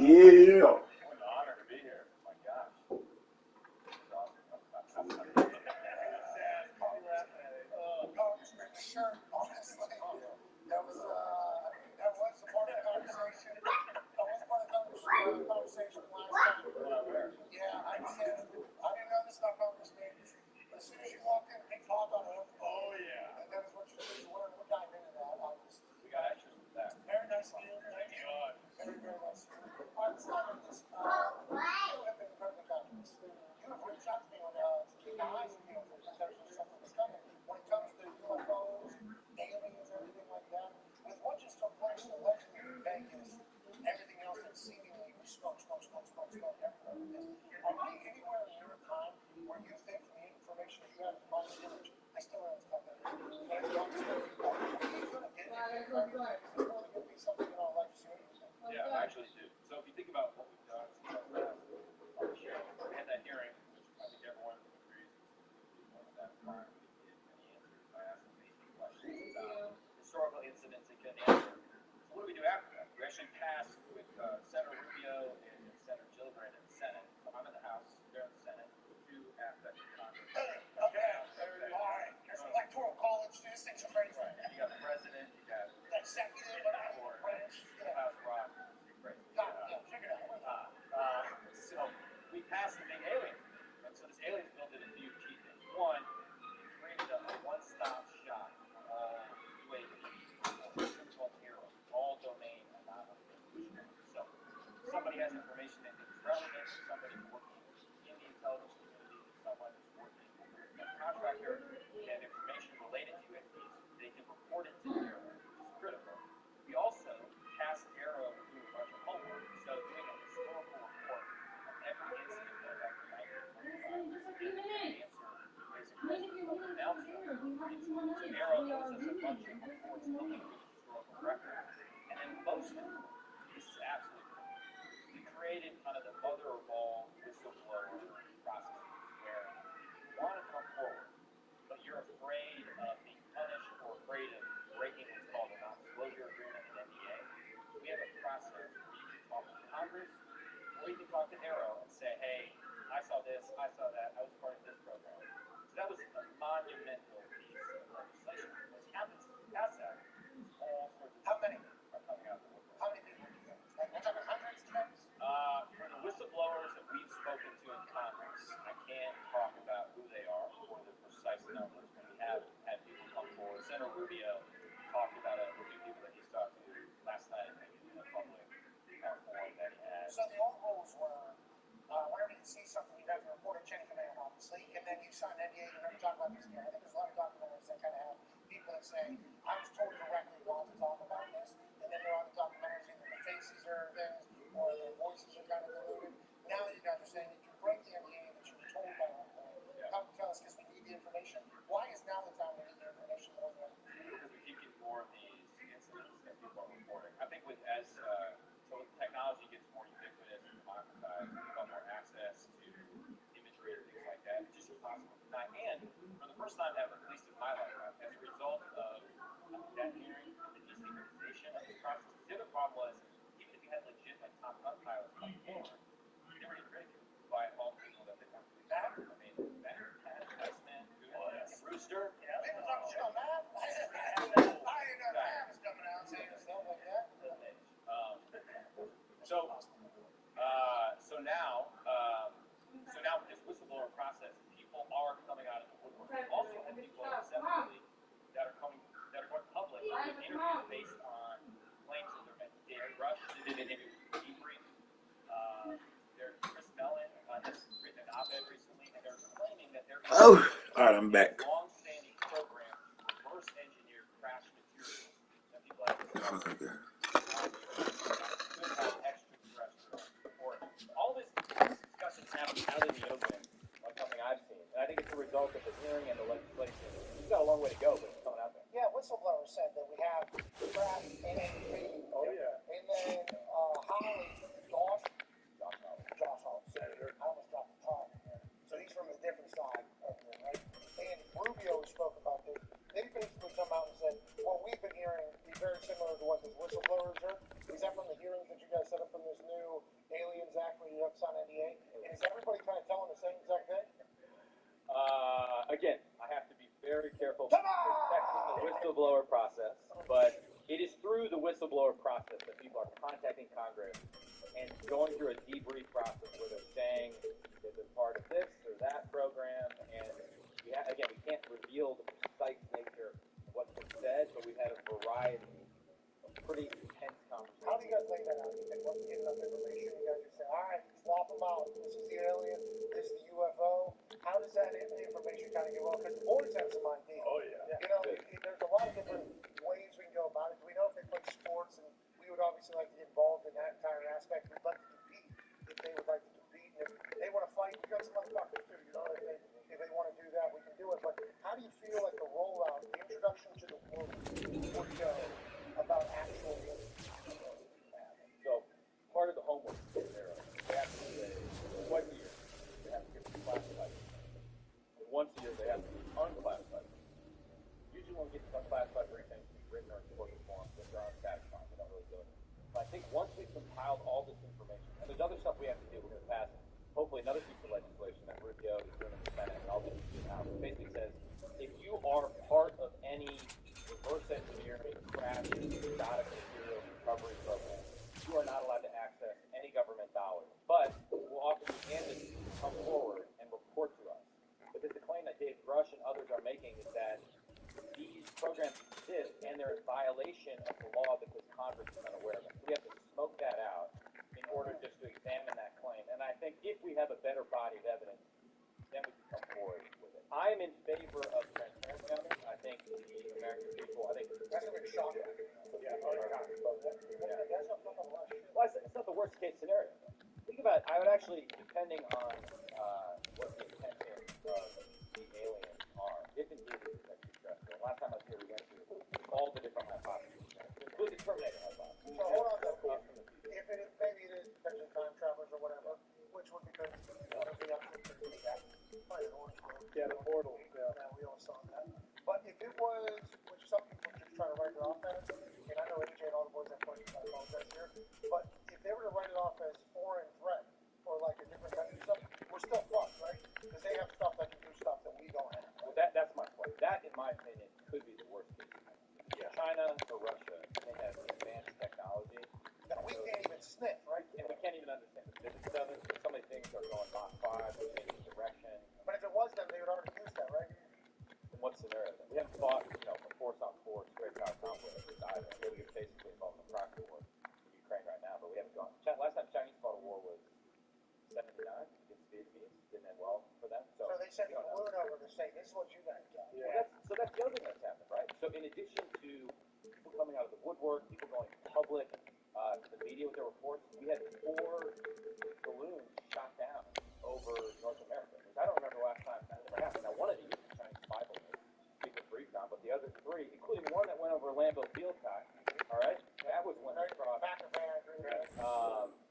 Yeah. What an honor to be here. My gosh. Sure, honestly, that was a part of the conversation. That was part of the conversation last time. Yeah, I didn't know this about Congressman. As soon as you walked in, big talk on it. Oh, yeah. And that is what you do. We'll dive into that, obviously. We got extras with that. Very nice of you. Thank you. Very, very nice of you. All right, let's dive into this. You have been incredibly kind. You have reached out to me to keep my eyes peeled for potential something that's coming. When it comes to UFOs, aliens, everything like that, with what just took place allegedly in Vegas, everything else that seemingly was smoke everywhere. Are we anywhere near a time where you think from the information you have in my image, I still don't know what's coming. Are we going to get it? Is it really going to be something in our life soon? Yeah, I actually do. So if you think about what we've done since our last on the show, we had that hearing, which I think everyone agrees was one of that time we didn't get any answers. I asked some basic questions about historical incidents they couldn't answer. So what do we do after that? We actually passed with Senator Rubio and Senator Gillibrand in the Senate. So I'm in the House, they're in the Senate. Two aspects of Congress. Okay. All right. There's electoral college. These things are crazy. Right. You got the president, you got executive branch. House Rock, crazy. Figure it out. So we passed the big alien, and so this alien's built in a few key things. One, created a one-stop shop for all UAVs, systems called Hero, all domain anonymous. So somebody has information they think is relevant, somebody's working in the intelligence community, someone is working as a contractor, and information related to UAVs, they can report it to Hero, which is critical. We also tasked Arrow to do a bunch of homework, so doing a historical report of every incident going back to 1945. So Arrow owes us a bunch of reports looking through the historical record. And then most importantly, this is absolutely critical. We created kind of the mother of all whistleblower processes where you want to come forward, but you're afraid of being punished or afraid of breaking what's called a non-disclosure agreement, an NDA. We have a process where you can talk to Congress, or you can talk to Arrow and say, hey, I saw this, I saw that, I was part of this program. So that was a monumental piece of legislation. What's happened since we passed that is all sorts of How many are coming out of the woodwork. How many people do you have? Like, we're talking hundreds, tens? For the whistleblowers that we've spoken to in Congress, I can't talk about who they are or the precise numbers, but we have had people come forward. Senator Rubio talked about a few people that he's talked to last night in a public forum that he had. So the old rules were, whenever you see something, you have to report it chain of command, obviously, and then you sign an NDA, you never talk about this again. I think there's a lot of documentaries that kind of have people that say, I was told directly not to talk about this, and then they're on the documentaries, either their faces or things, or their voices are kind of diluted. Now that you guys are saying you can break the NDA that you were told by one point, come tell us because we need the information. Why is now the time we need the information more than ever? Because we keep getting more of these incidents that people are reporting. I think as technology gets more ubiquitous and democratized, we've got more access to imagery or things like that. It's just impossible to deny. And for the first time ever, at least in my lifetime, as a result of that hearing, the destigmatization of this process, the other problem was, even if you had legit top gun pilots come forward, they were getting ridiculed by all the people that they weren't doing. I mean, Iceman, Rooster. Yeah, people talking shit on that. I didn't know that was coming out saying stuff like that. So now with this whistleblower process, people are coming out of the woodwork. We also have people separately that are going public with interviews based on claims that there have been data rush. They did an interview with Debrief. Chris Mellon has written an op-ed recently, and they're claiming that there is All right, I'm back. long-standing program to reverse engineer crash materials that people have discovered. Could have extraterrestrial support. All this discussion is happening out in the open on something I've seen. And I think it's a result of the hearing and the legislation. We've got a long way to go, but it's coming out there. Yeah, whistleblowers said that we have crash and fading. Oh, yeah. And then Josh Hawley, Senator. I almost dropped the Todd in there. So he's from a different side of here, right? And Rubio spoke about this. They basically come out and said, what we've been hearing is very similar to what the whistleblowers heard. Is that from the hearings that you guys set up from this new again, I have to be very careful protecting the whistleblower process, but it is through the whistleblower process that people are contacting Congress and going through a debrief process where they're saying that they're part of this or that program, and again, we can't reveal the precise nature of what's been said, but we've had a variety of pretty intense conversations. How do you guys lay that out? You think once you get enough information, you guys just say, all right, swap them out. This is the alien, this is the UFO. How does that information kind of get well? Because the boys have some ideas. Oh, yeah. You know, there's a lot of different ways we can go about it. Do we know if they play sports? And we would obviously like to get involved in that entire aspect. We'd like to compete if they would like to compete. And if they want to fight, we got some motherfuckers too. You know, if they want to do that, we can do it. But how do you feel like the rollout, the introduction to the world would go about actual aliens? So part of the homework is they have to say twice a year they have to get classified. And once a year they have to be unclassified. Usually when we get to unclassified briefings, we written or spoken forms, which are unsatisfying. We don't really do it. But I think once we've compiled all this information, and there's other stuff we have to do, we're going to pass hopefully another piece of legislation that Rubio is doing in the Senate, and I'll do it in the House. It basically says if you are part of any reverse engineering, crash, exotic materials recovery program, you are not allowed to access any government dollars. But we'll offer you amnesty to come forward and report to us. Because the claim that Dave Grush and others are making is that these programs exist and they're in violation of the law because Congress is unaware of them. So we have to smoke that out in order just to examine that claim. And I think if we have a better body of evidence, then we can come forward with it. I'm in favor of transparency on this. I think the American people, I think That's a big shock. yeah, well, it's not the worst case scenario. Think about it. I would actually, depending on what the intentions of the aliens are, if indeed it is extraterrestrial. Last time I was here, we went through all the different hypotheses, including the Terminator hypothesis. So hold on though. If it is, maybe it is potentially time travelers or whatever, which would be good. That would be up to that. Probably the orange one. Yeah, the portal. Yeah. Yeah, we all saw that. But if it was, which some people just try to write it off as, and I know AJ and all the boys have questions, I apologize here, but if they were to write it off as foreign threat or like a different country stuff, we're still fucked, right? Because they have stuff that can do stuff that we don't have. Well, that's my point. That, in my opinion, could be the worst case scenario. Yeah. China or Russia, they have advanced technology. That we can't even sniff, right? And we can't even understand the physics of it. So many things are going Mach 5, they're changing direction. But if it was them, they would already use that, right? In what scenario? We haven't fought, a force-on-force straight power conflict either. Maybe it's basically involved in a proxy war in Ukraine right now, but we haven't gone. Last time Chinese fought a war was 79 against the Vietnamese. Didn't end well for them. So they sent a balloon over to say, this is what you guys got. Yeah. Well, that's the other thing that's happened, right? So in addition to people coming out of the woodwork, people going public to the media with their reports, we had 4 balloons shot down over North America. Which I don't remember the last time that ever happened. Now, one of these was Chinese spy balloons, people briefed on, but the other 3, including one that went over Lambeau Field, all right? That was when I crossed. Back to back,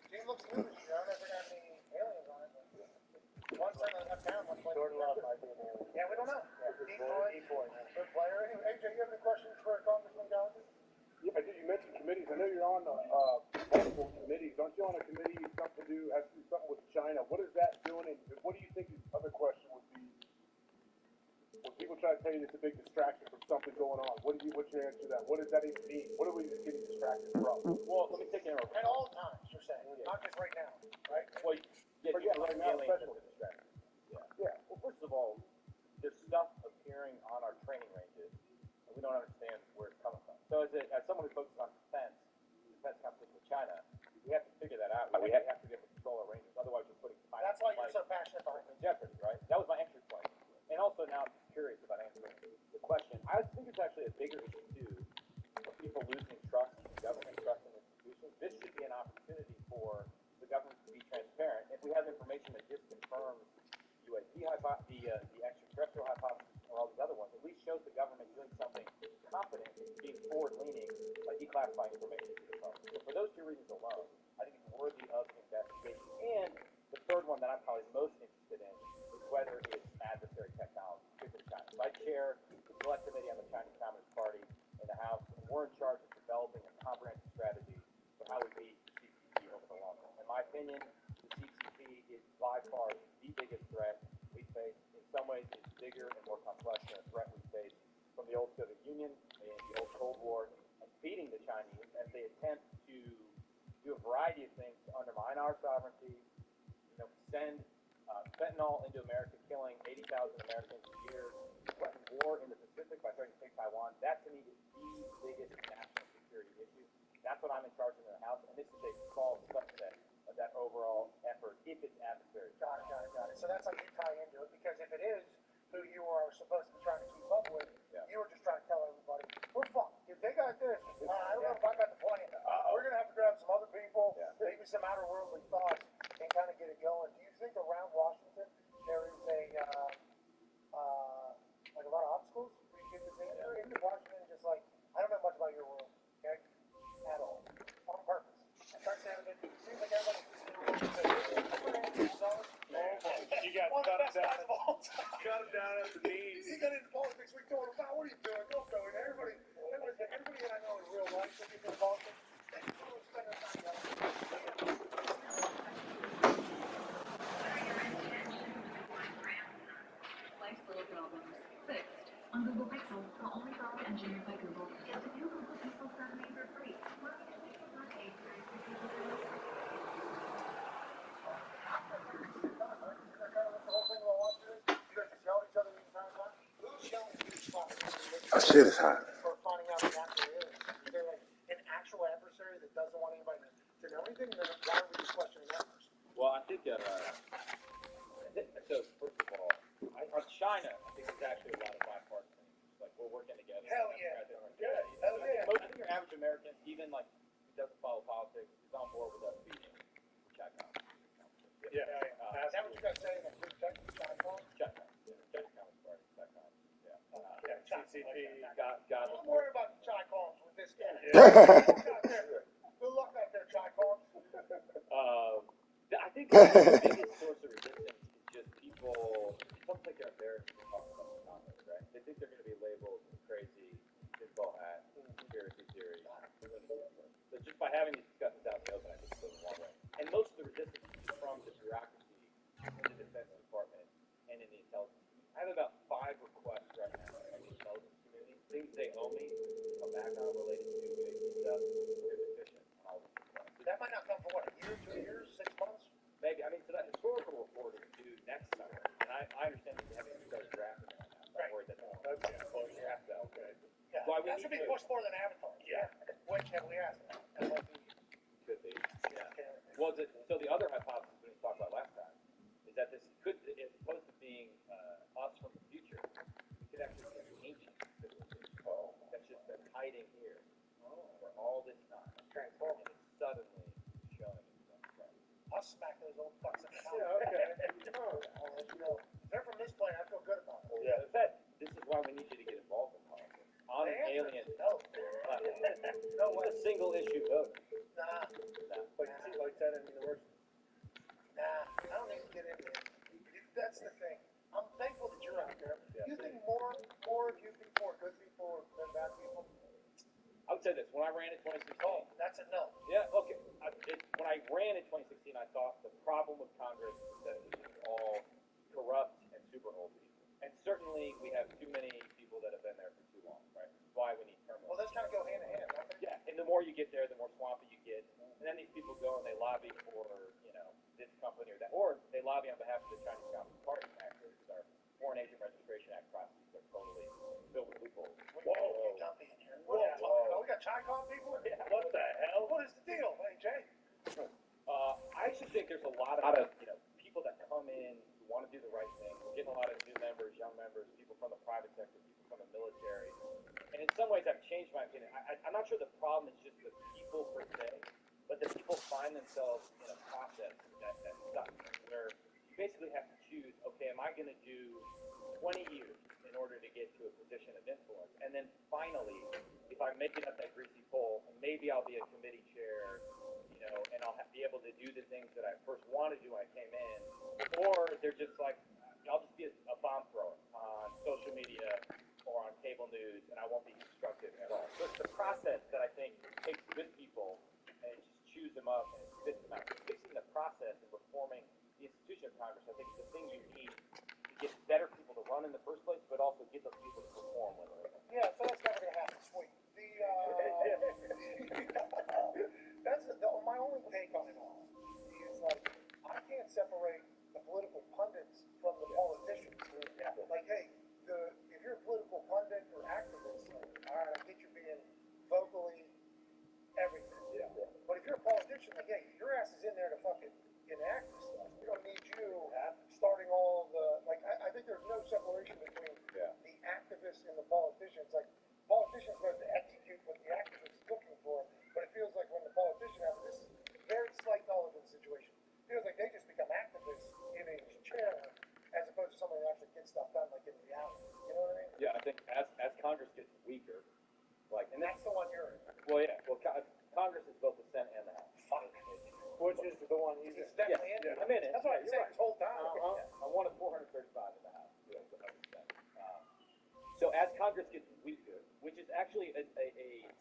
he looks loose, you know, never got any aliens on it. One side of that town, one place. Jordan Love might be an alien. Yeah, we don't know. Decoy. Good player. Anyway, AJ, you have any questions for Congressman Gallagher? Yeah, I did. You mentioned committees. I know you're on multiple committees. Aren't you on a committee something to do, has to do something with China? What is that doing? And what do you think? The other question would be, when people try to tell you it's a big distraction from something going on, what's your answer to that? What does that even mean? What are we getting distracted from? Well, let me take it in At all times, you're saying, not just right now, right? Well, Yeah, right now, especially. Yeah. Well, first of all, there's stuff appearing on our training ranges, and we don't understand where it's coming from. So as someone who focuses on defense competition with China, we have to figure that out. We have to be able to control our ranges. Otherwise, we're putting That's why you're so passionate about it. in jeopardy, right? That was my entry point. And also now I'm curious about answering the question. I think it's actually a bigger issue, too, of people losing trust in government, trust in institutions. This should be an opportunity for the government to be transparent. If we have information that just confirms the extraterrestrial hypothesis or all these other ones, at least shows the government doing something competent, being forward-leaning by declassifying information to the public. So for those 2 reasons alone, I think it's worthy of investigation. And the third one that I'm probably most interested in is whether it's adversary technology, particularly China. So I chair the select committee on the Chinese Communist Party in the House, and we're in charge of developing a comprehensive strategy for how we beat the CCP over the long run. In my opinion, the CCP is by far the biggest threat we face. In some ways, it's bigger and more complex than a threat we face from the old Soviet Union and the old Cold War, and feeding the Chinese as they attempt to do a variety of things to undermine our sovereignty, send fentanyl into America, killing 80,000 Americans a year, threaten war in the Pacific by trying to take Taiwan. That, to me, is the biggest national security issue. That's what I'm in charge of in the House, and this is a small subset of that overall effort, if it's adversary. Got it. So that's like you tie into it, because if it is who you are supposed to be trying to keep up with, you were just trying to tell everybody, we're fucked. If they got this, I don't know if I got the plan. We're going to have to grab some other people, maybe some outer worldly thoughts, and kind of get it going. Do you think around Washington there is like a lot of obstacles where you get this in? Isn't Washington just like, I don't know much about your world, okay? At all. On purpose. I start saying it seems like everybody's just You got one of the best cut guys down. of all time. Cut him down at the knees. He got into politics. We told him, what are you doing? Don't go in. Everybody that I know in real life that gets involved in, they go and spend their time together. Life's little problems fixed. On Google Pixel, the only phone engineered by Google. Get the new Google Pixel 7a for free. Oh, shit is hot. For finding out the actual aliens. Is there like an actual adversary that doesn't want anybody to know anything? Then why are we just questioning that person? Well, I think, so first of all, on China, I think there's actually a lot of bipartisan interests. Like, we're working together. Hell yeah. Hell yeah. I think your average American, even like who doesn't follow politics, is on board with us beating China. Is that what you guys say? Like, we're Texas, China? China. China Communist Party. China. CCP. God. I'm worried about Chai Combs with this guy. Good luck out there, Chai Combs. I think the biggest source of resistance is just people. It's almost like they're embarrassed to talk about the topic, right? They think they're going to be labeled crazy, tinfoil hat, conspiracy theory. So just by having these discussions out in the open, I think it goes a long way. And most of the resistance is from the bureaucracy in the Defense Department and in the intelligence community. I have about 5 requests right now from the intelligence community, things they owe me, come back on related to UAP stuff. They're deficient on all these requests. That might not come for what, a year, 2 years, 6 months? Maybe. I mean, so that historical report is due next summer, and I understand that they haven't even started drafting it right now. So I'm worried that they'll draft that. Yeah, Why we that should be need to- pushed more than Avatar. Yeah. Which have we asked about? Could be. Yeah. Well, so the other hypothesis we talked about last time is that this could, as opposed to being us from the future, it could actually be an ancient civilization that's just been hiding here for all this time, Transform. and it's suddenly showing itself. I'll smack those old fucks in the mouth. Yeah, okay. I'll let you know. If they're from this planet, I feel good about it. Yeah. This is why we need you to get involved in politics. On an alien No. platform. No way. A single issue vote. Nah. Like that in university. Nah. I don't need to get into it. That's the thing. I'm thankful that you're out there. You think more of you people are good people than bad people? I would say this. When I ran in 2016. Oh, that's a no. Yeah, okay. When I ran in 2016, I thought the problem with Congress is that it was just all corrupt and super old people. And certainly we have too many people that have been there for too long, right? Which is why we need term Well, limits. those kind of go hand in hand, don't they? Yeah, and the more you get there, the more swampy you get. And then these people go and they lobby for, this company or that, or they lobby on behalf of the Chinese Communist Party, actually, because our Foreign Agent Registration Act processes are totally filled with loopholes. Whoa. Jumpy in here. What are you talking about? We got Chi-Con people? Yeah. What the hell? What is the deal? Hey, Jay. I actually think there's a lot of people that come in who want to do the right thing. We're getting a lot of new members, young members, people from the private sector, people from the military. And in some ways, I've changed my opinion. I'm not sure the problem is just the people per se, but the people find themselves in a process that's stuck, where you basically have to choose, okay, am I going to do 20 years in order to get to a position of influence? And then finally, if I make it up that greasy pole, and maybe I'll be a committee chair, and I'll be able to do the things that I first wanted to do when I came in, or they're just like, I'll just be a bomb thrower on social media or on cable news, and I won't be constructive at all. So it's the process that I think takes good people and just chews them up and spits them out. So fixing the process and reforming the institution of Congress, I think, is the thing you need to get better people to run in the first place, but also get those people to perform when they're in. Yeah, so that's never gonna happen. Sweet. My only take on it all is like I can't separate the political pundits from the politicians. Like, hey, if you're a political pundit or activist, like, all right, I get you being vocally everything. Yeah. But if you're a politician, like, hey, your ass is in there to fucking enact this stuff. We don't need you starting all the I think there's no separation between the activists and the politicians. Like politicians know to execute what the activist is looking for, but it feels like when the politician has this is very slight knowledge of the situation. It feels like they just become activists in a chair as opposed to somebody who actually gets stuff done like in reality. You know what I mean? Yeah, I think as Congress gets weaker, And that's the one you're in. well, yeah, Congress is both the Senate and the House. Fuck. Which is the one he's He's definitely in. Yeah. I'm in it. That's what I've been saying this whole time. I'm one of 435 in the House. So as Congress gets weaker, which is actually a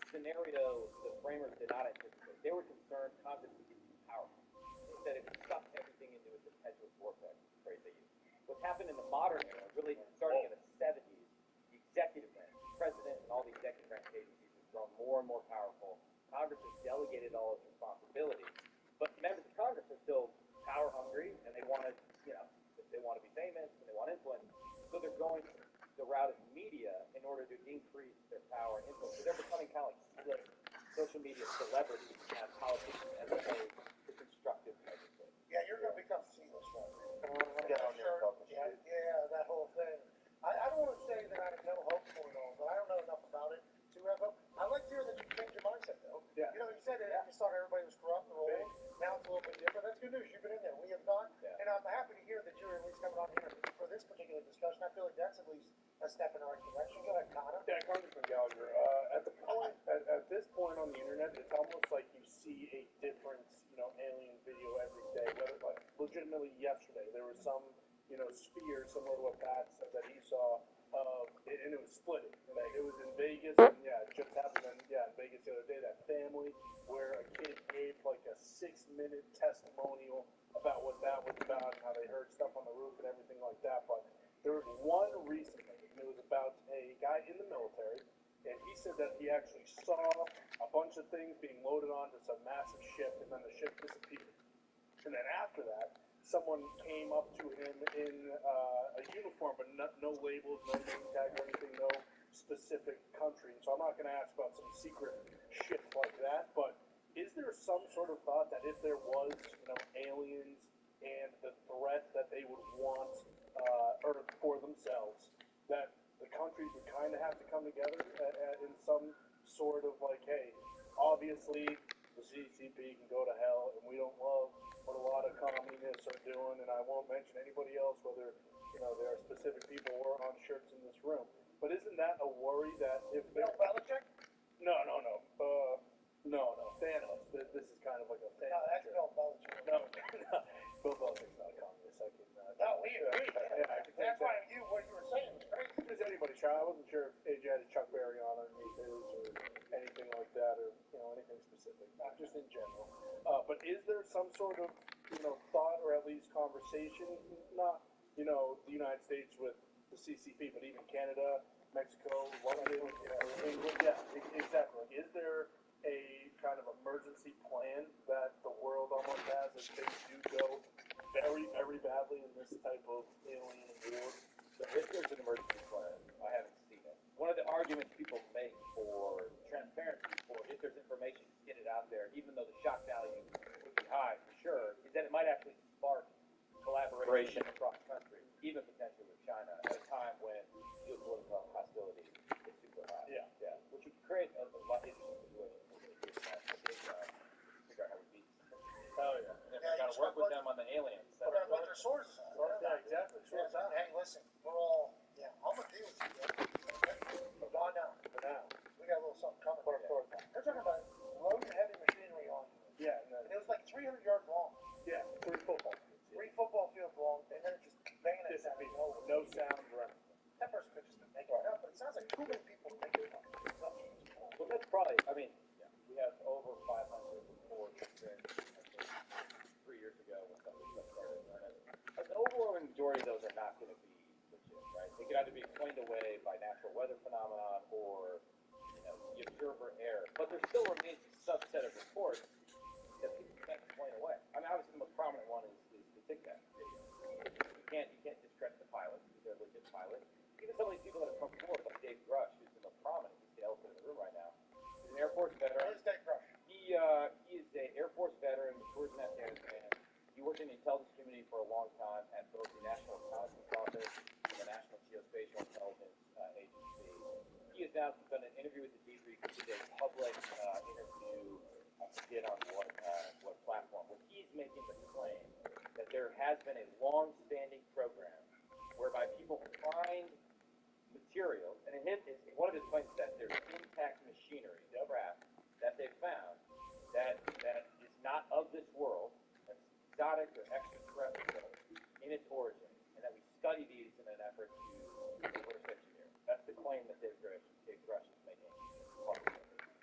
scenario the framers did not anticipate. They were concerned Congress would get too powerful. They said it would suck everything into a perpetual vortex, the phrase they used. What's happened in the modern era, really starting in the 70s, the executive branch, the president and all the executive branch agencies have grown more and more powerful. Congress has delegated all its responsibilities. But members of Congress are still power hungry and they want to, they want to be famous and they want influence. So they're going the route of media in order to increase their power and influence. So they're becoming kind of like slick social media celebrities as politicians as opposed to constructive legislators. Yeah, you're gonna become seamless, right? Get on there, fucking shit. Yeah, that whole thing. I don't want to say that I have no hope for it all, but I don't know enough about it to have hope. I like to hear that you changed your mindset, though. Yeah. You know, you said that you thought everybody was corrupt or old. Now it's a little bit different. That's good news. You've been in there. We have not. Yeah. And I'm happy to hear that you're at least coming on here for this particular discussion. I feel like that's at least a step in the right direction. Go ahead, Connor. Yeah, Congressman Gallagher. At this point on the internet, it's almost like you see a different, alien video every day. Whether like legitimately yesterday, there was some, sphere similar to what Pat said that he saw, and it was splitting. Like, it was in Vegas, and it just happened. In Vegas the other day, that family where a kid gave like a 6-minute testimonial about what that was about and how they heard stuff on the roof and everything like that. But there was one recently, and it was about a guy in the military, and he said that he actually saw a bunch of things being loaded onto some massive ship, and then the ship disappeared. And then after that, someone came up to him in a uniform, but no labels, no name tag or anything, no specific country. So I'm not going to ask about some secret shit like that, but is there some sort of thought that if there was, aliens and the threat that they would want Earth for themselves, that the countries would kind of have to come together in some sort of like, hey, obviously the CCP can go to hell, and we don't love what a lot of communists are doing, and I won't mention anybody else, whether there are specific people who are on shirts in this room. But isn't that a worry that if Bill Belichick? No, Thanos. This is kind of like a Thanos. No, that's shirt. Bill Belichick. No, Bill Belichick's not a communist. I can. No, we agree. I can take That's why that. what you were saying was crazy. Is anybody try? I wasn't sure if AJ had a Chuck Berry on underneath his or anything like that, or anything specific, not just in general. But is there some sort of thought or at least conversation, not the United States with the CCP, but even Canada, Mexico, London, England? Yeah, exactly. Like, is there a kind of emergency plan that the world almost has if things do go very, very badly in this type of alien war? So if there's an emergency plan, I haven't seen it. One of the arguments people make for transparency, for if there's information, just get it out there, even though the shock value would be high for sure, is that it might actually spark collaboration across countries, even potentially with China, at a time when geopolitical hostility is super high. Yeah. Which would create a lot of interesting situations for the figure out how we beat. Oh, yeah. And if we got to work with them on the aliens. We're going to put their sources on. Yeah, exactly. still remains a subset of reports that people can't explain away. I mean, obviously the most prominent one is the Tic Tac video. You can't discredit the pilots because they're legit pilots. Even some of these people that have come forward, like Dave Grush, who's the most prominent, he's the elephant in the room right now. He's an Air Force veteran. Where's Dave Grush? He is an Air Force veteran, tours in Afghanistan. He worked in the intelligence community for a long time at both the National Reconnaissance Office and the National Geospatial Intelligence Agency. He has now done an interview with the Debrief, which is a public interview he did on what platform. Where he's making the claim that there has been a long-standing program whereby people find materials, and one of his claims is that there's intact machinery, craft, that they found that is not of this world, that's exotic or extraterrestrial in its origin, and that we study these in an effort to reverse engineer. That's the claim that Dave Grush is making.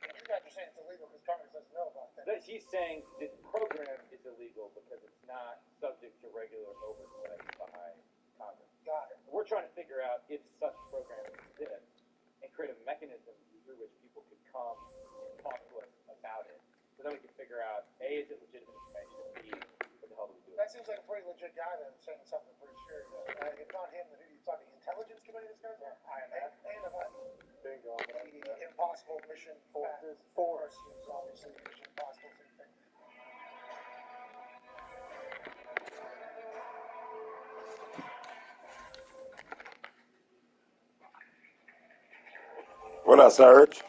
You guys are saying it's illegal because Congress doesn't know about that. He's saying this program is illegal because it's not subject to regular oversight by Congress. Got it. We're trying to figure out if such programs exist and create a mechanism through which people could come and talk to us about it. So then we can figure out, A, is it legitimate information? B, what the hell do we do? That seems like a pretty legit guy then saying something pretty serious. If not him, then who's on the intelligence committee this guy's on? And about Bingo. the impossible mission force is obviously Mission Impossible same thing. What up, Serge?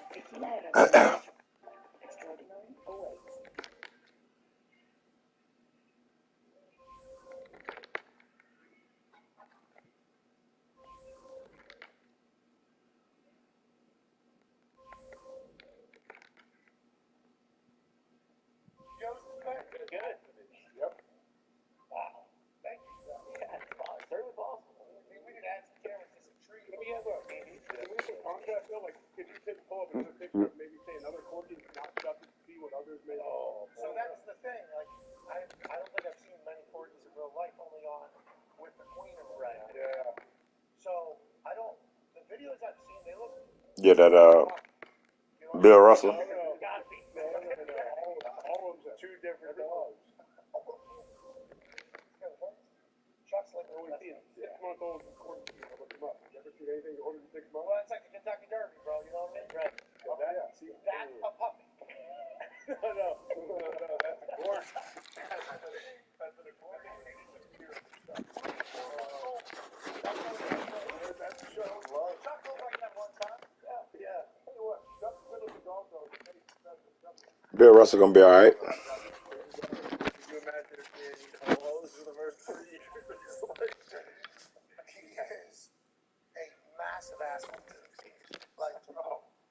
Good. Yep. Wow. Thank you. Yeah, it's certainly possible. We could add some cameras to some trees. Can we have a contrast though? Like, could you take pull up another picture of maybe say another court that's not shut to see what others may? So that's the thing. Like, I don't think I've seen many corgis in real life, only on with the Queen and right. Yeah. So I don't. The videos I've seen, they look. Yeah, that Bill Russell. Gotta be. All of them two different dogs. Chuck's like, Only see 6-month-olds in court. Look them up. You ever seen anything older than 6 months? well, it's like the Kentucky Derby, bro. You know what I mean? Right. That's a puppy. No, that's a court. That's an accord. That's the show. Chuck looked like that one time. Yeah. Tell you what, Chuck's good looking dog though. Bill Russell gonna be all right. Could you imagine if he had holes for the first 3 years? He is a massive asshole, dude. Like,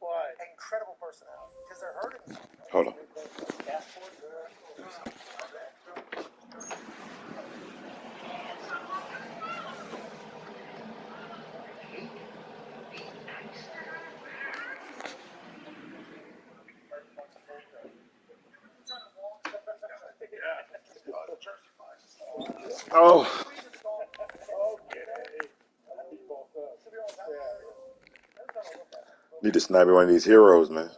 Why? incredible personality. Because they're hurting him. Hold on. Oh. Need to snipe one of these heroes, man.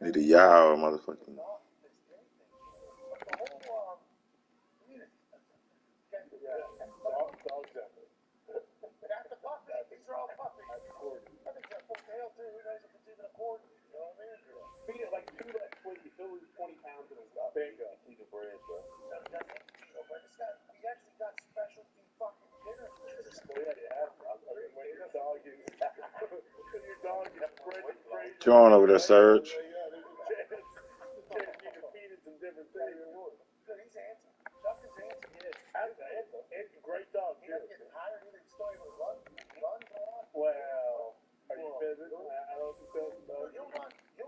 Need to yow, motherfucking. That's a puppy. These are all puppies. I think they're full tail too. Who knows if it's even a corgi? You know what I mean? Feed it like 2 less weight, you still lose 20 pounds in a week. Bingo. Feed the bread, bro. We actually got specialty fucking dinners for this. Well, yeah, you have to. I mean, when your dog is spreading crazy. What's going on over there, Serge? Yeah, there's a chance you can feed it some different things. Good, he's handsome. Chuck is handsome. It's a great dog, He too. doesn't get tired either. He's still able to run a lot. Well, are you physical? I don't think so. He'll run. We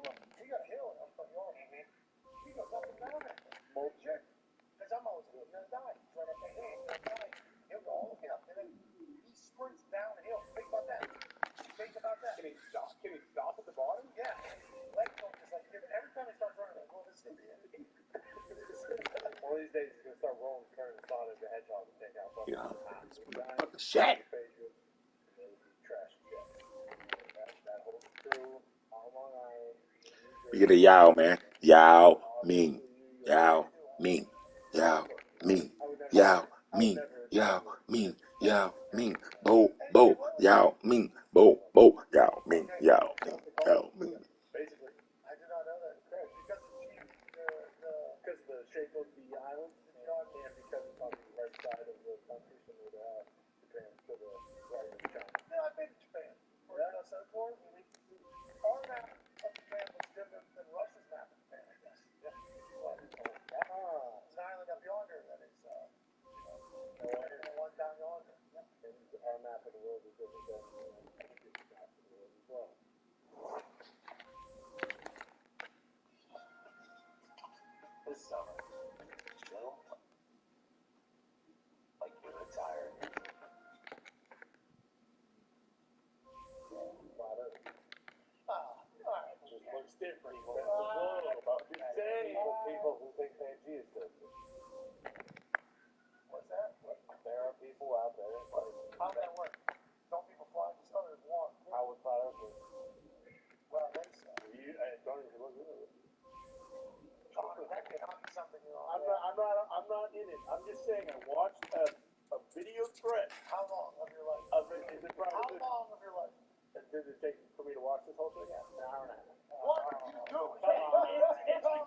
got a hill in our front yard. He goes up and down that thing. Legit. Because I'm always going to die. He's right up the hill. He's going to die. He'll go all the way up. And then he sprints down the hill. Think about that. Can he stop at the bottom? Yeah. Legs don't just like, every time he starts running, like, well, this is going to be it. One of these days he's going to start rolling, turning Sonic the Hedgehog and take out fucking Fucking shit. trash check. That holds true. All Long Island. Get a Yao, man. Yao Ming. Yao Ming. Yao Ming. Yao Ming. Yao Ming. Yao Ming. Bo Bo. Yao Ming. Bo Bo. Yao Ming. Yao Ming. Yao Ming. Basically, I did not know that. Because because of the shape of the island, and because it's on the right side of the country, similar to how Japan to the right of China. Yeah, I've been to Japan. Yeah, so far, our map of Japan looks different than Russia's map of Japan, I guess. Yeah. It's an island up yonder that is, the one down yonder. Yeah. And our map of the world is different than India's map of the world as well. This summer, still like you're retired. Alright. Just looks different. That's the globe. I'm just saying. People who think Pangea is good. What's that? There are people out there like How'd that work? Don't people fly? Just oh, there's one. how would flat earthers? Well, they say. Don't even look at it. That may not be something you're on. I'm not in it. I'm just saying I watched a video thread How long of your life? of it. Is it How probably long of your life? did it take for me to watch this whole thing? Yeah, an hour and a half. What are you doing? It's the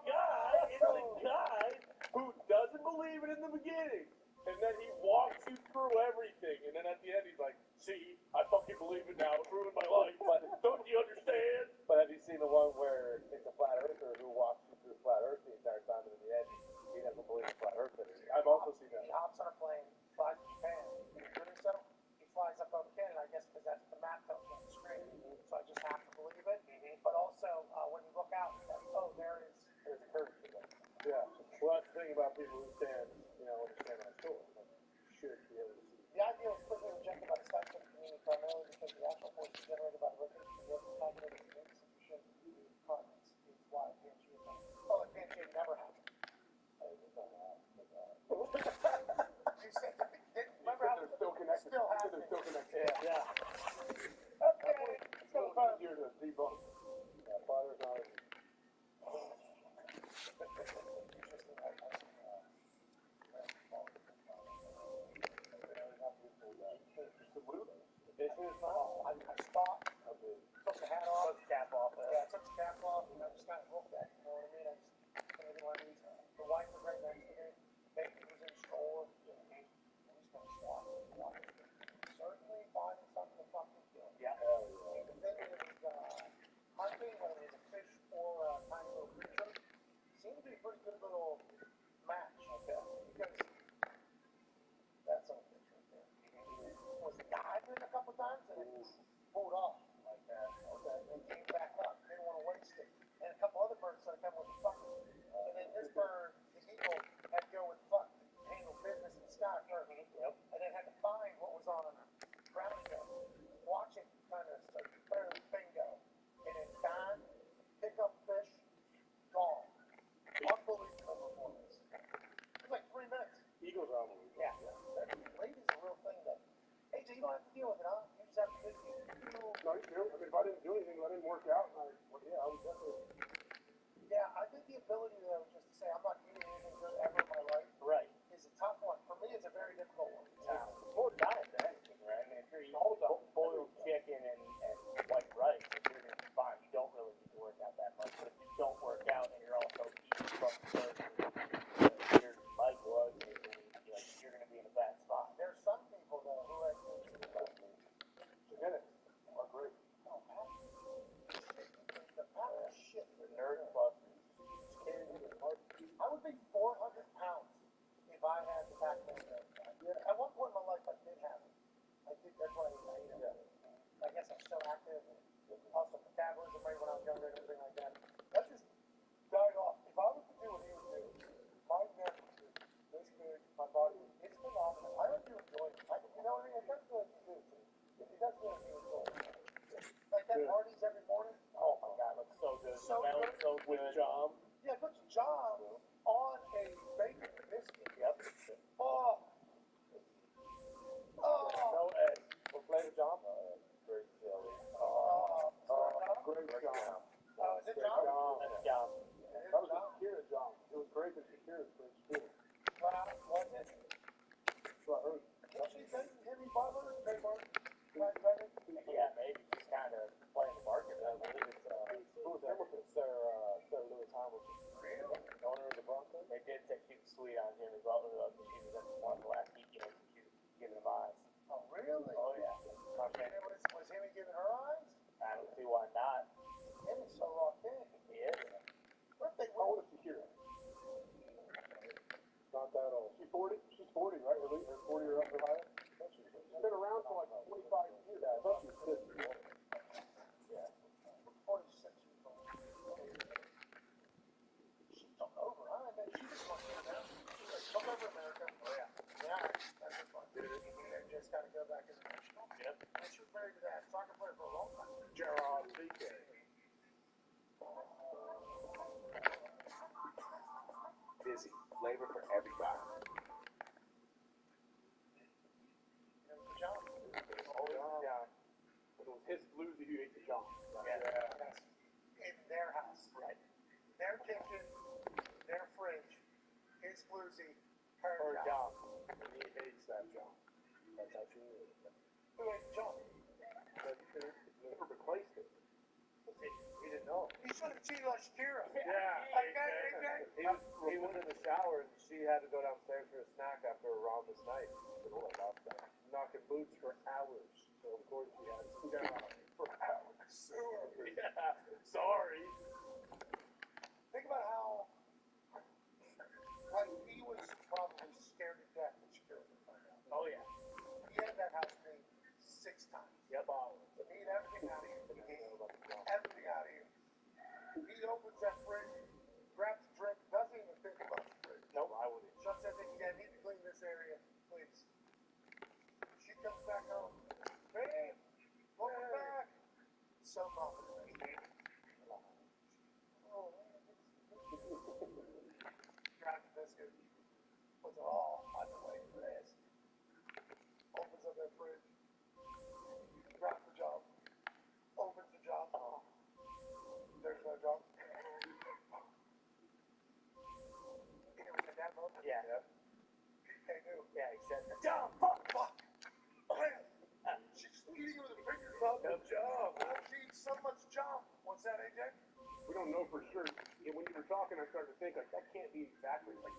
guy who doesn't believe it in the beginning, and then he walks you through everything, and then at the end he's like, "See, I fucking believe it now. It ruined my life, but don't you understand?" But have you seen the one where it's a flat earther who walks you through flat earth the entire time, and in the end he doesn't believe in flat earth anymore? I've also seen that. He hops on a plane, flies to Japan. Doing so, he flies up over Canada, I guess, because that's what the map tells me on the screen. So I just have to believe it. But also, when you look out, it's like, oh, there's There's a currency there. Yeah. Well, that's the thing about people who stand, understand my story. Like, you should be able to see. the idea was quickly rejected by the scientific community primarily because the actual forces generated by the rotation of the Earth is calculated to be insufficient continents. Is why Pangea is not. Oh, like Pangea never happened. You said that remember how They're still connected. Still They're happening. still connected. Yeah. Okay. It's a little easier to debunk. Flat Earth not easy. Interesting. I This is stopped, took the hat off. took the cap off. Yeah, I took the cap off, and I just kind of looked at it, you know what I mean? I didn't want to use it. The wife was right next to me. Baby was in the stroller. I'm just going to swap it. Certainly finding something to fucking do. Yeah. The thing is, hunting, whether it was a fish or a tiny little creature, seemed to be a pretty good little match. Okay. Because that's a fish right there. Was diving a couple times and it pulled off like that. Okay. And came back up. Didn't want to waste it. And a couple other birds started coming with the fuck. And then this bird, the eagle, had to go with fuck to handle business in the sky first. Yep. And then had to find what was on a ground go. Watch it kind of start bingo. And then dive, pick up fish, gone. Unbelievable performance. It was like 3 minutes. Eagles are unbelievable. Yeah. Weight is a real thing that, hey, you don't have to deal with it, huh? You just have to do. No, you do. I mean, if I didn't do anything, if I didn't work out, I would definitely. Yeah, I think the ability, though, just to say I'm not eating anything good ever in my life Right. is a tough one. For me, it's a very difficult one. It's more diet than anything, right? I mean, if you're eating boiled chicken and white rice, you're going to be fine. You don't really need to work out that much. But if you don't work out and you're also eating from your leg was, you're going to be in a bad spot. There's some people, though, who I think Genetics are great. oh, Pat, the Pat was shit. The nerd busters. I would be 400 pounds if I had the back pain. At one point in my life, I did have it. I did. That's why I ate it. I guess I'm so active. And also metabolism rate when I was younger and everything like that. That just died off. If I was to do what he would do, my neck would be this big. My body would. It's phenomenal. I hope you enjoy it. You know what I mean? That's what you do too. That's what you enjoy. Like that Hardee's every morning. Oh my God, looks so good. So Smells good. so good. With Jam. Yeah, put your job on a bacon biscuit. Yep. Oh. No eggs. What flavor, John? Grape jelly. Great Great job. Is it John? It's 40? She's 40, right? Or 40 or higher? She's been around for like 25 years. Yeah, I thought she was 50. Yeah. 46 years old. She took over, huh? And then she just went here now. Took over America. Oh, yeah. Yeah, that's just fun. And just kind of go back international. Yep. And she was married to that soccer player for a long time. Gerard Piqué. Busy. Flavor for everybody. You know, the job. Oh, yeah. It was his bluesy who ate the jump. Yeah. That's in their house. Right. Their kitchen, their fridge, his floozy, her job. And he hates that jump. That's how she knew it. Who ate the job? But he never replaced it. He didn't know. He should have cheated on Shakira. Yeah. Okay. He was in the shower and she had to go downstairs for a snack after a raucous night. Knocking boots for hours. So of course she had to go for hours. Sewer. Yeah. Sorry. Think about how, like, he was probably scared to death when Shakira would find out. Oh yeah. He had that house named 6 times. Yep. To need everything out of here. Everything out of here. He opens that fridge, grabs a drink, doesn't even think about the fridge. Nope. I wouldn't. Shuts everything again. Need to clean this area, please. She comes back home. Babe, welcome back. So confident. Oh, grabs the biscuit. Puts it all on the way for this. Opens up that fridge. Grabs the job. Opens the job. Oh. There's no job. It was at that moment. Yeah. PK knew. Yeah, he said that. Job, fuck. She's eating with her fingers. No job. She eats so much jump. What's that, AJ? We don't know for sure. And when you were talking, I started to think, like, that can't be exactly like,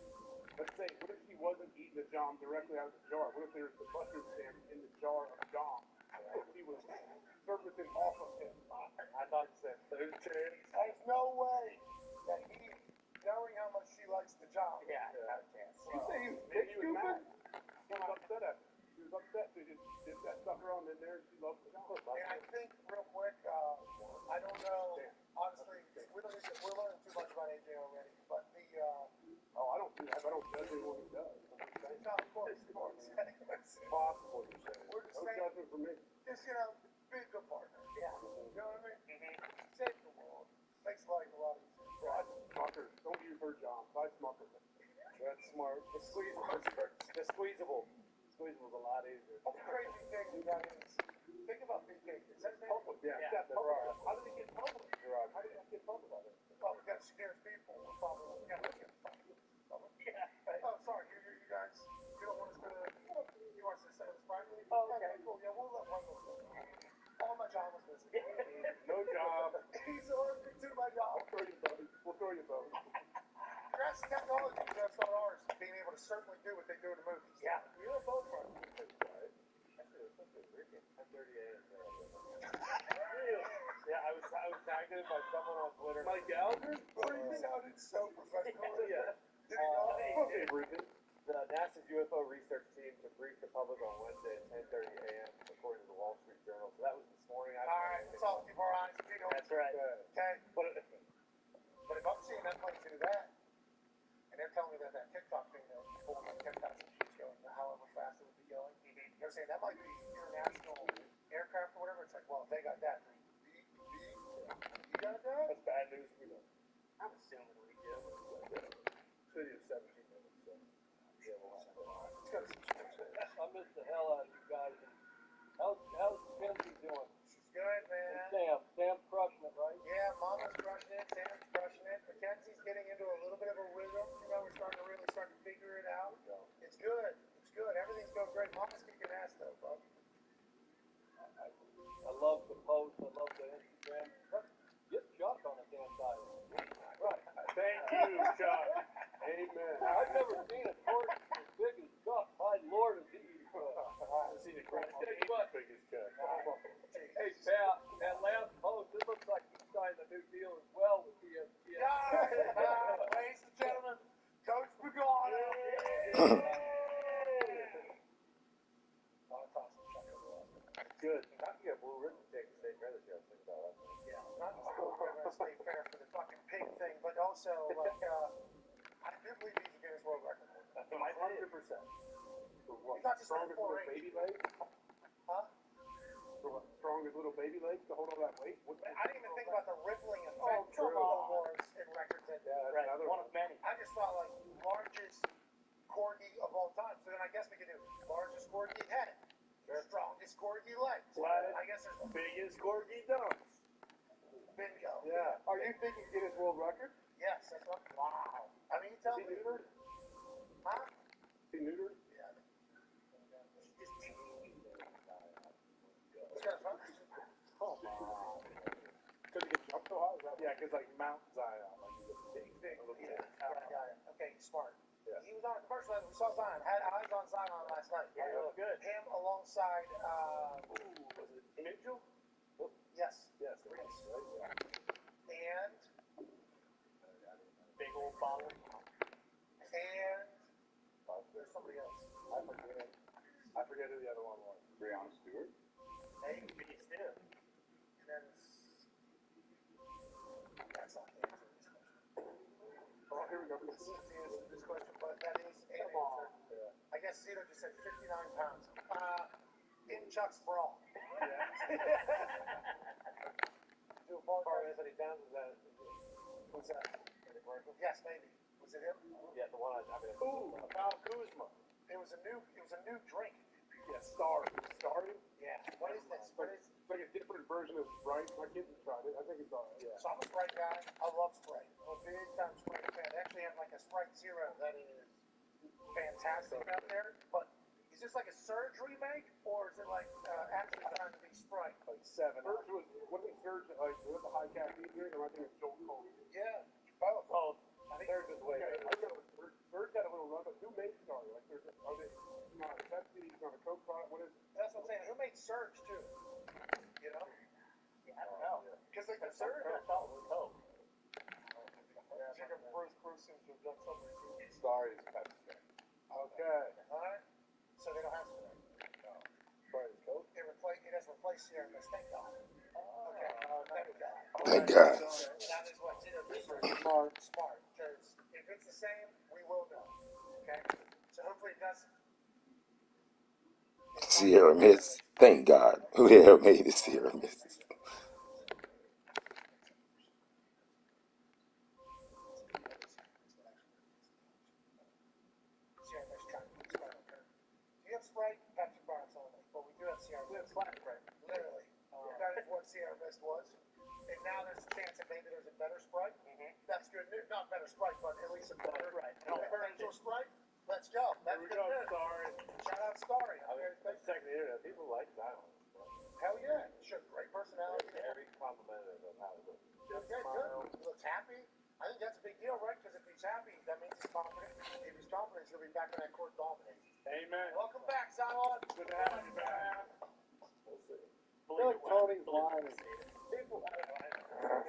let's say, what if she wasn't eating the jam directly out of the jar? What if there's the mustard stamp in the jar of jam? She was surfacing off of him. I thought the same thing. There's no way that he, knowing how much she likes the job. Yeah, not a chance. You say he was mad. He was upset at her. He was upset to just dip that sucker on in there and she loves the jam. And I think, real quick, I don't know, honestly, we're learning too much about AJ already, but the, I don't do that. I don't judge anyone who does. no, of course. It's possible, you're saying. We're just No saying, judgment from me. just, be a good partner. Yeah. You know what I mean? Save the world. Makes life a lot easier. Buy Smuckers. Don't use her jam. Buy Smuckers. That's smart. The squeezable. Squeezable's a lot easier. But the crazy thing you got is, think about BK. Is that his name? Public. Yeah. That's public. How did it get public? How did that get public? Well, because Shakira's people were probably looking at it. Yeah. Oh, sorry. You guys, you don't want us to, you want us to say this privately? Oh, okay. Cool. Yeah, we'll let one go. All my job was missing. No job. He's allergic to my job. We'll throw you both. Crash technology just on ours, being able to certainly do what they do in the movies. Yeah. You're both right. Actually, it's something weird. 10:30 a.m. Yeah, I was tagged in by someone on Twitter. Mike Gallagher? He sounded so professional. Yeah. Did he know? Okay, Bridget. The NASA's UFO research team to brief the public on Wednesday at 10:30 a.m. according to the Wall Street Journal. So that was this morning. All right, let's all keep our eyes peeled. That's right. Okay. But if I'm seeing that plane do that, and they're telling me that TikTok thing that people with 10,000 G's going, however fast it would be going, they're saying that might be international aircraft or whatever. It's like, well, if they got that, you got that? that's bad news for them. I'm assuming we do. City of 17 minutes. So. Yeah, well, It's got some shit. I missed the hell out of you guys. How's Kenzie doing? She's good, man. Sam's crushing it, right? Yeah, Mama's crushing it, Sam's crushing it. Mackenzie's getting into a little bit of a rhythm. We're starting to figure it out. It's good. It's good. Everything's going great. Mama's kicking ass though, bro. I love the post. I love the Instagram. Get Chuck on the damn side. Right. Thank you, Chuck. Amen. I've never seen a torch as big as Chuck. My Lord, is he? I've seen the greatest biggest Chuck. Hey, Pat, that last post, it looks like he signed a new deal as well with ESPN. Ladies and gentlemen, Coach Pagano. not just strongest little 4-H. baby legs? Huh? Strongest little baby legs to hold all that weight? I didn't even think about the rippling Oh, effect true. of awards and records. And Yeah, that's another One one. of many. I just thought like largest corgi of all time. So then I guess we could do largest corgi head, strongest corgi legs. Flattest, I guess there's biggest corgi dumps. bingo. Yeah. Are you thinking Guinness World Record? Yes, that's what. Wow. I mean, you tell Is me. he neutered? Huh? Is he neutered? Yeah. It's kind of fun. Come on. Because he can jump so high? Yeah, because like Mount Zion, like he's a big, Yeah, I got it. Okay, smart. Yeah. He was on a commercial. We saw Zion. Had eyes on Zion last night. Yeah, it was good. Him alongside. Was it Mitchell? Yes. Yes, it was, right? Yeah. And Big old bottle. there's somebody else. I forget who the other one was. Breonna Stewart? Maybe Big still. and then that's not the answer to this question. Oh, here we go. This is the answer to this question, but that is an answer. I guess Zito just said 59 pounds. In Chuck's bra. Do a ball Carl Anthony Towns was that? What's that? Yes, maybe. Was it him? Yeah, the one I mean. Ooh, Kyle Kuzma. It was a new drink. Yeah, Starry. Starry? Yeah. What is this? What is? It's like a different version of Sprite. My kids have tried it. I think it's alright. Yeah. So I'm a Sprite guy. I love Sprite. I'm a big time Sprite fan. They actually have like a Sprite Zero that is fantastic out there. But is this like a Surge remake, or is it like actually trying to be Sprite? Like 7. Surge was, wasn't Surge like, was the high caffeine drink? Or I think it's Jolt Cola. Yeah, both. Oh, I think Surge is way Yeah, better. I remember Surge got a little run, but who made Starry? Like, are they not a Pepsi, not a Coke product? What is it? that's what I'm saying. Who made Surge too? You know? I don't know. Because like the Surge Surge. I thought was Coke. Bruce seems to have done something to it. Starry is Pepsi. Okay. Alright? So they don't have to. Sprite is Coke? It has replaced Sierra Mist. Thank God. Okay. Thank God. Thank God. That is what Zito did for Smart. Smart. Because if it's the same, we will know. Okay? So hopefully it does. Sierra Mist. Thank God. Who the hell made the Sierra Mist? Sierra Mist trying to put Sprite on curve. Do you have Sprite? Pepsi products only. But we do have Sierra Mist. Flat Sprite. Literally. That is what Sierra Mist was. And now there's a chance that maybe there's a better Sprite. That's good news. Not better Sprite, but at least a better potential Sprite. Let's go. That's Here we good go, news. Starry. Shout out Starry. I mean, let's check the internet. People like Zion. Hell yeah. Sure, great personality. Very complimentary of how it looks. Yeah, good. He looks happy. I think that's a big deal, right? Because if he's happy, that means he's confident. If he's confident, he'll be back in that court dominating. Amen. Welcome back, Zion. Good to have you back. We'll see. Believe it, Tony's lying. People,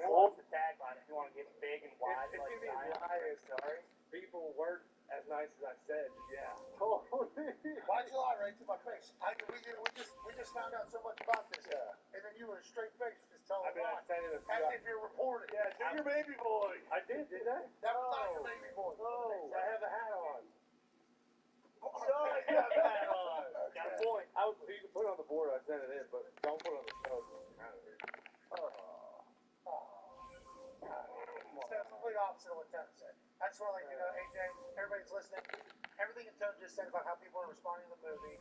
What's the tagline if you want to get big and wide if like you mean Zion? lying, sorry. People weren't as nice as I said. Yeah. Totally. Why'd you lie right to my face? We just found out so much about this. Yeah. And then you were a straight face just telling I mean, I lies. said it a few As if you're reporting. Yeah, do your baby boy. I did, didn't I? That was not your baby boy. No, I have a hat on. Oh, No, I have a hat on. Got a point. You can put it on the board. I sent it in, but don't put it on the show. So it's the complete opposite of what Tony said. I just want to let you know, AJ, everybody's listening. Everything that Tony just said about how people are responding to the movie,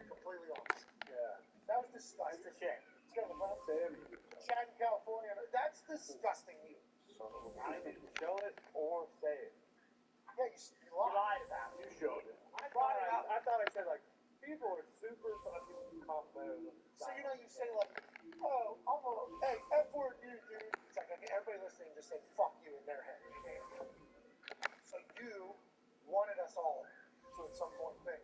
completely opposite. Yeah. That was disgusting. It's a shame. It's got the problem. Sam, Chad in California. That's disgusting. You. I didn't show it or say it. Yeah, you You lied. lied about it. You showed it. I thought I thought I said, like, people are super fucking complimentary. So you know you say like, oh, I'm a hey, F word you, dude. It's like okay, everybody listening just say fuck you in their head. So you wanted us all to at some point think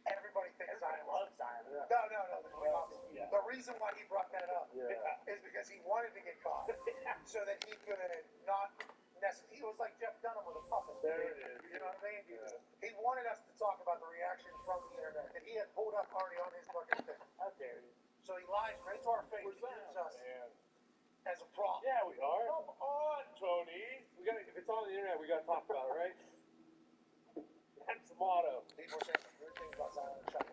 everybody thinks Zion Love Zion. No. The reason why he brought that up is because he wanted to get caught so that he could not necessarily. He was like Jeff Dunham with a puppet. There it is. You know what I mean? Yeah. He wanted us to talk about the reaction from the internet that he had pulled up already on his fucking thing. How dare you? So he lies right to our face to use us as a prop. Yeah, we are. Come on, Tony. If it's on the internet, we gotta talk about it, right? That's the motto. People are saying some weird things about Zion and Chuck.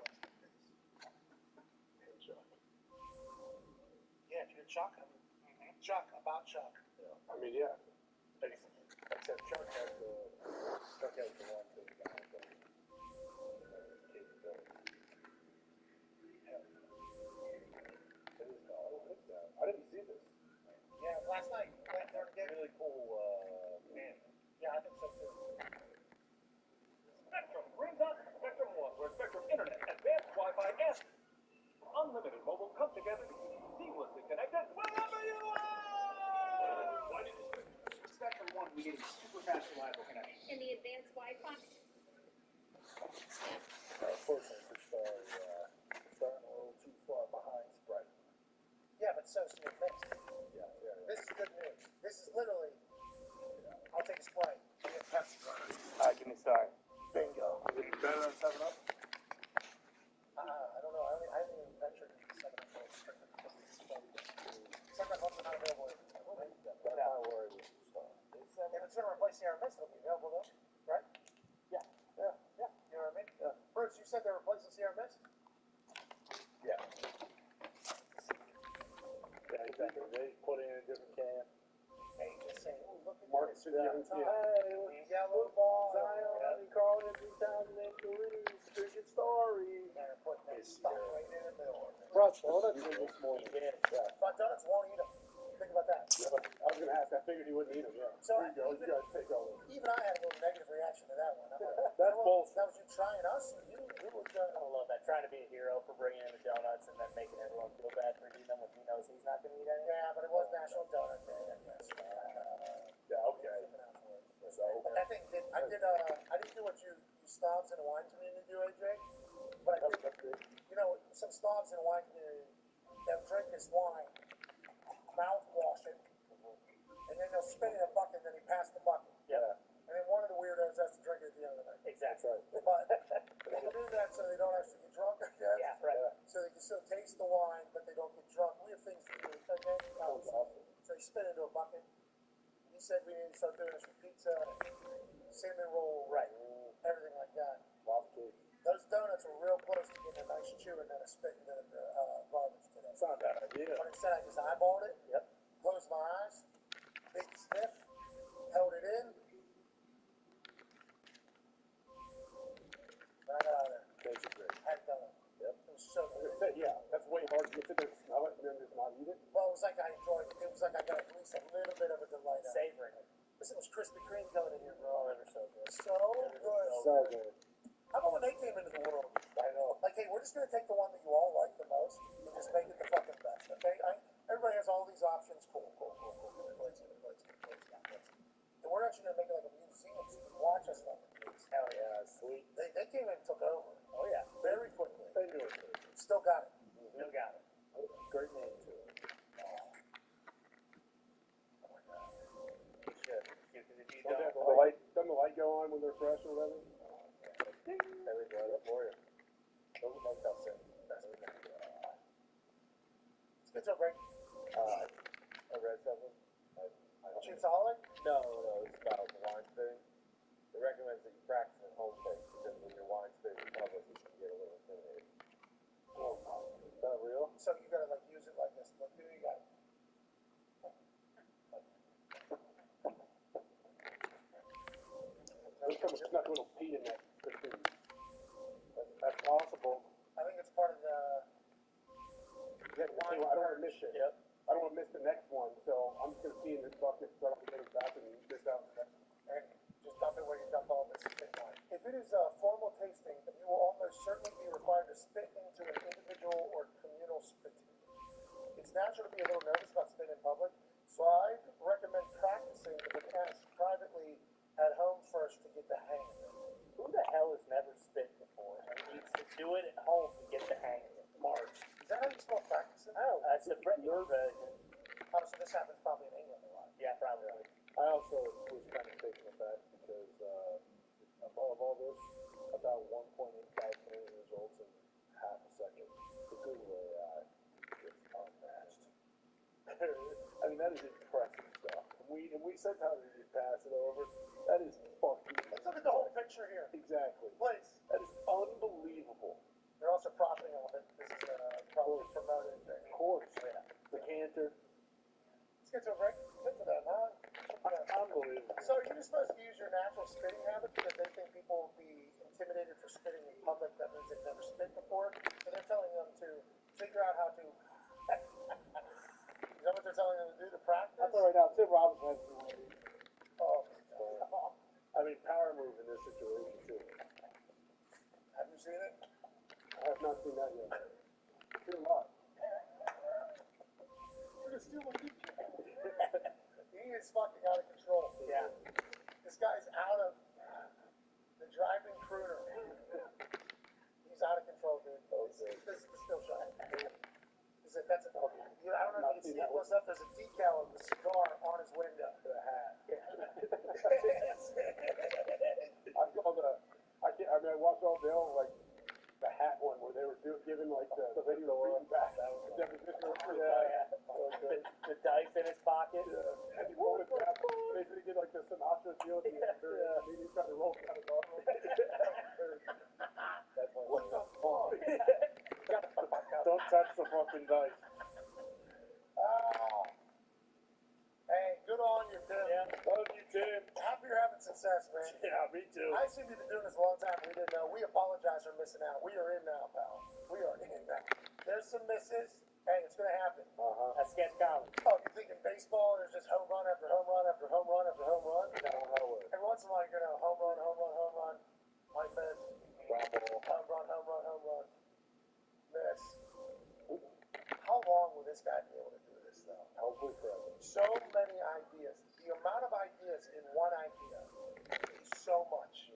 to Chuck? Chuck, about Chuck. I mean, yeah. Except Chuck has the one thing down there. I didn't see this. Yeah, last night, during the game. Really cool man. Yeah, I think so too. Spectrum brings us Spectrum One, where Spectrum Internet, advanced Wi-Fi, and unlimited mobile come together to keep you seamlessly connected wherever you are! Why did you Spectrum One, we need a super fast, reliable connection. And the advanced Wi-Fi. Unfortunately, starting a little too far behind Sprite. Yeah, but so Smith, Yeah. this is good news. This is literally, I'll take a Sprite. I'll get Pepsi. Alright, give me a star. Bingo. Is it better than 7-Up? I don't know. I haven't even ventured into the 7-Up world. 7-Up also not available every time. That's not worried with the star. If it's going to replace the Air Mist, it'll be available though, right? Yeah. Yeah. You know what I mean? Yeah. Bruce, you said they're replacing Sierra Mist? Yeah. Yeah, exactly. They put it in a different can. Hey, just saying, oh, look at Mark this. should be able to see it. The yellow ball. Zion and Carlton 2003 cricket story. They're putting that stuff right in the middle. Russ, donuts in this morning. But donuts won't eat them. Think about that. Yeah, but I was going to ask, I figured he wouldn't eat them, yeah. So Here you go, you guys take all this. even I had a little negative reaction to that one. I'm like, That's bullshit. that was you trying us? You were trying. I love that. Trying to be a hero for bringing in the donuts and then making everyone feel bad for eating them when he knows he's not going to eat any. Yeah, but it was National Donut Day, I guess. Yeah, okay. So, But that thing I didn't do what you snobs in the wine community do, AJ. But I did, you know, some snobs in the wine community, they'll drink this wine, mouthwash it, and then they'll spit it in a bucket, and then he pass the bucket. Yeah. And then one of the weirdos has to drink it at the end of the night. Exactly. But they do that so they don't actually get drunk, I guess. Yeah, right. So they can still taste the wine, but they don't get drunk. We have things to do, okay? So they spit into a bucket. He said we need to start doing this with pizza, cinnamon roll, Right. everything like that. love cake. Those donuts were real close to getting a nice chew and then a spit into the garbage today. It's not a bad idea. But instead I just eyeballed it, Yep. closed my eyes, big sniff, held it in, right out of there. Tastes great. Had it done. Yep. It was so good. Yeah, that's way hard to get to there, smell it, and then just not eat it. Well, it was like I enjoyed it. It was like I got at least a little bit of a delight out of it. Savoring it. Listen, it was Krispy Kreme coming in here, bro. Oh, they were so good. So good. So good. How about when they came into the world? I know. Like, hey, we're just going to take the one that you all like the most and just make it the fucking best, okay? Everybody has all these options. Cool. Give me plates. And we're actually going to make it like a museum so you can watch us on the plates. Hell yeah, sweet. They came in and took over. Oh yeah. Very quickly. They knew it. Still got it. Still got it. Great name too. Oh my God. You should. If you Don't don't, doesn't the light go on when they're fresh or whatever? There we go. That's for you. Those are motel sets. It's good so great. I read something. Chipsaholic? No, it's about the wine spitting. It recommends that you practice at home first because when you're wine spitting in public, you can get a little intimidated. Oh, is that real? So you gotta like use it like this. Look, here you got it. Someone snuck a little pee in that spittoon. That's possible. I think it's part of the Yeah, I don't want to miss it. Yep. I don't want to miss the next one, so I'm just going to pee in this bucket, so I don't get it back and miss out on the next one. and just dump it where you dump all this spit wine. If it is a formal tasting, you will almost certainly be required to spit into an individual or communal spittoon. It's natural to be a little nervous about spitting in public, so I recommend practicing the test privately at home first to get the hang of it. who the hell has never spit before and needs to do it at home to get the hang of it? Mark. Is that how you spell practicing? Oh, that's a British version. Oh, so this happens probably in England a lot. Yeah, probably. I also was kind of taken aback because above all this, about 1.85 million results in half a second. The Google AI is unmatched. I mean, that is impressive stuff. And we sometimes we just pass it over. That is fucking. Let's look at the whole picture here. Exactly. Please. That is unbelievable. They're also profiting off it. This is probably promoted. Of course. Yeah. The canter. you're supposed to use your natural spitting habits because they think people will be intimidated for spitting in public. That means they've never spit before. So they're telling them to figure out how to. Is that what they're telling them to do to practice? I thought right now Tim Robinson has to do one of these. Oh, I mean, power move in this situation too. have you seen it? I have not seen that yet. Too much. You're gonna steal my dick. He is fucking out of control. Yeah. This guy's out of the driving crooner. He's out of control, dude. This is the still shot. Is it? That's a. You, I don't know if you can see it close up. There's a decal of the cigar on his window. The hat. I saw the. I mean, I watched all the old, like the hat one where they were giving like the lady the reading back. The deposition was pretty tight. The dice in his pocket. Yeah. And he pulled it back. Basically did like the Sinatra deal at the end. And he tried to roll it out his arm. That's what What the fuck? Don't touch the fucking dice. Ah. Hey, good on you, Tim. Yeah, love you, Tim. Happy you're having success, man. Yeah, me too. I assume you've been doing this a long time. We didn't know. We apologize for missing out. We are in now, pal. We are in now. There's some misses. Hey, it's gonna happen. That's sketch comedy. Oh, you think in baseball there's just home run after home run after home run after home run? That's not how it works. Every once in a while you're gonna home run, home run, home run. Might miss. Ground ball. Home run, home run, home run. Miss. How long will this guy be able to do this though? Hopefully forever. So many ideas. The amount of ideas in one idea is so much.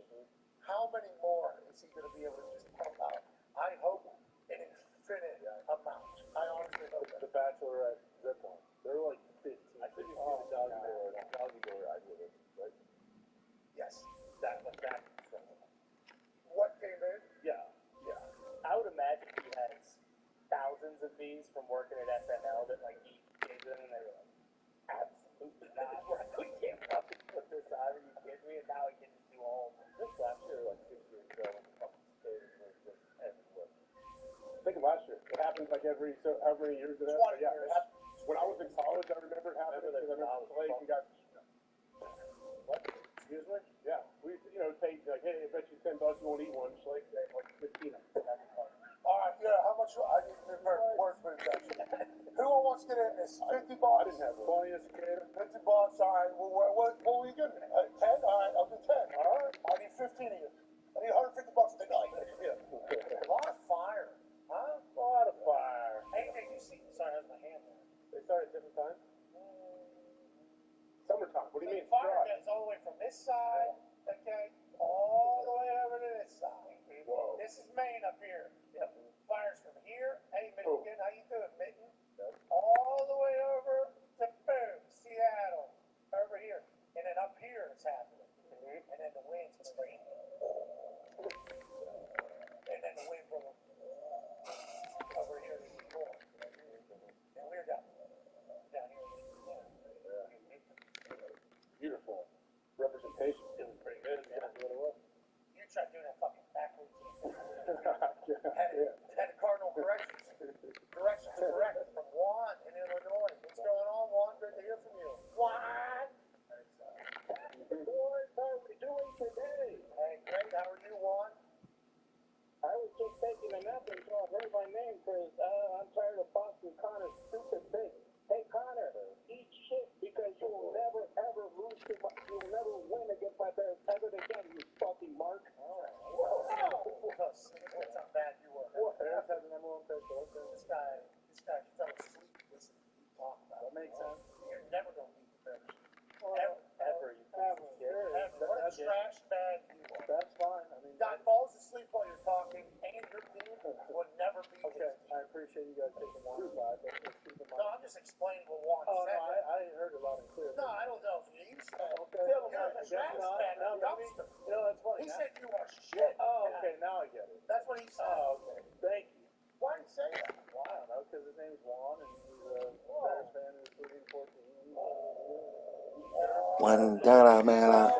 How many more is he going to be able to just pump out? I hope an infinite amount. I honestly hope that. The Bachelorette zip line. They're like 15. I couldn't see Oh, the doggy door idea, right? Yes. That was that. What came in? Yeah. I would imagine he has thousands of these from working at SNL that like he gave them and they were like, absolutely not. Like, we can't fucking put this on. Are you kidding me? And now he can just do all of them. This last year, like 6 years ago, when the fucking stadium was just everywhere. Think of last year. It happens like every how many years did it 20 happen? Yeah, years. it happened. When I was in college, I remember it happening because I remember playing and got. What? Excuse me? Yeah, we take like, hey, I bet you $10 you won't eat one. It's like 15. All right, yeah, how much? I need to prepare words for introduction. Who wants to get in this? 50 I bucks? didn't have one. Funniest kid. 50 bucks, all right. Well, what will you give me? 10? All right, I'll do 10. All right, I need 15 of you. I need 150 bucks a night. Yeah. A lot of fire, huh? A lot of fire. Hey, you see? Sorry, that's my hand there. They start at different times? Summertime. What do you mean? Fire Dry. goes all the way from this side, okay, all the way over to this side. Whoa. This is Maine up here. Yep. Fire's from here. Hey, Oh. Mitten, how you doing, Mitten? All the way over to boom, Seattle, over here, and then up here it's happening, and then the wind's spraying, and then the wind from over here is more, and we're down here. Beautiful representation. It was pretty good. That's what it was. You tried doing that fucking backwards. Yeah. Had cardinal corrections to correct from Juan in Illinois. What's going on, Juan? Good to hear from you. Juan! What are we doing today? Hey, great. How are you, Juan? I was just taking a nap until I heard my name because I'm tired of Boston Connor's stupid thing. Hey, Connor, eat shit because you will never, ever lose to my, you will never win against my Bears ever again, you fucking mark. Whoa! That's how bad you were. Bears has the number one pick, so okay. This guy fell asleep listening to you talk about That makes sense. You're never going to beat the Bears. Ever, you piece of shit. Ever. What a trash bag you are. That's fine. I mean, Guy falls asleep while you're talking, and your team will never beat okay, his team. I appreciate you guys taking one side, but let's keep in No, mind. I'm just explaining what Juan Oh, no, said. I heard it loud and clear. No, I don't know if you said. Okay. You're a trash bag, a dumpster. You know, that's funny. He said you are shit. Oh, okay, now I get it. That's what he said. Oh, okay. Thank you. Why did he say that? Well, I don't know, because his name's Juan, and he's a Bears fan who's rooting for a team. $1 mela.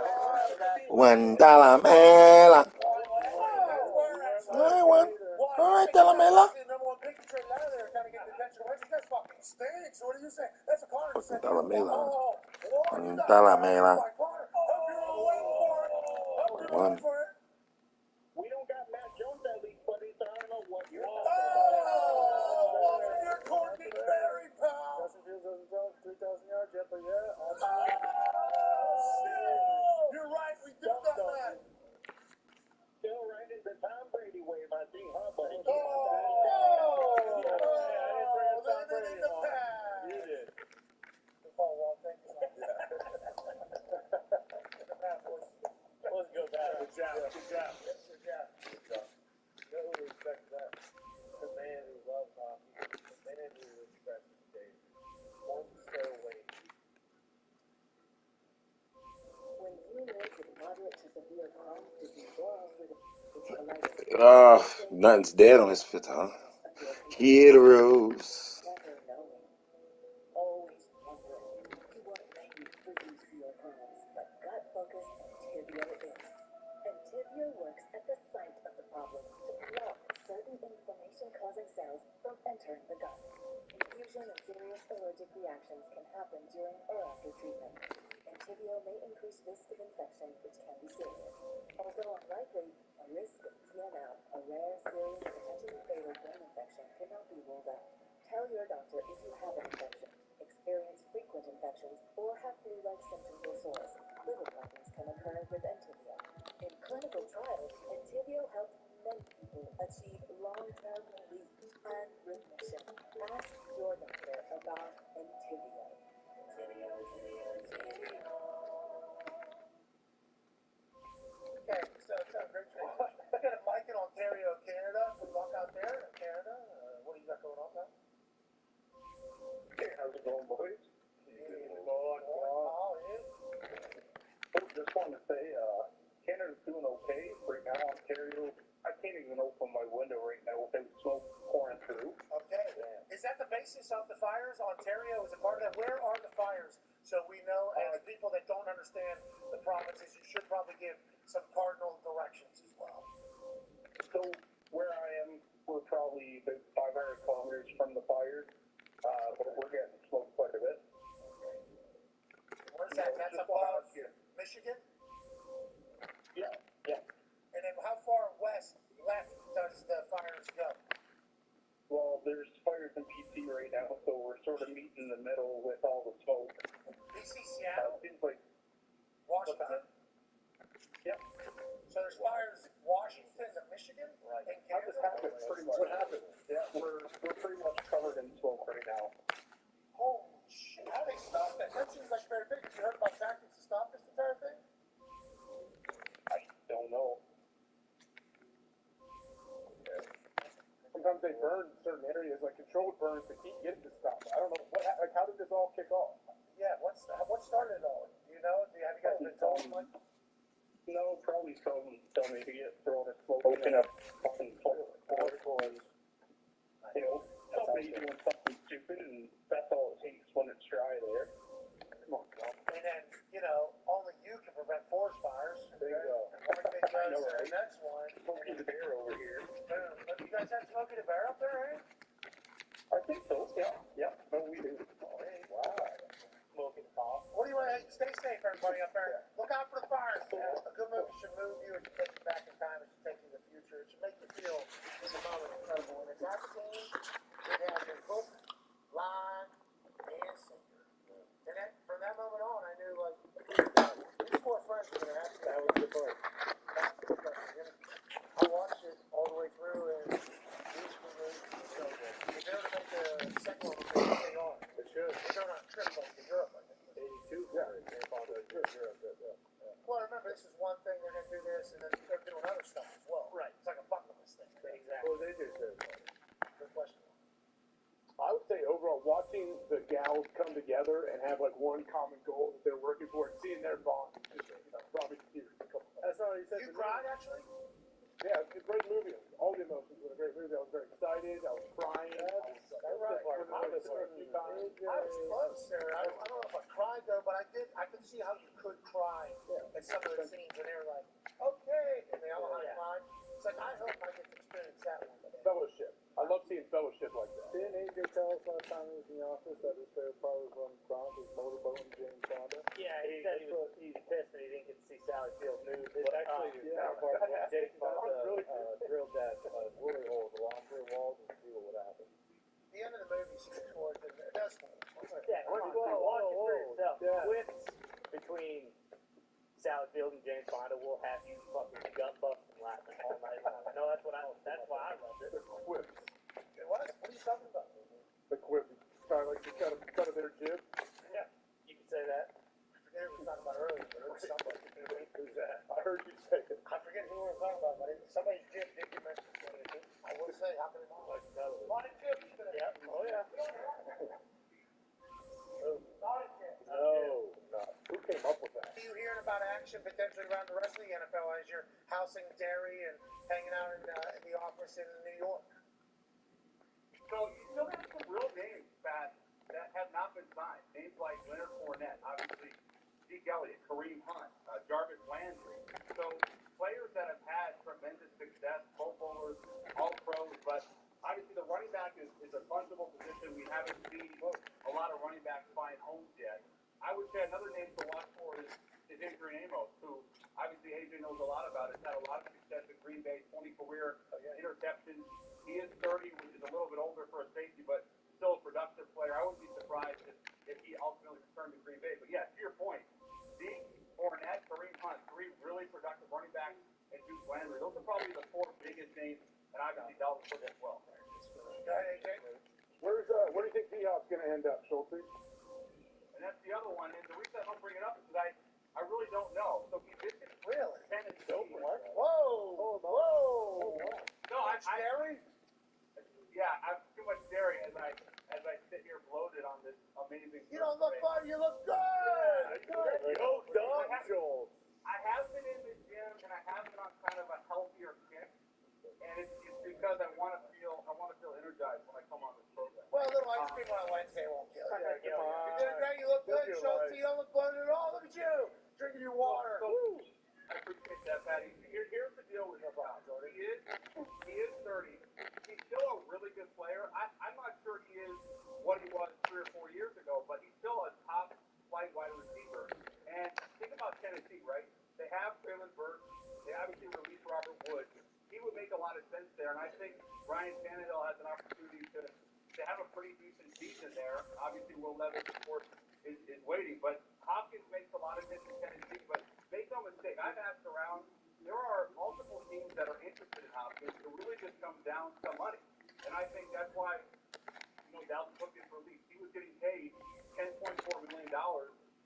$1 mela. All right, Delamela. Number one pick, you traded out of there, kind of get the attention away. This guy fucking stinks. What are you saying? That's a Connor. $1 mela. Oh, $1 mela. Connor. fun. We don't got Matt Jones at least, buddy, so I don't know what you're Oh, talking about. you're Courtney Berry, pal. Justin Fields doesn't throw 3,000 yards yet, but yeah. You're right, we do got that. Still right in the Tom Brady wave, I think, huh, buddy? Oh, Yeah, I didn't bring up Tom living in Brady, the Paul. past. You did. Paul Wall, thank you. Let's go back. Good job. Yeah. Good job. Good job. Good job. You know who respects that? The man who loves hockey. The man who respects his game. One Star Wayne. When you live with moderate to severe Crohn's disease or ulcerative colitis, Nothing's dead on his fifth, huh? Kid Rose. never knowing, always wondering, you want relief for UC or Crohn's, but gut-focused Entyvio is. Entyvio works at the site of the problem to block certain inflammation-causing cells from entering the gut. Infusion and serious allergic reactions can happen during or after treatment. Entyvio may increase risk of infection, which can be serious. Although unlikely, a risk of TML, a rare, serious, potentially fatal brain infection, cannot be ruled out. Tell your doctor if you have an infection, experience frequent infections, or have flu-like symptoms or sores. Liver problems can occur with Entyvio. In clinical trials, Entyvio helped many people achieve long-term relief and remission. Ask your doctor about Entyvio. Okay, so great trade. I got Mike in Ontario, Canada. Good luck out there in Canada. What do you got going on, man? Hey, how's it going, boys? Just wanted to say, Canada's doing okay right now. Ontario, I can't even open my window right now with smoke pouring through. Okay. Is that the basis of the fires? Ontario is a part of that. Where are the fires? So we know, as people that don't understand the provinces, you should probably give some cardinal directions as well. So where I am, we're probably about 500 kilometers from the fires, but we're getting smoked quite a bit. Where's that? That's above Michigan? Yeah. And then how far left does the fires go? Well, there's fires in BC right now, so we're sort of meeting in the middle with all the smoke. BC, Seattle? Seems like Washington? Yep. So there's fires in Washington to Michigan? Right. And How this happened, pretty much. What happened? Yeah, we're pretty much covered in smoke right now. Holy shit. How do they stop that? That seems like very big. Have you heard about tactics to stop this entire thing? I don't know. Sometimes they burn certain areas, like controlled burns, to keep getting to stop. I don't know how did this all kick off? Yeah, what started it all? Do you know? Have you guys been told? Like, no, probably some tell me to get thrown a smoke in a fucking toilet. You know, somebody doing something stupid, and that's all it takes when it's dry there. Come on, Tom. and then, only you can prevent forest fires. There you go. Smokey I know, right? The next one. Smokey the Bear over here. You guys have Smokey the Bear up there, eh? I think so, yeah. Yeah, no, we do. Oh, hey. Wow. Smoking the Paul. What do you want? Hey, stay safe, everybody up there. Look out for the fires. A good movie should move you. It should take you back in time. It should take you to the future. It should make you feel in the moment incredible. And in that scene, it has a hook, line, and sinker. And then from that moment on, I knew, like, these four friends are going to have to. That was the part. I watched it all the way through, and these two movies were so good. If they were to make the second one, they are. It should. They're going on a trip like to Europe, I think. 82. Yeah. Well, remember, this is one thing, they're going to do this, and then they're doing other stuff as well. Right. It's like a bucket list thing. Exactly. Or they do too. Good question. I would say overall, watching the gals come together and have like one common goal that they're working for, and seeing their bond, brought me to tears. That's not what you said. You cried, actually? Yeah, it's a great movie. All the emotions were a great movie. I was very excited. I was crying. I was close there. I don't know if I cried though, but I could see how you could cry at some of the scenes when they were like, okay, and they all high five. It's like, I hope I get to experience that one day. Fellowship. I love seeing fellowship like that. Didn't AJ tell us last time he was in the office that his favorite part was when Gronk was motorboating James Fonda? Yeah, he said he's pissed that he didn't get to see Sally Field move. Well, actually, Jake drilled that glory hole in the locker room walls and see what would happen. The end of the movie, she gets towards and that's Yeah, watch it for yourself. Quips between Sally Field and James Fonda will have you fucking gut busting laughing all night long. I know that's why I loved it. The quips. What are you talking about? The quips. Kind of like the cut of their jib. Yeah, you can say that. I forget who we were talking about earlier, but it was somebody. Who's that? I heard you say it. I forget who we were talking about, but somebody's Jim did you mention it. I will say, how can it not? Like that was Lot of Jims today. Yep. Oh yeah. Lot of Jims. no. Who came up with that? Are you hearing about action potentially around the rest of the NFL as you're housing Derry and hanging out in the office in New York? So you still have some real names that have not been signed. Names like Leonard Fournette, obviously Zeke Elliott, Kareem Hunt, Jarvis Landry. So players that have had tremendous success, Pro Bowlers, All Pros, but obviously the running back is a fungible position. We haven't seen a lot of running backs find homes yet. I would say another name to watch for is Adrian Amos, who obviously AJ knows a lot about. Has had a lot of success in Green Bay, 20 career interceptions. He is 30, which is a little bit older for a safety, but still a productive player. I wouldn't be surprised if he ultimately returned to Green Bay. But yeah, to your point, Zeke, Fournette, Kareem Hunt, three really productive running backs, and Duke Landry. Those are probably the four biggest names, and obviously Dalvin Cook as well. Go ahead, AJ. Where do you think D-Hop's going to end up, Schulte? And that's the other one. And the reason I don't bring it up is because I really don't know. So he visited Really? Tennessee. Whoa! No, Derry? Yeah, I'm too much dairy as I sit here bloated on this amazing. You don't look fun. You look good. Yo, dog, Joel. I have been in the gym and I have been on kind of a healthier kick, and it's because I want to feel energized when I come on this program. Well, a little ice cream on Wednesday won't kill you. Come on. You did great. You look good, Schultz. You don't look bloated at all. Look at you, drinking your water. I appreciate that, Patty. Here's the deal with him. He is 30. He's still a really good player. I'm not sure he is what he was 3 or 4 years ago, but he's still a top flight wide receiver. And think about Tennessee, right? They have Traylon Burks. They obviously released Robert Woods. He would make a lot of sense there, and I think Ryan Tannehill has an opportunity to have a pretty decent season there. Obviously, Will Levis, of course, is waiting, but Hopkins makes a lot of sense in Tennessee. But make no mistake, I've asked around. There are multiple teams that are interested in Hopkins. It really just comes down to money, and I think that's why Dalvin Cook is released. He was getting paid $10.4 million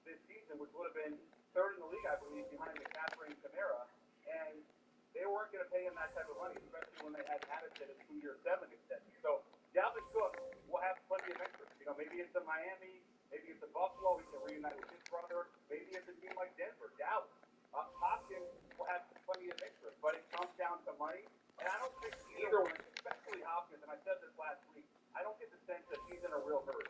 this season, which would have been third in the league, I believe, behind McCaffrey and Kamara, and they weren't going to pay him that type of money, especially when they had Madison a 2-year, 7 extension. So Dalvin Cook will have plenty of interest. Maybe it's in Miami, maybe it's in Buffalo. He can reunite with his brother. Maybe it's a team like Denver, Dallas. Hopkins will have plenty of interest, but it comes down to money. And I don't think either one, especially Hopkins, and I said this last week, I don't get the sense that he's in a real hurry.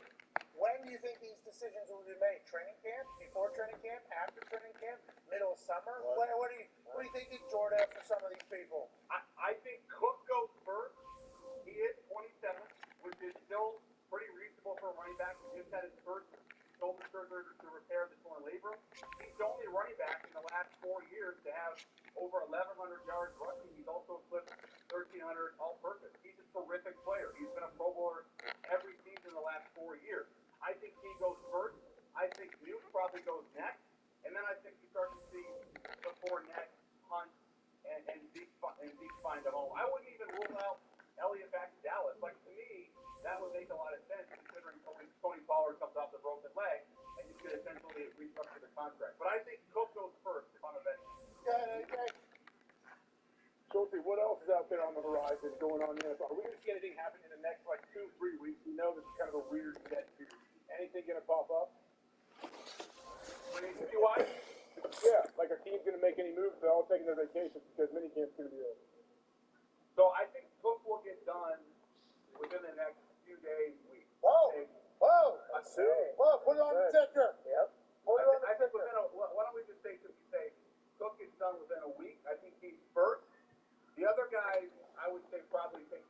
When do you think these decisions will be made? Training camp? Before training camp? After training camp? Middle of summer? What do you think, Jordan, for some of these people? I think Cook goes first. He is 27, which is still pretty reasonable for a running back. He just had his first shoulder surgery to repair the torn labrum. He's the only running back in the last 4 years to have over 1,100 yards rushing. He's also clipped 1,300 all-purpose. He's a terrific player. He's been a Pro Bowler every season in the last 4 years. I think he goes first. I think Nuke probably goes next. And then I think you start to see the Fournette, Hunt, and Zeke find a home. I wouldn't even rule out Elliott back to Dallas. Like, to me, that would make a lot of sense considering Tony Pollard comes off the broken leg and you could essentially restructure the contract. But I think Cook goes first if I'm a betting. Schulte, what else is out there on the horizon going on in the NFL? Are we going to see anything happen in the next 2-3 weeks? We know this is kind of a weird dead period. Anything going to pop up? Why? Yeah, like our team's going to make any moves. They're all taking their vacations because minicamp's going to be over. So I think Cook will get done within the next few days, weeks. Whoa! Soon. Whoa, put it on the ticker. Yep. Put it on the I think ticker. why don't we just say, Cook gets done within a week. I think he's first. The other guys, I would say probably take.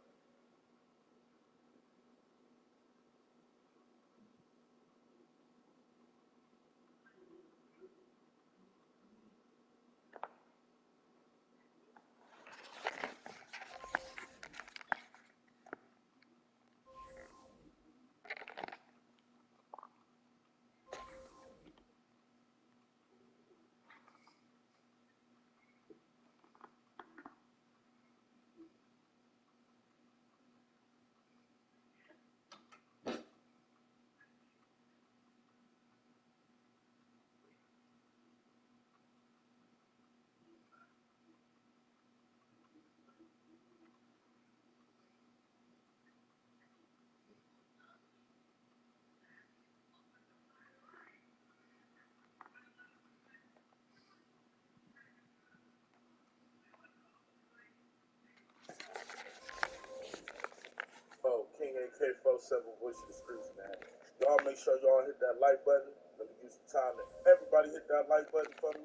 7 Voice of the Streets, man. Y'all make sure y'all hit that like button. Let me use the time to everybody hit that like button for me.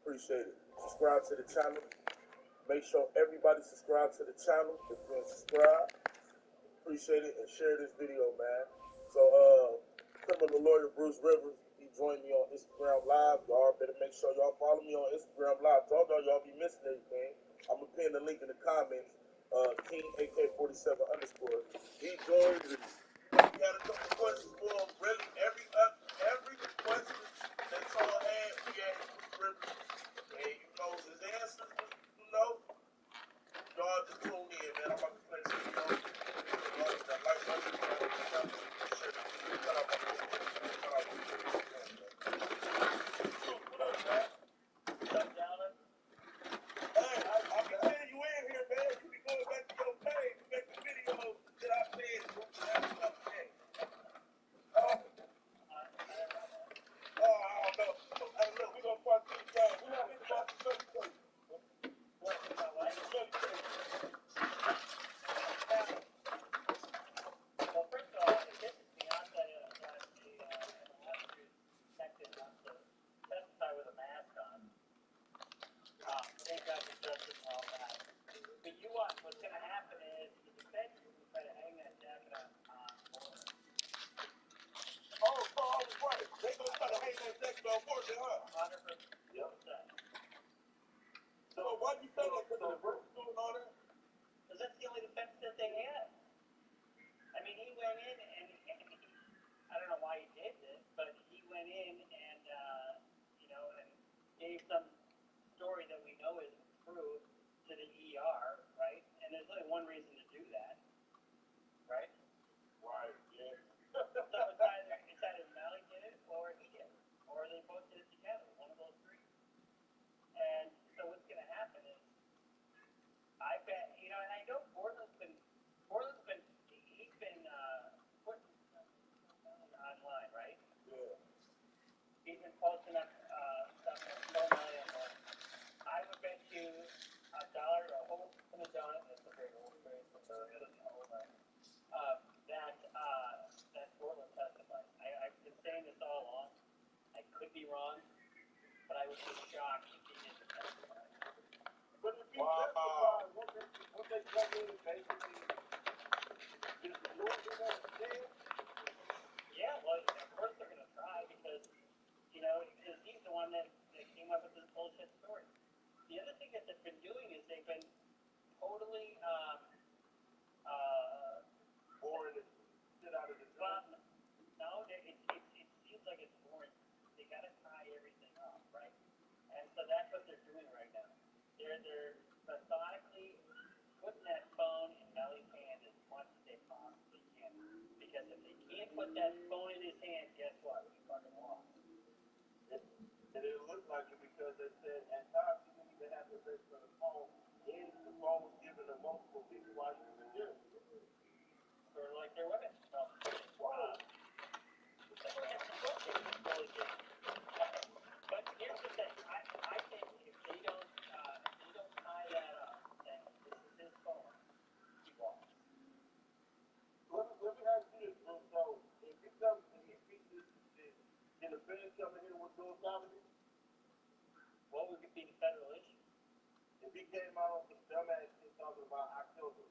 Appreciate it. Subscribe to the channel. Make sure everybody subscribe to the channel if you ain't subscribed. Appreciate it, and share this video, man. So, criminal lawyer Bruce Rivers, he joined me on Instagram Live. Y'all better make sure y'all follow me on Instagram Live. Told y'all be missing anything. I'm gonna pin the link in the comments. King AK47 _. He joined us. We had a couple questions for him. Really, every question that y'all had, we asked Bruce Rivers, and you know his answers was, y'all just tune in, man. I'm about to play this video. Y'all hit that like button, share the video. Shout out my boy. Shout out my boy. What up, man? What's up, gentlemen? Hey, I've been seeing you in here, man. You be going back to your page, you make the videos that I said. That's stuff, man. Oh, I don't know. Hey, look, we gonna part to the game. We gonna hit about the 30 days. What, my wife? 30 days. Well, first of all, it pisses me off that an officer is expected not to testify with a mask on. Thank God for justice and all that. But what's going to happen is the defense is going to try to hang that jacket on Portland. Oh, I was right. They gonna try to hang that jacket on Portland, huh? 100%. Yep. So why do you say that? Because of the virtue and all that? Because that's the only defense that they had. I mean, he went in and I don't know why he did this, but he went in and, and gave some story that we know isn't true to the ER, right? And there's only one reason to do that, right? Right, yeah. So it's either Mally did it or he did it, or they both did it together, one of those three. And so what's going to happen is, I bet, and I know Portland's been, he's been putting online, right? Yeah. He's been posting up stuff on Mally online. I would bet you $1, a whole in a donut, that's a big old face from that Portland testifies. I've been saying this all along. I could be wrong, but I would be shocked if he didn't testify. But if he testifies, what they come in and basically just lose him as a dead? Yeah, well, of course they're going to try because he's the one that came up with this bullshit story. The other thing that they've been doing is they've been totally Boring the shit out of the well, no, it seems like it's boring. They got to tie everything up, right? And so that's what they're doing right now. They're methodically putting that phone in Melly's hand as much as they possibly can. Because if they can't put that phone in his hand, guess what? We fucking lost. And it looked like it because they said at times you didn't even have to reach for the phone, and the phone was given to multiple people while you was in jail. Sort of like their women. So, it's the bullshit. But here's the thing. I think if they don't tie that up, then this is his phone. He lost. Let me ask you this, bro. So if he comes and he beats this shit, can the feds come in here with Bill Cosby? What would be the federal issue? If he came out on some dumbass shit talking about I killed him.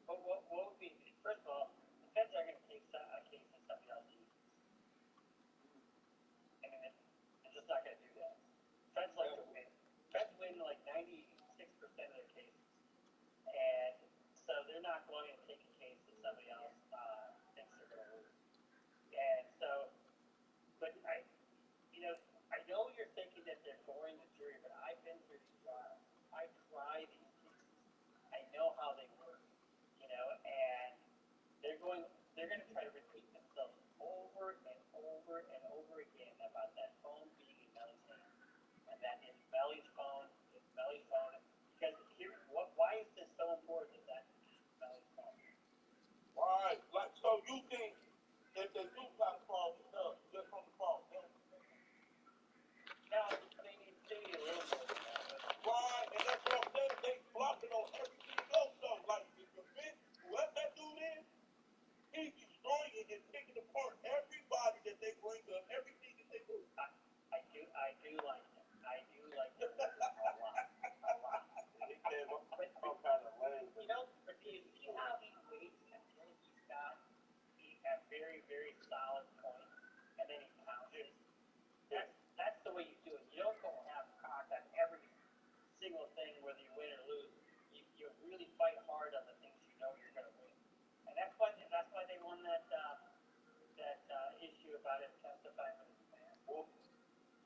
But what would be? First of all, the feds are going to take a case that somebody else uses. I mean, they're just not going to do that. Feds like to win. Feds win like 96% of their cases, and so they're not going to take a case that somebody else thinks they're going to lose. And so, but I know you're thinking that they're boring the jury, but I've been through these trials. I try these cases. I know how they work, and they're going to try to repeat themselves over and over and over again about that phone being in Melly's hand, and that is Melly's phone. It's Melly's phone. Because why is this so important? That is Melly's phone. Right. Like, so you think if they do try to fall just from the phone, Now, they need a little more than that, but right, and that's what I'm saying. They blocking on everything else though. Like if the bitch, whoever that dude is, testify with his mask. Well,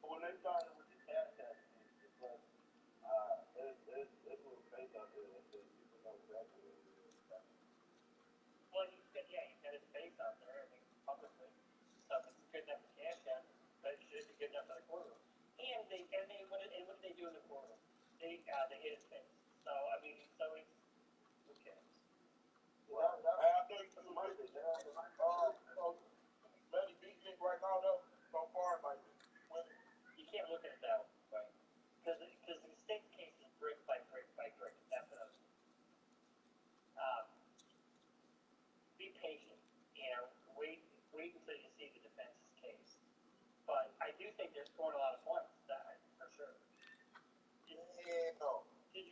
when they started with the cat testing, it's like, it's a little face out there that says people know exactly what it is. Well, he's got his face out there, I mean, publicly. So if it's good enough for cash app, but it should be good enough for the courtroom. And what did they do in the courtroom? They hit his face. So I mean, so it's who cares? Well, I know you can might be there. Manny beating it right now though. So far, like winning. You can't look at it that way, because the state's case is brick by brick by brick. That's what I was. Be patient. You know, wait until you see the defense's case. But I do think they're scoring a lot of points. That for sure. Did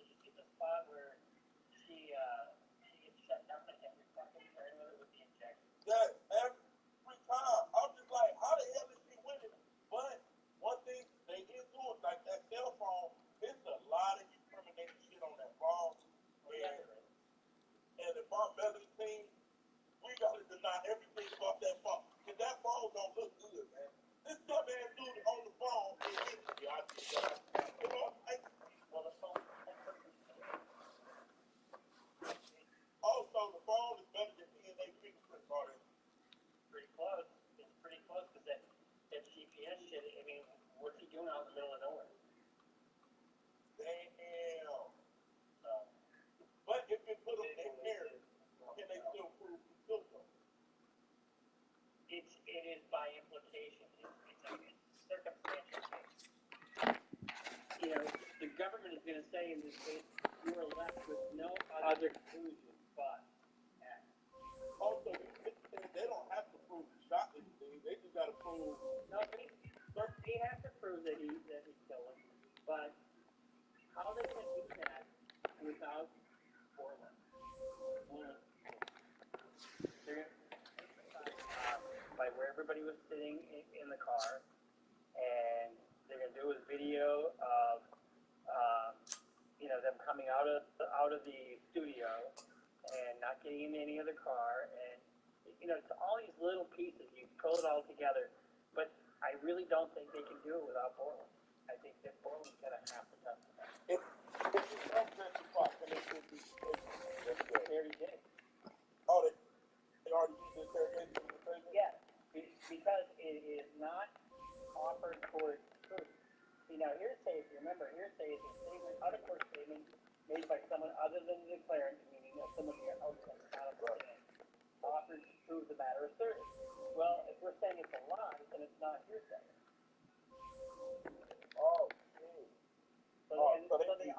you see the spot where she gets shut down at every fucking turn with the injection? Yeah, every time. I'm just like, how the hell is she winning? But one thing they did do is like that cell phone. There's a lot of incriminating shit on that phone. And if I'm Melly's team, we gotta deny everything about that phone. Cause that phone don't look good, man. This dumbass dude on the phone is you know, Well, the phone also the phone is better than DNA fingerprint already. pretty close. It's pretty close because that GPS shit. I mean, what's he doing out in the middle of nowhere? Damn. But if it put them in there, can they still prove he took them? It is by implication. It's a circumstantial case. You know, the government is going to say in this case, you are left with no other conclusion but X. Also, they don't have to prove he shot anything. They just got to prove. No, they have to prove that he killed him. But how they can do that without Portland? They're going to by where everybody was sitting in the car, and they're going to do a video of them coming out of the studio and not getting in any other car, and it's all these little pieces. You pull it all together, but I really don't think they can do it without Portland. I think that Portland's going to have to testify. If you don't testify, can they still be? They already did. Oh, they already used this interrogation in the statement? Yes, because it is not offered for its truth. See, now hearsay, if you remember, hearsay is a statement, out-of-court statement made by someone other than the declarant, meaning somebody else that's not on the stand, offered to prove the matter asserted. Well, if we're saying it's a lie, then it's not hearsay. Oh, So they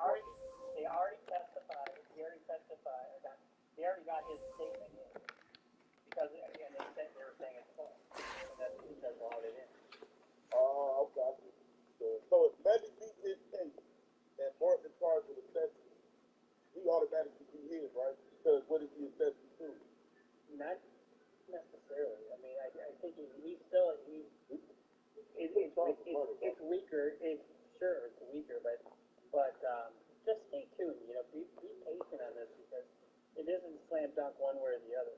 already testified. He already testified. They already got his statement in because again they were saying it's false, and that's allowed it in. Oh, okay. So if Melly beats his case and Morton charged with accessory, he automatically be his, right? Because what is he accessory to? Not necessarily. I mean, I think it's weaker. It's weaker, but just stay tuned. Be patient on this because it isn't slam dunk one way or the other.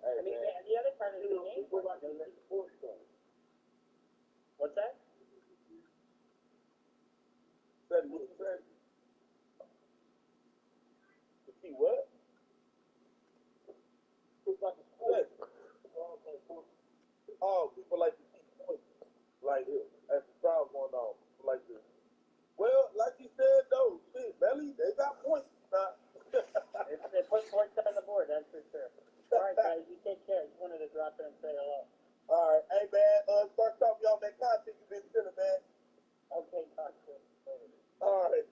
Hey, I mean, man. the other part of the game. What's that? What you said? To see what? Oh, people like to see points. Like, as the trial going on, people like to. Well, like you said, though, shit, Melly, they got points now. They put points on the board, that's for sure. All right, guys, you take care. I just wanted to drop in and say hello. All right, hey, man, start talking y'all that content you've been sending, man. Okay, talk to you later. All right.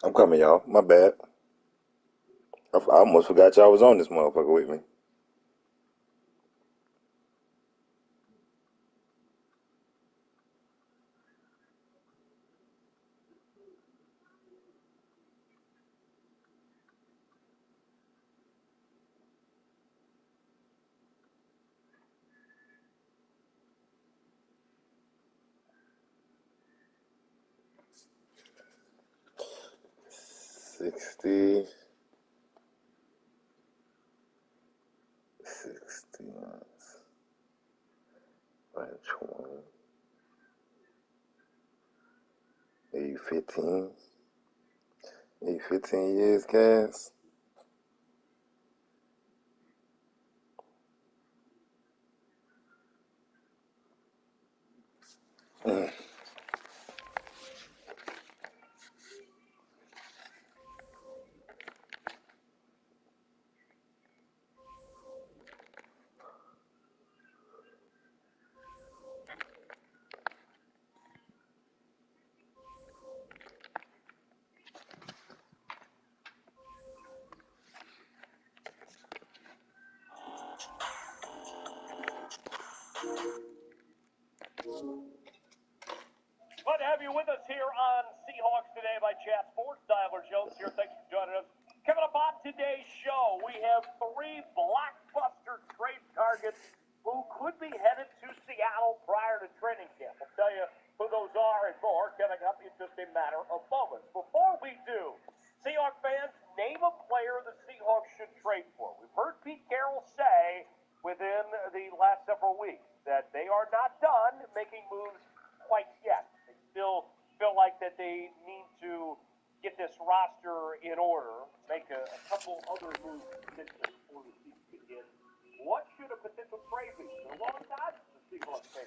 I'm coming, y'all. My bad. I almost forgot y'all was on this motherfucker with me. 60 by 20. Maybe 15. Maybe 15 years, guys. Glad to have you with us here on Seahawks Today by Chat Sports. Tyler Jones here. Thanks for joining us. Coming up on today's show, we have 3 blockbuster trade targets who could be headed to Seattle prior to training camp. We'll tell you who those are and more coming up in just a matter of moments. Before we do, Seahawks fans, name a player the Seahawks should trade for. We've heard Pete Carroll say within the last several weeks that they are not done making moves quite yet. They still feel like that they need to get this roster in order, make a couple other moves potentially before the season begins. What should a potential trade be? They're long odds the Seahawks trade.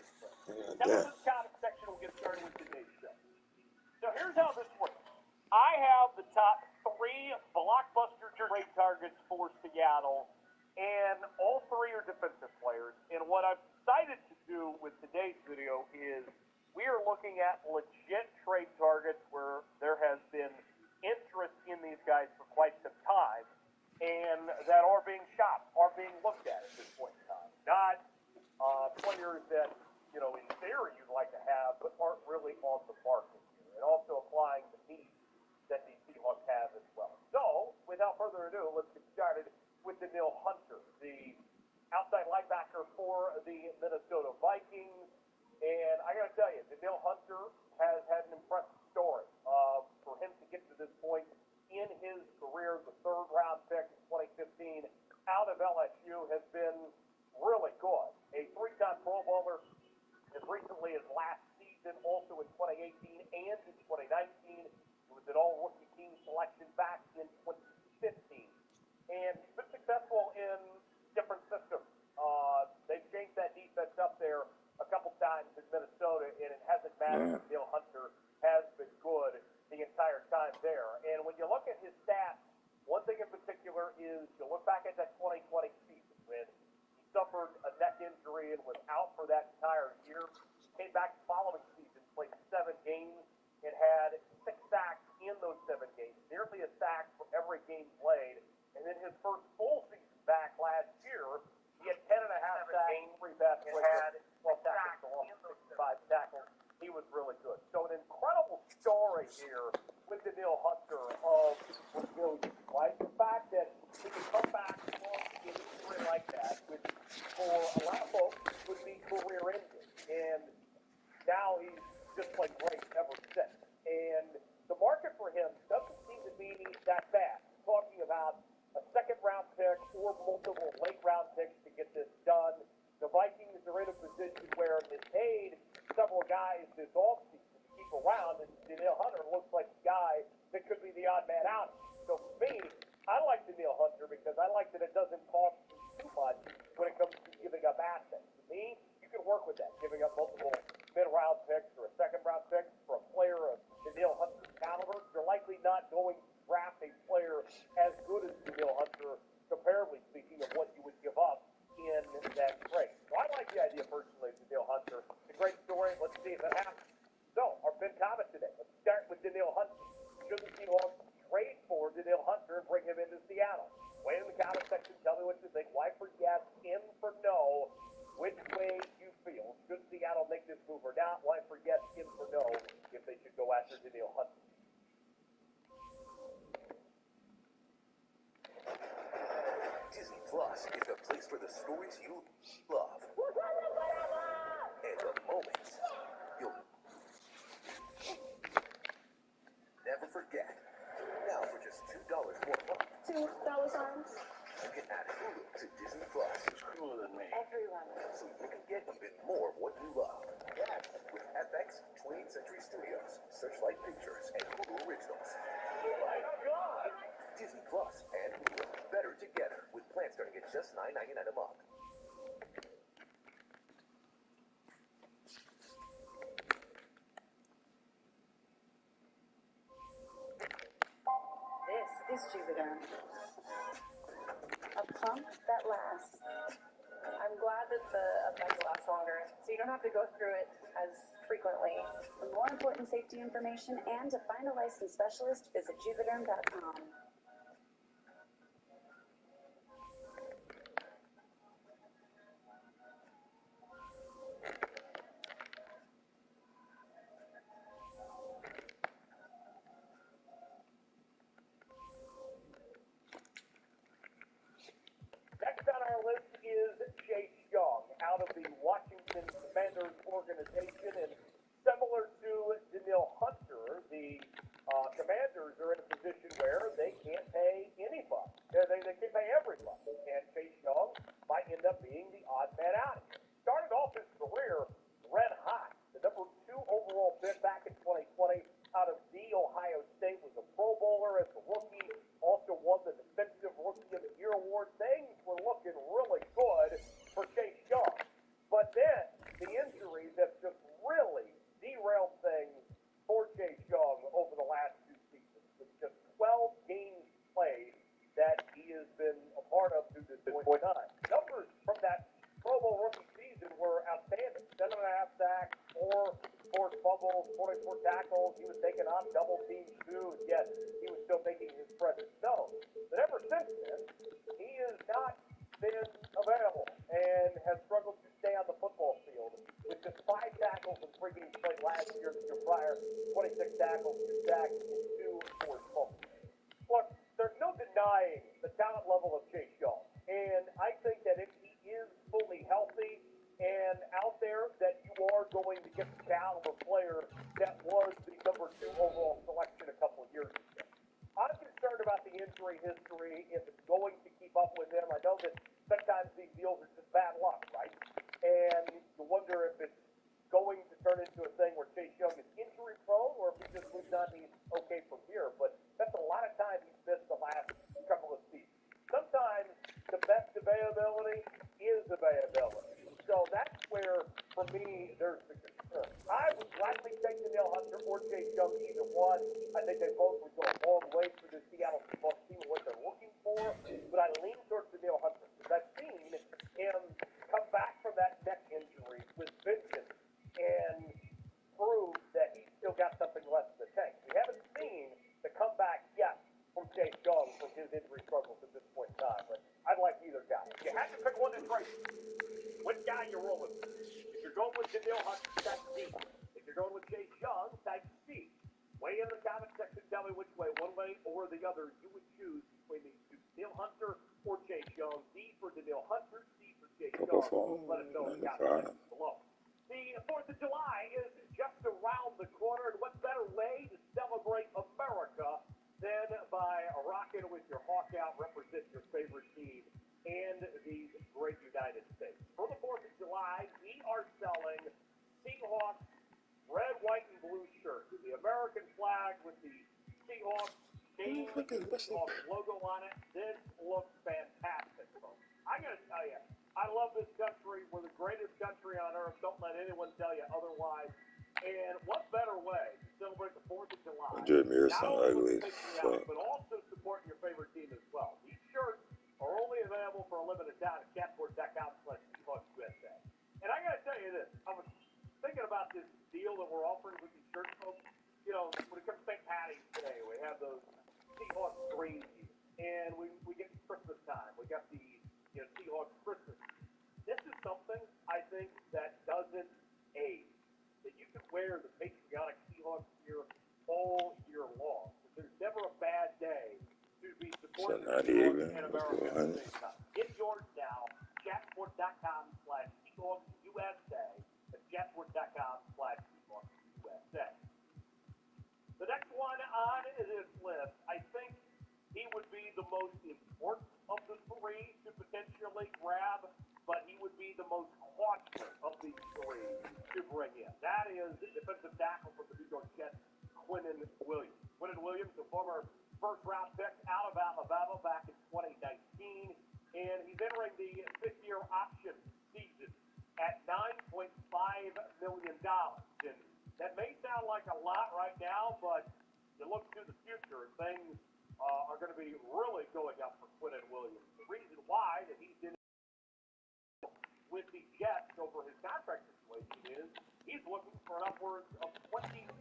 Tell us in the comment section. We'll get started with today's show. So here's how this works. I have the top 3 blockbuster trade targets for Seattle, and all 3 are defensive players. And what I've decided to do with today's video is we are looking at legit trade targets where there has been interest in these guys for quite some time and that are being shopped, are being looked at this point in time. Not players that, in theory you'd like to have, but aren't really on the market here. And also applying the needs that the Seahawks have as well. So, without further ado, let's get started with Danielle Hunter, the outside linebacker for the Minnesota Vikings. And I got to tell you, Danielle Hunter has had an impressive story. For him to get to this point in his career, the 3rd-round pick in 2015 out of LSU has been really good. A 3-time Pro Bowler as recently as last season, also in 2018 and in 2019. He was an all-rookie team selection back in 2015. And he's been successful in different systems. They've changed that defense up there a couple times in Minnesota, and it hasn't mattered. Danielle Hunter has been good the entire time there. And when you look at his stats, one thing in particular is you look back at that 2020 season when he suffered a neck injury and was out for that entire year. Came back the following season, played 7 games, and had 6 sacks in those 7 games. Nearly a sack for every game played. And then his first full season back last year, he had 10.5 sacks, 3 pass breakups, 12 tackles for loss, 65 tackles. He was really good. So an incredible story here with Danielle Hunter of resilience, right? The fact that he can come back from an injury like that, which for a lot of folks would be career-ending. And now he's just played great ever since. And the market for him doesn't seem to be that bad. We're talking about a 2nd-round pick or multiple late-round picks to get this done. The Vikings are in a position where they paid several guys this offseason to keep around, and Danielle Hunter looks like a guy that could be the odd man out. So for me, I like Danielle Hunter because I like that it doesn't cost too much when it comes to giving up assets. To me, you can work with that, giving up multiple mid-round picks or a 2nd-round pick for a player of Danielle Hunter's caliber. You're likely not going to draft a player as good as Danielle Hunter, comparably speaking, of what you would give up in that trade. So I like the idea personally of Danielle Hunter. It's a great story. Let's see if it happens. So, our big comment today. Let's start with Danielle Hunter. Should the Seahawks trade for Danielle Hunter and bring him into Seattle? Weigh in the comment section. Tell me what you think. Y for yes, M for no. Which way you feel. Should Seattle make this move or not? Y for yes, M for no. If they should go after Danielle Hunter. Disney Plus is the place for the stories you love and the moments you'll never forget. Now for just everyone. So you can get even more of what you love. Yes, with FX 20th Century Studios, Searchlight Pictures, and Hulu Originals. Oh my God! Disney Plus and Hulu. Better together with plans starting at just $9.99 a month. This is Juvederm. A plump that lasts. I'm glad that the effects last longer, so you don't have to go through it as frequently. For more important safety information and to find a licensed specialist, visit Juvederm.com. Next on our list is Chase Young out of the Washington Commanders organization, and similar to Danielle Hunter, the Commanders are in a position where they can't pay anybody. They can't pay everybody, and Chase Young might end up being the odd man out. Started off his career red hot. The number 2 overall pick back in 2020 out of the Ohio State, was a Pro Bowler as a rookie. Also won the Defensive Rookie of the Year award. Things were looking really good for Chase Young. But then the injuries have just really derailed things for Chase Young over the last 2 seasons. With just 12 games played that he has been a part of through this point in time. Numbers from that Pro Bowl rookie season were outstanding. 7.5 sacks, 4 forced fumbles, 44 tackles. He was taking on double teams too, and yet he was still making his presence known. But ever since then, he has not been available and has struggled to stay on the football field with just 5 tackles in 3 games played last year, the year prior, 26 tackles, 2 sacks, and 2 forced fumbles. Look, there's no denying the talent level of Chase Young, and I think that if he is fully healthy and out there, that you are going to get the caliber player that was the number 2 overall selection a couple of years ago. I'm concerned about the injury history, if it's going to keep up with him. I know that sometimes these deals are just bad luck, right? And you wonder if it's going to turn into a thing where Chase Young is injury prone, or if he just moves on, he's okay from here. But that's a lot of time he's missed the last couple of seasons. Sometimes the best availability is availability. So that's where, for me, there's the concern. I would gladly take Danielle Hunter or Chase Young, either one. I think they both would go a long way for the Seattle Seahawks team and what they're looking for. But I lean towards Danielle Hunter because I've seen him come back from that neck injury with vengeance and prove that he's still got something left in the tank. We haven't seen the comeback yet from Chase Young from his injury struggles at this point in time. But I'd like either guy. If you had to pick one to trade, which guy you rolling with? If you're going with Danielle Hunter, type D. If you're going with Chase Young, type C. Weigh in the comment section, tell me which way, one way or the other, you would choose between these two, Danielle Hunter or Chase Young. D for Danielle Hunter, C for Chase Young. Let us know in the comment section below. The 4th of July is just around the corner, and what better way to celebrate America than by rocking with your hawk out, represent your favorite team and the great United States. For the 4th of July, we are selling Seahawks red, white, and blue shirts. The American flag with the Seahawks name, the Seahawks logo on it. This looks fantastic, folks. I gotta tell you, I love this country. We're the greatest country on earth. Don't let anyone tell you otherwise. And what better way to celebrate the 4th of July? Not only with the victory out, but also supporting your favorite team as well. These shirts are only available for a limited time at Chatsport.com/SeahawksUSA. And I gotta tell you this, I was thinking about this deal that we're offering with these shirts, folks. You know, when it comes to St. Patty's today, we have those Seahawks green gear, and we get Christmas time. We got the Seahawks Christmas. This is something I think that doesn't age. That you can wear the patriotic Seahawks gear all year long. There's never a bad day to be supporting the Seahawks and America at the same time. Get yours now. Chatsport.com/SeahawksUSA. That's Chatsport.com/SeahawksUSA. The next one on this list, I think he would be the most important of the 3 to potentially grab, but he would be the bring in. That is defensive tackle from the New York Jets, Quinnen Williams. Quinnen Williams, the former first-round pick out of Alabama back in 2019, and he's entering the fifth-year option season at $9.5 million. And that may sound like a lot right now, but you look to the future, and things are going to be really going up for Quinnen Williams. The reason why that he's in with the Jets over his contract situation is he's looking for an upwards of $23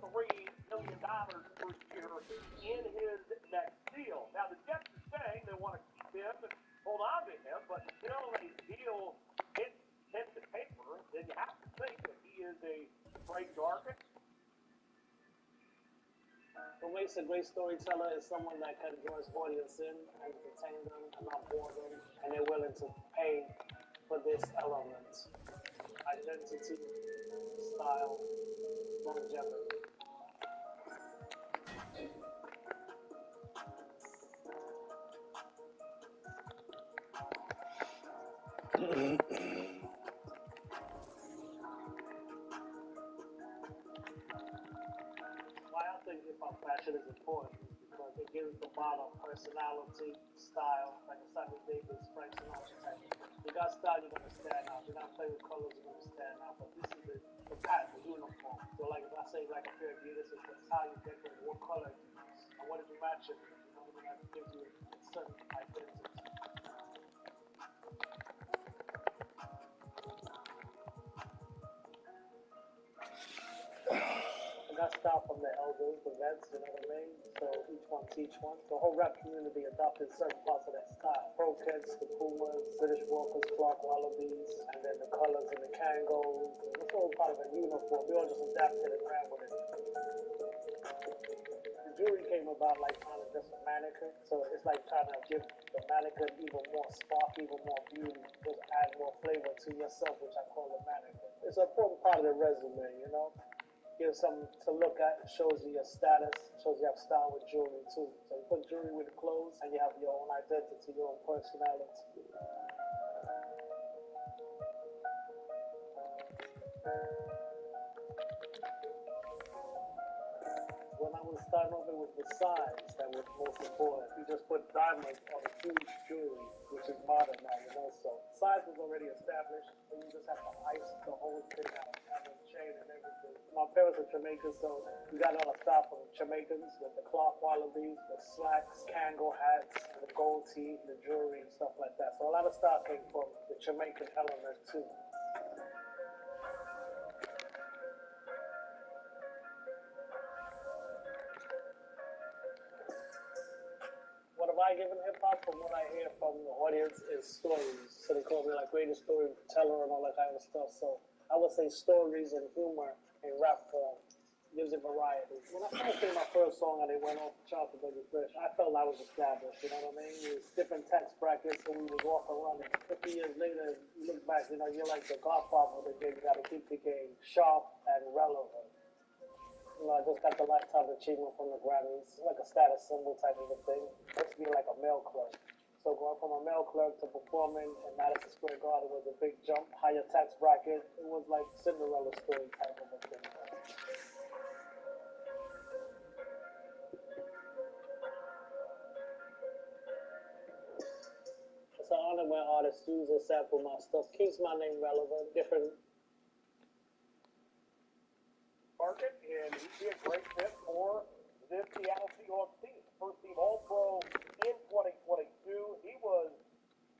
million per year in his next deal. Now, the Jets are saying they want to keep him and hold on to him, but you know, when a deal hits pen to paper, then you have to think that he is a trade target. What makes a great storyteller is someone that can draw his audience in, entertain them, and not bore them, and they're willing to pay for this element. Identity, style, longevity. Why I think hip-hop fashion is important is because it gives the model personality, style, like a Simon Davis, Frank Sinatra type of thing. You got style, you're going to stand out. You got to play with colors, you're going to stand out. But this is the pattern, the uniform. So like if I say like a pair of Adidas, it's the style you decorate, what color you use, and what did you match it with. You know what I mean? That gives you a certain identity. I got style from the elders, the vets, you know what I mean? So each one teach one. The whole rap community adopted certain parts of that style. Pro Kids, the Pumas, British Walkers, Clark Wallabies, and then the colors and the Kangos. It's all part of a uniform. We all just adapted and ran with it. The jewelry came about like trying to just a mannequin. So it's like trying to give the mannequin even more spark, even more beauty. Just add more flavor to yourself, which I call the mannequin. It's an important part of the resume, you know? Gives something to look at, shows you your status, shows you have style with jewelry too. So you put jewelry with clothes and you have your own identity, your own personality. When I was starting over with the size, that was most important. You just put diamonds on a huge jewelry, which is modern now, you know. So size was already established, and you just have to ice the whole thing out, have a chain and everything. My parents are Jamaican, so we got all the style from Jamaicans with the Clark Wallabies, the slacks, Kango hats, the gold teeth, the jewelry and stuff like that. So a lot of style came from the Jamaican element too. What have I given hip hop? From what I hear from the audience is stories. So they call me like greatest storyteller and all that kind of stuff. So I would say stories and humor in rap form gives it variety. When I first made my first song and it went off the charts with Dougie Fresh, I felt I was established. You know what I mean? It was different tax brackets, so we was off and running. 50 years later, you look back, you know, you're like the godfather of the game. You got to keep the game sharp and relevant. You know, I just got the lifetime achievement from the Grammys, like a status symbol type of a thing. I used to be like a mail clerk. So going from a mail clerk to performing in Madison Square Garden was a big jump, higher tax bracket. It was like Cinderella story type of a thing. It's an honor when artists use or sample my stuff. Keeps my name relevant, different. Market, and he'd be a great fit for this Seattle Seahawks team. First team All-Pro in 2022. He was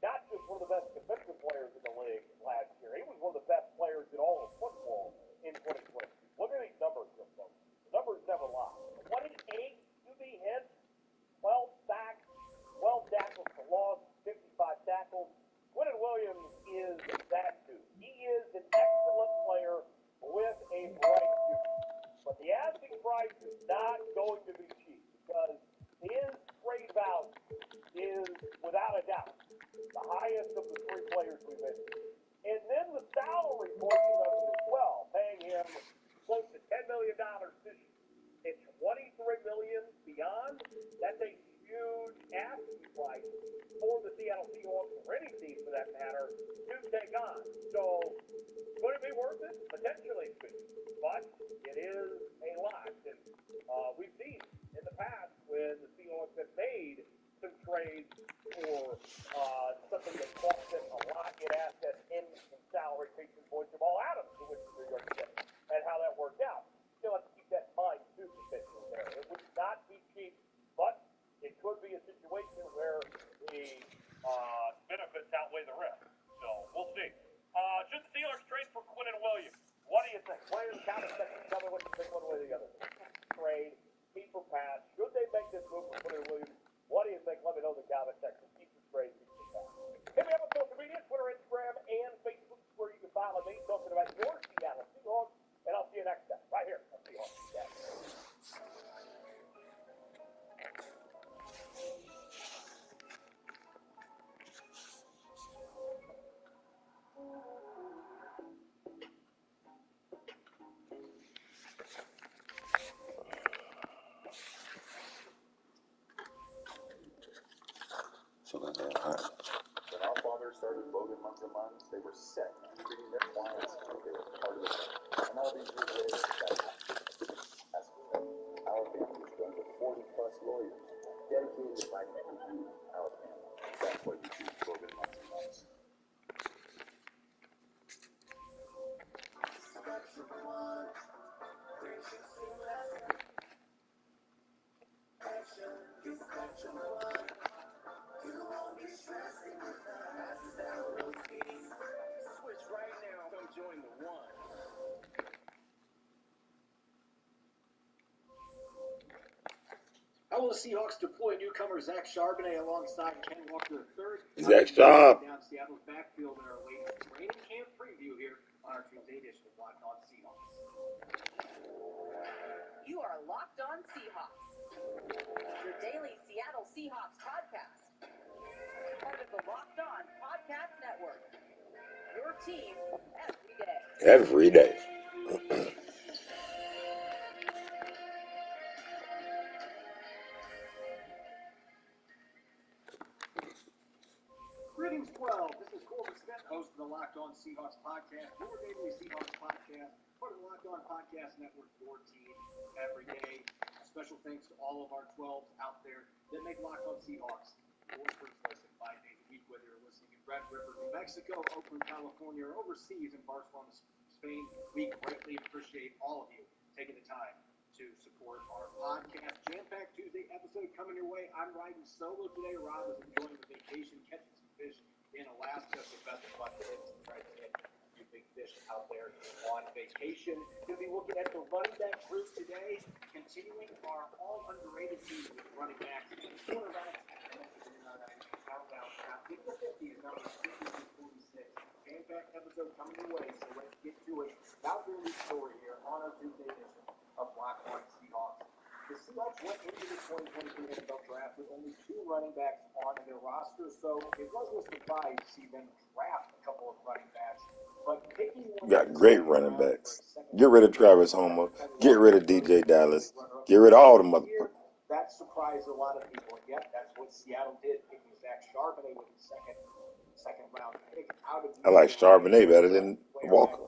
not just one of the best defensive players in the league last year. He was one of the best players in all of football in 2022. Look at these numbers, folks. The numbers never lie. 28 QB hits, 12 sacks, 12 tackles for loss, 55 tackles. Quinnen Williams is that dude. He is an excellent player with a bright future. But the asking price is not going to be cheap because his trade value is, without a doubt, the highest of the three players we mentioned. And then the salary portion of it as well, paying him close to $10 million this year and $23 million beyond. That's a huge asking price for the Seattle Seahawks or any team for that matter to take on. So could it be be worth it? Potentially it could be. But it is a lot. And we've seen in the past when the Seahawks have made some trades for something that cost them a lot in assets in salary, case in point, Jamal Adams, who went to New York City, and how that worked out. Still have to keep that in mind, too, potentially there. It would not be cheap, but it could be a situation where the benefits outweigh the risk. So we'll see. Should the Steelers trade for Quinnen Williams? What do you think? Put it in the comment section. Tell me what you think one way or the other. Trade, keep or pass. Should they make this move for Quinnen Williams? What do you think? Let me know in the comment section. Keep or trade, keep or pass. Hit me up on social media, Twitter, Instagram, and Facebook, where you can follow me talking about your Seattle Seahawks. And I'll see you next time, right here on Seahawks. So that's hot. When our fathers started voting month to month, they were set on treating their clients like they were part of the family. And all these years later, that's our family is done with 40-plus lawyers dedicated to fighting for you, our family. That's why you choose voting month to month. Switch right now. Come join the one. How will the Seahawks deploy newcomer Zach Charbonnet alongside Ken Walker III? Zach Sharp. Down Seattle's backfield in our latest training camp preview here on our Tuesday edition of Locked On Seahawks. You are Locked On Seahawks, your daily Seattle Seahawks podcast. Part of the Locked On Podcast Network. Your team every day. Every day. Greetings, 12. This is Corbin Smith, host of the Locked On Seahawks podcast, your daily Seahawks podcast, part of the Locked On Podcast Network, your team every day. A special thanks to all of our 12s out there that make Locked On Seahawks your first listen 5 days a week, whether you're listening in Red River, New Mexico, Oakland, California, or overseas in Barcelona, Spain. We greatly appreciate all of you taking the time to support our podcast. Jam-packed Tuesday episode coming your way. I'm riding solo today. Rob is enjoying a vacation, catching some fish in Alaska. So best of luck to him as he tries to get a few big fish out there on vacation. Going to be looking at the running back group today, continuing our all underrated season with running backs, quarterbacks, countdown. In the 50s, number 46. Jam-packed episode coming your way. So let's get to it. Now for the story here on our Tuesday edition of Locked On Seahawks. The Seahawks went into the 2023 NFL draft with only 2 running backs on their roster, so it wasn't a surprise to see them draft a couple of running backs. But picking one Got great running backs. Get rid of Travis Homer. Get rid of DJ Dallas. Get rid of all the motherfuckers. That surprised a lot of people. And yep, that's what Seattle did, picking Zach Charbonnet with his second round pick out of. I like Charbonnet better than Walker.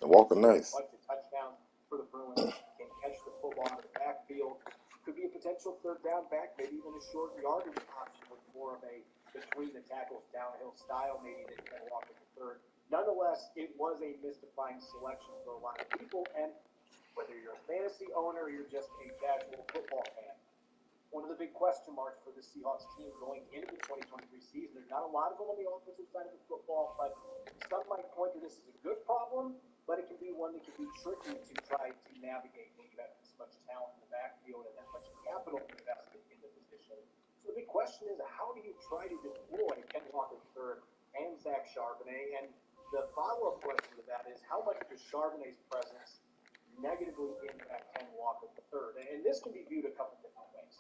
The Walker nice. Touchdowns for the Bruins, can catch the football out of the backfield. Could be a potential third down back, maybe even a short yardage option with more of a between the tackles downhill style, maybe than Ken Walker III. Nonetheless, it was a mystifying selection for a lot of people, and whether you're a fantasy owner or you're just a casual football fan, one of the big question marks for the Seahawks team going into the 2023 season, there's not a lot of them on the offensive side of the football, but some might point to this as a good problem, but it can be one that can be tricky to try to navigate when you have this much talent in the backfield and that much capital invested in the position. So the big question is, how do you try to deploy Ken Walker III and Zach Charbonnet? And the follow-up question to that is, how much does Charbonnet's presence negatively impact Ken Walker III? And this can be viewed a couple different ways.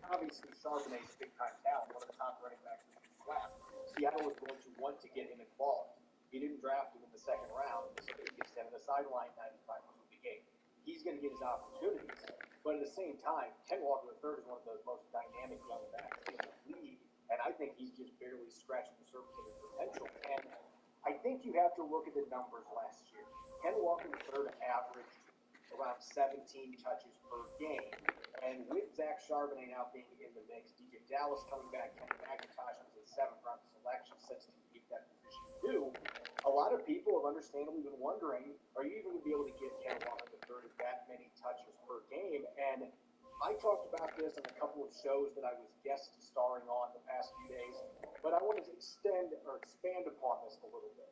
Obviously, Charbonnet's big-time talent, one of the top running backs in the draft. Seattle was going to want to get him involved. He didn't draft him in the second round, so he gets down to the sideline 95% of the game. He's going to get his opportunities, but at the same time, Ken Walker III is one of those most dynamic young backs in the league, and I think he's just barely scratching the surface of his potential. And I think you have to look at the numbers last year. Ken Walker III averaged around 17 touches per game. And with Zach Charbonnet now being in the mix, DJ Dallas coming back, Kenny McIntosh was a 7th-round selection, since to keep that position too. A lot of people have understandably been wondering, are you even going to be able to get Ken Walker III that many touches per game? And I talked about this on a couple of shows that I was guest starring on the past few days, but I want to expand upon this a little bit.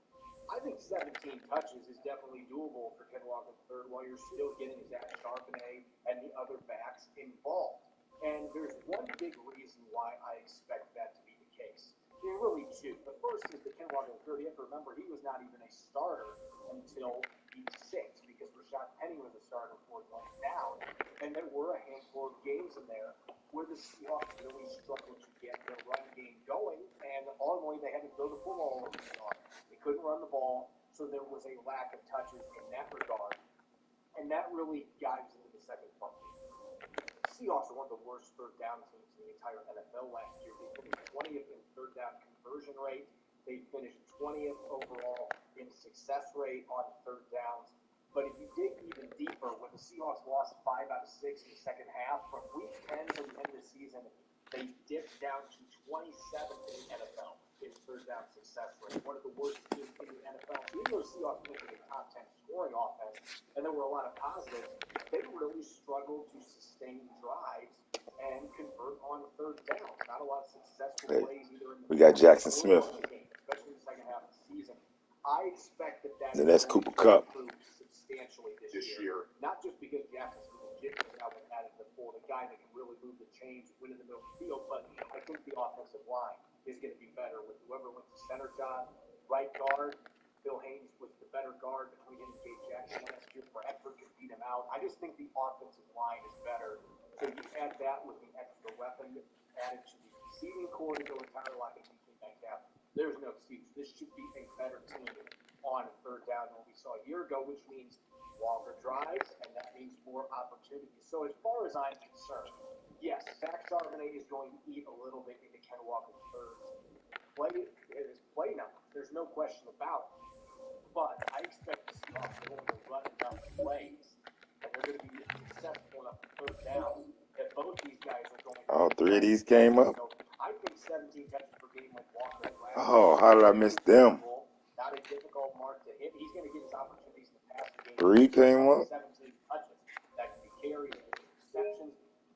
I think 17 touches is definitely doable for Ken Walker III while you're still getting Zach Charbonnet and the other backs involved. And there's one big reason why I expect that to be the case. There are really two. The first is that Ken Walker III, you have to remember, he was not even a starter until week 6 because Rashad Penny was a starter before he went down. And there were a handful of games in there where the Seahawks really struggled to get their run game going, and ultimately they had to throw the football over the yard. They couldn't run the ball, so there was a lack of touches in that regard. And that really guides into the second part. The Seahawks are one of the worst third down teams in the entire NFL last year. They finished 20th in third down conversion rate. They finished 20th overall in success rate on third downs. But if you dig even deeper, when the Seahawks lost 5 out of 6 in the second half, from week 10 to the end of the season, they dipped down to 27th in the NFL in third down success rate. One of the worst teams in the NFL. So even though Seahawks finished a top 10 scoring offense, and there were a lot of positives, they really struggled to sustain drives and convert on third down. Not a lot of successful plays either in the We got Jackson Smith. game, especially in the second half of the season. I expect that Then that's Cooper Kupp. Substantially this year. Not just because Jackson Smith has now been added to the fold, a guy that can really move the chains, win in the middle of the field, but I think the offensive line is going to be better with whoever wins the center job. Right guard, Bill Haynes was the better guard between him and Gabe Jackson last year. Bradford could beat him out. I just think the offensive line is better. So you add that with the extra weapon added to the receiving core to go with Tyler Lockett and DK Metcalf. There's no excuse. This should be a better team on third down than we saw a year ago, which means longer drives, and that means more opportunities. So as far as I'm concerned, yes, Zach Charbonnet is going to eat a little bit into Ken Walker III's play numbers. There's no question about it. But I expect the Seahawks are going to run enough plays, and they're going to be successful enough third down that both these guys are going to. All three of these came up. So I think 17 touches per game with Walker. Oh, how did I miss them? Not a difficult mark to hit. He's going to get his opportunities in the passing game. 3 came up. 17 touches. That can be carries and receptions.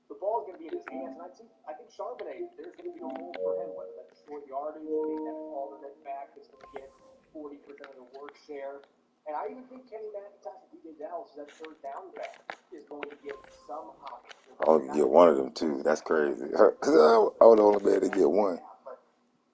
The ball is going to be in his hands, and I think Charbonnet, there's going to be a role for him, whether that's short yardage, being that alternate back that's going to get 40% of the work share. And I even think Kenny McIntosh and DJ Dallas, that third down back, is going to get some opportunity. I only get one of them, too. That's crazy. Because I would only be able to get one. But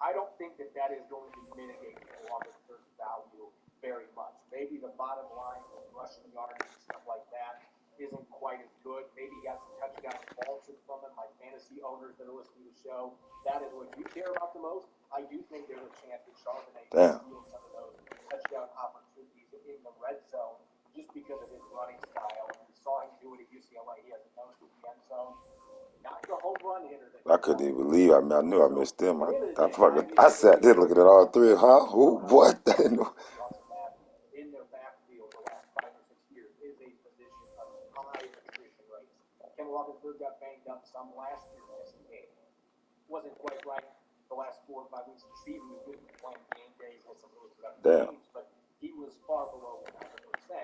I don't think that is going to mitigate the long-term value very much. Maybe the bottom line with rushing yards and stuff like that isn't quite as good. Maybe he got some touchdowns vaulted from him, like fantasy owners that are listening to the show. That is what you care about the most. I do think there's a chance that Charbonnet can steal some of those touchdown opportunities in the red zone just because of his running style. And we saw him do it at UCLA. He has a nose to the end zone. Not the home run hitter. I couldn't even believe. I knew I missed them. I sat there looking at all three. Huh? Who? What? I didn't know. In their backfield the last 5 or 6 years is a position of high attrition rates. Ken Walker got banged up some last year in this game. Wasn't quite right the last 4 or 5 weeks of the season. He was good at playing game days, had some really productive games, but he was far below 100%.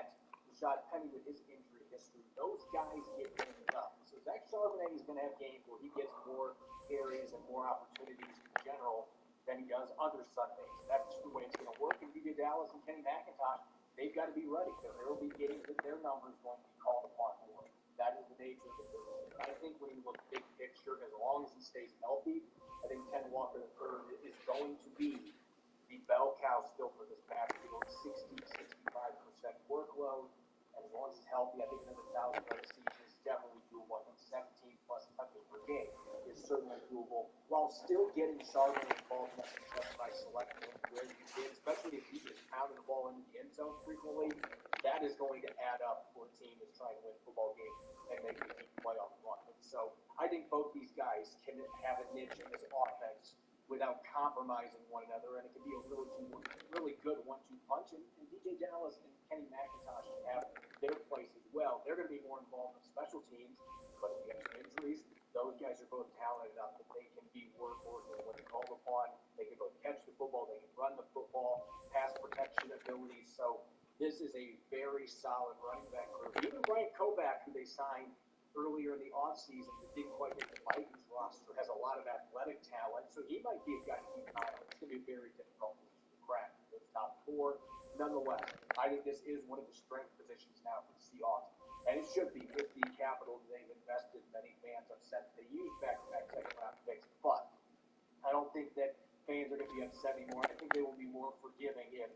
Rashad Penny with his injury history, those guys get banged up. So Zach Charbonnet is going to have games where he gets more carries and more opportunities in general than he does other Sundays. That's the way it's going to work. And DJ Dallas and Kenny McIntosh, they've got to be ready because there will be games that their numbers are going to be called upon for. That is the nature of the business. I think when you look big picture, as long as he stays healthy, I think Ken Walker III is going to be the bell cow still for this backfield, 60-65% workload. And as long as he's healthy, I think another 1,000 yard season is definitely doable. I think 17 plus touches per game is certainly doable, while still getting Charbonnet involved in that success by selecting where you did, especially if you just pounded the ball into the end zone frequently. That is going to add up for a team that's trying to win a football game and make a deep playoff run. And so I think both these guys can have a niche in this offense without compromising one another, and it can be a really good 1-2 punch. And DJ Dallas and Kenny McIntosh have their place as well. They're going to be more involved in special teams, but if you have some injuries, those guys are both talented enough that they can be workhorses when they're called upon. They can both catch the football, they can run the football, pass protection abilities. So this is a very solid running back group. Even Brian Kovac, who they signed earlier in the offseason that didn't quite make the Vikings roster, has a lot of athletic talent, so he might be a guy to keep an eye on. It's going to be a very difficult position to crack. Those top four. Nonetheless, I think this is one of the strength positions now for the Seahawks, and it should be with the capital that they've invested. Many fans upset that they used back-to-back second-round picks, but I don't think that fans are going to be upset anymore. I think they will be more forgiving if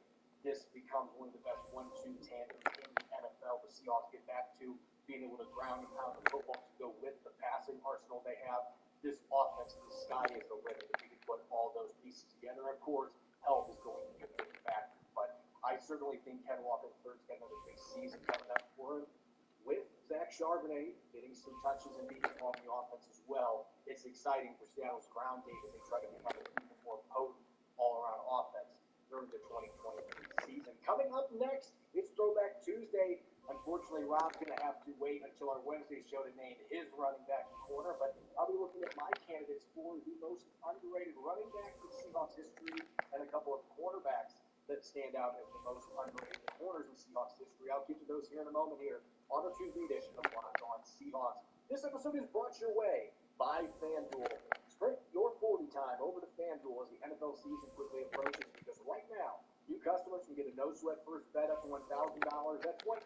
this becomes one of the best 1-2 tandems in the NFL. The Seahawks get back to being able to ground and pound the football to go with the passing arsenal they have. This offense, the sky is the limit if you can put all those pieces together. Of course, health is going to be a big factor, but I certainly think Ken Walker III's got another big season coming up for him. With Zach Charbonnet getting some touches and being on the offense as well, it's exciting for Seattle's ground game as they try to become an even more potent all-around offense during the 2023 season. Coming up next, it's Throwback Tuesday. Unfortunately, Rob's going to have to wait until our Wednesday show to name his running back and corner, but I'll be looking at my candidates for the most underrated running back in Seahawks history and a couple of quarterbacks that stand out as the most underrated corners in Seahawks history. I'll get to those here in a moment here on the Tuesday edition of Locked On Seahawks. This episode is brought your way by FanDuel. Sprint your 40 time over to FanDuel as the NFL season quickly approaches, because right now, new customers can get a no-sweat first bet up to $1,000. That's $1,000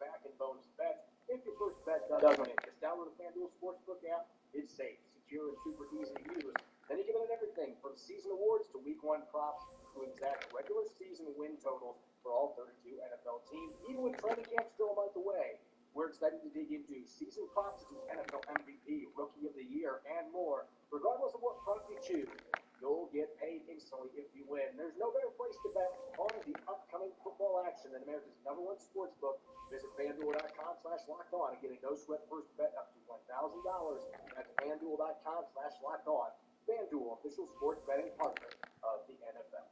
back in bonus bets if your first bet doesn't hit. Just download the FanDuel Sportsbook app. It's safe, secure, and super easy to use. Then you can win everything from season awards to week 1 props to exact regular season win totals for all 32 NFL teams. Even with training camp still a month away, we're excited to dig into season props to NFL MVP, Rookie of the Year, and more. Regardless of what prop you choose, you'll get paid instantly if you win. There's no better place to bet on the upcoming football action than America's #1 sportsbook. Visit FanDuel.com/lockedon and get a no-sweat first bet up to $1,000. That's FanDuel.com/lockedon. FanDuel, official sports betting partner of the NFL.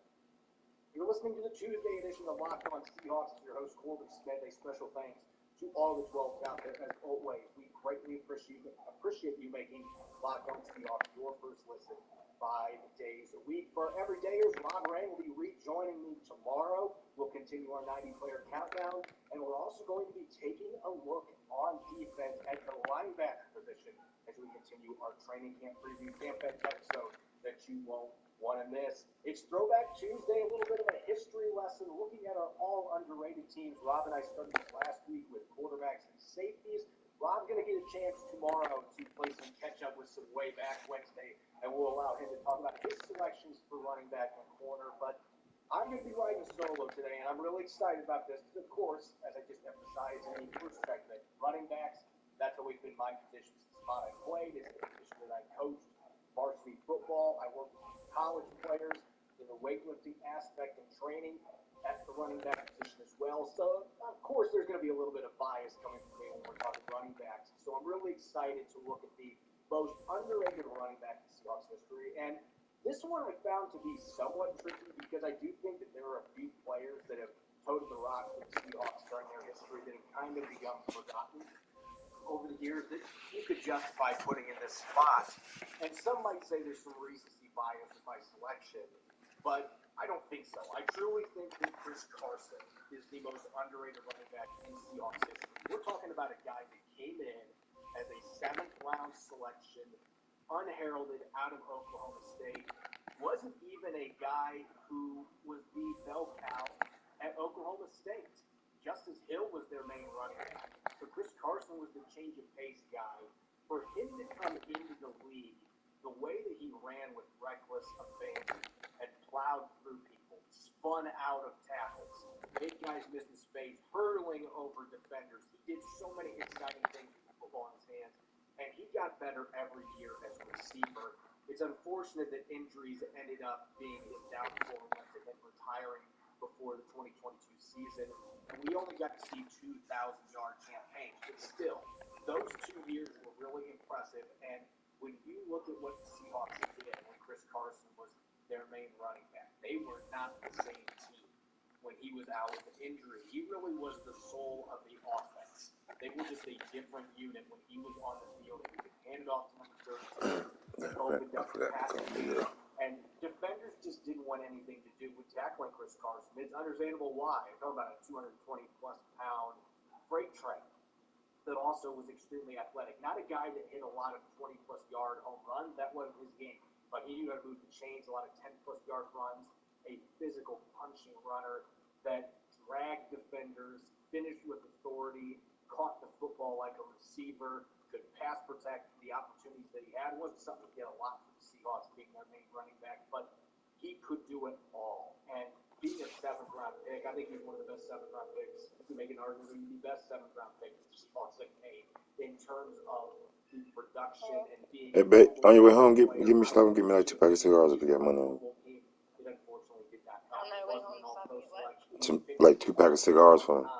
You're listening to the Tuesday edition of Locked On Seahawks. It's your host, Corbin Smith. A special thanks to all the 12s out there. As always, we greatly appreciate you making Locked On Seahawks your first listen 5 days a week. For our everydayers, Rob Ray will be rejoining me tomorrow. We'll continue our 90-player countdown, and we're also going to be taking a look on defense at the linebacker position as we continue our training camp preview campaign episode that you won't want to miss. It's Throwback Tuesday, a little bit of a history lesson looking at our all underrated teams. Rob and I started this last week with quarterbacks and safeties. Rob's going to get a chance tomorrow to play some catch-up with some way back Wednesday, and we'll allow him to talk about his selections for running back and corner. But I'm going to be riding solo today, and I'm really excited about this because, of course, as I just emphasized in the first segment, running backs, that's always been my position since the spot I played. It's the position that I coached varsity football. I worked with college players in the weightlifting aspect and training at the running back position as well. So, of course, there's going to be a little bit of bias coming from me when we're talking running backs. So I'm really excited to look at the most underrated running back in Seahawks history. And this one I found to be somewhat tricky because I do think that there are a few players that have toted the rock for the Seahawks during their history that have kind of become forgotten over the years that you could justify putting in this spot. And some might say there's some recency bias in my selection, but I don't think so. I truly think that Chris Carson is the most underrated running back in Seahawks history. We're talking about a guy that came in as a 7th-round selection, unheralded out of Oklahoma State, wasn't even a guy who was the bell cow at Oklahoma State. Justice Hill was their main running back. So Chris Carson was the change of pace guy. For him to come into the league, the way that he ran with reckless abandon and plowed through people, spun out of tackles, made guys miss in space, hurtling over defenders. He did so many exciting things with the football in his hands, and he got better every year as a receiver. It's unfortunate that injuries ended up being his downfall and led to him retiring before the 2022 season. And we only got to see 2,000-yard campaigns, but still, those 2 years were really impressive. And when you look at what the Seahawks did, when Chris Carson was their main running back. They were not the same team when he was out with an injury. He really was the soul of the offense. They were just a different unit when he was on the field. He could hand it off to number 32. It opened up the passing game. And defenders just didn't want anything to do with tackling Chris Carson. It's understandable why. I'm talking about a 220-plus pound freight train that also was extremely athletic. Not a guy that hit a lot of 20-plus yard home runs. That wasn't his game. But he knew how to move the chains, a lot of 10-plus yard runs, a physical punching runner that dragged defenders, finished with authority, caught the football like a receiver, could pass protect the opportunities that he had. It wasn't something he had a lot for the Seahawks being their main running back, but he could do it all. And being a 7th-round pick, I think he's one of the best 7th-round picks. You can make an argument that he's the best 7th-round pick the Seahawks have made in terms of the production and being. Hey, babe, on your way home, give me stop and give me like 2 packets of cigars if you got money on. It unfortunately did not happen. On my way home, stop and get what? Some, like 2 packets of cigars for him.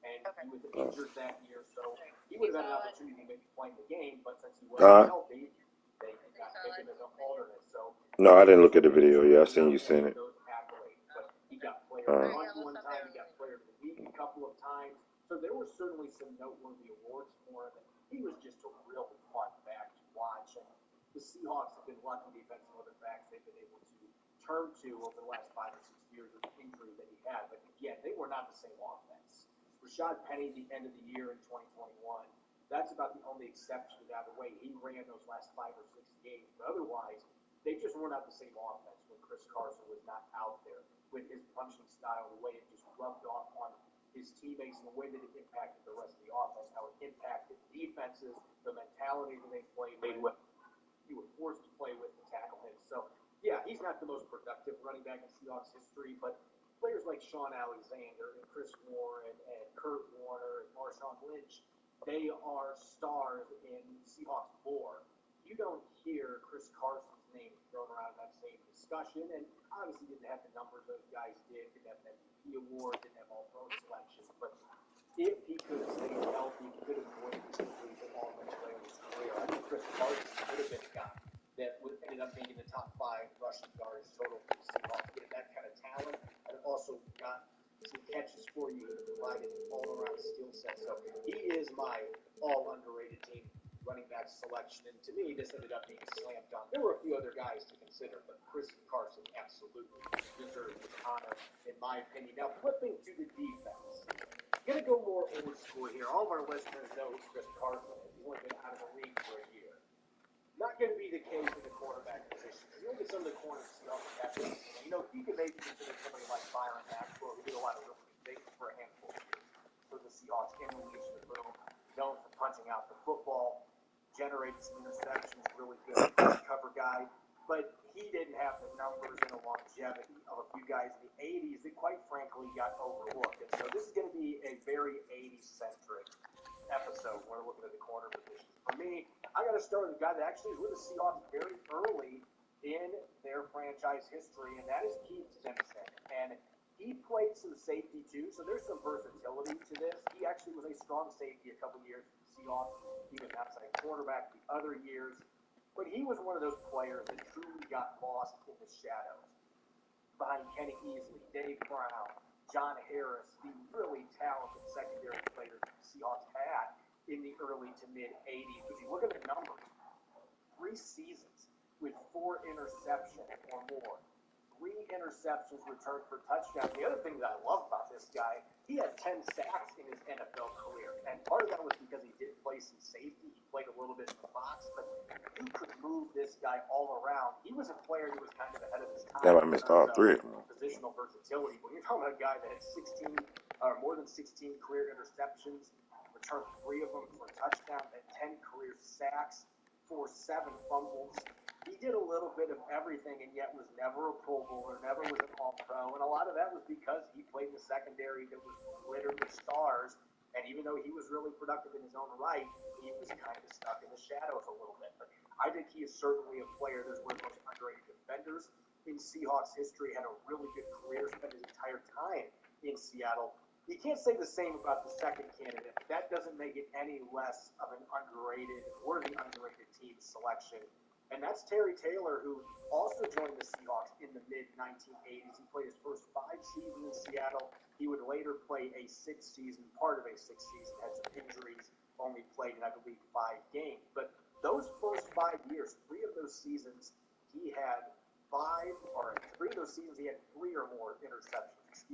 And he was injured that year, so he would have had an opportunity to maybe play in the game, but since he wasn't healthy, they did not pick him as an alternate. So no, I didn't look at the video. Yeah, I seen you seen it. But he got player of the month one time, he got player of the week a couple of times. So there were certainly some noteworthy awards for him. And he was just a real fun back to watch. And the Seahawks have been lucky defensive other backs they've been able to turn to over the last 5 or 6 years with the injury that he had. But again, they were not the same offense. Rashad Penny, the end of the year in 2021, that's about the only exception to that. The way he ran those last 5 or 6 games. But otherwise, they just were not the same offense when Chris Carson was not out there with his punching style, the way it just rubbed off on his teammates, and the way that it impacted the rest of the offense, how it impacted defenses, the mentality that they played with. You were forced to play with to tackle him. So, yeah, he's not the most productive running back in Seahawks history, but players like Sean Alexander and Chris Warren and Kurt Warner and Marshawn Lynch, they are stars in Seahawks lore. You don't hear Chris Carson's name thrown around in that same discussion, and obviously didn't have the numbers those guys did, didn't have an MVP award, didn't have all pro selections, but if he could have stayed healthy, he could have avoided his injuries at all much later in his career. I think Chris Carson could have been a guy that ended up being in the top 5 rushing yards total for the Seahawks. He had that kind of talent, and also got some catches for you and provided an all-around skill set. So he is my all-underrated team running back selection, and to me, this ended up being a slam dunk. There were a few other guys to consider, but Chris Carson absolutely deserves this honor, in my opinion. Now, flipping to the defense. Going to go more old school here. All of our listeners know who Chris Carson is. He's only been out of the league for a year. Not going to be the case in the quarterback position. You look at some of the corners Seahawks have this season. You know, you could maybe consider somebody like Byron Maxwell, who did a lot of really good things for a handful of years for the Seahawks in the Legion of Boom, known for punching out the football, generated some interceptions, really good cover guy. But he didn't have the numbers and the longevity of a few guys in the 80s that, quite frankly, got overlooked. And so this is going to be a very 80s-centric episode. We're looking at the corner positions. For me, I got to start with a guy that actually is with the Seahawks very early in their franchise history, and that is Keith Simpson. And he played some safety, too, so there's some versatility to this. He actually was a strong safety a couple years for the Seahawks. He was outside quarterback the other years. But he was one of those players that truly got lost in the shadows behind Kenny Easley, Dave Brown, John Harris, the really talented secondary players the Seahawks had in the early to mid-'80s. If you look at the numbers, 3 seasons with 4 interceptions or more. 3 interceptions returned for touchdowns. The other thing that I love about this guy, he had 10 sacks in his NFL career. And part of that was because he did play some safety. He played a little bit in the box, but you could move this guy all around. He was a player who was kind of ahead of his time. Damn, I missed all 3 of them. Positional versatility. When you're talking about a guy that had 16 or more than 16 career interceptions, returned 3 of them for touchdowns, and 10 career sacks, 7 fumbles. He did a little bit of everything and yet was never a Pro Bowler, never was an All-Pro, and a lot of that was because he played in the secondary that was littered with stars, and even though he was really productive in his own right, he was kind of stuck in the shadows a little bit. But I think he is certainly a player that's one of the most underrated defenders in Seahawks history, had a really good career, spent his entire time in Seattle. You can't say the same about the second candidate, but that doesn't make it any less of an underrated team selection and that's Terry Taylor, who also joined the Seahawks in the mid-1980s. He played his first 5 seasons in Seattle. He would later play a 6th season, part of a 6th season, had some injuries, only played in, I believe, 5 games. But those first 5 years, 3 of those seasons, he had 3 of those seasons he had 3 or more interceptions,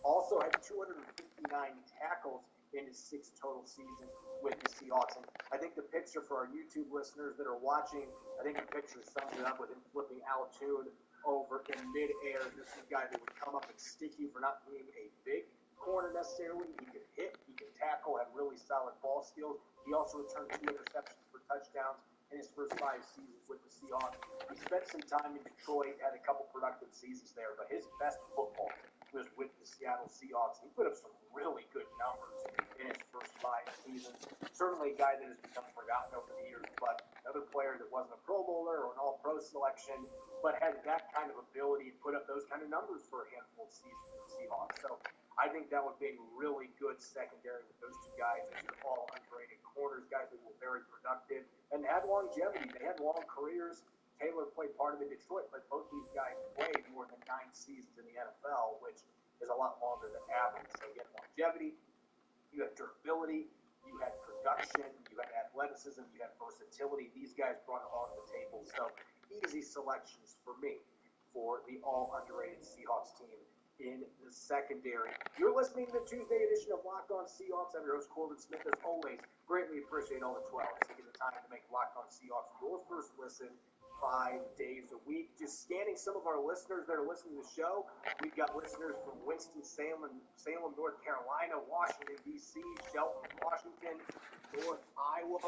Also had 259 tackles in his 6 total seasons with the Seahawks. And I think the picture for our YouTube listeners that are watching, I think the picture sums it up with him flipping Al Toon over in midair. This is a guy that would come up and stick you for not being a big corner necessarily. He could hit, he could tackle, had really solid ball skills. He also returned 2 interceptions for touchdowns in his first 5 seasons with the Seahawks. He spent some time in Detroit, had a couple productive seasons there, but his best football was with the Seattle Seahawks. He put up some really good numbers in his first 5 seasons. Certainly a guy that has become forgotten over the years, but another player that wasn't a Pro Bowler or an All-Pro selection, but had that kind of ability to put up those kind of numbers for a handful of seasons with the Seahawks. So I think that would be a really good secondary with those 2 guys. Those are all underrated corners, guys that were very productive and had longevity. They had long careers. Taylor played part of it in Detroit, but both these guys played more than 9 seasons in the NFL, which is a lot longer than average. So you had longevity, you had durability, you had production, you had athleticism, you had versatility. These guys brought it all to the table. So easy selections for me for the all-underrated Seahawks team in the secondary. You're listening to the Tuesday edition of Locked On Seahawks. I'm your host, Corbin Smith. As always, greatly appreciate all the 12 taking the time to make Locked On Seahawks your first listen 5 days a week. Just scanning some of our listeners that are listening to the show. We've got listeners from Winston-Salem, North Carolina, Washington, D.C., Shelton, Washington, North Iowa.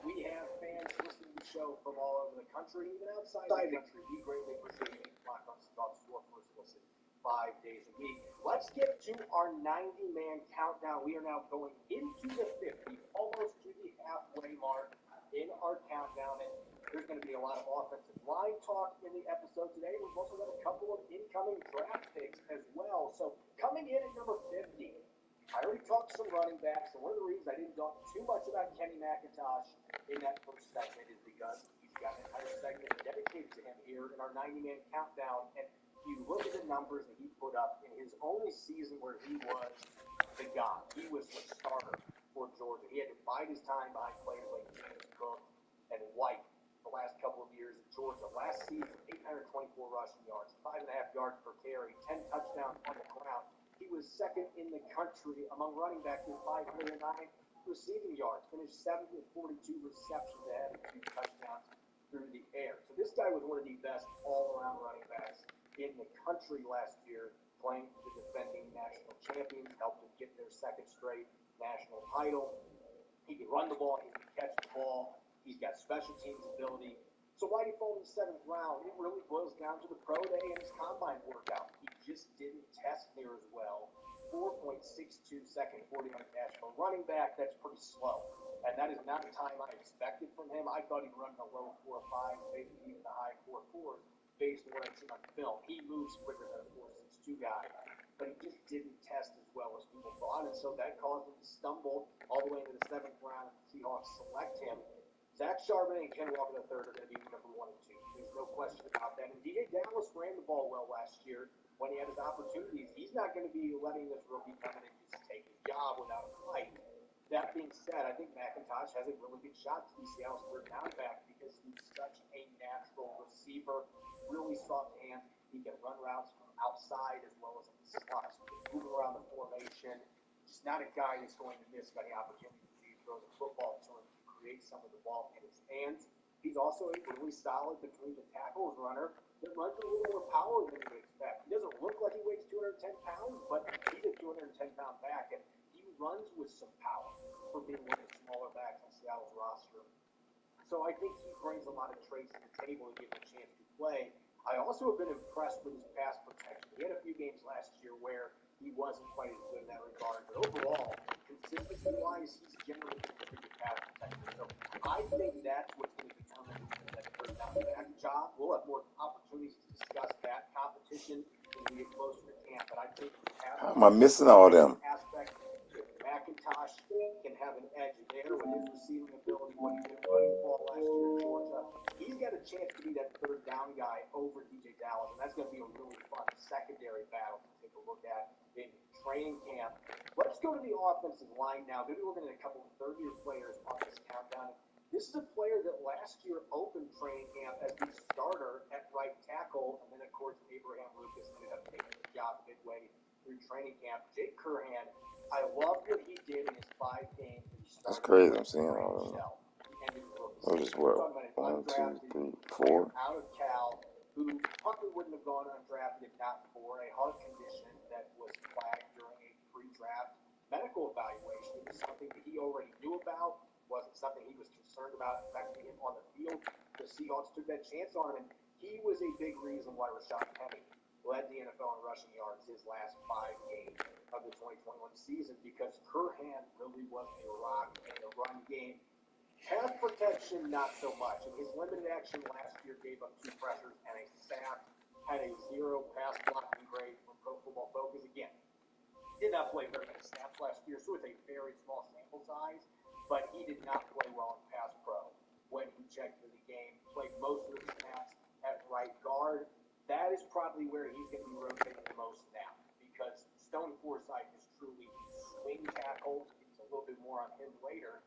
We have fans listening to the show from all over the country, even outside the country. We greatly appreciate you. Locked On Seahawks your first listen 5 days a week. Let's get to our 90-man countdown. We are now going into the 50, almost to the halfway mark in our countdown. And there's going to be a lot of offensive line talk in the episode today. We've also got a couple of incoming draft picks as well. So coming in at number 50, I already talked some running backs, and one of the reasons I didn't talk too much about Kenny McIntosh in that first segment is because he's got an entire segment dedicated to him here in our 90-man countdown. And you look at the numbers that he put up in his only season where he was the guy. He was the starter for Georgia. He had to bide his time behind players like James Cook and White the last couple of years at Georgia. Last season, 824 rushing yards, 5.5 yards per carry, 10 touchdowns on the ground. He was second in the country among running backs with 509 receiving yards, finished 7th with 42 receptions ahead of 2 touchdowns through the air. So this guy was one of the best all-around running backs in the country last year, playing for the defending national champions, helped them get their 2nd straight national title. He can run the ball, he can catch the ball, he's got special teams ability. So why did he fall in the 7th round? It really boils down to the pro day and his combine workout. He just didn't test near as well. 4.62 second 40-yard dash for a running back, that's pretty slow. And that is not the time I expected from him. I thought he'd run in the low 4.5s, maybe even the high 4.4s, based on what I've seen on film. He moves quicker than a 4.62 guy, but he just didn't test as well as people thought, and so that caused him to stumble all the way into the 7th round. The Seahawks select him. Zach Charbonnet and Ken Walker III are going to be number 1 and 2. There's no question about that. And D.A. Dallas ran the ball well last year when he had his opportunities. He's not going to be letting this rookie come in and just take his job without a fight. That being said, I think McIntosh has a really good shot to be Seattle's 3rd down back because he's such a natural receiver, really soft hands. He can run routes from outside as well as in the slot. So he can move around the formation. He's not a guy that's going to miss any opportunity to throw the football to him, create some of the ball in his hands. He's also a really solid between the tackles runner that runs with a little more power than you would expect. He doesn't look like he weighs 210 pounds, but he's a 210-pound back, and he runs with some power for being one of the smaller backs on Seattle's roster. So I think he brings a lot of traits to the table to give him a chance to play. I also have been impressed with his pass protection. He had a few games last year where he wasn't quite as good in that regard, but overall, consistency-wise, he's generally a pretty good pass protector. So I think that's what's going to determine that 3rd down back job. We'll have more opportunities to discuss that competition as we get closer to camp, but I think How am I missing all them? aspect, if McIntosh can have an edge there with his receiving ability, what he did running the ball last year at Georgia, he's got a chance secondary battle to take a look at in training camp. Let's go to the offensive line now. Maybe we're looking at a couple of third-year players on this countdown. This is a player that last year opened training camp as the starter at right tackle, and then, of course, Abraham Lucas ended up taking the job midway through training camp. Jake Curhan, I loved what he did in his 5 games that he started. That's crazy. I'm seeing all of them. What is what? 1, 2, 3, 4. Out of Cal, who probably wouldn't have gone undrafted if not for a heart condition that was flagged during a pre-draft medical evaluation. It was something that he already knew about, wasn't something he was concerned about affecting him on the field. The Seahawks took that chance on him, and he was a big reason why Rashad Penny led the NFL in rushing yards his last 5 games of the 2021 season, because Curhan really was a rock in the run game. Pass protection, not so much. In his limited action last year, gave up 2 pressures and a sack, had a 0 pass blocking grade from Pro Football Focus. Again, did not play very many snaps last year, so it's a very small sample size, but he did not play well in pass pro when he checked for the game. Played most of the snaps at right guard. That is probably where he's going to be rotating the most now, because Stone Forsythe is truly swing tackle. It's a little bit more on him later.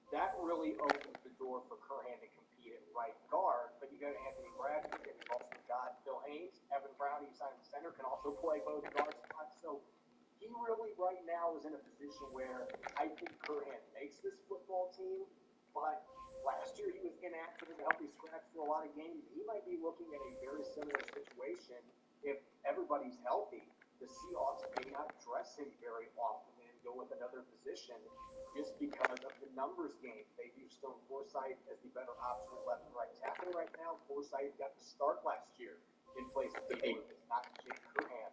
That really opens the door for Curhan to compete at right guard, but you got Anthony Bradley, and you've also got Phil Haynes. Evan Brown, who's signed the center, can also play both guard spots. So he really right now is in a position where I think Curhan makes this football team, but last year he was inactive and healthy scratch for a lot of games. He might be looking at a very similar situation if everybody's healthy. The Seahawks may not dress him very often and go with another position just because of the numbers game. They view Stone Forsythe as the better option at left and right tackle right now. Forsythe got the start last year in place of David Lucas, not Jake Curhan.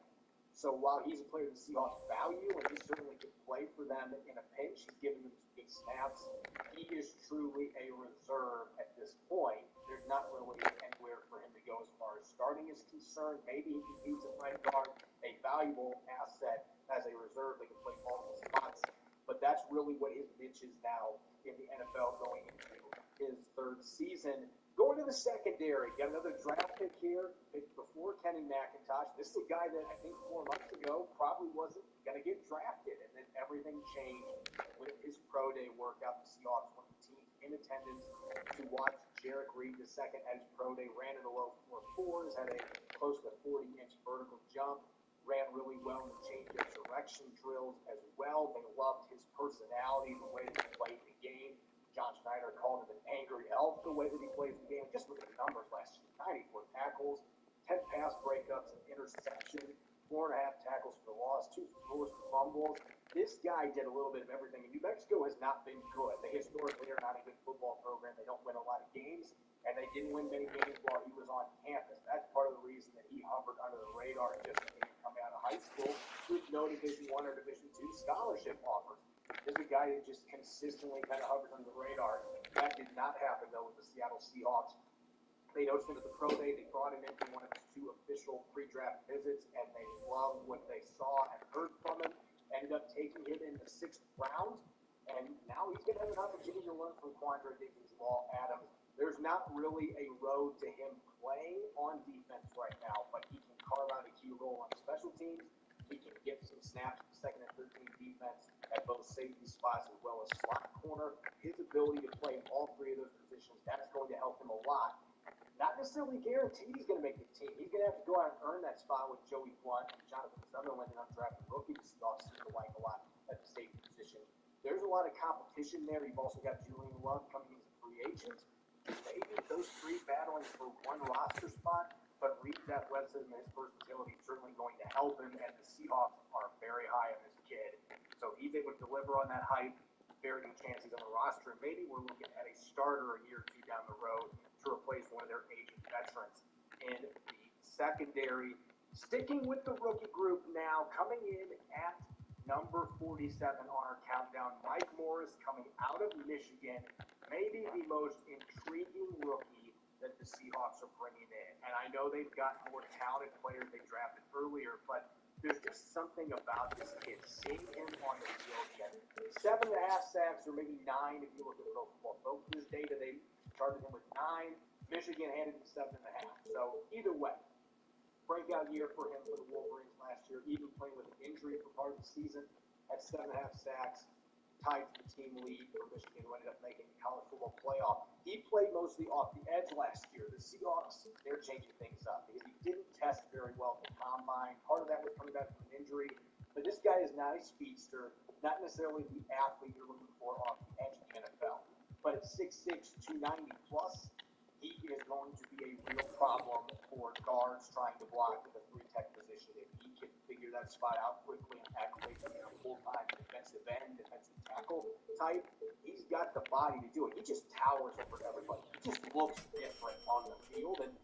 So while he's a player the Seahawks value, and he certainly could play for them in a pinch, he's given them some good snaps, he is truly a reserve at this point. There's not really anywhere for him to go as far as starting is concerned. Maybe he competes at right guard, a valuable asset as a reserve. They can play multiple spots. But that's really what his niche is now in the NFL going into his 3rd season. Going to the secondary, got another draft pick here, picked before Kenny McIntosh. This is a guy that I think 4 months ago probably wasn't going to get drafted, and then everything changed with his pro day workout. The Seahawks went to team in attendance to watch Jarek Reed II at his pro day, ran in the low 4.4s, had a close to 40-inch vertical jump. Ran really well in the change of direction drills as well. They loved his personality, the way that he played the game. John Schneider called him an angry elf, the way that he plays the game. Just look at the numbers last year. 94 tackles, 10 pass breakups, an interception, 4.5 tackles for loss, 2 forced fumbles. This guy did a little bit of everything. And New Mexico has not been good. They historically are not a good football program. They don't win a lot of games, and they didn't win many games while he was on campus. That's part of the reason that he hovered under the radar just coming out of high school with no Division I or Division II scholarship offers. There's a guy that just consistently kind of hovers under the radar. That did not happen, though, with the Seattle Seahawks. They noticed him at the pro day. They brought him in for one of his 2 official pre-draft visits, and they loved what they saw and heard from him. Ended up taking him in the 6th round, and now he's going to have an opportunity to learn from Quandre Diggs-Law Adams. There's not really a road to him playing on defense right now, but he can carve out a key role on special teams. He can get some snaps from 2nd and 13 defense at both safety spots as well as slot corner. His ability to play all 3 of those positions, that's going to help him a lot. Not necessarily guaranteed he's going to make the team. He's going to have to go out and earn that spot with Joey Blunt and Jonathan Sutherland, an undrafted rookie the Seahawks seem to like a lot at the safety position. There's a lot of competition there. You've also got Julian Love coming in as a free agent. Maybe those 3 battling for one roster spot, but Reed's athleticism and his versatility is certainly going to help him, and the Seahawks are very high on this kid. So if he's able to deliver on that hype, very good chances on the roster, and maybe we're looking at a starter a year or 2 down the road to replace one of their aging veterans in the secondary. Sticking with the rookie group now, coming in at number 47 on our countdown, Mike Morris coming out of Michigan, maybe the most intriguing rookie that the Seahawks are bringing in. And I know they've got more talented players they drafted earlier, but there's just something about this kid. Seeing him on the field, he had 7.5 sacks, or maybe 9 if you look at Pro Football Focus data. They charted him with 9. Michigan handed him 7.5. So either way, breakout year for him for the Wolverines last year, even playing with an injury for part of the season, had 7.5 sacks, tied for the team lead for Michigan, who ended up making the college football playoff. He played mostly off the edge last year. The Seahawks, they're changing things up because he didn't test very well at the combine. Part of that was coming back from an injury. But this guy is not a speedster, not necessarily the athlete you're looking for off the edge of the NFL. But at 6'6", 290 plus, he is going to be a real problem for guards trying to block in the 3-tech position. If he can figure that spot out quickly and activate to being a full-time defensive end, defensive tackle type, he's got the body to do it. He just towers over everybody. He just looks different on the field, and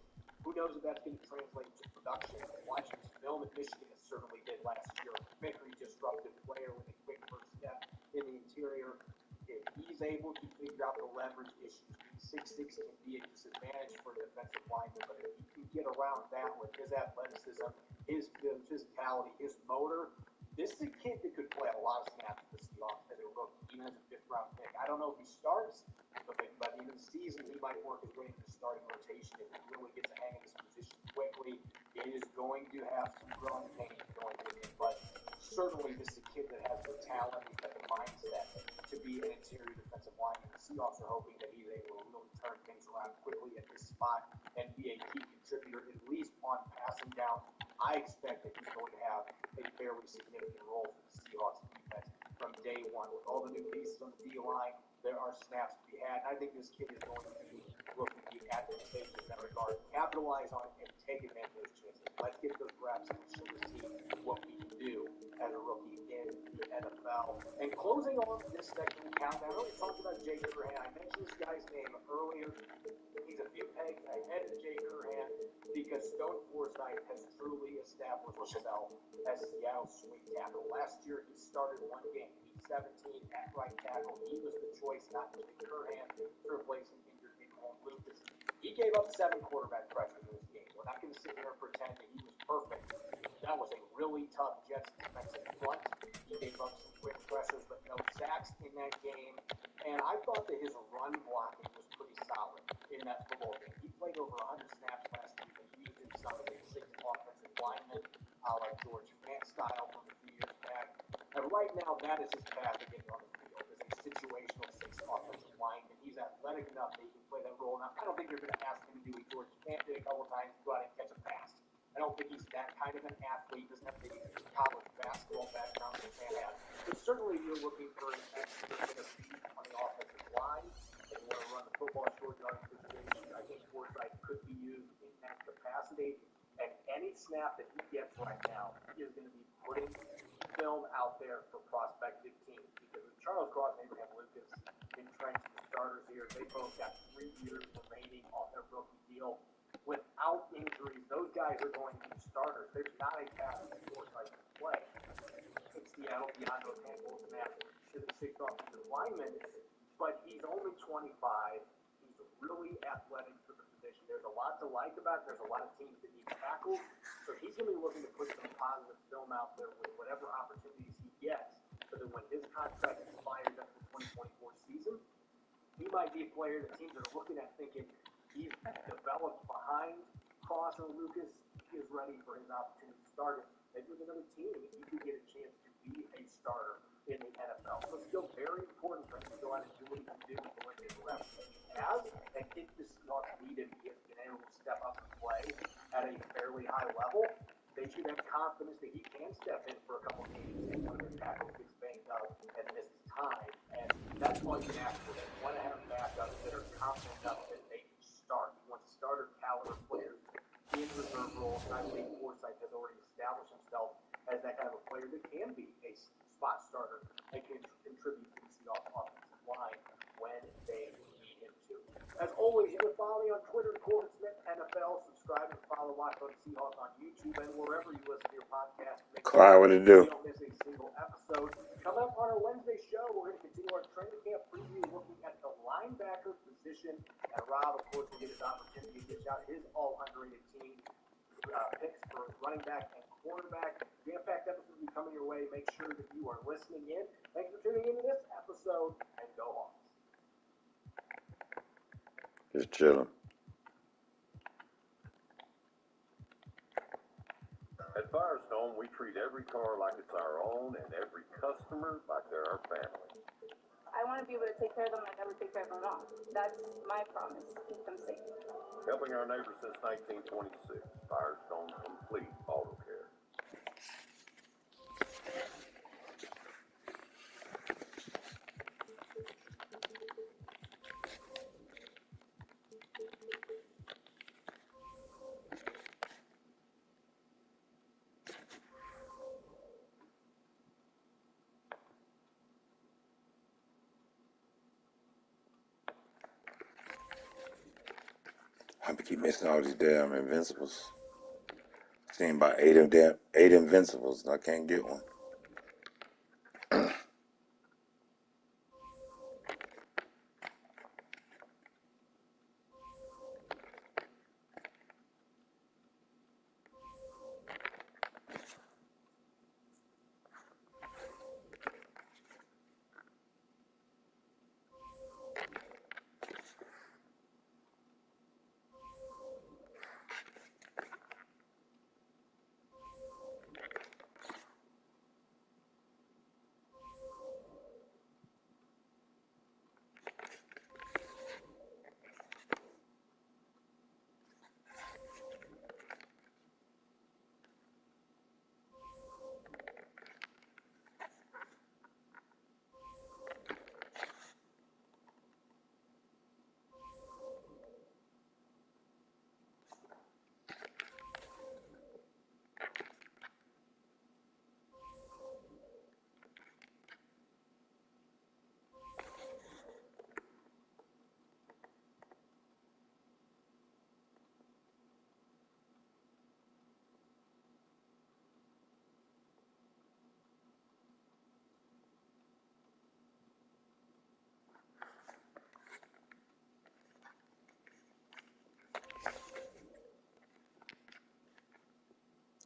who knows if that's going to translate to production. Watching his film at Michigan, it certainly did last year. Very disruptive player with a quick first step in the interior. If he's able to figure out the leverage issues, 6'6" can be a disadvantage for a defensive lineman, but if he can get around that with his athleticism, his physicality, his motor, this is a kid that could play a lot of snaps for the Seahawks as a rookie, even as a 5th-round pick. I don't know if he starts, but maybe by the end of the season, he might work his way into the starting rotation if he really gets a hang of this position quickly. It is going to have some growing pains going with it, but certainly this is a kid that has the talent, he's got the mindset to be an interior defensive lineman. The Seahawks are hoping that he's able to really turn things around quickly at this spot and be a key contributor, at least on passing down. I expect that he's going to have a fairly significant role for the Seahawks defense from day one. With all the new pieces on the D-line, there are snaps to be had. I think this kid is going to be looking to be advantageous in that regard. Capitalize on it and take advantage of those chances. Let's get those reps and show the team what we can do as a rookie in the NFL. And closing off this section of the countdown, I already talked about Jay Curhan. I mentioned this guy's name earlier. He's a few pegs ahead of Jay Curhan because Stone Forsythe has truly established himself as Seattle's swing tackle. Last year, he started one game, week 17 at right tackle. He was the choice, not Jay Curhan, to replace an injured Nick Lucas. He gave up 7 quarterback pressures in this game. We're not going to sit here and pretend that he was perfect. That was a really tough Jets defensive front. He gave up some quick pressures, but no sacks in that game. And I thought that his run blocking was pretty solid in that football game. He played over 100 snaps last week and used in some of the 6 offensive linemen, a la George Fant style from a few years back. And right now, that is his path to getting on the field, is a situational 6 offensive lineman. He's athletic enough that he can play that role. Now, I don't think you're going to ask him to do what George Fant did a couple times, go out and catch a pass. I don't think he's that kind of an athlete. He doesn't have the college basketball background that Fant has. But certainly, if you're looking for an extra bit of speed on the offensive line, and you want to run the football short yardage situation, I think Forsythe could be used in that capacity. And any snap that he gets right now is going to be putting film out there for prospective teams. Because with Charles Cross and Abraham Lucas entrenched the starters here, they both got 3 years remaining on their rookie deal. Without injuries, those guys are going to be starters. There's not a path for Forsythe to play in Seattle beyond those handful of snaps as a 6th offensive lineman, but he's only 25. He's really athletic for the position. There's a lot to like about it. There's a lot of teams that need tackles, so he's going to be looking to put some positive film out there with whatever opportunities he gets, so that when his contract expires after the 2024 season, he might be a player that teams are looking at thinking he's developed behind Cross and Lucas. He is ready for his opportunity to start it. Maybe with another team, if he could get a chance to be a starter in the NFL. So it's still very important for him to go out and do what he can do with the limited reps that he has. And if the Seahawks need him, he has been able to step up and play at a fairly high level. They should have confidence that he can step in for a couple games if one of their tackles gets banged up and misses time. And that's all you can ask for. You want to have backups that are confident enough that they can start. You want starter caliber players in reserve roles. And I believe Forsythe has already established himself as that kind of a player that can be a spot starter and can contribute to the Seahawks offensive line when they need him to. As always, you can follow me on Twitter, Corbin Smith NFL. Subscribe and follow Watch on Seahawks on YouTube and wherever you listen to your podcast. Make Clyde, what it do? you don't miss a single episode. Coming up on our Wednesday show, we're going to continue our training camp preview looking at the linebacker position. And Rob, of course, will get his opportunity to dish out his all-underrated team picks for running back and quarterback. Jam-packed episode will be coming your way. Make sure that you are listening in. Thanks for tuning into this episode, and go Hawks. Just chilling. home, we treat every car like it's our own and every customer like they're our family. I want to be able to take care of them like I would take care of my mom. That's my promise, keep them safe. Helping our neighbors since 1926. Firestone Complete Auto Care. I keep missing all these damn invincibles. Seen about eight invincibles, and I can't get one.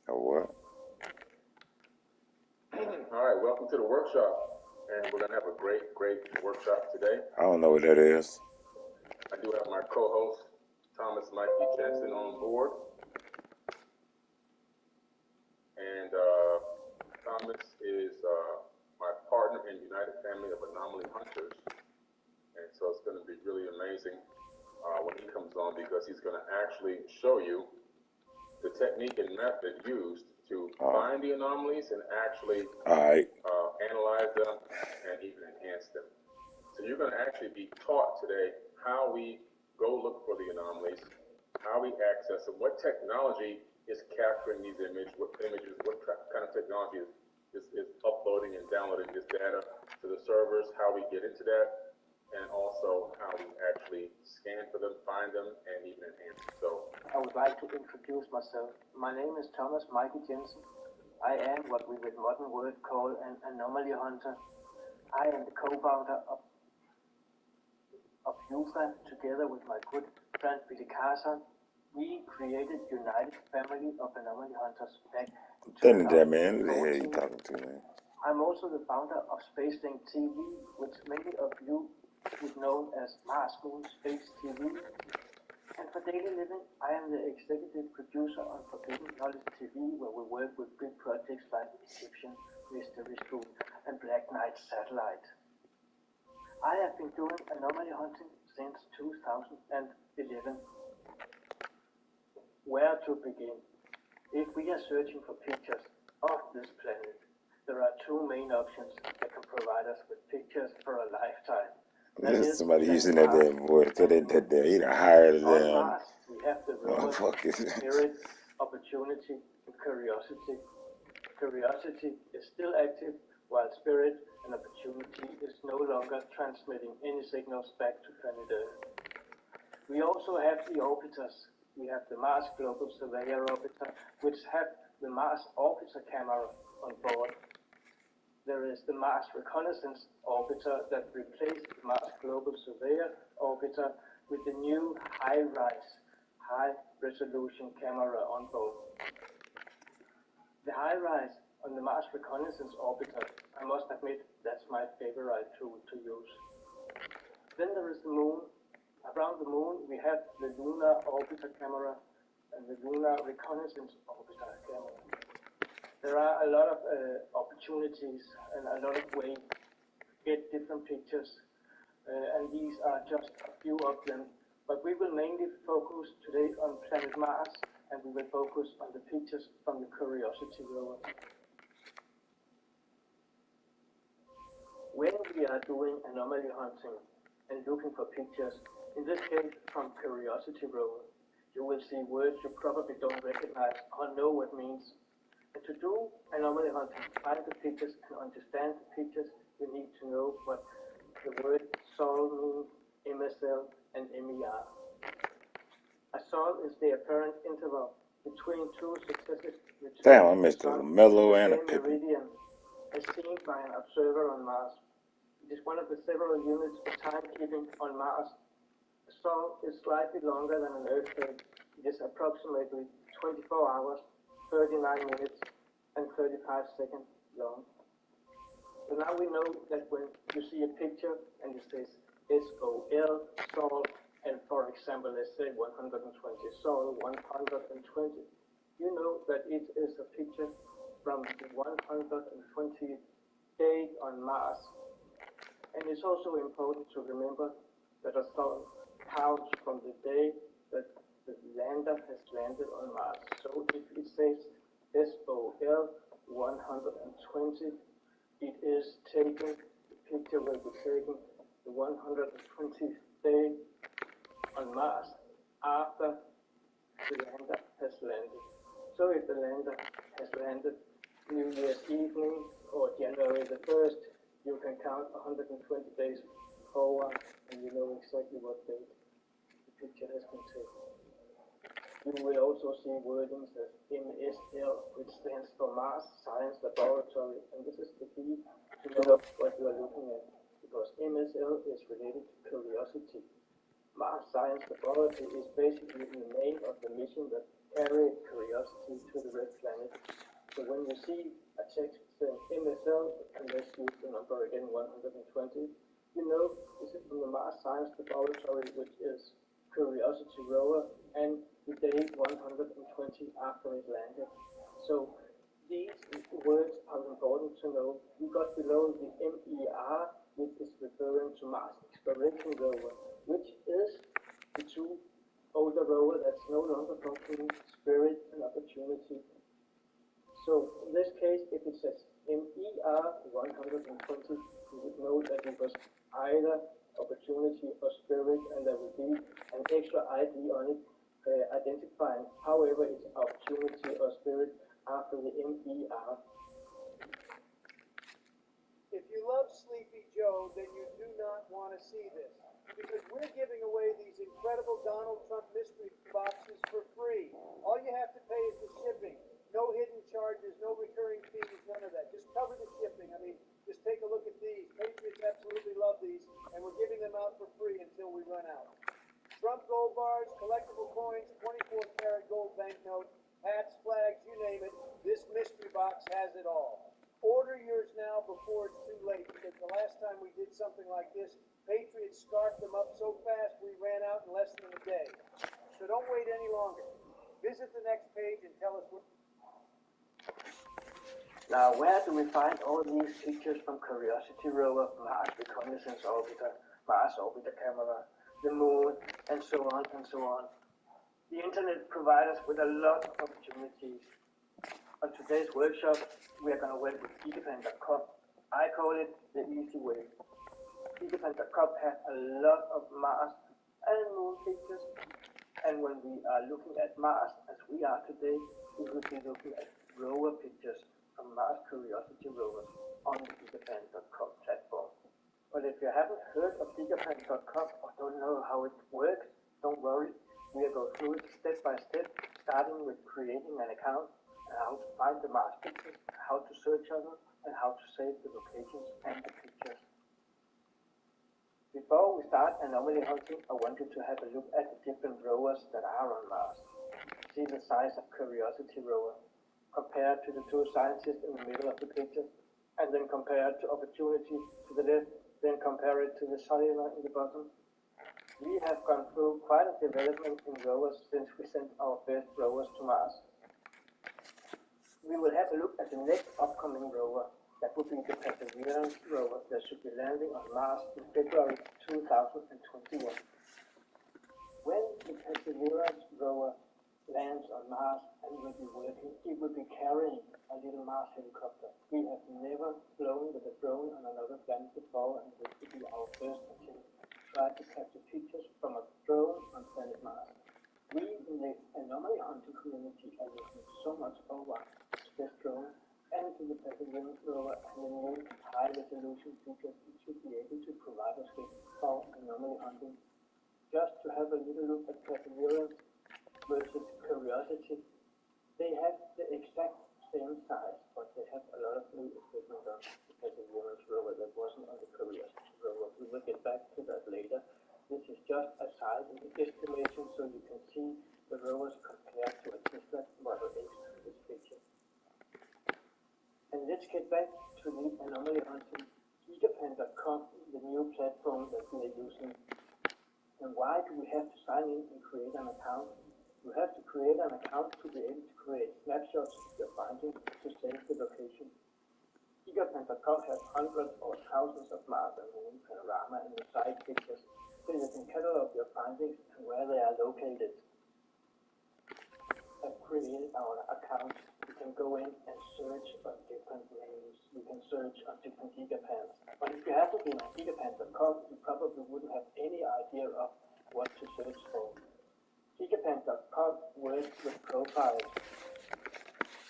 Or what? All right, welcome to the workshop, and we're going to have a great workshop today. I don't know what that is. I do have my co-host, Thomas Mikey Jensen, on board, and Thomas is my partner in United Family of Anomaly Hunters, and so it's going to be really amazing when he comes on, because he's going to actually show you the technique and method used to find the anomalies and actually analyze them and even enhance them. So you're going to actually be taught today how we go look for the anomalies, how we access them, what technology is capturing these images, what kind of technology is uploading and downloading this data to the servers, how we get into that, and also how we actually scan for them, find them, and even enhance them. So I would like to introduce myself. My name is Thomas Mikey Jensen. I am what we with modern word call an anomaly hunter. I am the co-founder of UFA together with my good friend Billy Carson. We created United Family of Anomaly Hunters back in 2014. That man, who the hell you talking to, man? I'm also the founder of SpaceLink TV, which many of you would know as Mars Moon Space TV. And for daily living, I am the executive producer on Forbidden Knowledge TV, where we work with big projects like Egyptian Mystery School and Black Knight Satellite. I have been doing anomaly hunting since 2011. Where to begin? If we are searching for pictures of this planet, there are two main options that can provide us with pictures for a lifetime. There's somebody using that damn voice. He done hired them. On Mars, we have the robot, Spirit, Opportunity, and Curiosity. Curiosity is still active, while Spirit and Opportunity is no longer transmitting any signals back to planet Earth. We also have the orbiters. We have the Mars Global Surveyor Orbiter, which have the Mars Orbiter camera on board. There is the Mars Reconnaissance Orbiter that replaced the Mars Global Surveyor Orbiter with the new high-rise, high-resolution camera on board. The high-rise on the Mars Reconnaissance Orbiter, I must admit, that's my favorite tool to use. Then there is the Moon. Around the Moon, we have the Lunar Orbiter camera and the Lunar Reconnaissance Orbiter camera. there are a lot of opportunities and a lot of ways to get different pictures, and these are just a few of them. But we will mainly focus today on planet Mars, and we will focus on the pictures from the Curiosity rover. When we are doing anomaly hunting and looking for pictures, in this case from Curiosity rover, you will see words you probably don't recognize or know what it means. And to do anomaly hunting, find the pictures and understand the pictures, you need to know what the word sol means, MSL and MER. A sol is the apparent interval between two successive returns. Damn, I missed a LaMelo and a Pippen. Meridian, as seen by an observer on Mars. It is one of the several units of timekeeping on Mars. A sol is slightly longer than an Earth day. It is approximately 24 hours, 39 minutes, and 35 seconds long. So now we know that when you see a picture and it says SOL, sol, and for example, let's say 120, sol 120, you know that it is a picture from the 120th day on Mars. And it's also important to remember that a sol counts from the day that the lander has landed on Mars. So if it says SOL 120, it is taken, the picture will be taken the 120th day on Mars after the lander has landed. So if the lander has landed New Year's evening or January the 1st, you can count 120 days forward and you know exactly what date the picture has been taken. You will also see wordings as MSL, which stands for Mars Science Laboratory, and this is the key to know what you are looking at, because MSL is related to Curiosity. Mars Science Laboratory is basically the name of the mission that carried Curiosity to the Red Planet. So when you see a text saying MSL, and let's use the number again, 120, you know this is from the Mars Science Laboratory, which is Curiosity rover, and the day 120 after it landed. So these words are important to know. We got below the MER, which is referring to Mars Exploration Rover, which is the two older rover that's no longer functioning, Spirit and Opportunity. So in this case, if it says MER 120, you would know that it was either Opportunity or Spirit, and there will be an extra ID on it identifying, however, it's Opportunity or Spirit after the MER. If you love Sleepy Joe, then you do not want to see this, because we're giving away these incredible Donald Trump mystery boxes for free. All you have to pay is the shipping. No hidden charges, no recurring fees, none of that. Just cover the shipping. I mean, just take a look at these. Patriots absolutely love these, and we're giving them out for free until we run out. Trump gold bars, collectible coins, 24-karat gold banknote, hats, flags, you name it. This mystery box has it all. Order yours now before it's too late, because the last time we did something like this, Patriots scarfed them up so fast we ran out in less than a day. So don't wait any longer. Visit the next page and tell us what... Now, where do we find all these pictures from Curiosity rover, Mars Reconnaissance Orbiter, Mars Orbiter Camera, the Moon, and so on and so on? The internet provides us with a lot of opportunities. On today's workshop, we are going to work with Gigapan.com. I call it the easy way. Gigapan.com has a lot of Mars and Moon pictures, and when we are looking at Mars, as we are today, we will be looking at rover pictures from Mars Curiosity rovers on the Gigapan.com platform. But if you haven't heard of Gigapan.com or don't know how it works, don't worry. We'll go through it step by step, starting with creating an account, and how to find the Mars pictures, how to search on them, and how to save the locations and the pictures. Before we start anomaly hunting, I want you to have a look at the different rovers that are on Mars. See the size of Curiosity rover, compared to the two scientists in the middle of the picture, and then compare it to Opportunity to the left, then compare it to the cellular in the bottom. We have gone through quite a development in rovers since we sent our first rovers to Mars. We will have a look at the next upcoming rover. That would be the Perseverance rover that should be landing on Mars in February 2021. When the Perseverance rover lands on Mars and will be working, it will be carrying a little Mars helicopter. We have never flown with a drone on another planet before, and this will be our first attempt to try to capture pictures from a drone on planet Mars. We in the anomaly hunting community are looking so much forward to this drone and to the Perseverance rover and the new high-resolution pictures it should be able to provide us with for anomaly hunting. Just to have a little look at Perseverance versus Curiosity, they have the exact same size, but they have a lot of new equipment on the Perseverance rover that wasn't on the Curiosity rover. We will get back to that later. This is just a size estimation so you can see the rovers compared to a Tesla Model X in this picture. And let's get back to the anomaly hunting. Gigapan.com, the new platform that we are using. And why do we have to sign in and create an account? You have to create an account to be able to create snapshots of your findings to save the location. Gigapan.com has hundreds or thousands of Mars and Moon panorama and side pictures, so you can catalog your findings and where they are located. I've created our account. You can go in and search on different names. You can search on different Gigapans. But if you haven't been on Gigapan.com, you probably wouldn't have any idea of what to search for. Gigapan.com works with profiles.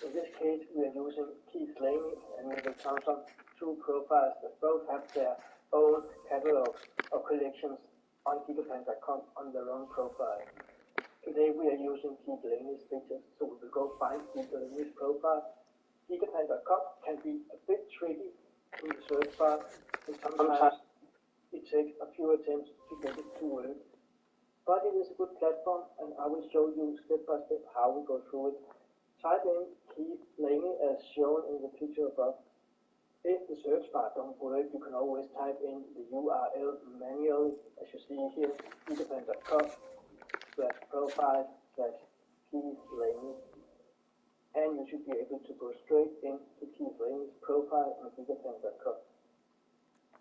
In this case, we are using Keith Laney and Neville Thompson, two profiles that both have their own catalogs or collections on Gigapan.com on their own profile. Today we are using Keith Laney's pictures, so we will go find Keith Laney's profile. Gigapan.com can be a bit tricky in the search bar, and sometimes it takes a few attempts to get it to work. But it is a good platform, and I will show you step by step how we go through it. Type in Keith Laney as shown in the picture above. If the search bar don't work, you can always type in the URL manually, as you see here, gigapan.com/profile/Keith Laney. And you should be able to go straight into Keith Laney's profile on gigapan.com.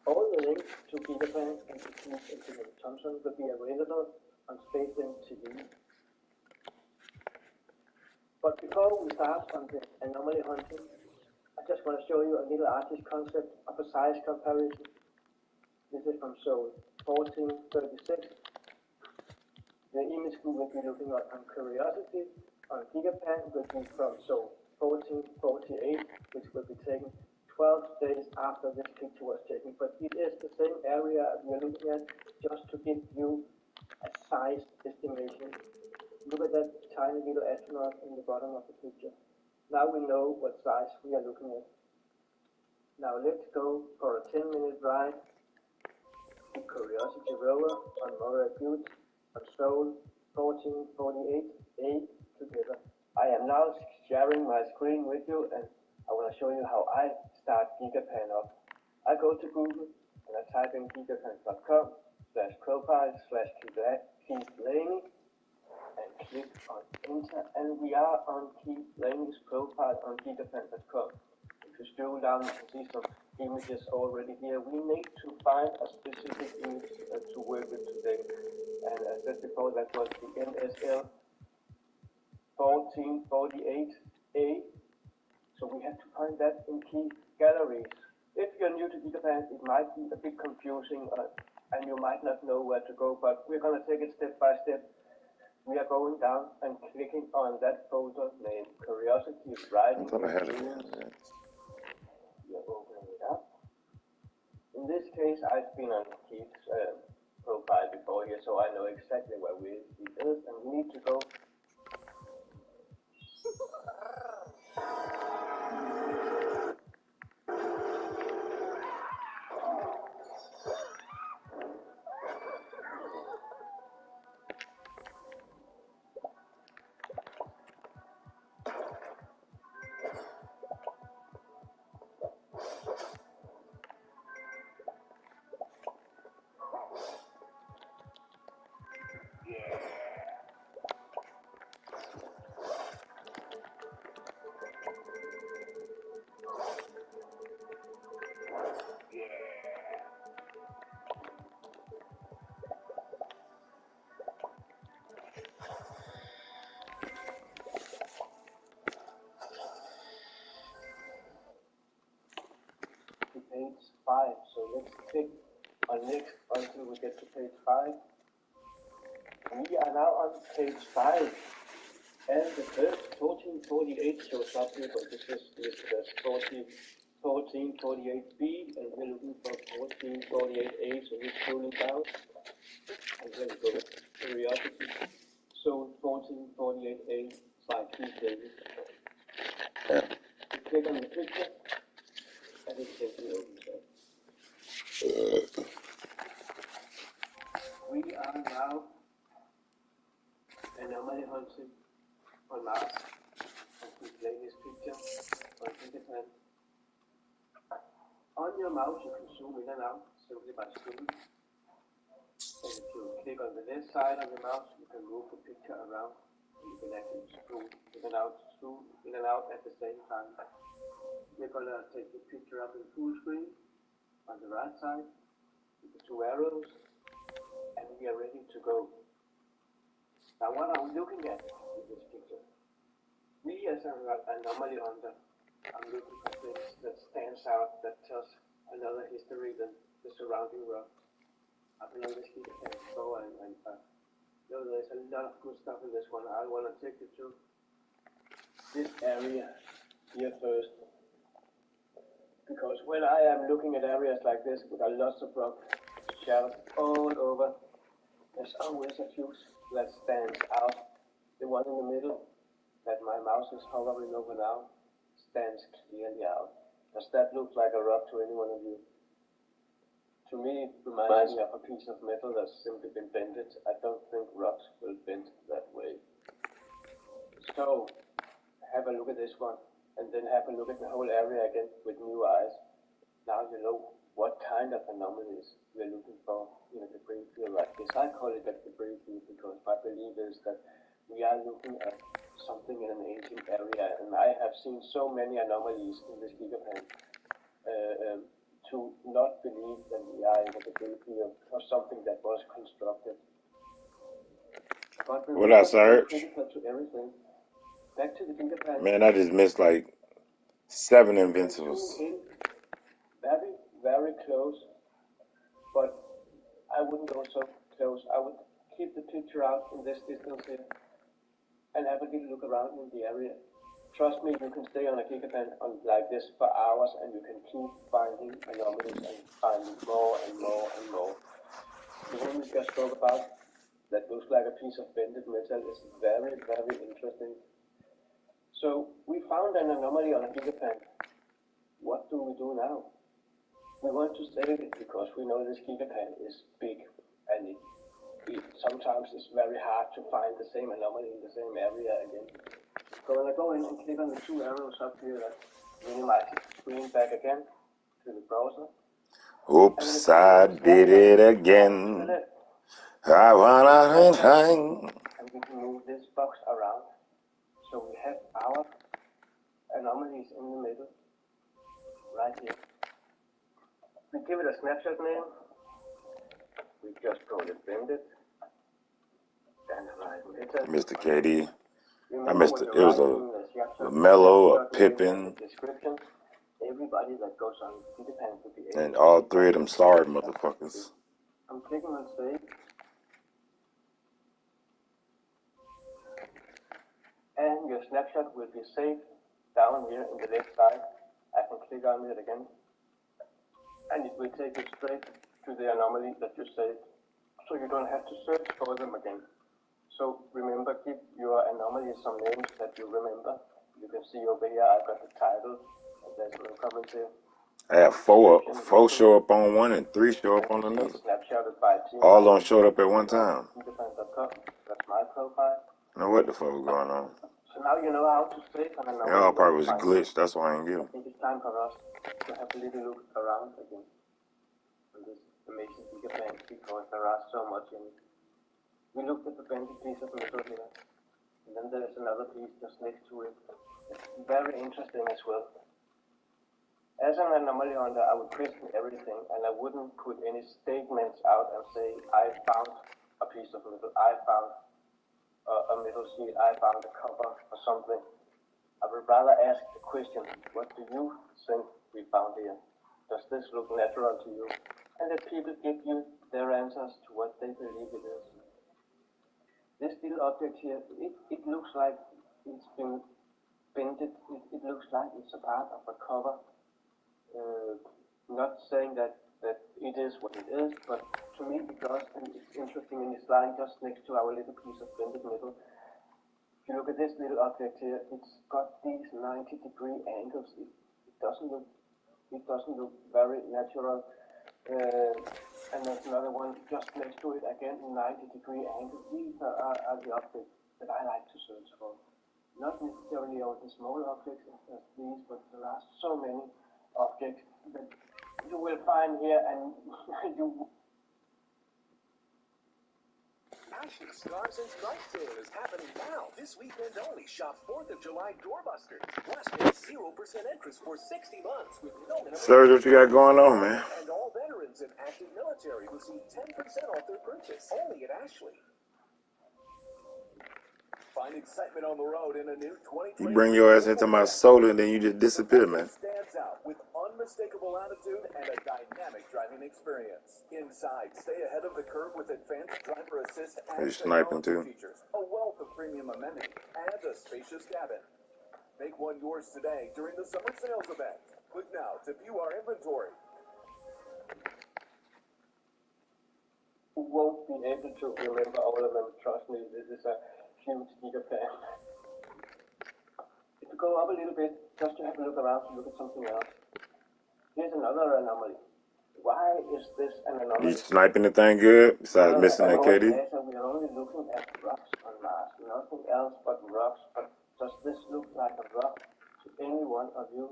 All the links to Gigapan and to Keith and to Neville Thompson will be available on Spacelink TV. But before we start on the anomaly hunting, I just want to show you a little artist concept of a size comparison. This is from Soul 1436. The image we will be looking at on Curiosity on Gigapan will be from Soul 1448, which will be taken 12 days after this picture was taken. But it is the same area we are looking at, just to give you a size estimation. Look at that tiny little astronaut in the bottom of the picture. Now we know what size we are looking at. Now let's go for a 10-minute ride to Curiosity rover on Moray Butte on Soul 1448A together. I am now sharing my screen with you, and I want to show you how I start Gigapan up. I go to Google and I type in gigapan.com/profile/Keith Laney and click on enter, and we are on Keith Laney's profile on gigapan.com. If you scroll down, you can see some images already here. We need to find a specific image to work with today, and as I said before, that was the MSL 1448A. So we have to find that in Keith Galleries. If you're new to Gigapan, it might be a bit confusing and you might not know where to go, but we're going to take it step by step. We are going down and clicking on that folder named Curiosity Writing Experience. We are opening it up. In this case, I've been on Keith's profile before here, so I know exactly where he is, and we need to go. page 5. So let's click on next until we get to page 5. We are now on page 5. And the first 1448 shows up here, but this is listed as 1448B, and we're looking for 1448A, so we're scrolling down. And then we go to curiosity. So 1448A by Keith Davis. You click on the picture, and it simply opens up. We are now anomaly hunting on Mars, and we play this picture on Ticketman. On your mouse, you can zoom in and out simply by scrolling. And if you click on the left side of the mouse, you can move the picture around, and you can actually scroll in and out at the same time. We're gonna take the picture up in full screen on the right side with the 2 arrows, and we are ready to go. Now, what are we looking at in this picture? We, as an anomaly hunter, are looking for things that stands out, that tells another history than the surrounding rock. I've been on this Gigapan before, and you know, there's a lot of good stuff in this one. I want to take you to this area here first, because when I am looking at areas like this with a lots of rock shells all over, there's always a few that stands out. The one in the middle that my mouse is hovering over now stands clearly out. Does that look like a rock to any one of you? To me, it reminds me of a piece of metal that's simply been bended. I don't think rocks will bend that way. So, have a look at this one, and then have a look at the whole area again with new eyes. Now you know what kind of anomalies we're looking for in a debris field like this. I call it a debris field because my belief is that we are looking at something in an ancient area, and I have seen so many anomalies in this Gigapan to not believe that we are in a debris field or something that was constructed. But What I search? To everything. Back to the Gigapan. Man, I just missed like 7 Invincibles. Very, very close, but I wouldn't go so close. I would keep the picture out in this distance here and have a little look around in the area. Trust me, you can stay on a Gigapan like this for hours, and you can keep finding anomalies and finding more and more and more. The one we just spoke about, that looks like a piece of bended metal, is very, very interesting. So we found an anomaly on a Gigapan. What do we do now? We want to save it because we know this Gigapan is big, and it sometimes is very hard to find the same anomaly in the same area again. So when I go in and click on the 2 arrows up here, that minimizes the screen back again to the browser. Oops, I did it again. I wanna hang. And we can move this box around. So we have our anomalies in the middle, right here. We give it a snapshot name. We just call it bended. Mr. KD. I missed it. It was a Mellow, a Pippin, everybody that goes on Gigapan to be able and all 3 of them sorry motherfuckers. I'm clicking on save. And your snapshot will be saved down here in the left side. I can click on it again. And it will take you straight to the anomaly that you saved. So you don't have to search for them again. So remember, give your anomalies some names that you remember. You can see over here I've got the title, and there's no comments here. I have 4 show up on one and 3 show up on another. All don't show up at one time. That's my profile. I know what the fuck was going on. So now you know how to save an anomaly. Y'all probably was a glitch, that's why I ain't get I think it's time for us to have a little look around again on this amazing Gigapan because there are so much in it. We looked at the bended piece of metal here, and then there's another piece just next to it. It's very interesting as well. As an anomaly hunter, I would question everything, and I wouldn't put any statements out and say, I found a piece of metal, I found a metal sheet, I found a copper or something. I would rather ask the question, what do you think we found here? Does this look natural to you? And let people give you their answers to what they believe it is. This little object here, it looks like it's been bended. It looks like it's a part of a cover. Not saying that it is what it is, but to me it does, and it's interesting, and it's lying just next to our little piece of bended metal. If you look at this little object here, it's got these 90-degree angles. It doesn't look very natural. And there's another one just next to it, again 90-degree angle. These are the objects that I like to search for. Not necessarily all the small objects as these, but there are so many objects that you will find here, and you. Ashley Stars and Stripes Sale is happening now. This weekend only. Shop 4th of July doorbusters. Plus, pay 0% interest for 60 months with no minimum. Serge, what you got going on, man? And all veterans and active military receive 10% off their purchase. Only at Ashley. Find excitement on the road in a new 2020. You bring your ass into my solar and then you just disappear, man. Stands out with unmistakable attitude and a dynamic driving experience. Inside, stay ahead of the curve with advanced driver assist and sniping too. Features, a wealth of premium amenities, and a spacious cabin. Make one yours today during the summer sales event. Click now to view our inventory. You won't be able to remember all of them. Trust me, this is a huge gigafan. If you go up a little bit, just to have a look around, to look at something else. Here's another anomaly. Why is this an anomaly? You sniping the thing good, besides missing that KD? We are only looking at rocks on Mars, nothing else but rocks. But does this look like a rock to any one of you?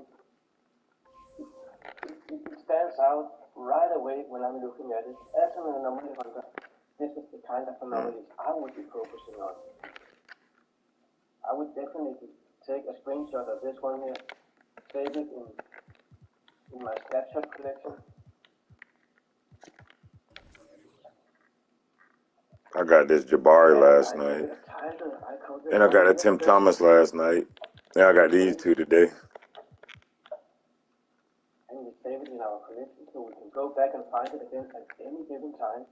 It stands out right away when I'm looking at it. As an anomaly hunter, this is the kind of anomalies I would be focusing on. I would definitely take a screenshot of this one here, save it in my snapshot collection. I got this Jabari last night. And I got a Tim Thomas last night. And I got these two today. And we save it in our collection so we can go back and find it again at any given time.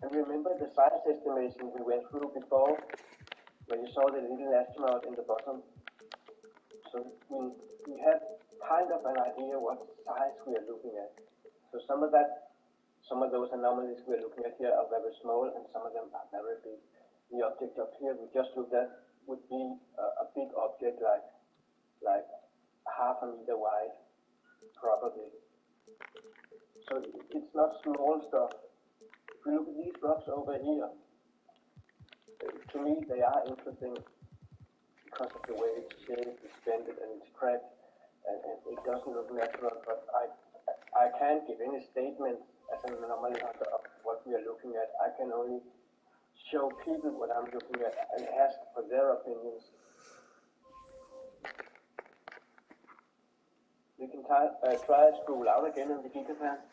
And remember the size estimation we went through before, when you saw the little astronaut in the bottom. So we have kind of an idea what size we are looking at. So some of those anomalies we are looking at here are very small, and some of them are very big. The object up here we just looked at would be a big object like half a meter wide, probably. So it's not small stuff. If you look at these rocks over here, to me they are interesting because of the way it's shaped, it's bended, and it's cracked, and it doesn't look natural. But I can't give any statement as an anomaly hunter of what we are looking at. I can only show people what I'm looking at and ask for their opinions. We can try scroll out again on the gigafan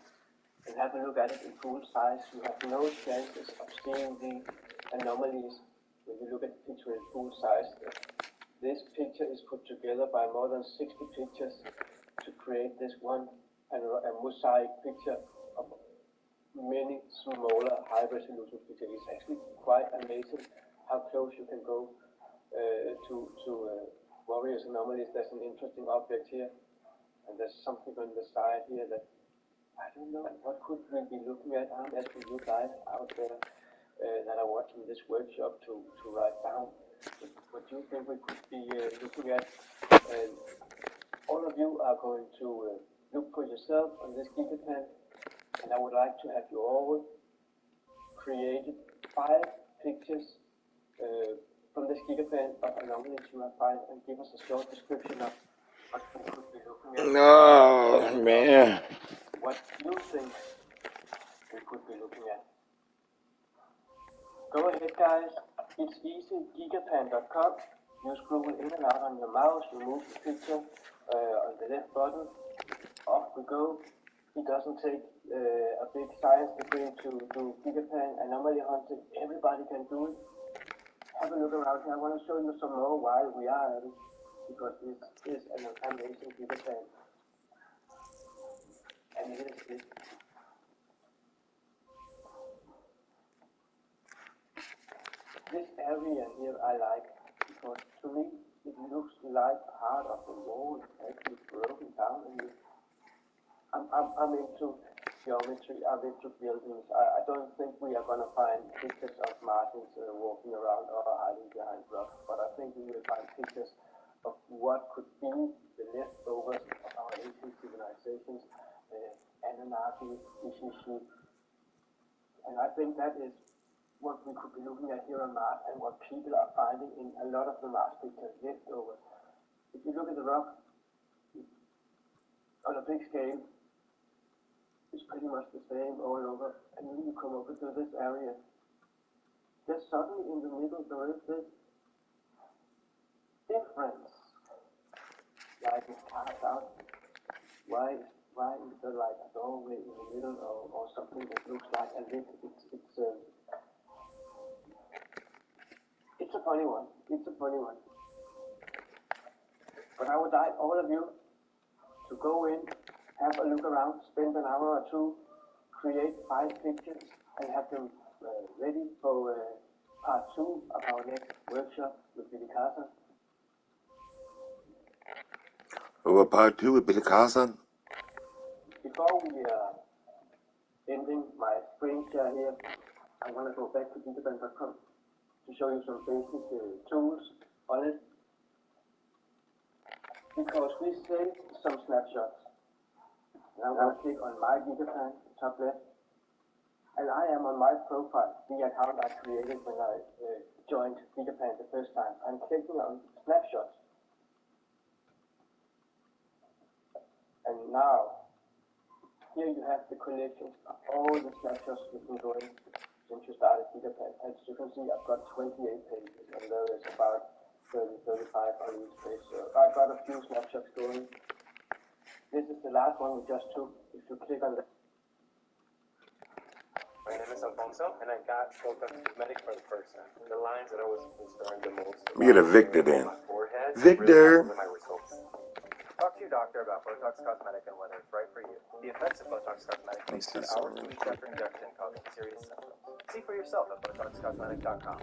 and have a look at it in full size. You have no chances of seeing the anomalies when you look at the picture in full size. This picture is put together by more than 60 pictures to create this one and a mosaic picture of many smaller high-resolution pictures. It's actually quite amazing how close you can go to Warrior's anomalies. There's an interesting object here, and there's something on the side here that I don't know, what could we be looking at? I'm asking you guys out there that are watching this workshop to write down what you think we could be looking at. All of you are going to look for yourself on this gigafan, and I would like to have you all created 5 pictures from this gigafan of anomalies you have found, and give us a short description of what we could be looking at. Oh, man. What you think we could be looking at. Go ahead, guys. It's easy. Gigafan.com. You scroll in and out on your mouse. You move the picture on the left button. Off we go. It doesn't take a big science degree to do gigafan anomaly hunting. Everybody can do it. have a look around here. I want to show you some more why we are at it, because this is an amazing gigapan. And it is big. This area here I like, because to me it looks like part of the wall is actually broken down, and I'm into geometry, I'm into buildings. I don't think we are going to find pictures of Martians walking around or hiding behind rocks, but I think we will find pictures of what could be the leftovers of our ancient civilizations, Anunnaki, Ishishi, and I think that is what we could be looking at here on Mars, and what people are finding in a lot of the Mars pictures leftovers. If you look at the rock on a big scale, it's pretty much the same all over, and then you come over to this area. There's suddenly in the middle there is this difference, like it's carved out. Why is there like a doorway in the middle, or something that looks like a lid? It's a funny one. It's a funny one. But I would like all of you to go in, have a look around, spend an hour or two, create 5 pictures, and have them ready for part 2 of our next workshop with Billy Carson. Over part 2 with Billy Carson. Before we are ending my screen share here, I want to go back to gigapan.com to show you some basic tools on it, because we saved some snapshots. Now I'm going to click on my gigapan, top left, and I am on my profile, the account I created when I joined gigapan the first time. I'm clicking on snapshots, and now here you have the collections of all the snapshots we've been doing since you started gigapan. As you can see, I've got 28 pages, and there is about 30-35 on each page. So I've got a few snapshots going. This is the last one we just took. If you click on that. My name is Alfonso, and I got Botox Cosmetic for the first time. The lines that I was concerned the most about. We get a Victor then. My forehead, Victor. really my results. Talk to your doctor about Botox Cosmetic and whether it's right for you. The effects of Botox Cosmetic may start hours to weeks after injection, causing serious symptoms. See for yourself at BotoxCosmetic.com.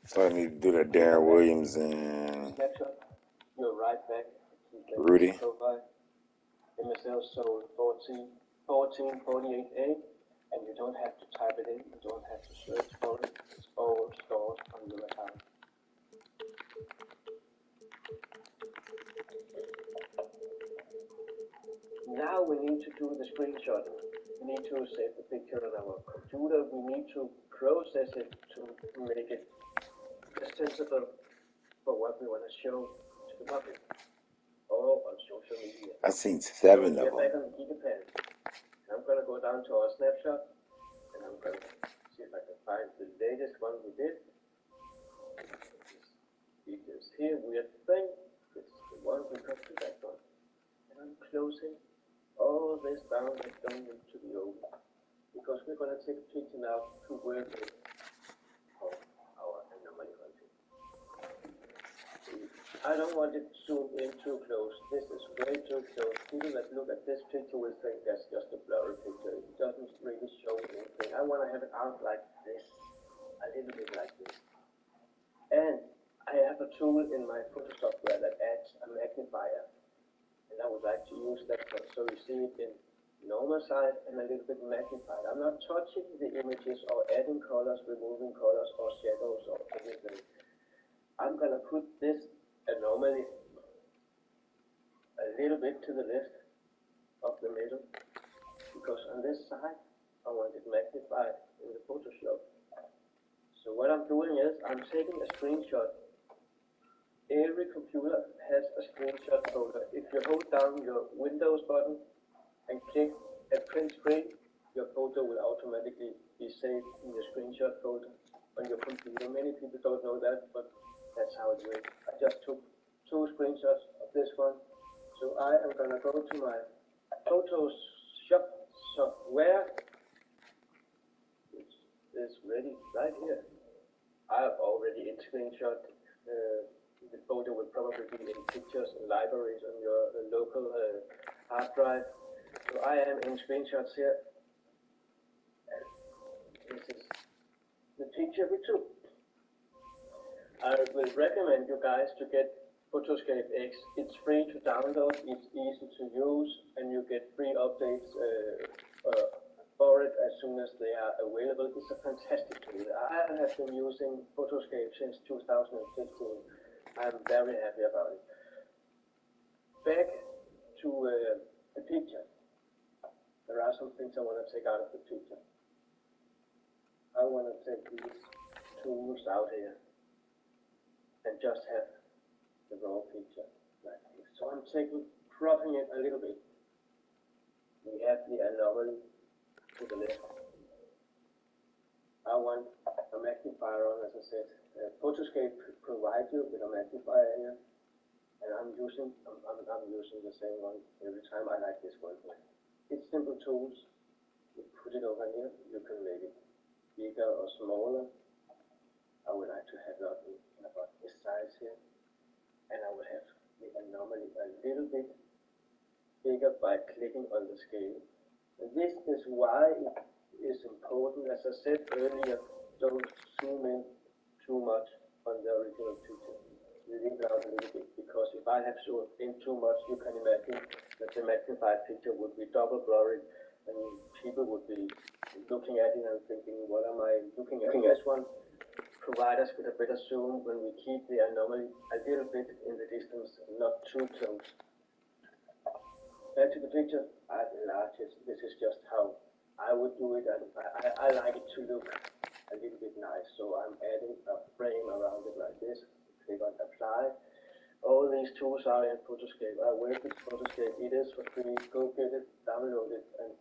So I need to do that Darren Williams and You're right back. Rudy. MSL Soul 1448A, and you don't have to type it in, you don't have to search for it, it's all stored on your account. Now we need to do the screenshot. We need to save the picture on our computer. We need to process it to make it sensible for what we want to show to the public or on social media. I've seen 7 of them. Back on the gigapan. I'm going to go down to our snapshot, and I'm going to see if I can find the latest one we did. It is here, weird thing. This is the one we got to that one. And I'm closing all this down that don't need to be open, because we're going to take a picture now to work with our anomaly hunting. I don't want it zoomed in too close. This is way too close. People that look at this picture will think that's just a blurry picture. It doesn't really show anything. I want to have it out like this, a little bit like this. And I have a tool in my photo software that adds a magnifier, and I would like to use that one, so you see it in normal size and a little bit magnified. I'm not touching the images or adding colors, removing colors or shadows or anything. I'm going to put this anomaly a little bit to the left of the middle, because on this side I want it magnified in the Photoshop. So what I'm doing is I'm taking a screenshot. Every computer has a screenshot folder. If you hold down your Windows button and click at print screen, your photo will automatically be saved in your screenshot folder on your computer. Many people don't know that, but that's how it works. I just took 2 screenshots of this one. So I am gonna go to my Photoshop software, which is ready right here. I have already screenshot. The photo will probably be in pictures and libraries on your local hard drive. So I am in screenshots here. And this is the picture we took. I will recommend you guys to get Photoscape X. It's free to download, it's easy to use, and you get free updates for it as soon as they are available. It's a fantastic tool. I have been using Photoscape since 2015. I'm very happy about it. Back to the picture. There are some things I want to take out of the picture. I want to take these tools out here and just have the raw picture like this. So I'm cropping it a little bit. We have the anomaly to the left. I want a magnifier on, as I said. Photoscape provides you with a magnifier here, and I'm using the same one every time. I like this one. It's simple tools. You put it over here. You can make it bigger or smaller. I would like to have it in about this size here, and I will have the anomaly a little bit bigger by clicking on the scale. And this is why it is important. As I said earlier, don't zoom in too much on the original picture. Leave it out a little bit, because if I have zoomed in too much, you can imagine that the magnified picture would be double blurry, and people would be looking at it and thinking, what am I looking at? This one provide us with a better zoom when we keep the anomaly a little bit in the distance, not too close. Back to the picture, I've enlarged it. This is just how I would do it, and I like it to look a little bit nice, so I'm adding a frame around it like this. Click on apply. All these tools are in Photoscape. I work with Photoscape. It is for free. Go get it, download it, and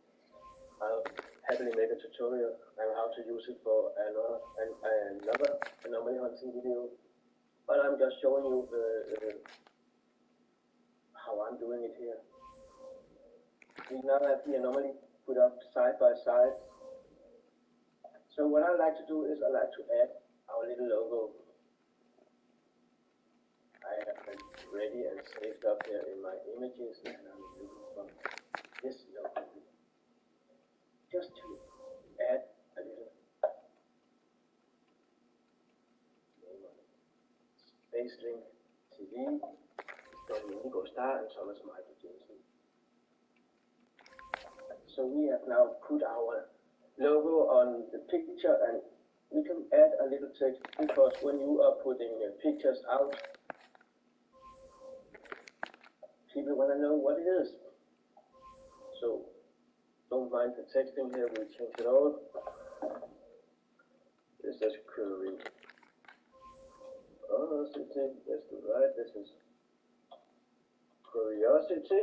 I'll happily make a tutorial on how to use it for another anomaly hunting video. But I'm just showing you how I'm doing it here. We now have the anomaly put up side by side. So what I like to do is I like to add our little logo. I have them ready and saved up here in my images, and I'm looking for this logo. Just to add a little name on it. Spacelink TV, Don Indigo Star, and Thomas Michael Jensen. So we have now put our logo on the picture, and we can add a little text, because when you are putting pictures out, people want to know what it is. So don't mind the texting here, we'll change it all. This is curiosity, that's the right, this is curiosity,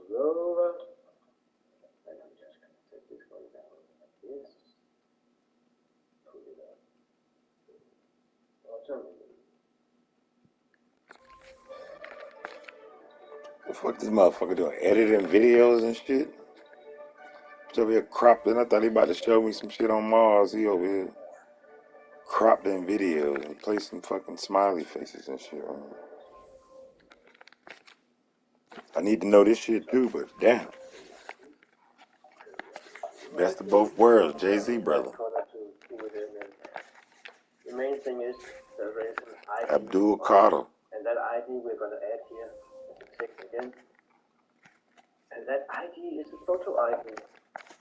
rover, and I'm just going to take this one down like this, put it up, bottom. The fuck this motherfucker doing? Editing videos and shit? He's over here cropped in. I thought he about to show me some shit on Mars. He over here cropped in videos and play some fucking smiley faces and shit. I need to know this shit too, but damn. Best of both worlds, Jay-Z, brother. The main thing is there is an ID. Abdul Carter. And that ID we're going to add here as a text again. And that ID is a photo ID.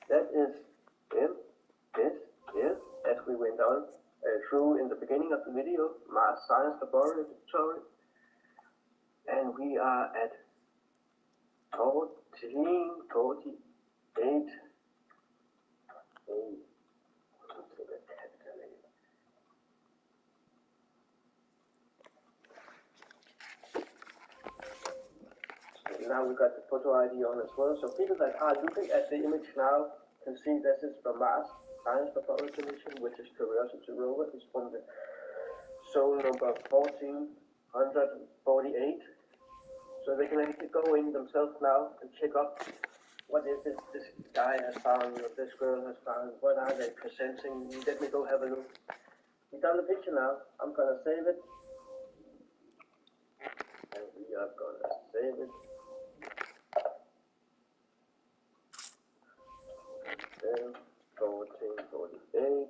That is as we went on through in the beginning of the video, Mars Science Laboratory. And we are at 1448. Now we got the photo ID on as well, so people that are looking at the image now can see this is from Mars Science Laboratory mission, which is Curiosity rover. It's from the soul number 1448. So they can actually go in themselves now and check up what is it this guy has found or this girl has found. What are they presenting? Let me go have a look. We done the picture now. I'm gonna save it. And we are gonna save it. 1448.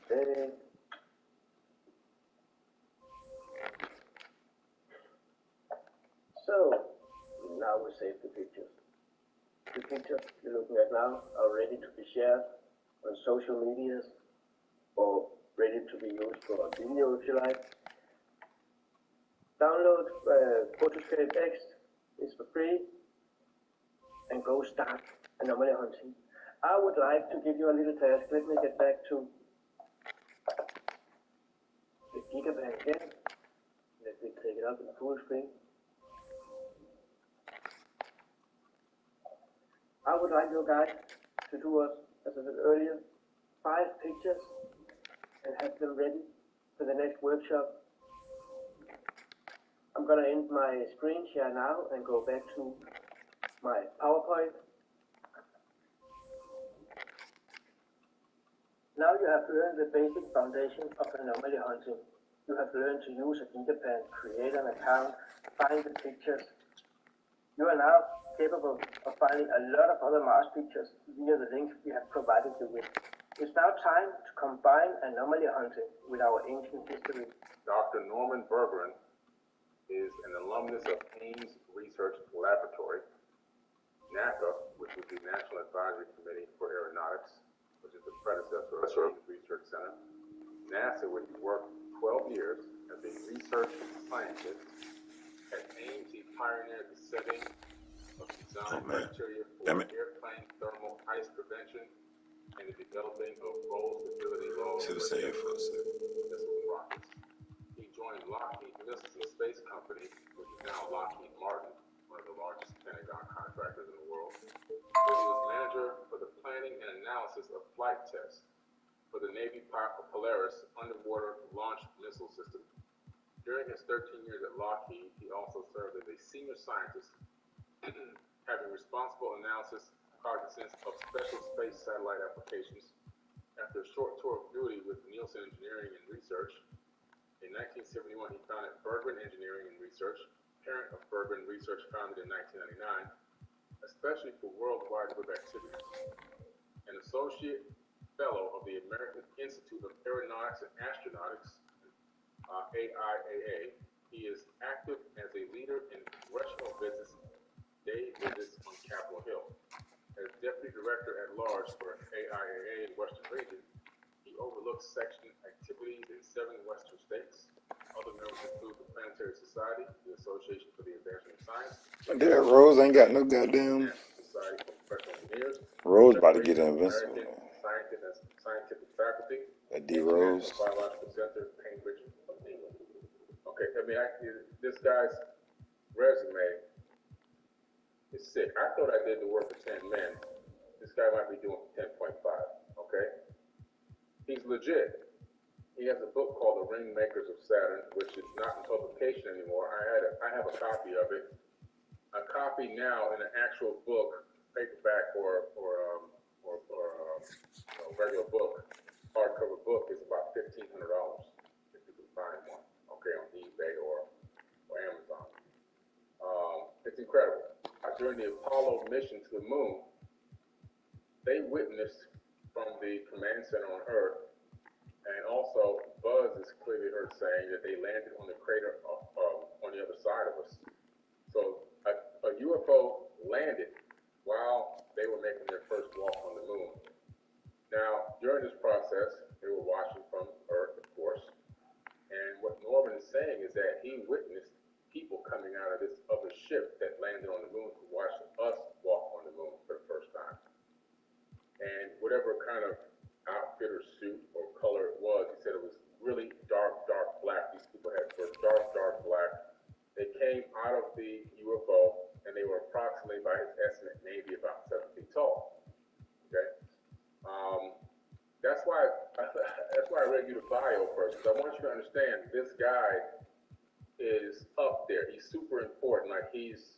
Save. So now we save the pictures. The pictures you're looking at now are ready to be shared on social medias or ready to be used for a video if you like. Download Photoscape X is for free and go start anomaly hunting. I would like to give you a little task. Let me get back to the gigabyte again. Let me take it up in full screen. I would like you guys to do us, as I said earlier, 5 pictures and have them ready for the next workshop. I'm going to end my screen share now and go back to my PowerPoint. Now you have learned the basic foundation of anomaly hunting. You have learned to use a gigapan, create an account, find the pictures. You are now capable of finding a lot of other Mars pictures via the links we have provided you with. It's now time to combine anomaly hunting with our ancient history. Dr. Norman Bergeron is an alumnus of Ames Research Laboratory, NASA, which is the National Advisory Committee for Aeronautics, which is the predecessor of the Ames Research Center. NASA, where he worked 12 years as a research scientist. At Ames, he pioneered the setting of design criteria for airplane thermal ice prevention and the developing of roll stability laws for missiles and rockets. He joined Lockheed Missiles and Space Company, which is now Lockheed Martin, one of the largest Pentagon contractors in the world, where he was manager for the planning and analysis of flight tests for the Navy Polaris underwater launch missile system. During his 13 years at Lockheed, he also served as a senior scientist, having responsible analysis cognizance of special space satellite applications. After a short tour of duty with Nielsen Engineering and Research, in 1971 he founded Bergeron Engineering and Research, parent of Bergeron Research, founded in 1999, especially for worldwide web activities. An associate fellow of the American Institute of Aeronautics and Astronautics, AIAA, he is active as a leader in congressional day visits on Capitol Hill. As Deputy Director at Large for AIAA in Western Region, he overlooks section activities in 7 Western states. Other members include the Planetary Society, the Association for the Advancement of Science. That Rose ain't got no goddamn. Society for Professional Engineers. Rose about to get invincible. Scientific Faculty. That D Rose. Biological Center, Cambridge, England. Okay, this guy's resume is sick. I thought I did the work of 10 men. This guy might be doing 10.5. Okay, he's legit. He has a book called The Ringmakers of Saturn, which is not in publication anymore. I have a copy of it. A copy now in an actual book, paperback or regular book, hardcover book, is about $1,500 if you can find one. Okay, on eBay or Amazon. It's incredible. During the Apollo mission to the moon, they witnessed from the command center on Earth, and also Buzz is clearly heard saying that they landed on the crater on the other side of us. So a UFO landed while they were making their first walk on the moon. Now, during this process, they were watching from Earth, of course, and what Norman is saying is that he witnessed people coming out of this other ship that landed on the moon to watch us walk on the moon for the first time. And whatever kind of outfit or suit or color it was, he said it was really dark black. These people were dark black. They came out of the UFO, and they were approximately, by his estimate, maybe about 7 feet tall. Okay, that's why I I read you the bio first, because I want you to understand this guy is up there. He's super important. Like he's,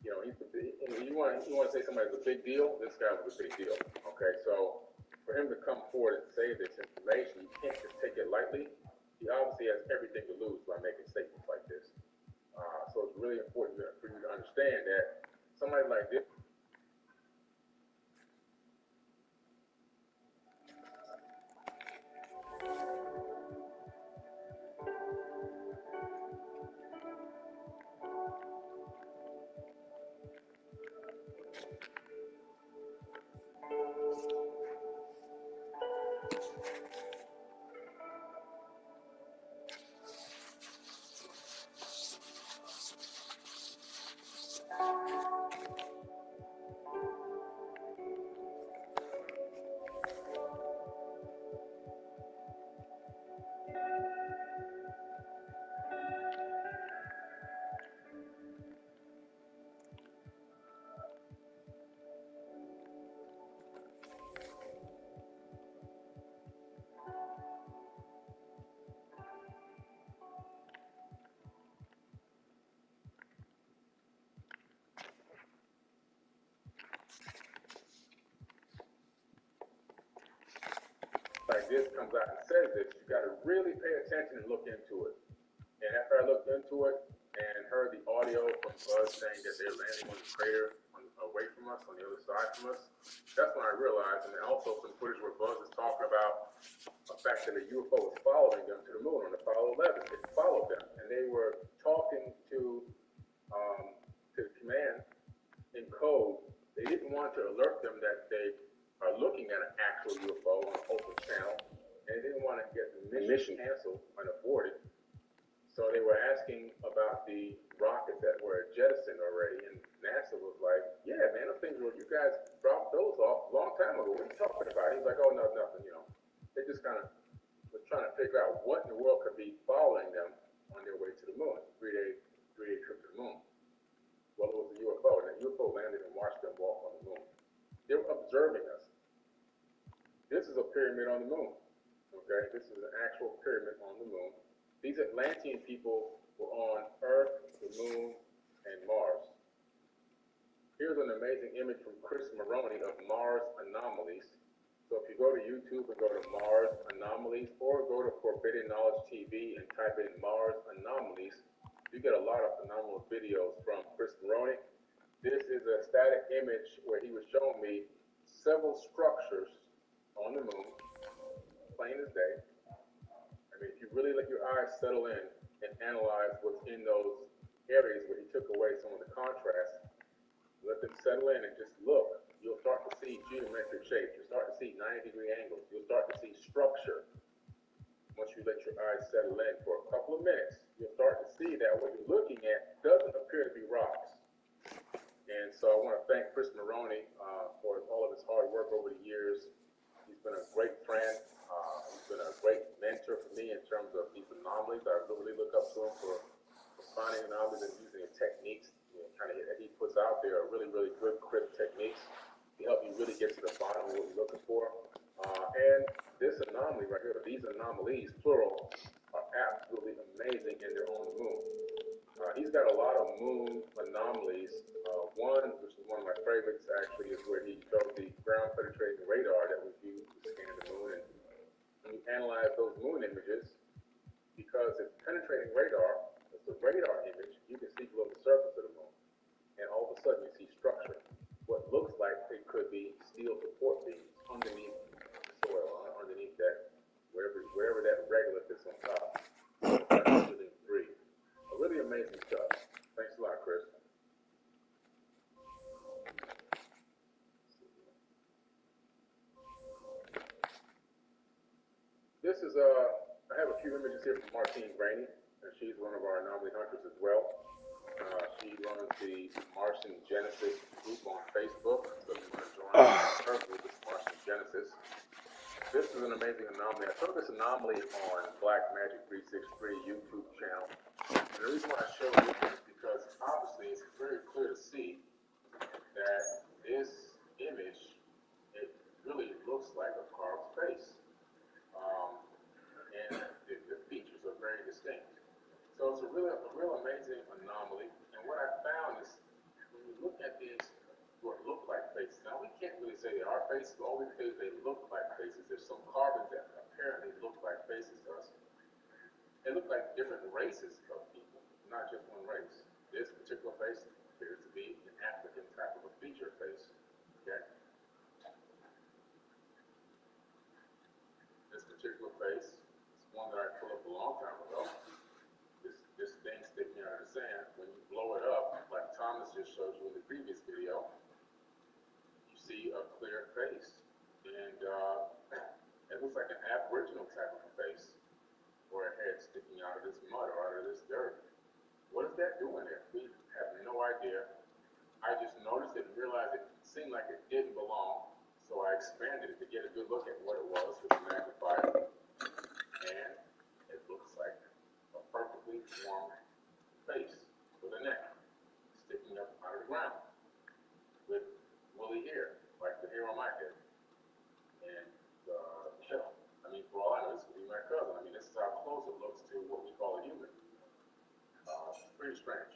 you know, you want to say somebody's a big deal. This guy was a big deal. Okay, so for him to come forward and say this information, you can't just take it lightly. He obviously has everything to lose by making statements like this. So it's really important for you to understand that somebody like this. Like this comes out and says this, you got to really pay attention and look into it. And after I looked into it and heard the audio from Buzz saying that they're landing on the crater away from us, on the other side from us, that's when I realized, and then also some footage where Buzz is talking about the fact that a UFO was following them to the moon on Apollo 11. It followed them, and they were talking to the command in code. They didn't want to alert them that they are looking at an actual UFO on an open channel, and they didn't want to get the mission canceled and aborted. So they were asking about the rockets that were jettisoned already, and NASA was like, yeah, man, those things were, you guys dropped those off a long time ago. What are you talking about? He's like, oh, no, nothing, you know. They just kind of was trying to figure out what in the world could be following them on their way to the moon, three-day trip to the moon. Well, it was a UFO, and the UFO landed and watched them walk on the moon. They were observing us. This is a pyramid on the moon, okay? This is an actual pyramid on the moon. These Atlantean people were on Earth, the moon, and Mars. Here's an amazing image from Chris Maroney of Mars Anomalies. So if you go to YouTube and go to Mars Anomalies, or go to Forbidden Knowledge TV and type in Mars Anomalies, you get a lot of phenomenal videos from Chris Maroney. This is a static image where he was showing me several structures on the moon, plain as day. I mean, if you really let your eyes settle in and analyze what's in those areas where he took away some of the contrast, let them settle in and just look, you'll start to see geometric shapes. You'll start to see 90-degree angles. You'll start to see structure. Once you let your eyes settle in for a couple of minutes, you'll start to see that what you're looking at doesn't appear to be rocks. And so I want to thank Chris Maroney for all of his hard work over the years. He's been a great friend. He's been a great mentor for me in terms of these anomalies. I really look up to him for finding anomalies and using the techniques, that he puts out there are really, really good crypt techniques to help you really get to the bottom of what you're looking for. And this anomaly right here, these anomalies, plural, are absolutely amazing and they're on the moon. He's got a lot of moon anomalies. One, which is one of my favorites actually, is where he showed the ground penetrating radar that was used to scan the moon. And when you analyze those moon images, because it's penetrating radar, it's a radar image, you can see below the surface of the moon. And all of a sudden you see structure. What looks like it could be steel support beams underneath the soil, underneath that, wherever that regolith is on top. Really amazing stuff. Thanks a lot, Chris. This is I have a few images here from Martine Rainey, and she's one of our anomaly hunters as well. She runs the Martian Genesis group on Facebook, so if you want to join her group, it's Martian Genesis. This is an amazing anomaly. I took this anomaly on Black Magic 363 YouTube channel. And the reason why I show this is because obviously it's very clear to see that this image, it really looks like a carved face. So it's a real amazing anomaly. And what I found is when you look at these what look like faces, now we can't really say they are faces, but all we can say is they look like faces. There's some carbons that apparently look like faces to us. They look like different races of people, not just one race. This particular face appears to be an African type of a feature face. Okay? This particular face is one that I pulled up a long time ago. This thing sticking out of the sand, when you blow it up, like Thomas just showed you in the previous video, you see a clear face. And it looks like an aboriginal type of a face, or a head sticking out of this mud or out of this dirt. What is that doing there? We have no idea. I just noticed it and realized it seemed like it didn't belong, so I expanded it to get a good look at what it was with the magnifier. And it looks like a perfectly formed face with a neck sticking up out of the ground with woolly hair, like the hair on my head. And, I mean, for all I know, this could be my cousin. I mean, this is how close it looks to what we call a human. Pretty strange.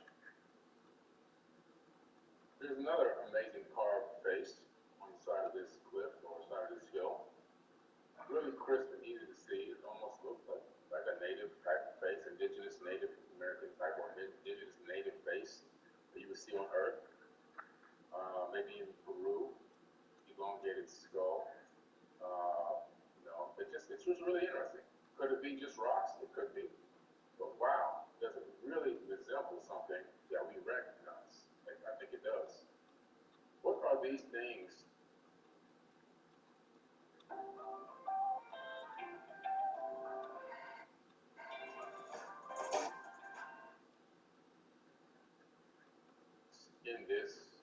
There's another amazing carved face on the side of this cliff or side of this hill. Really crisp and easy to see. It almost looks like a native type of face, indigenous Native American type or indigenous native face that you would see on Earth. Maybe in Peru, elongated skull. It's just really interesting. Could it be just rocks? It could be. But wow, does it really resemble something that we recognize? I think it does. What are these things? In this,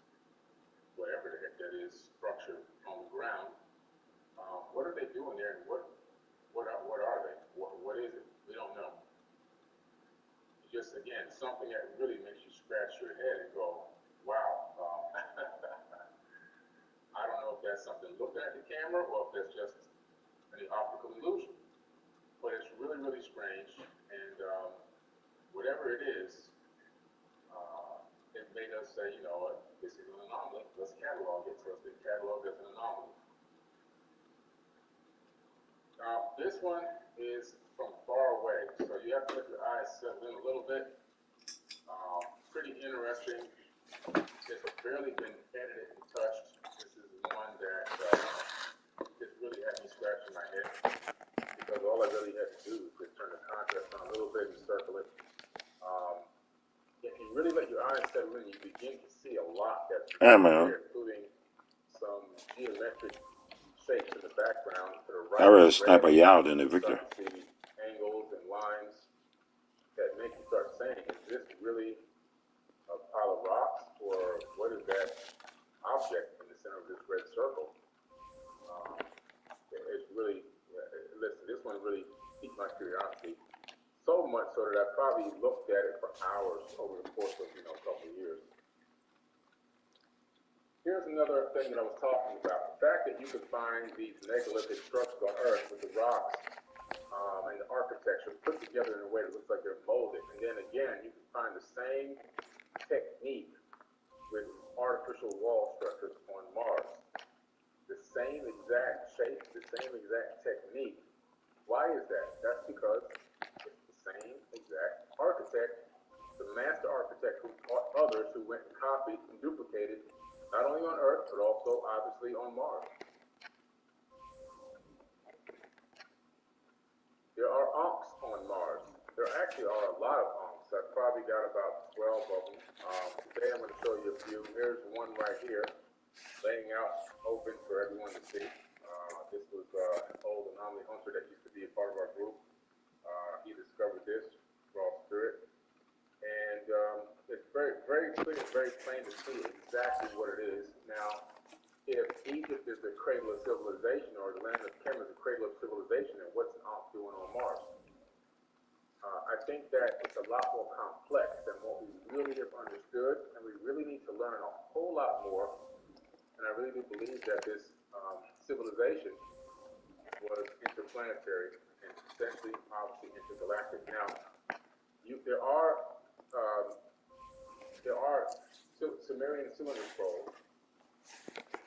whatever the heck that is, structure on the ground, what are they doing there, and what are they? What is it? We don't know. Just again, something that really makes you scratch your head and go, wow. I don't know if that's something looking at the camera or if that's just an optical illusion, but it's really, really strange. And whatever it is, it made us say, you know what, this is an anomaly. Let's catalog it. So it's been cataloged as an anomaly. This one is from far away, so you have to let your eyes settle in a little bit. Pretty interesting. It's barely been edited and touched. This is one that just really had me scratching my head because all I really had to do was just turn the contrast on a little bit and circle it. If you really let your eyes settle in, you begin to see a lot that's here, including some geometric shapes in the background to the right. I read a sniper yelled in the Victor. You see angles and lines that make you start saying, is this really a pile of rocks, or what is that object in the center of this red circle? It's really, listen, this one really piqued my curiosity. So much so that I probably looked at it for hours over the course of, a couple of years. Here's another thing that I was talking about. The fact that you could find these megalithic structures on Earth with the rocks and the architecture put together in a way that looks like they're molded. And then again, you can find the same technique with artificial wall structures on Mars. The same exact shape, the same exact technique. Why is that? That's because it's the same exact architect, the master architect who taught others who went and copied and duplicated, not only on Earth, but also obviously on Mars. There are ankhs on Mars. There actually are a lot of ankhs. I've probably got about 12 of them. Today I'm going to show you a few. Here's one right here, laying out open for everyone to see. This was an old anomaly hunter that used to be a part of our group. He discovered this raw spirit, and it's very, very clear, very plain to see exactly what it is. Now, if Egypt is the cradle of civilization, or the land of Kemet is the cradle of civilization, then what's an Ankh doing on Mars? I think that it's a lot more complex than what we really have understood, and we really need to learn a whole lot more. And I really do believe that this civilization was interplanetary and essentially, obviously, intergalactic. Now, there are Sumerian cylinder scrolls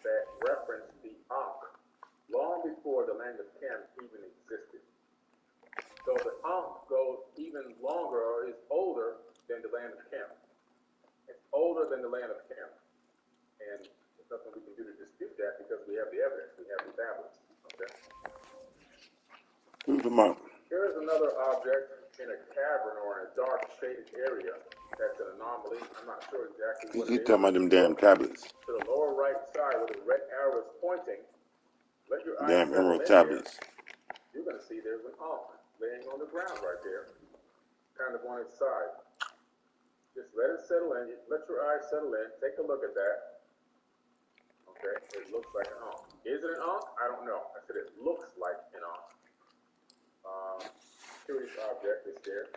that reference the Ankh long before the land of Cam even existed. So the Ankh goes even longer, or is older than the land of Cam. It's older than the land of Cam. And there's nothing we can do to dispute that because we have the evidence, we have the tablets. Okay? Here is another object in a cavern or in a dark shaded area that's an anomaly. I'm not sure exactly what it is. He's talking about them damn tablets. To the lower right side where the red arrow is pointing, let your eyes Damn settle emerald in tablets. there. You're going to see there's an Ankh laying on the ground right there, kind of on its side. Just let it settle in. Let your eyes settle in. Take a look at that. Okay, it looks like an Ankh. Is it an Ankh? I don't know. I said it looks like an Ankh. Curious object is there.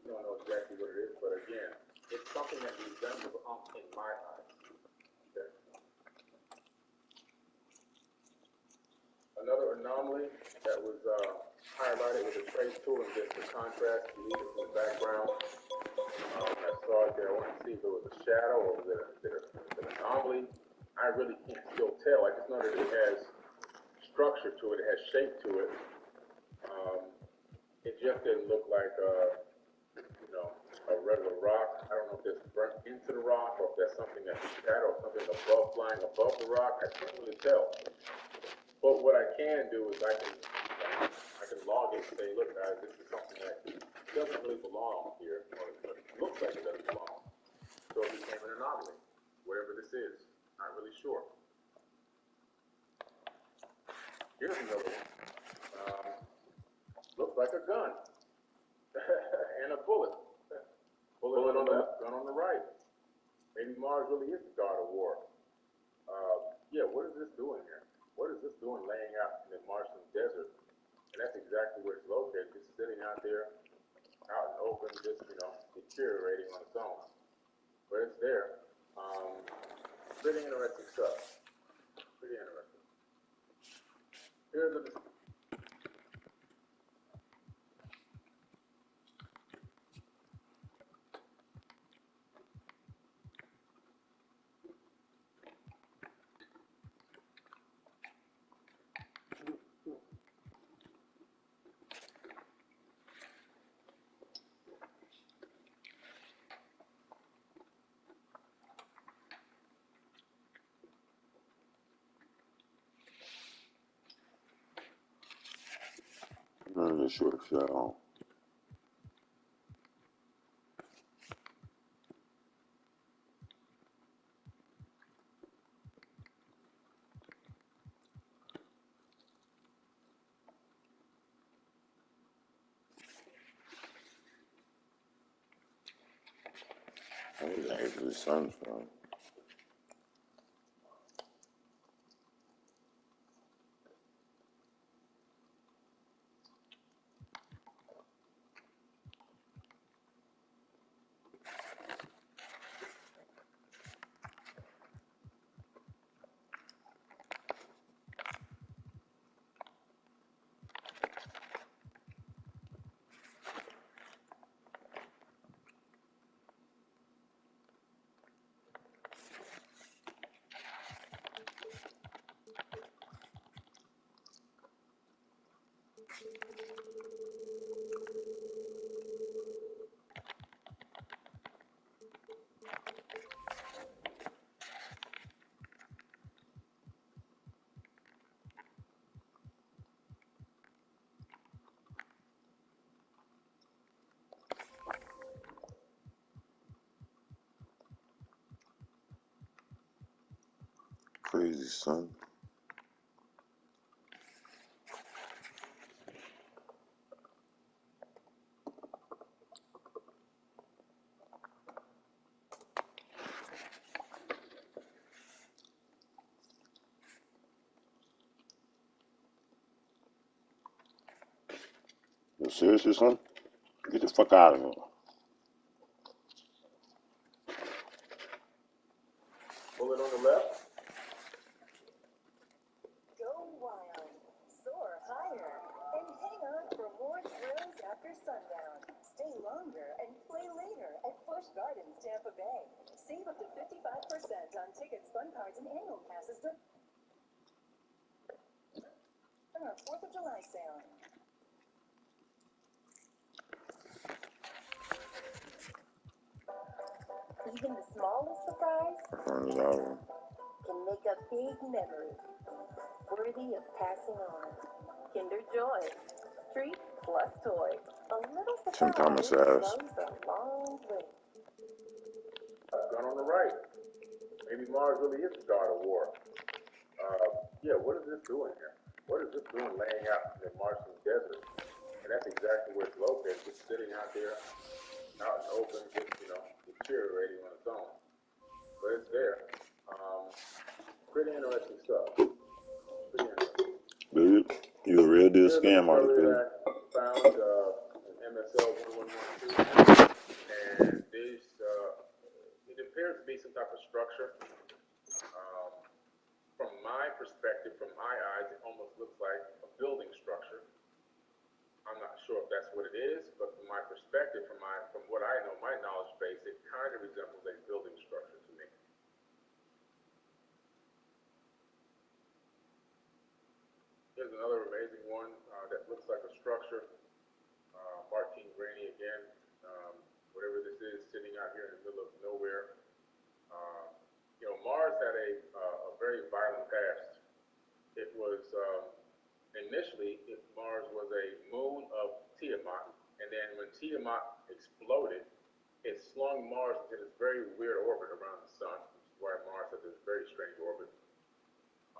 You don't know exactly what it is, but again, it's something that resembles an Ankh in my eyes. Okay. Another anomaly that was highlighted with a trace tool and just the contrast deleted from the background. I saw it there. I wanted to see if it was a shadow or was it an anomaly. I really can't still tell. I just know that it has structure to it. It has shape to it. It just didn't look like a regular rock. I don't know if it's burnt into the rock or if that's something that's a shadow or something above, flying above the rock. I can't really tell. But what I can do is I can log it and say, look guys, this is something that doesn't really belong here, or it looks like it doesn't belong. So it became an anomaly, whatever this is. Not really sure. Here's another one. Looks like a gun and a bullet. Bullet on the left, gun on the right. Maybe Mars really is the god of war. Yeah, what is this doing here? What is this doing laying out in the Martian desert? And that's exactly where it's located, just sitting out there, out in the open, just, deteriorating on its own. But it's there. Pretty interesting stuff. Pretty interesting. Here's a None of this short shot on. Where's the actual sun from? Crazy, son. You seriously, son? Get the fuck out of here. bullet on the left. Go wild, soar higher, and hang on for more thrills after sundown. Stay Busch Gardens, Tampa Bay. Save up to 55% on tickets, fun cards, and annual passes during our 4th of July sale. Even the smallest surprise can make a big memory, worthy of passing on. Kinder Joy. Treat plus toy. A little Tim surprise Thomas ass. goes a long way. Gun on the right. Maybe Mars really is the god of war. Yeah, what is this doing here? What is this doing laying out in the Martian desert? And that's exactly where it's located, just sitting out there, out in the open, just, deteriorating on its own. But it's there. Pretty interesting stuff. Pretty interesting. Dude, you a real deal scam artist, dude. That I found in MSL 1112, and this it appears to be some type of structure. From my perspective, from my eyes, it almost looks like a building structure. I'm not sure if that's what it is, but from my perspective, from what I know, my knowledge base, it kind of resembles a building structure to me. Here's another amazing one that looks like a structure. MyTeam Granny again, whatever this is, sitting out here in the middle of nowhere. Mars had a very violent past. It was initially, Mars was a moon of Tiamat, and then when Tiamat exploded, it slung Mars into this very weird orbit around the sun, which is why Mars has this very strange orbit,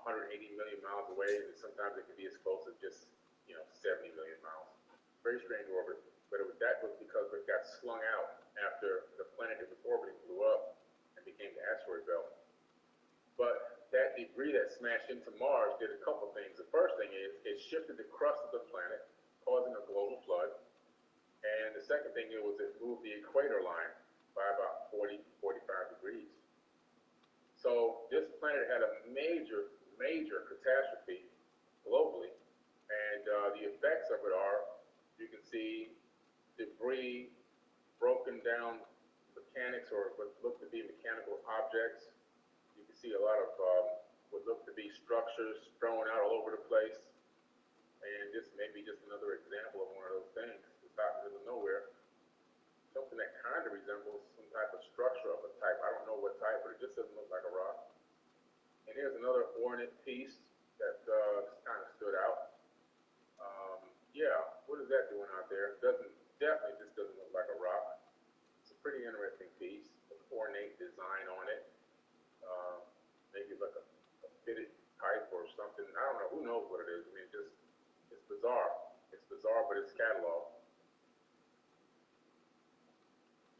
180 million miles away, and sometimes it can be as close as just 70 million miles. Very strange orbit, but that was because it got slung out after the planet it was orbiting blew up and became the asteroid belt. But that debris that smashed into Mars did a couple things. The first thing is it shifted the crust of the planet, causing a global flood. And the second thing was it moved the equator line by about 40, 45 degrees. So this planet had a major, major catastrophe globally. And the effects of it are, you can see debris, broken down mechanics or what look to be mechanical objects. You can see a lot of what look to be structures thrown out all over the place. And this may be just another example of one of those things. It's out in the middle of nowhere. Something that kind of resembles some type of structure of a type. I don't know what type, but it just doesn't look like a rock. And here's another ornate piece that just kind of stood out. Yeah, what is that doing out there? Definitely just doesn't look like a rock. It's a pretty interesting piece, an ornate design on it. Maybe like a fitted pipe or something. I don't know. Who knows what it is? I mean, it's bizarre. It's bizarre, but it's cataloged.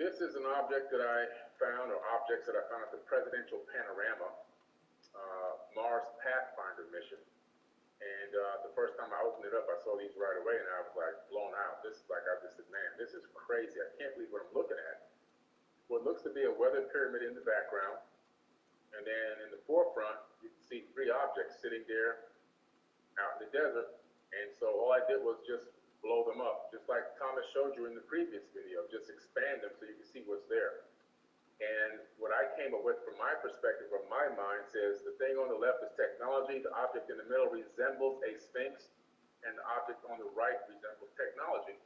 This is an object that I found, or objects that I found at the Presidential Panorama Mars Pathfinder mission. And the first time I opened it up, I saw these right away, and I was like blown out. This is like, I just said, man, this is crazy. I can't believe what I'm looking at. What looks to be a weathered pyramid in the background. And then in the forefront, you can see three objects sitting there out in the desert. And so all I did was just blow them up, just like Thomas showed you in the previous video, just expand them so you can see what's there. And what I came up with from my perspective, from my mind, says the thing on the left is technology, the object in the middle resembles a sphinx, and the object on the right resembles technology.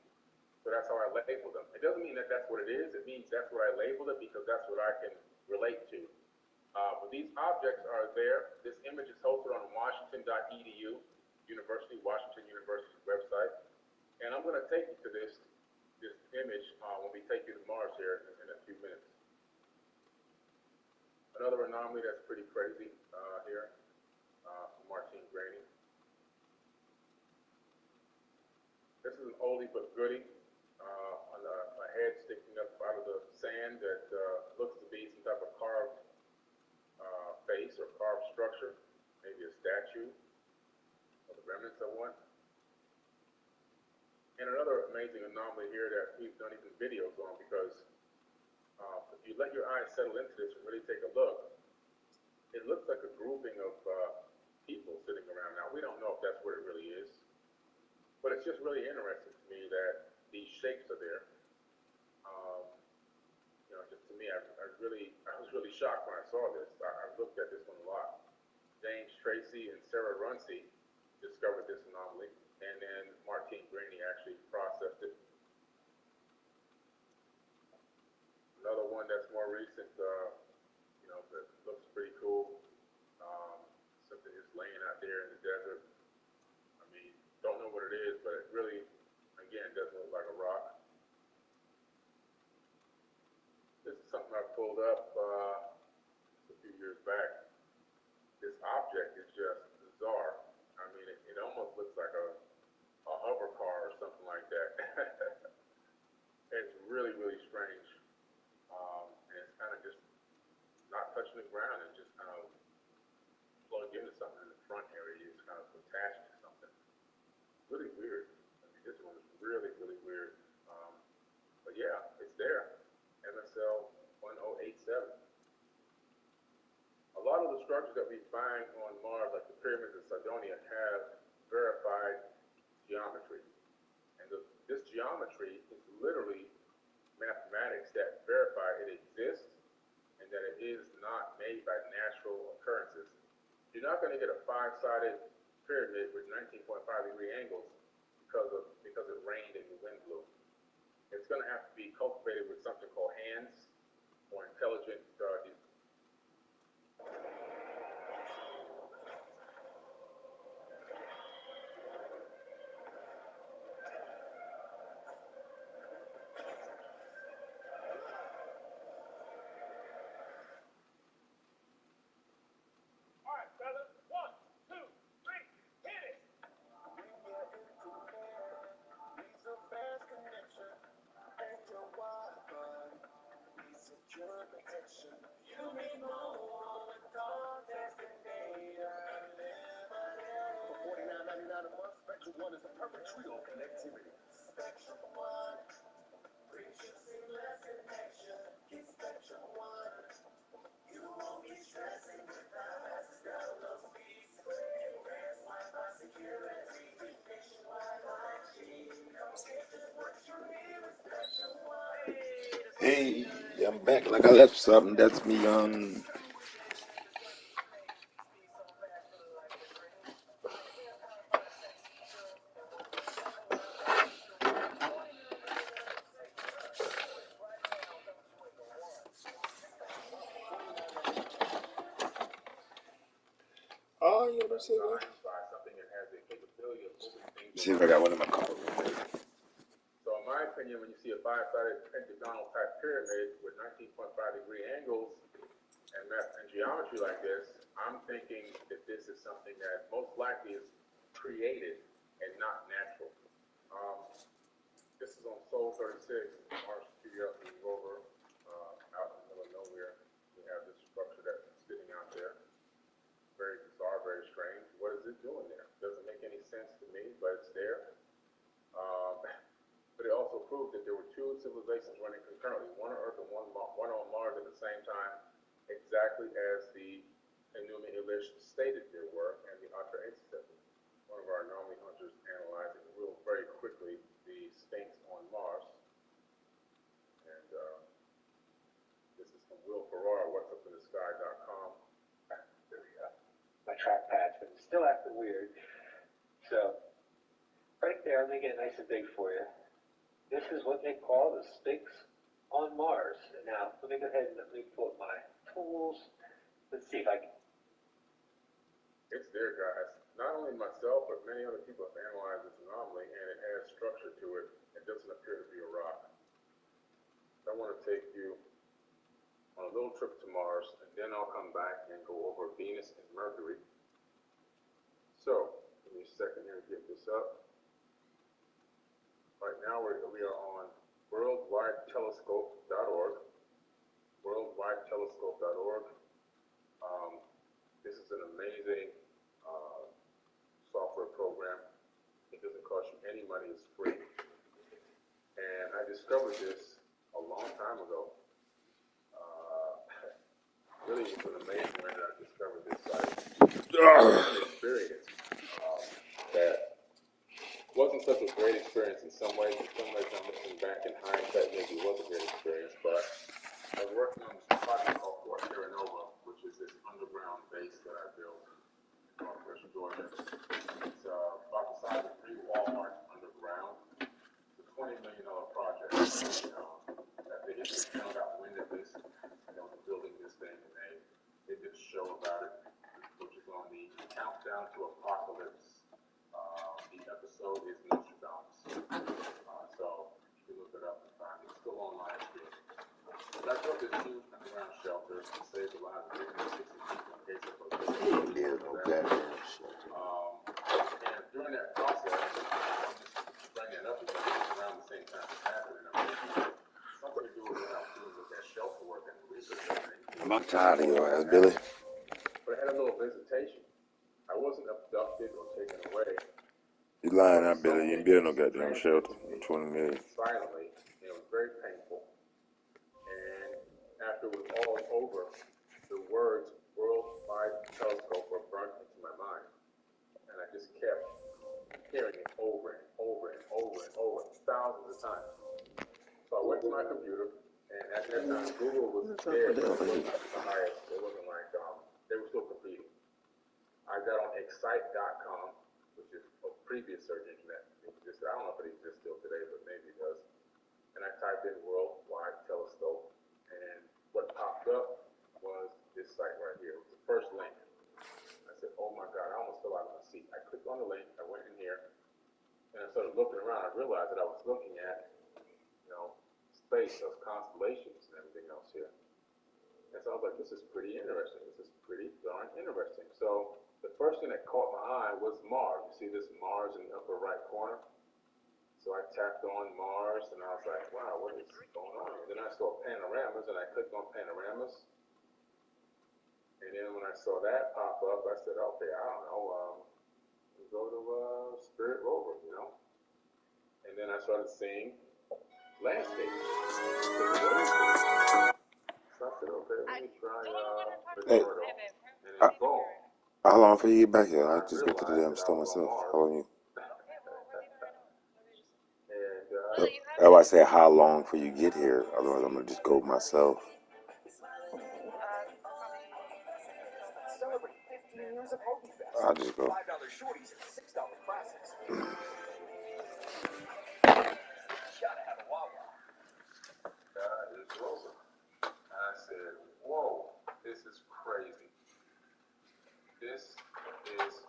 So that's how I labeled them. It doesn't mean that that's what it is. It means that's what I labeled it because that's what I can relate to. But these objects are there. This image is hosted on washington.edu, Washington University's website. And I'm going to take you to this image when we take you to Mars here in a few minutes. Another anomaly that's pretty crazy here from MyTeam Granny. This is an oldie but goodie. On a head sticking up out of the sand that looks to be some type of carved face or carved structure, maybe a statue or the remnants of one. And another amazing anomaly here that we've done even videos on, because if you let your eyes settle into this and really take a look, it looks like a grouping of people sitting around. Now, we don't know if that's what it really is, but it's just really interesting to me that these shapes are there. Just I was really shocked when I saw this. I looked at this one a lot. James Tracy and Sarah Runcie discovered this anomaly, and then MyTeam actually processed it. Another one that's more recent, that looks pretty cool. Something just laying out there in the desert. I mean, don't know what it is, but it really, again, doesn't look like a rock. This is something I pulled up a few years back. This object is just bizarre. I mean, it almost looks like a hover car or something like that. It's really, really strange. And it's kind of just not touching the ground and just kind of plugged into something in the front area. It's kind of attached to something. Really weird. I mean, this one is really, really weird. But yeah, it's there. MSL 1087. A lot of the structures that we find on Mars, like the pyramids of Cydonia, have verified geometry. And this geometry is literally mathematics that verify it exists and that it is not made by natural occurrences. You're not going to get a five-sided pyramid with 19.5-degree angles because it rained and the wind blew. It's going to have to be cultivated with something called hands or intelligent One is the perfect trio of connectivity. Spectrum One brings you seamless connection. Get Spectrum One. You won't be stressing with the fastest download speeds. Enhanced Wi-Fi security. Nationwide 5G. Come get just what you need with Spectrum One. Hey, I'm back like I left something. That's me on. Oh, you know, see if I got one in my car. So in my opinion, when you see a five-sided pentagonal type pyramid with 19.5-degree angles and geometry like this, I'm thinking that this is something that most likely is created and not natural. This is on Sol 36, Mars Curiosity rover, out in the middle of nowhere. We have this structure that's sitting out there. Very bizarre, very strange. What is it doing there? Doesn't make any sense to me, but it's there. But it also proved that there were two civilizations running concurrently, one on Earth and one on Mars at the same time, exactly as the Enuma Elish stated there were, and the Atra intercepted. One of our anomaly hunters analyzing real very quickly the Sphinx on Mars. And this is from Will Ferrara, whatsupinthesky.com. There we go. My trackpad, but it's still acting weird. So, right there, I'm going to get it nice and big for you. This is what they call the Sphinx on Mars. Now, let me go ahead and let me pull up my tools. Let's see if I can. It's there, guys. Not only myself, but many other people have analyzed this anomaly, and it has structure to it. It doesn't appear to be a rock. I want to take you on a little trip to Mars, and then I'll come back and go over Venus and Mercury. So, give me a second here to get this up. Right now, we are on worldwidetelescope.org. Worldwidetelescope.org. This is an amazing software program. It doesn't cost you any money. It's free. And I discovered this a long time ago. Really, it was an amazing way that I discovered this site. An experience that wasn't such a great experience in some ways. In some ways, I'm looking back in hindsight, maybe it was a great experience. But I was working on Countdown to Apocalypse. The episode is Nostradamus. So you can look it up and find it. It's still online still. But I built this huge underground shelter to save the lives of 360 people in case of a Ain't there no goddamn shelter. And during that process, I'm just bringing it up because it's around the same time it's happening. I'm thinking something to do with what I was doing with that shelter work and research and everything. I'm tired of your ass, Billy. But I had a little visitation. I wasn't abducted or taken away. You lying out, Billy. You ain't build no goddamn shelter. 20 million. Silently, and it was very painful. And after it was all over, the words "worldwide telescope" were burnt into my mind, and I just kept hearing it over and over and over and over, thousands of times. So I went to my computer, and at that time, Google was there, but it wasn't the highest. It wasn't like they were still competing. I got on Excite.com, which is a previous search engine that existed. I don't know if it exists still today, but maybe it does. And I typed in "worldwide telescope," and what popped up was this site right here. It was the first link. I said, "Oh my God!" I almost fell out of my seat. I clicked on the link. I went in here, and I started looking around. I realized that I was looking at, space, those constellations and everything else here. And so I was like, "This is pretty interesting. This is pretty darn interesting." So the first thing that caught my eye was Mars. You see this Mars in the upper right corner? So I tapped on Mars, and I was like, "Wow, what is going on here?" Then I saw panoramas, and I clicked on panoramas. And then when I saw that pop up, I said, "Okay, I don't know, we go to Spirit Rover, And then I started seeing landscapes. So I said, "Okay, let me try Hey, Ricardo." And then boom. how long for you get back here? I just got to the damn store myself. How long you? That's why I say how long for you get here. Otherwise, I'm gonna just go myself. I'll just go. $5 shorties and $6 classics. Gotta have a Wawa. It's Rover. And I said, "Whoa, this is crazy. This is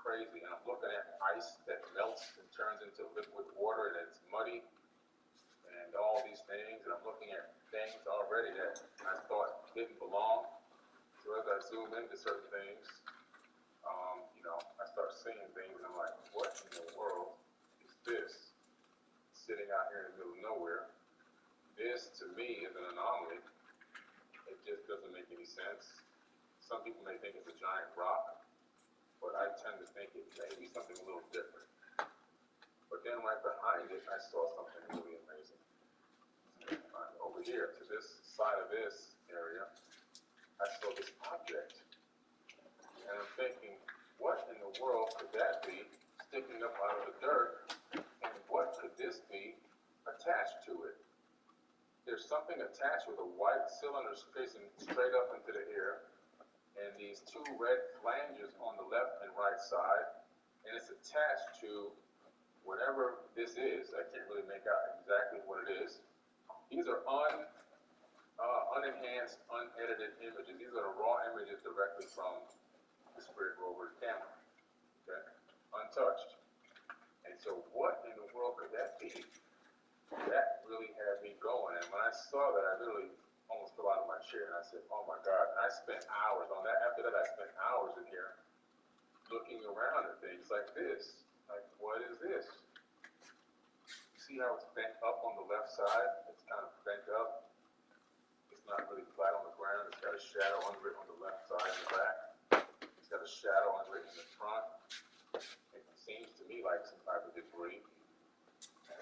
crazy." And I'm looking at ice that melts and turns into liquid water, and it's muddy, and all these things. And I'm looking at things already that I thought didn't belong. So as I zoom into certain things, I start seeing things, and I'm like, "What in the world is this sitting out here in the middle of nowhere?" This, to me, is an anomaly. It just doesn't make any sense. Some people may think it's a giant rock, but I tend to think it may be something a little different. But then right behind it, I saw something really amazing. Over here, to this side of this area, I saw this object. And I'm thinking, what in the world could that be sticking up out of the dirt? And what could this be attached to it? There's something attached with a white cylinder facing straight up into the air, and these two red flanges on the left and right side, and it's attached to whatever this is. I can't really make out exactly what it is. These are unenhanced, unedited images. These are the raw images directly from the Spirit Rover camera, okay? Untouched. And so what in the world could that be? That really had me going. And when I saw that, I literally almost fell out of my chair, and I said, "Oh my God." And I spent hours on that. After that, I spent hours in here looking around at things like this. Like, what is this? You see how it's bent up on the left side? It's kind of bent up. It's not really flat on the ground. It's got a shadow under it on the left side and the back. It's got a shadow under it in the front. It seems to me like some type of debris.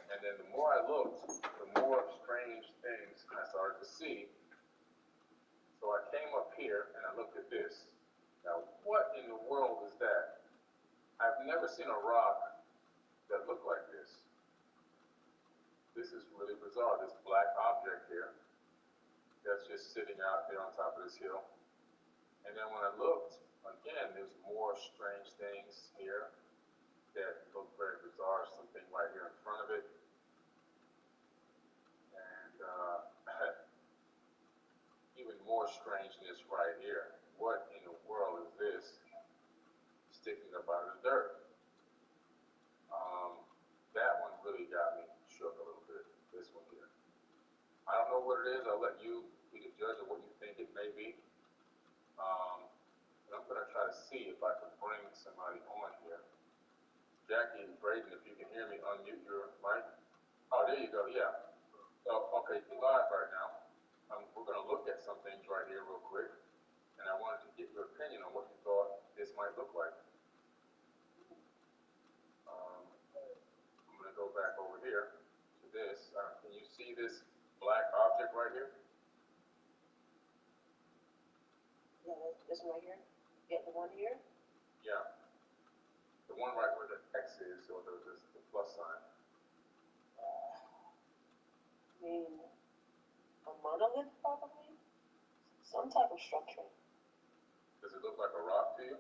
And then the more I looked, the more strange things I started to see. So I came up here and I looked at this. Now, what in the world is that? I've never seen a rock that looked like this. This is really bizarre. This black object here that's just sitting out there on top of this hill. And then when I looked, again, there's more strange things here that look very bizarre. Something right here in front of it. And even more strangeness right here. What in the world is this it is, I'll let you be the judge of what you think it may be. And I'm going to try to see if I can bring somebody on here. Jackie and Braden, if you can hear me, unmute your mic. Oh, there you go, yeah. So, okay, you're live right now. We're going to look at some things right here real quick. And I wanted to get your opinion on what you thought this might look like. I'm going to go back over here to this. Can you see this black object right here? Yeah, this one right here? Yeah, the one here? Yeah. The one right where the X is, or the plus sign. I mean, a monolith probably? Some type of structure. Does it look like a rock to you?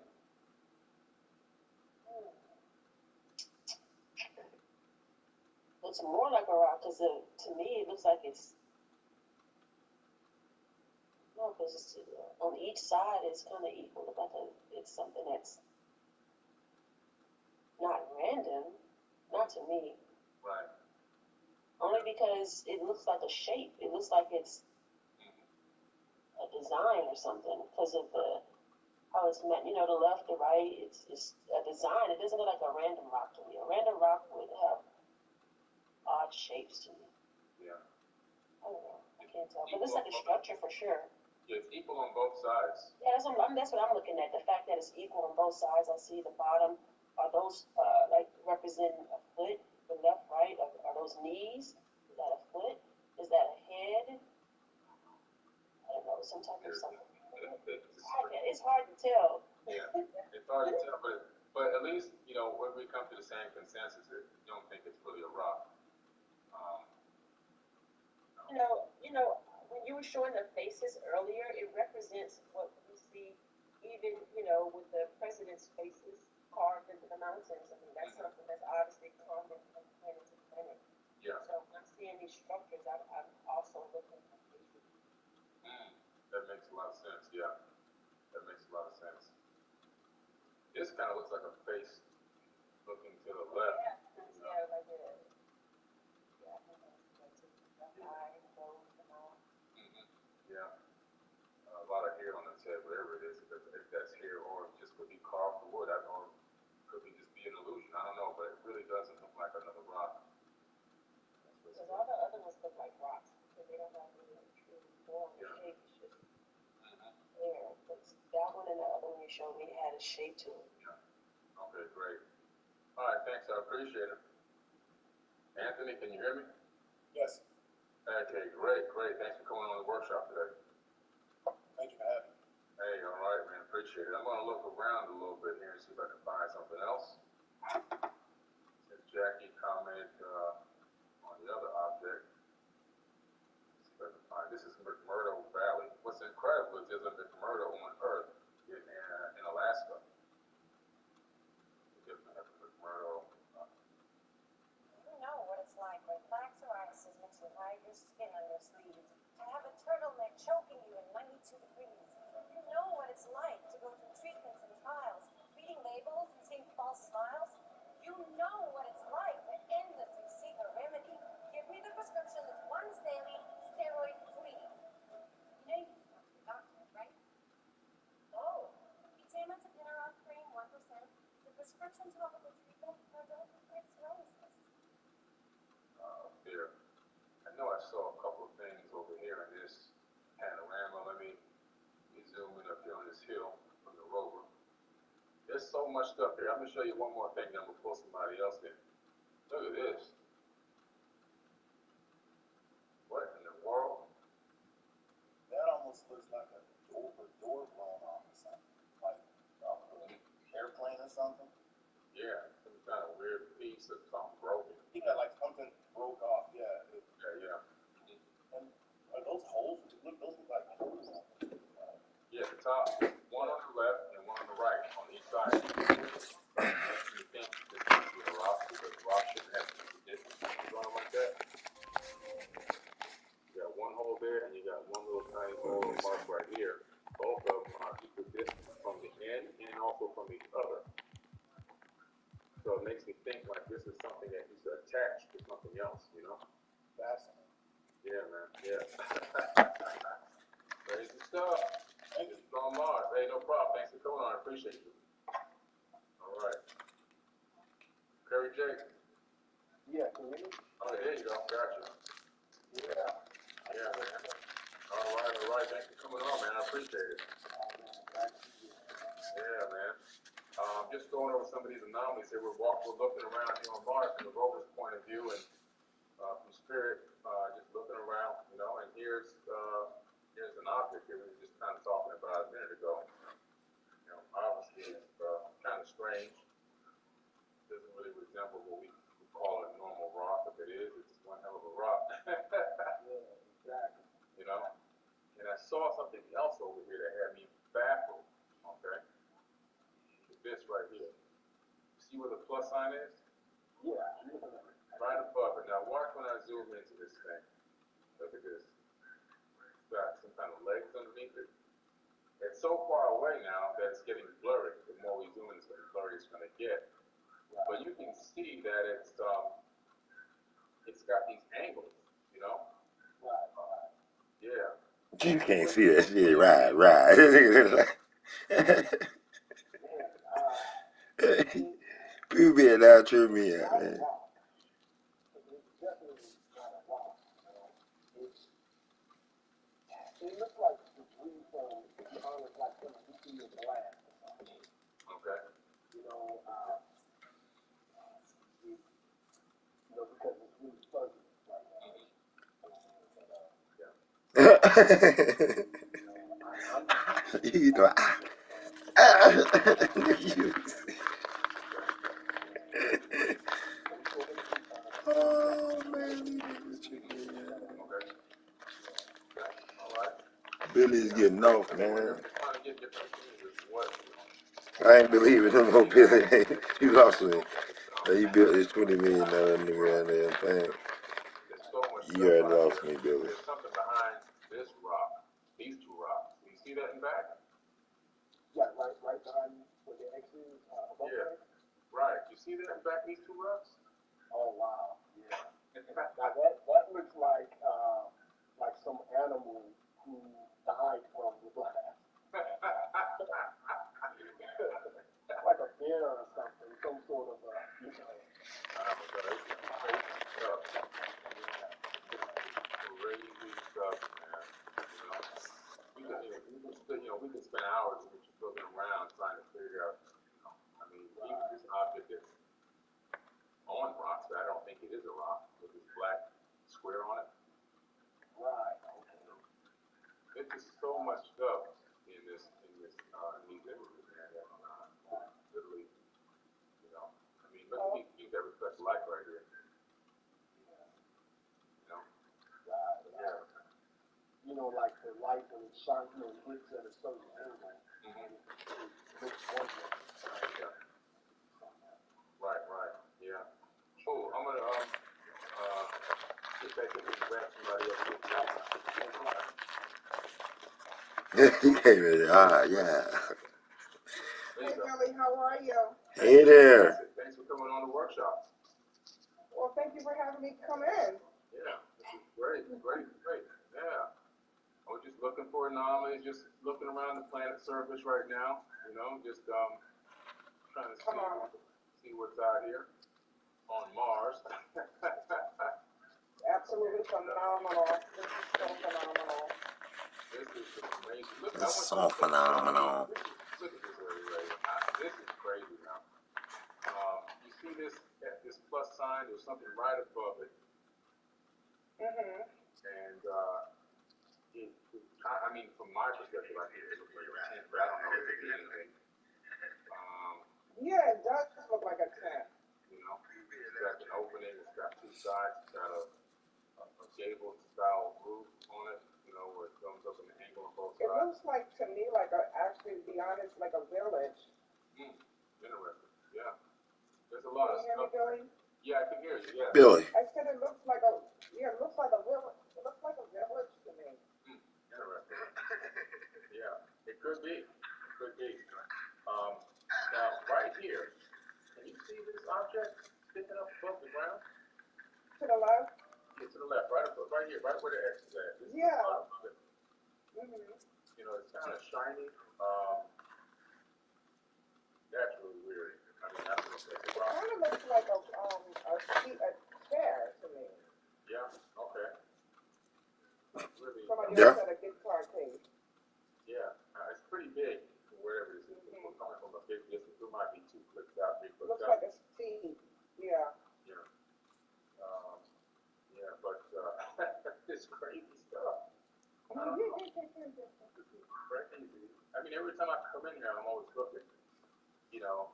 Looks more like a rock because to me it looks like it's no, because it's on each side it's kind of equal. Look like it's something that's not random, not to me. Right. Only because it looks like a shape. It looks like it's a design or something because of how it's meant. You know, the left, the right. It's a design. It doesn't look like a random rock to me. A random rock would have odd shapes to me. Yeah. I don't know. I can't tell. But it looks like a structure for sure. Yeah, it's equal on both sides. Yeah, that's what I'm looking at. The fact that it's equal on both sides. I see the bottom. Are those like representing a foot? The left, right? Are those knees? Is that a foot? Is that a head? I don't know. Some type of something. It's hard to tell. Yeah, it's hard to tell, but at least when we come to the same consensus, you don't think it's really a rock. You know, when you were showing the faces earlier, it represents what we see, even with the president's faces carved into the mountains. I mean, that's something that's obviously common from planet to planet. Yeah. So when I'm seeing these structures, I'm also looking at faces. That makes a lot of sense. Yeah, that makes a lot of sense. This kind of looks like a face looking to the left. Yeah, like a I think that's the eye, the nose, the mouth. Yeah. A lot of hair on its head, whatever it is, if that's hair or just could be carved wood, or could be just be an illusion. I don't know, but it really doesn't look like another rock. Because all the other ones look like rocks because they don't have any true form or shape. It's just there. But that one and the other one you showed me had a shape to it. Yeah. Okay, great. All right, thanks. I appreciate it. Anthony, can you hear me? Yes. Okay, great. Thanks for coming on the workshop today. Thank you for having me. Hey, all right, man. Appreciate it. I'm going to look around a little bit here and see if I can find something else. Since Jackie commented on the other object, let's see if I can find. This is McMurdo Valley. What's incredible is there's a McMurdo on Earth in Alaska. There's a McMurdo. You know what it's like when plaque psoriasis makes you hide your skin on your sleeves, to have a turtleneck choking you at 92 degrees. You know what it's like to go through treatments and trials, reading labels and seeing false smiles. You know what it's like to endlessly seek a remedy. Give me the prescription that's once daily, steroid-free. You know you can talk to your doctor, right? Oh. MyTeam Tapinaroth cream, 1%, the prescription topical treatment for adult plaque psoriasis. There. I know I saw a couple of things over here in this panorama. Let me zoom in up here on this hill from the rover. There's so much stuff here. I'm going to show you one more thing, then we'll pull somebody else in. Look at this. What in the world? That almost looks like a door blown off or something. Like airplane or something. Yeah, some kind of weird piece of something broken. Yeah, like something broke off. Yeah. Yeah. And are those holes? Those look like holes. Yeah, the top. One on the left and one on the right on each side. You think this must be a rock because the rock shouldn't have to run like that. You got one hole there and you got one little tiny hole mark right here. Both of them are equal distance from the end and also from each other. So it makes me think like this is something that used to attach to something else, you know? Fascinating. Yeah, man. Yeah. All right. Thanks for coming on, man. I appreciate it. Yeah, man. Just going over some of these anomalies here. We're looking around here on Mars from the rover's point of view, and from Spirit, just looking around, you know. And here's an object here we were just kind of talking about a minute ago. You know, obviously it's kind of strange. Doesn't really resemble what we call a normal rock. If it is, it's one hell of a rock. Yeah, exactly. You know. And I saw something else over here that had me baffled. Okay. This right here. See where the plus sign is? Yeah. Right above it. Now watch when I zoom into this thing. Look at this. It's got some kind of legs underneath it. It's so far away now that it's getting blurry. The more we zoom in, the blurry it's going to get. But you can see that it's got these angles, you know? Right. Yeah. You can't see that shit. Right. You being out true me out, man. It looks like debris from, like some nuclear blast or something. Okay. You know, because it's really fuzzy right now. You know, oh man, Billy's getting off, man. I ain't believing him no Billy. He lost me. He built his $20 million nigga on there thing. You already lost me, Billy. There's something behind this rock, these two rocks. Do you see that in back? Yeah, right behind where the X is. Yeah. Right. You see that in back, these two rocks? Oh wow. Yeah. Now that looks like some animal who died from the blast. Like a bear or something, some sort of you know. Crazy stuff, man. We could spend hours just looking around trying to figure out. I mean, even this object that's on rocks, but I don't think it is a rock with this black square on it. Right. Okay. There's just so much stuff in these images, man. That, literally, you know. I mean, look at these things that reflect light right here. You know. Right. Yeah. You know, like the light when it shines, it hits at a certain angle. And it looks one way. Yeah. Right. Yeah. Oh, I'm gonna get back in and grab somebody else. He came in. Yeah. Hey, Billy, how are you? Hey there. Thanks for coming on the workshop. Well, thank you for having me come in. Yeah, this is great. Yeah. I was just looking for anomalies, just looking around the planet's surface right now, you know, just trying to see what's out here on Mars. Absolutely phenomenal. This is so phenomenal. This is amazing. Look, It's so phenomenal. Look at this area right here. This is crazy now. You see this plus sign? There's something right above it. Mm-hmm. And I mean, from my perspective, I think it looks like a tent, but I don't know if it is anything. Yeah, it does look like a tent. You know, it's got an opening. It's got two sides. It's got a gable-style roof on it. You know, where it comes up in an angle on both sides. It looks like to me like actually, to be honest, like a village. Interesting. Yeah. There's a lot of stuff. Can you hear me, Billy? Yeah, I can hear you. Yeah. Billy. I said it looks like a village. It looks like a village to me. Interesting. Yeah, it could be. Now, right here, can you see this object sticking up above the ground? To the left? Yeah, to the left, right here, right where the X is at. This yeah. Is you know, it's kind of shiny. That's really weird. I mean, that's what it's It kind of looks like a chair to me. Yeah. Okay. Really. Somebody else had a guitar Very easy. I mean, every time I come in here, I'm always looking, you know,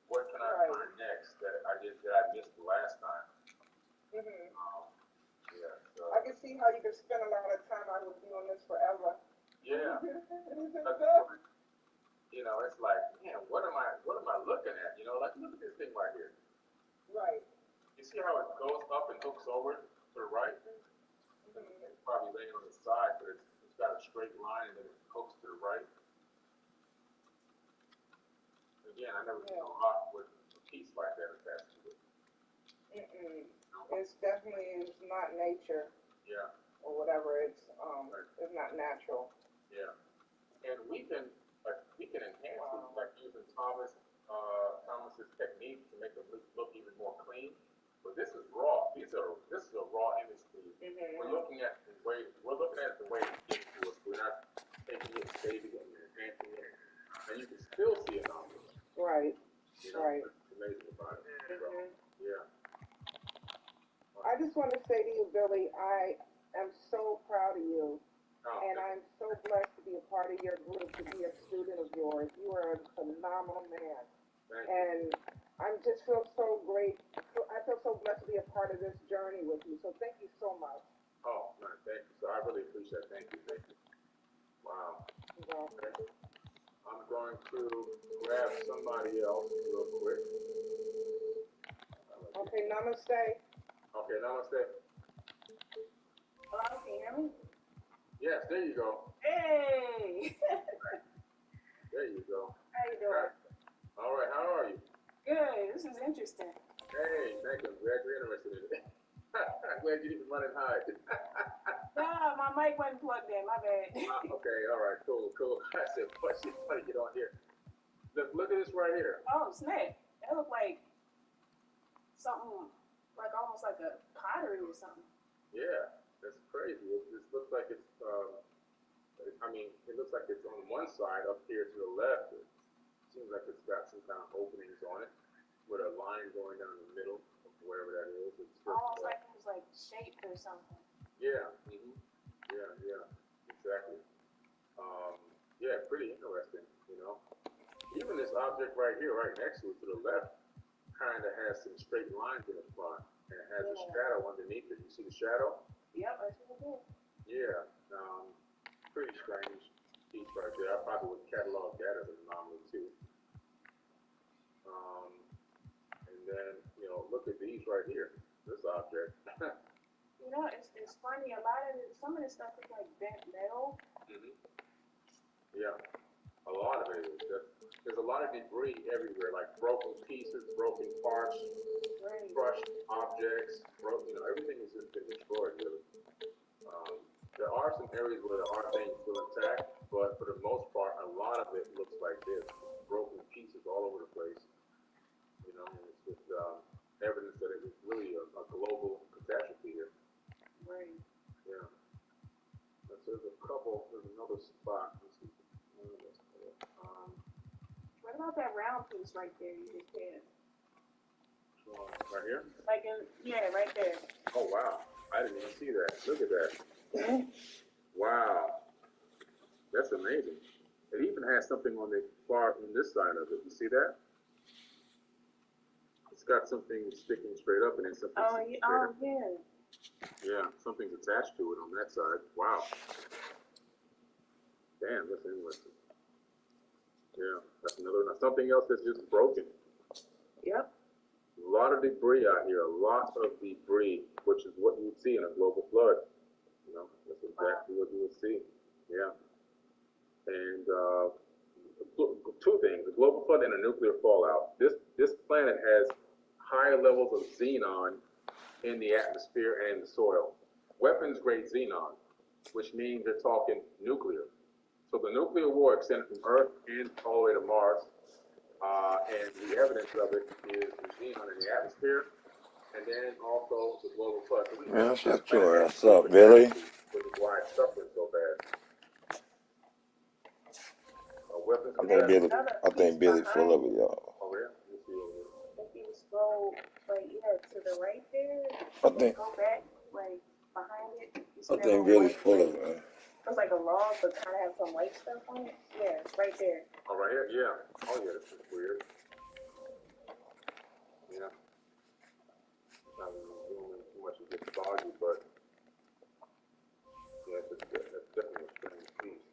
what can I find next that I missed the last time. Yeah. So. I can see how you could spend a lot of time. I would be on this forever. Yeah. You know, it's like, man, what am I looking at? You know, like look at this thing right here. Right. You see how it goes up and hooks over to the right? It's probably laying on the side, but it's got a straight line and then it hooks to the right. Again, I never seen a rock with a piece like that attached to it. It's definitely not nature. Yeah. Or whatever. It's not natural. Yeah. And we can enhance it, like using Thomas's technique to make them look even more clean. But this is raw. This is a raw image feed. We're looking at it the way it's given to us. We're not taking it, saving it, and enhancing it. And you can still see it on it. Right. You know, right. It's amazing about it. So, yeah. I just want to say to you, Billy, I am so proud of you. And I'm so blessed to be a part of your group, to be a student of yours. You are a phenomenal man. And I just feel so great. I feel so blessed to be a part of this journey with you. So thank you so much. Oh, man, thank you. So I really appreciate it. Thank you. Wow. Okay. I'm going to grab somebody else real quick. Okay, namaste. Okay, namaste. Hello, can you hear me? Yes, there you go. Hey! There you go. How you doing? All right, how are you? Good, this is interesting. Hey, thank you. I'm glad you're interested in it. I'm glad you didn't run and hide. No, my mic wasn't plugged in, my bad. Okay, all right, cool. I said, what? She's trying to get on here. Look at this right here. Oh, snap. That looked like something, like almost like a pottery or something. Yeah, that's crazy. This looks like it's, it looks like it's on one side up here to the left. It seems like it's got some kind of openings on it with a line going down the middle of wherever that is. It's just, almost like it was like shaped or something. Yeah. Yeah, exactly. Yeah, pretty interesting, you know. Even this object right here, right next to it, to the left, kind of has some straight lines in the front, and it has a shadow underneath it. You see the shadow? Yep, I see it. Yeah, pretty strange piece right there. I probably would catalog that as an anomaly too. And then, you know, look at these right here. This object. You know, it's funny. Some of this stuff is like bent metal. Yeah, a lot of it is. There's a lot of debris everywhere, like broken pieces, broken parts, crushed objects, everything has just been destroyed, really. There are some areas where there are things still intact, but for the most part, a lot of it looks like this, broken pieces all over the place. You know, and it's just evidence that it was really a global catastrophe here. Right. Yeah. There's another spot. What about that round piece right there you just had? Right here? Right there. Oh, wow. I didn't even see that. Look at that. Wow. That's amazing. It even has something on this side of it. You see that? It's got something sticking straight up and then something straight up. Yeah. Yeah, something's attached to it on that side. Wow. Damn, that's interesting. Yeah, that's something else that's just broken. Yep. A lot of debris out here, a lot of debris, which is what you would see in a global flood. You know, that's exactly what you would see. Yeah. And two things: the global flood and a nuclear fallout. This planet has high levels of xenon in the atmosphere and in the soil. Weapons-grade xenon, which means they're talking nuclear. So the nuclear war extended from Earth and all the way to Mars, and the evidence of it is the xenon in the atmosphere, and then also the global flood. So Man, shut your ass up, Billy. Which is why it's suffering so bad. I think Billy full of it, y'all. Oh, yeah? Let me see over here. If you scroll to the right there, I think go back, behind it. Billy's full of it, man. Looks like a log, but kind of have some white stuff on it. Yeah, it's right there. Oh, right here? Yeah. Oh, yeah, this is weird. Yeah. Not really zooming too much, it gets foggy, but yeah, that's definitely a strange piece.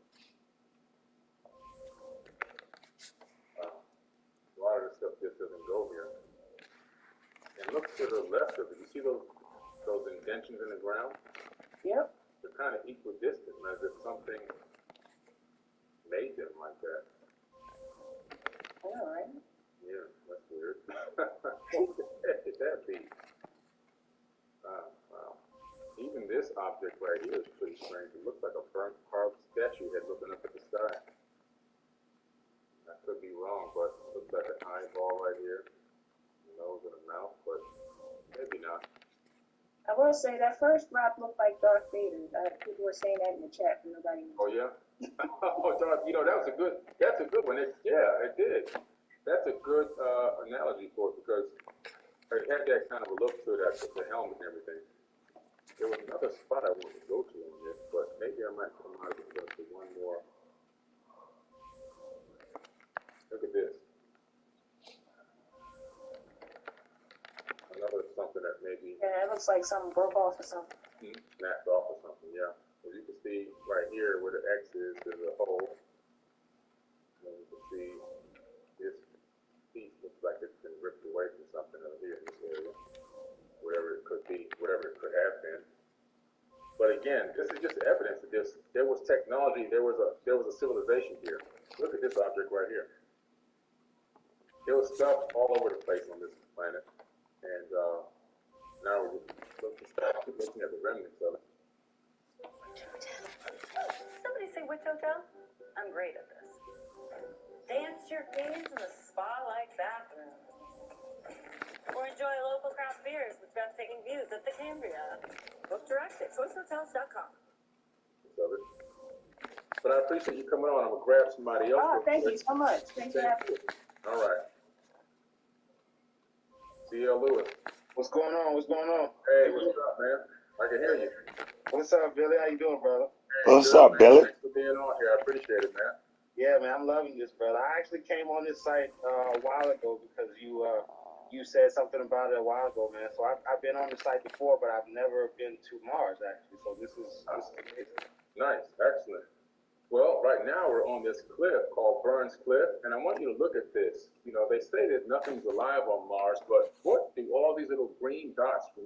A lot of this stuff just doesn't go here. And look to the left of it. You see those indentions in the ground? Yep. They're kind of equidistant, as if something made them like that. I know, right? Yeah, that's weird. What the heck could that be? Wow. Even this object right here is pretty strange. It looks like a burnt carved statue head looking up at the sky. I could be wrong, but it looks like an eyeball right here. A nose and a mouth, but maybe not. I will say that first rock looked like Darth Vader. People were saying that in the chat, but nobody. Oh yeah. Oh, Darth, that's a good one. It did. That's a good analogy for it because it had that kind of a look to it, the helmet and everything. There was another spot I wanted to go to on this, but maybe I might come out of it just for one more. Look at this. Another something that maybe. Yeah, it looks like something broke off or something. Snapped off or something, yeah. As you can see right here where the X is, there's a hole. And you can see this piece looks like it's been ripped away from something over here in this area. Whatever it could be, whatever it could have been. But again, this is just evidence that there was technology, there was a civilization here. Look at this object right here. There was stuff all over the place on this planet. And now we're just looking at the remnants of it. Somebody say witch hotel? I'm great at this. Dance your games in the spa-like bathroom. Or enjoy local craft beers with breathtaking views at the Cambria. Book direct at choicehotels.com. But I appreciate you coming on. I'm going to grab somebody else. Oh, thank you so much. Thanks for having me. All right. C.L. Lewis. What's going on? Hey, what's up, man? I can hear you. What's up, Billy? How you doing, brother? Hey, what's up, Billy? Thanks for being on here. I appreciate it, man. Yeah, man, I'm loving this, brother. I actually came on this site a while ago because you said something about it a while ago, man. So I've been on the site before, but I've never been to Mars, actually. So this is amazing. Nice. Excellent. Well, right now we're on this cliff called Burns Cliff, and I want you to look at this. You know, they say that nothing's alive on Mars, but what do all these little green dots mean?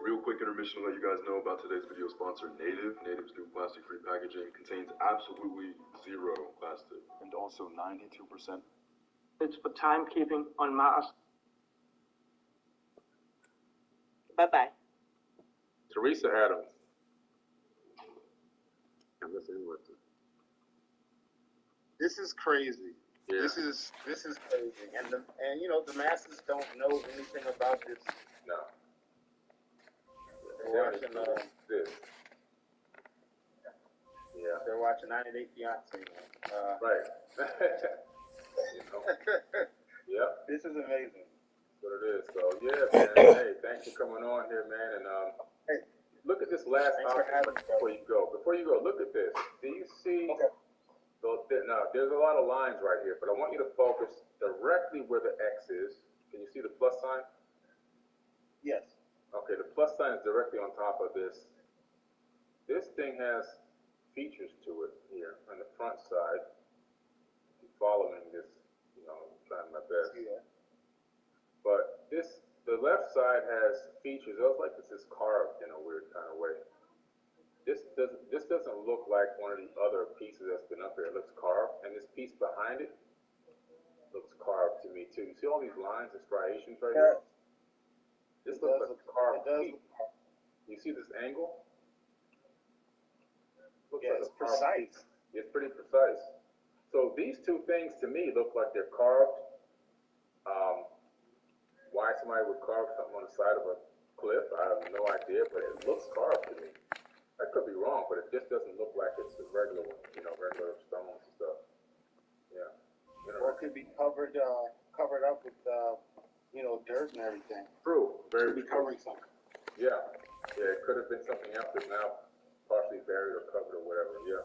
Real quick intermission to let you guys know about today's video sponsor, Native. Native's new plastic-free packaging contains absolutely zero plastic and also 92%. It's for timekeeping on Mars. Bye-bye. Teresa Adams. That's interesting. This is crazy. Yeah. This is crazy, and you know the masses don't know anything about this. No. They're watching this. Yeah. They're watching 90 Day Fiancé. Right. You know? Yep. This is amazing. That's what it is. So yeah, man. Hey, thanks for coming on here, man. And look at this last object before you go. Look at this. Do you see? Okay. Now, there's a lot of lines right here, but I want you to focus directly where the X is. Can you see the plus sign? Yes. Okay, the plus sign is directly on top of this. This thing has features to it here on the front side. I'm following this, you know, trying my best. Yeah. But this The left side has features. It looks like this is carved in a weird kind of way. This doesn't look like one of the other pieces that's been up here. It looks carved, and this piece behind it looks carved to me too. You see all these lines and striations right here? This looks like a carved piece. You see this angle? Looks like it's precise. It's pretty precise. So these two things to me look like they're carved. Why somebody would carve something on the side of a cliff, I have no idea, but it looks carved to me. I could be wrong, but it just doesn't look like it's a regular one, regular stones and stuff. Yeah. Or it could be covered up with, dirt and everything. True. Very true. Covering something. Yeah. Yeah, it could have been something else that's now partially buried or covered or whatever. Yeah.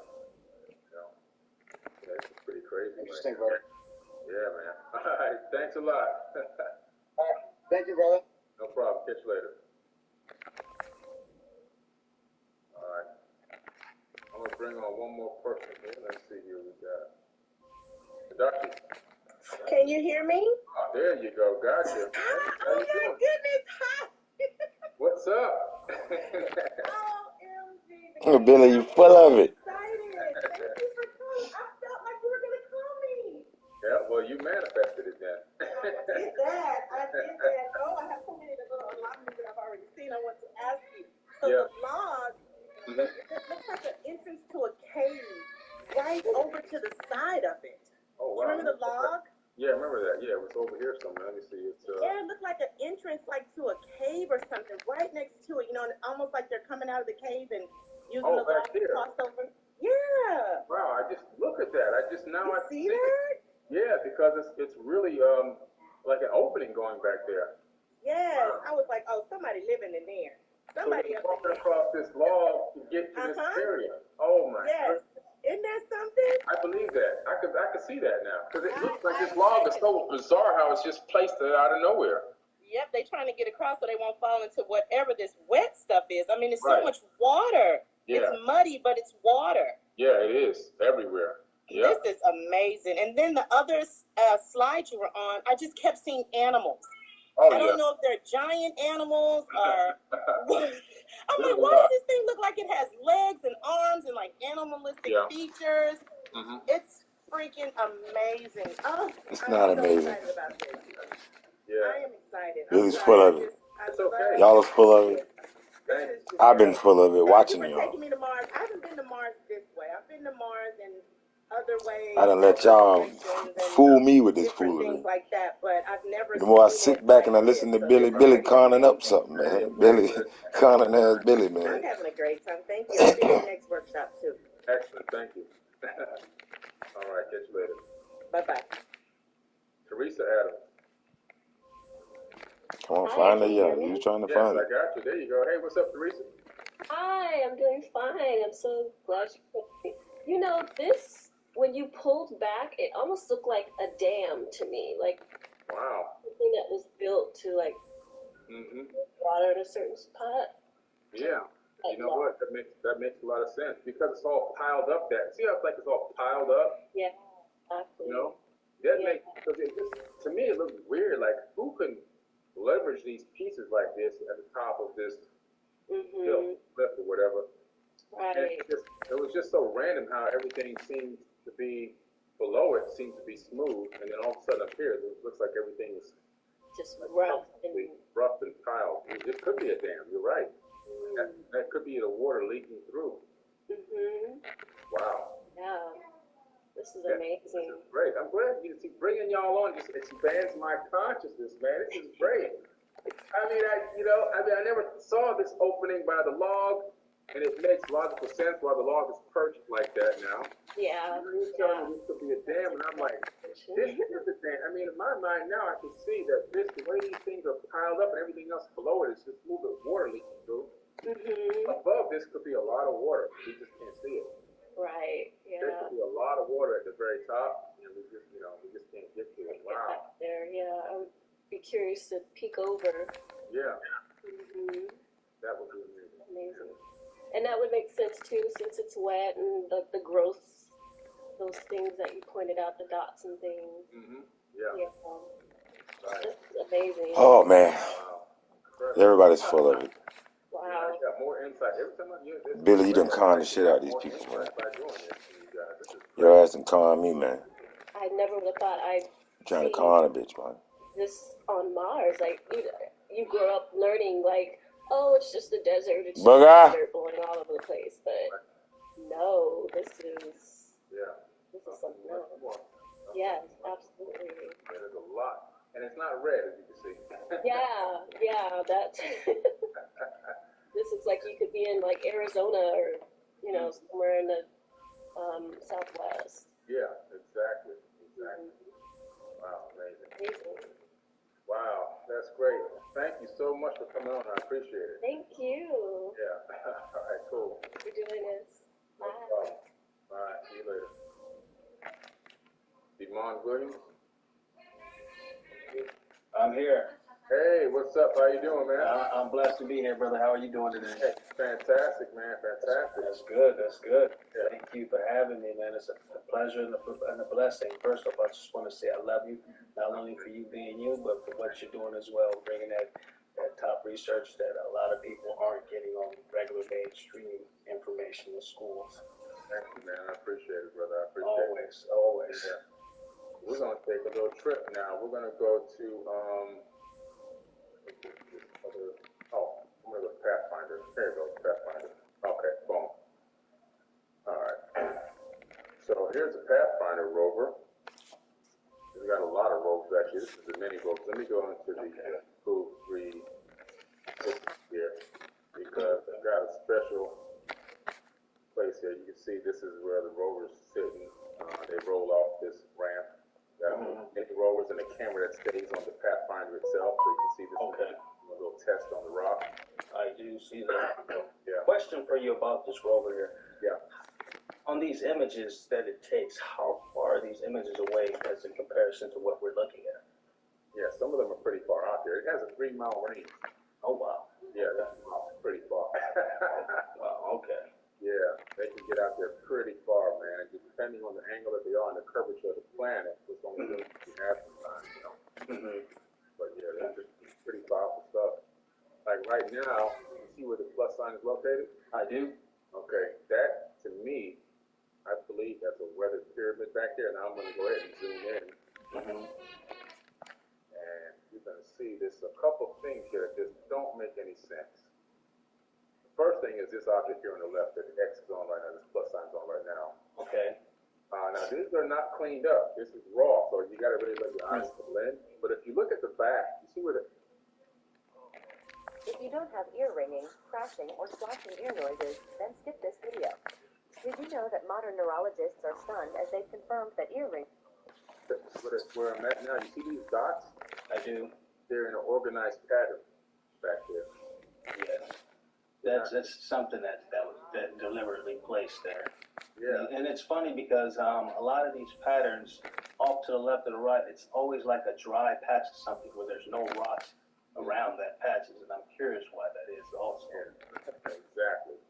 Yeah, it's pretty crazy. Interesting, brother. Yeah, man. All right. Thanks a lot. Thank you, brother. No problem. Catch you later. All right. I'm going to bring on one more person here. Let's see here we got. Production. Can you hear me? Oh, there you go. Gotcha. Oh, my goodness. Hi. What's up? OMG. Billy, you full of it. Excited. Thank you for calling. I felt like you were going to call me. Yeah, well, you manifested it then. I did that. Oh, I have so many little anomalies that I've already seen. I want to ask you. So the log, it looks like an entrance to a cave right over to the side of it. Oh, wow. Do you remember the log? Yeah, I remember that. Yeah, it was over here somewhere. Let me see. Yeah, it looked like an entrance to a cave or something right next to it. Almost like they're coming out of the cave and using the log to cross over. Yeah. Wow, I just look at that. I see that? Yeah, because it's really like an opening going back there. Yes, wow. I was like, oh, somebody living in there. Somebody so walking across this log to get to this area. Oh my goodness. Isn't that something? I believe that. I could see that now because it looks like this log is so bizarre how it's just placed out of nowhere. Yep, they're trying to get across so they won't fall into whatever this wet stuff is. I mean, it's so much water. Yeah. It's muddy, but it's water. Yeah, it is everywhere. Yep. This is amazing. And then the other slide you were on, I just kept seeing animals. Oh, I don't know if they're giant animals or what. I'm like, why does this thing look like it has legs and arms and like animalistic features? Mm-hmm. It's freaking amazing. Oh, it's not amazing. Excited about this. Yeah. I am excited. Billy's full of it. It's okay. Y'all are full of it. I've been full of it watching y'all. Taking me to Mars. I haven't been to Mars this way. I've been to Mars in other ways. I done let y'all fool me with this foolery. Things like that, but I've never. The more I sit back and I listen to Billy conning up something, man. Billy conning ass Billy, man. I'm having a great time. Thank you. I'll be at the next workshop too. Excellent. Thank you. All right. Catch you later. Bye-bye. Teresa Adams. Come on, find her. Yeah, you trying to find her. Yes, I got you. There you go. Hey, what's up, Teresa? Hi, I'm doing fine. I'm so glad you called me. This, when you pulled back, it almost looked like a dam to me. Like, wow. Something that was built to, like, water in a certain spot. Yeah. You know what? That makes a lot of sense because it's all piled up. See how it's like it's all piled up? Yeah, exactly. That makes, because to me it looks weird. Like, who can leverage these pieces like this at the top of this cliff or whatever? Right. And it was just so random how everything seemed to be below it seemed to be smooth, and then all of a sudden up here it looks like everything is just rough and tiled. It could be a dam. You're right. That could be the water leaking through. Wow. Yeah. This is amazing. This is great. I'm glad you see bringing y'all on. Just expands my consciousness, man. This is great. I never saw this opening by the log, and it makes logical sense why the log is perched like that now. Yeah. You're telling me this could be a dam, and I'm like, this is a dam. I mean, in my mind now, I can see that the way these things are piled up and everything else below it is just smooth as water leaking through. Above this could be a lot of water. We just can't see it. Right. Yeah. There could be a lot of water at the very top, and we just can't get to it. Wow. There, yeah. I would be curious to peek over. Yeah. That would be amazing. Amazing. And that would make sense too, since it's wet and the growth, those things that you pointed out, the dots and things. Yeah. That's amazing. Oh man. Wow. Everybody's full of it. Wow. Yeah, I got more insight every time I use this. Billy, you done con the shit out of these people, man. Your ass done con me, man. I never would have thought I'd Trying to see con a bitch, man. this on Mars. Like, you grew up learning, like, oh, it's just the desert, it's just Bugger. dirt blowing all over the place. But no, this is something else. Yes, absolutely. There's a lot. And it's not red, as you can see. Yeah, that. This looks like you could be in, like, Arizona or, you know, somewhere in the Southwest. Yeah, exactly. Wow, amazing. Wow, that's great. Thank you so much for coming on. I appreciate it. Thank you. Yeah. All right, cool. For doing this. Bye. All right, see you later. Demond Williams? I'm here. Hey, what's up? How you doing, man? I'm blessed to be here, brother. How are you doing today? Hey, fantastic, man. Fantastic. That's good. That's good. Yeah. Thank you for having me, man. It's a pleasure and a blessing. First off, I just want to say I love you, not only for you being you, but for what you're doing as well, bringing that top research that a lot of people aren't getting on regular mainstream information in schools. Thank you, man. I appreciate it, brother. I appreciate it. Always. Yeah. We're going to take a little trip now. We're going to go to, I'm going to go to Pathfinder. There you go, Pathfinder. Okay, boom. All right. So here's the Pathfinder rover. We've got a lot of rovers, actually. This is the mini rovers. Let me go into the Pool 3 here because I've got a special place here. You can see this is where the rover's sitting. They roll off this ramp. Mini rovers and a camera that stays on the Pathfinder itself, so you can see this little test on the rock. I do see that. Yeah. Question for you about this rover here. Yeah. On these images that it takes, how far are these images away as in comparison to what we're looking at? Yeah, some of them are pretty far out there. It has a 3-mile range. Oh, wow. Yeah, that's pretty far. Wow, okay. Yeah, they can get out there pretty far, man. And depending on the angle that they are and the curvature of the planet, it's only going to be half the time, you know. But yeah, they're just pretty powerful stuff. Like right now, you see where the plus sign is located? I do. Okay, that to me, I believe that's a weathered pyramid back there. Now I'm going to go ahead and zoom in. And you're going to see there's a couple things here that just don't make any sense. First thing is this object here on the left that the X is on right now, this plus sign's on right now. Okay. Now these are not cleaned up. This is raw, so you got to really let your eyes blend. But if you look at the back, you see where the... If you don't have ear ringing, crashing, or splashing ear noises, then skip this video. Did you know that modern neurologists are stunned as they've confirmed that ear ringing... Where I'm at now, you see these dots? I do. They're in an organized pattern back there. Yes. That's something that was deliberately placed there. Yeah. And it's funny because a lot of these patterns, off to the left or the right, it's always like a dry patch of something where there's no rocks around that patches, and I'm curious why that is also. Yeah. Exactly.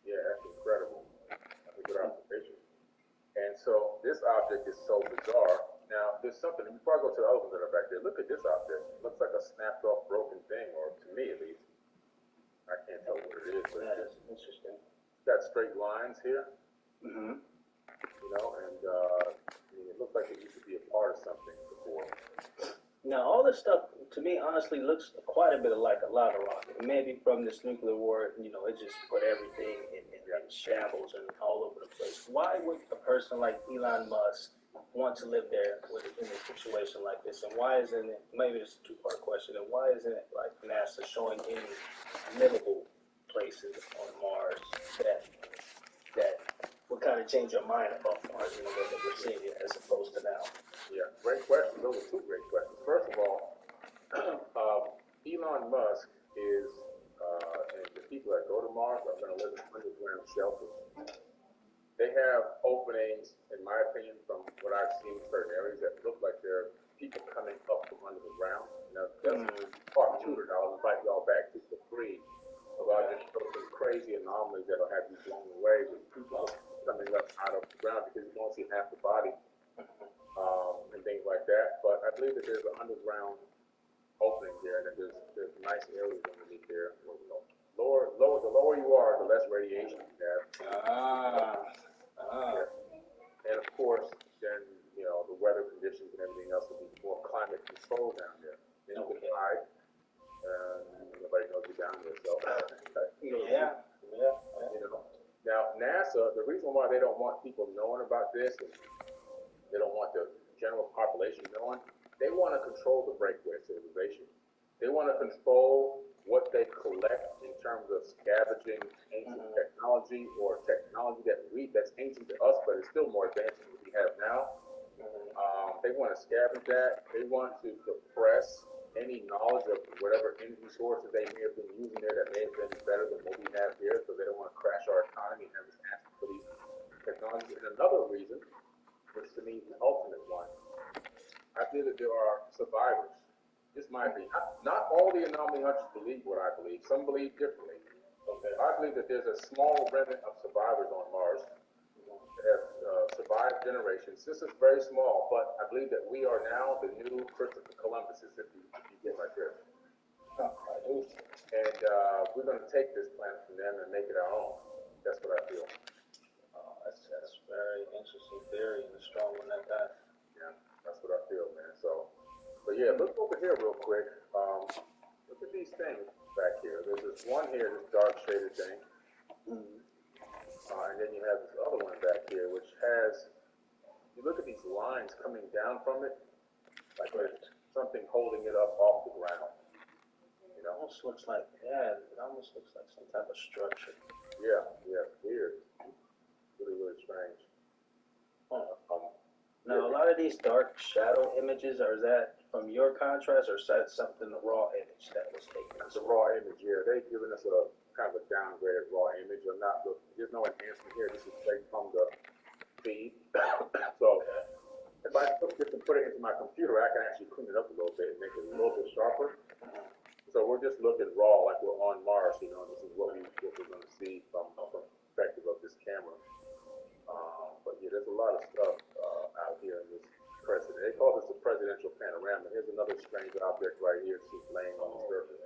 Yeah, that's incredible. That's a good observation. And so this object is so bizarre. Now, there's something, before I go to the other ones that are back there, look at this object. It looks like a snapped off broken thing, or to me at least. I can't tell what it is, but that is interesting. It's got straight lines here. Mm-hmm. You know, and it looks like it used to be a part of something before. Now, all this stuff, to me, honestly, looks quite a bit like a lava rock. Maybe from this nuclear war, it just put everything in shambles and all over the place. Why would a person like Elon Musk want to live there in a situation like this? And why isn't it, maybe it's a two-part question, and why isn't it like NASA showing any livable places on Mars that would kind of change your mind about Mars in the way that we're seeing it as opposed to now? Yeah, great question. Those are two great questions. First of all, Elon Musk is, and the people that go to Mars are going to live in underground shelters. They have openings, in my opinion, from what I've seen in certain areas that look like there are people coming up from under the ground. Now, that's part two that I'll invite y'all back to for free. About just some crazy anomalies that'll have you blown away with people coming up out of the ground because you don't see half the body and things like that. But I believe that there's an underground opening there, and then there's nice areas underneath there. The lower you are, the less radiation you have. Yeah. And of course, then the weather conditions and everything else will be more climate controlled down there. Then you can hide, and nobody knows you're down there. So yeah. Now NASA, the reason why they don't want people knowing about this, is they don't want the general population knowing. They want to control the breakaway civilization. They want to control what they collect in terms of scavenging ancient technology, or technology that's ancient to us, but it's still more advanced than what we have now. They want to scavenge that. They want to suppress any knowledge of whatever energy sources they may have been using there that may have been better than what we have here, so they don't want to crash our economy and have us asking for these technologies. And another reason, which to me is the ultimate one, I feel that there are survivors. This might be not all the anomaly hunters believe what I believe. Some believe differently. Okay. I believe that there's a small remnant of survivors on Mars that have survived generations. This is very small, but I believe that we are now the new Christopher Columbuses, if you get my drift. I do. And we're going to take this planet from them and make it our own. That's what I feel. That's very interesting theory and a strong one at that. Yeah, that's what I feel, man. So, but yeah, look over here real quick. Look at these things back here. There's this one here, this dark shaded thing. And then you have this other one back here, which has, you look at these lines coming down from it, like there's something holding it up off the ground. It almost looks like, it almost looks like some type of structure. Yeah, weird. Really, really strange. Now, a lot of these dark shadow images, is that from your contrast, or is that something, the raw image that was taken? It's a raw image, yeah. They've given us a kind of a downgraded raw image. There's no enhancement here. This is straight from the feed. So if I took this and put it into my computer, I can actually clean it up a little bit and make it a little bit sharper. So we're just looking raw, like we're on Mars. This is what we're going to see from the perspective of this camera. But yeah, there's a lot of stuff out here in this president. They call this a presidential panorama. Here's another strange object right here, it's just laying on the surface.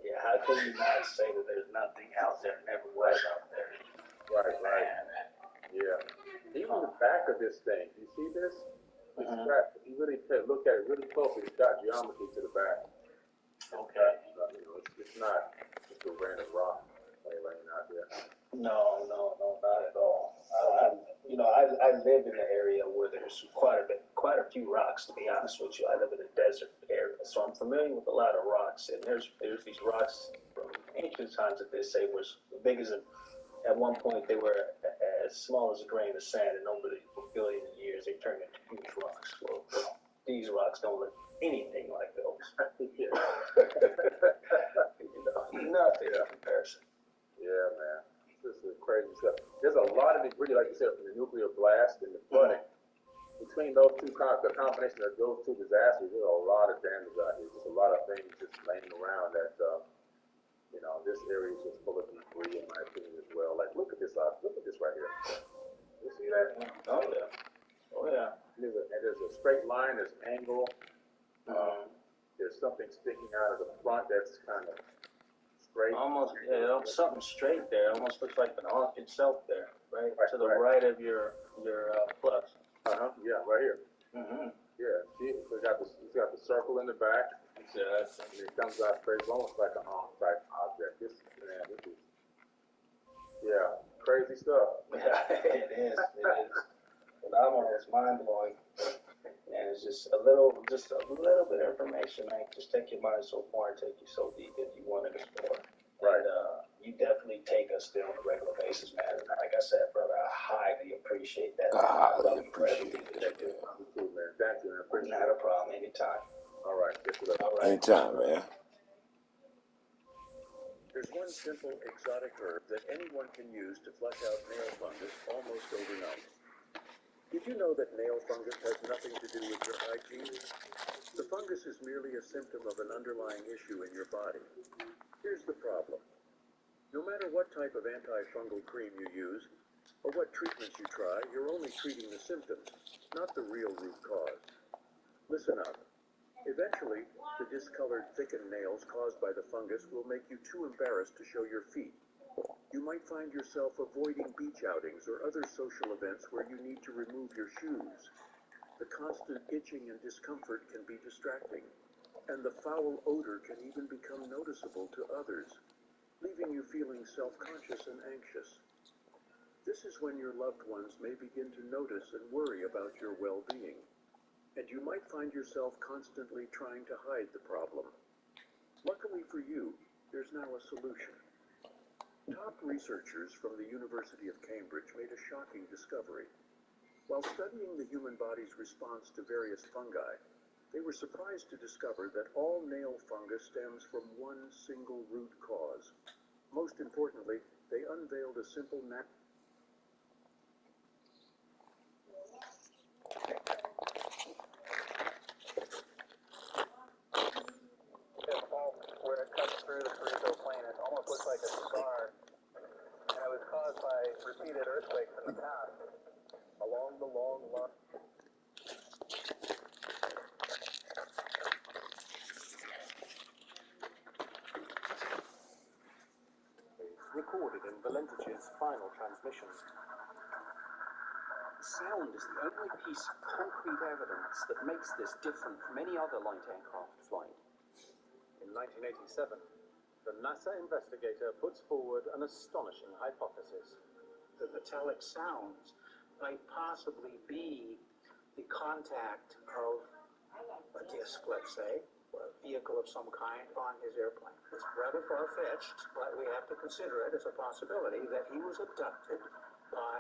Yeah, how can you not say that there's nothing out there, never was out there? Right. Yeah. Even the back of this thing, you see this? It's got, if you really look at it really closely, it's got geometry to the back. Okay. It's not just a random rock laying out there. No, not at all. I live in an area where there's quite a few rocks, to be honest with you. I live in a desert area, so I'm familiar with a lot of rocks. And there's these rocks from ancient times that they say was big as at one point they were as small as a grain of sand, and over the billion years they turned into huge rocks. Well, these rocks don't look anything like those. Nothing in comparison. Yeah, man. This is crazy stuff. There's a lot of debris, like you said, from the nuclear blast and the flooding. Between those two, the combination of those two disasters, there's a lot of damage out here. Just a lot of things just laying around that, this area is just full of debris, in my opinion, as well. Like, look at this right here. You see that? Oh, yeah. There's a straight line, there's angle. There's something sticking out of the front that's kind of straight. Almost, something straight there. Almost looks like an arc itself there, right to the right of your plus. Yeah, right here. Yeah, see, it's got the circle in the back. Yeah, and it comes out straight. It's almost like an arm type object. This is crazy stuff. Yeah, it is. Phenomenal. It's mind blowing. And it's just a little bit of information, man. Just take your mind so far and take you so deep if you want to explore. Right. And you definitely take us there on a regular basis, man. And like I said, brother, I highly appreciate that. I appreciate it. You too, man. Thank you, man. Appreciate Not a problem. Anytime. All right. All right. Anytime, man. There's one simple exotic herb that anyone can use to flush out nail fungus almost overnight. Did you know that nail fungus has nothing to do with your hygiene? The fungus is merely a symptom of an underlying issue in your body. Here's the problem. No matter what type of antifungal cream you use, or what treatments you try, you're only treating the symptoms, not the real root cause. Listen up. Eventually, the discolored, thickened nails caused by the fungus will make you too embarrassed to show your feet. You might find yourself avoiding beach outings or other social events where you need to remove your shoes. The constant itching and discomfort can be distracting, and the foul odor can even become noticeable to others, leaving you feeling self-conscious and anxious. This is when your loved ones may begin to notice and worry about your well-being, and you might find yourself constantly trying to hide the problem. Luckily for you, there's now a solution. Top researchers from the University of Cambridge made a shocking discovery. While studying the human body's response to various fungi, they were surprised to discover that all nail fungus stems from one single root cause. Most importantly, they unveiled a simple where it cuts through the cerebral plane, it almost looks like a scar, and it was caused by repeated earthquakes in the past. Along the long line. Recorded in Valentich's final transmission. Sound is the only piece of concrete evidence that makes this different from any other light aircraft flight. In 1987, the NASA investigator puts forward an astonishing hypothesis. The metallic sounds might possibly be the contact of a disc, let's say, or a vehicle of some kind on his airplane. It's rather far-fetched, but we have to consider it as a possibility that he was abducted by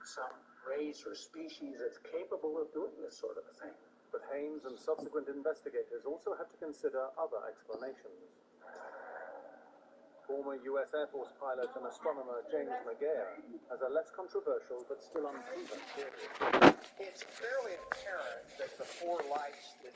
some race or species that's capable of doing this sort of a thing. But Haynes and subsequent investigators also had to consider other explanations. Former U.S. Air Force pilot and astronomer James McGair has a less controversial but still unproven theory. It's fairly apparent that the four lights that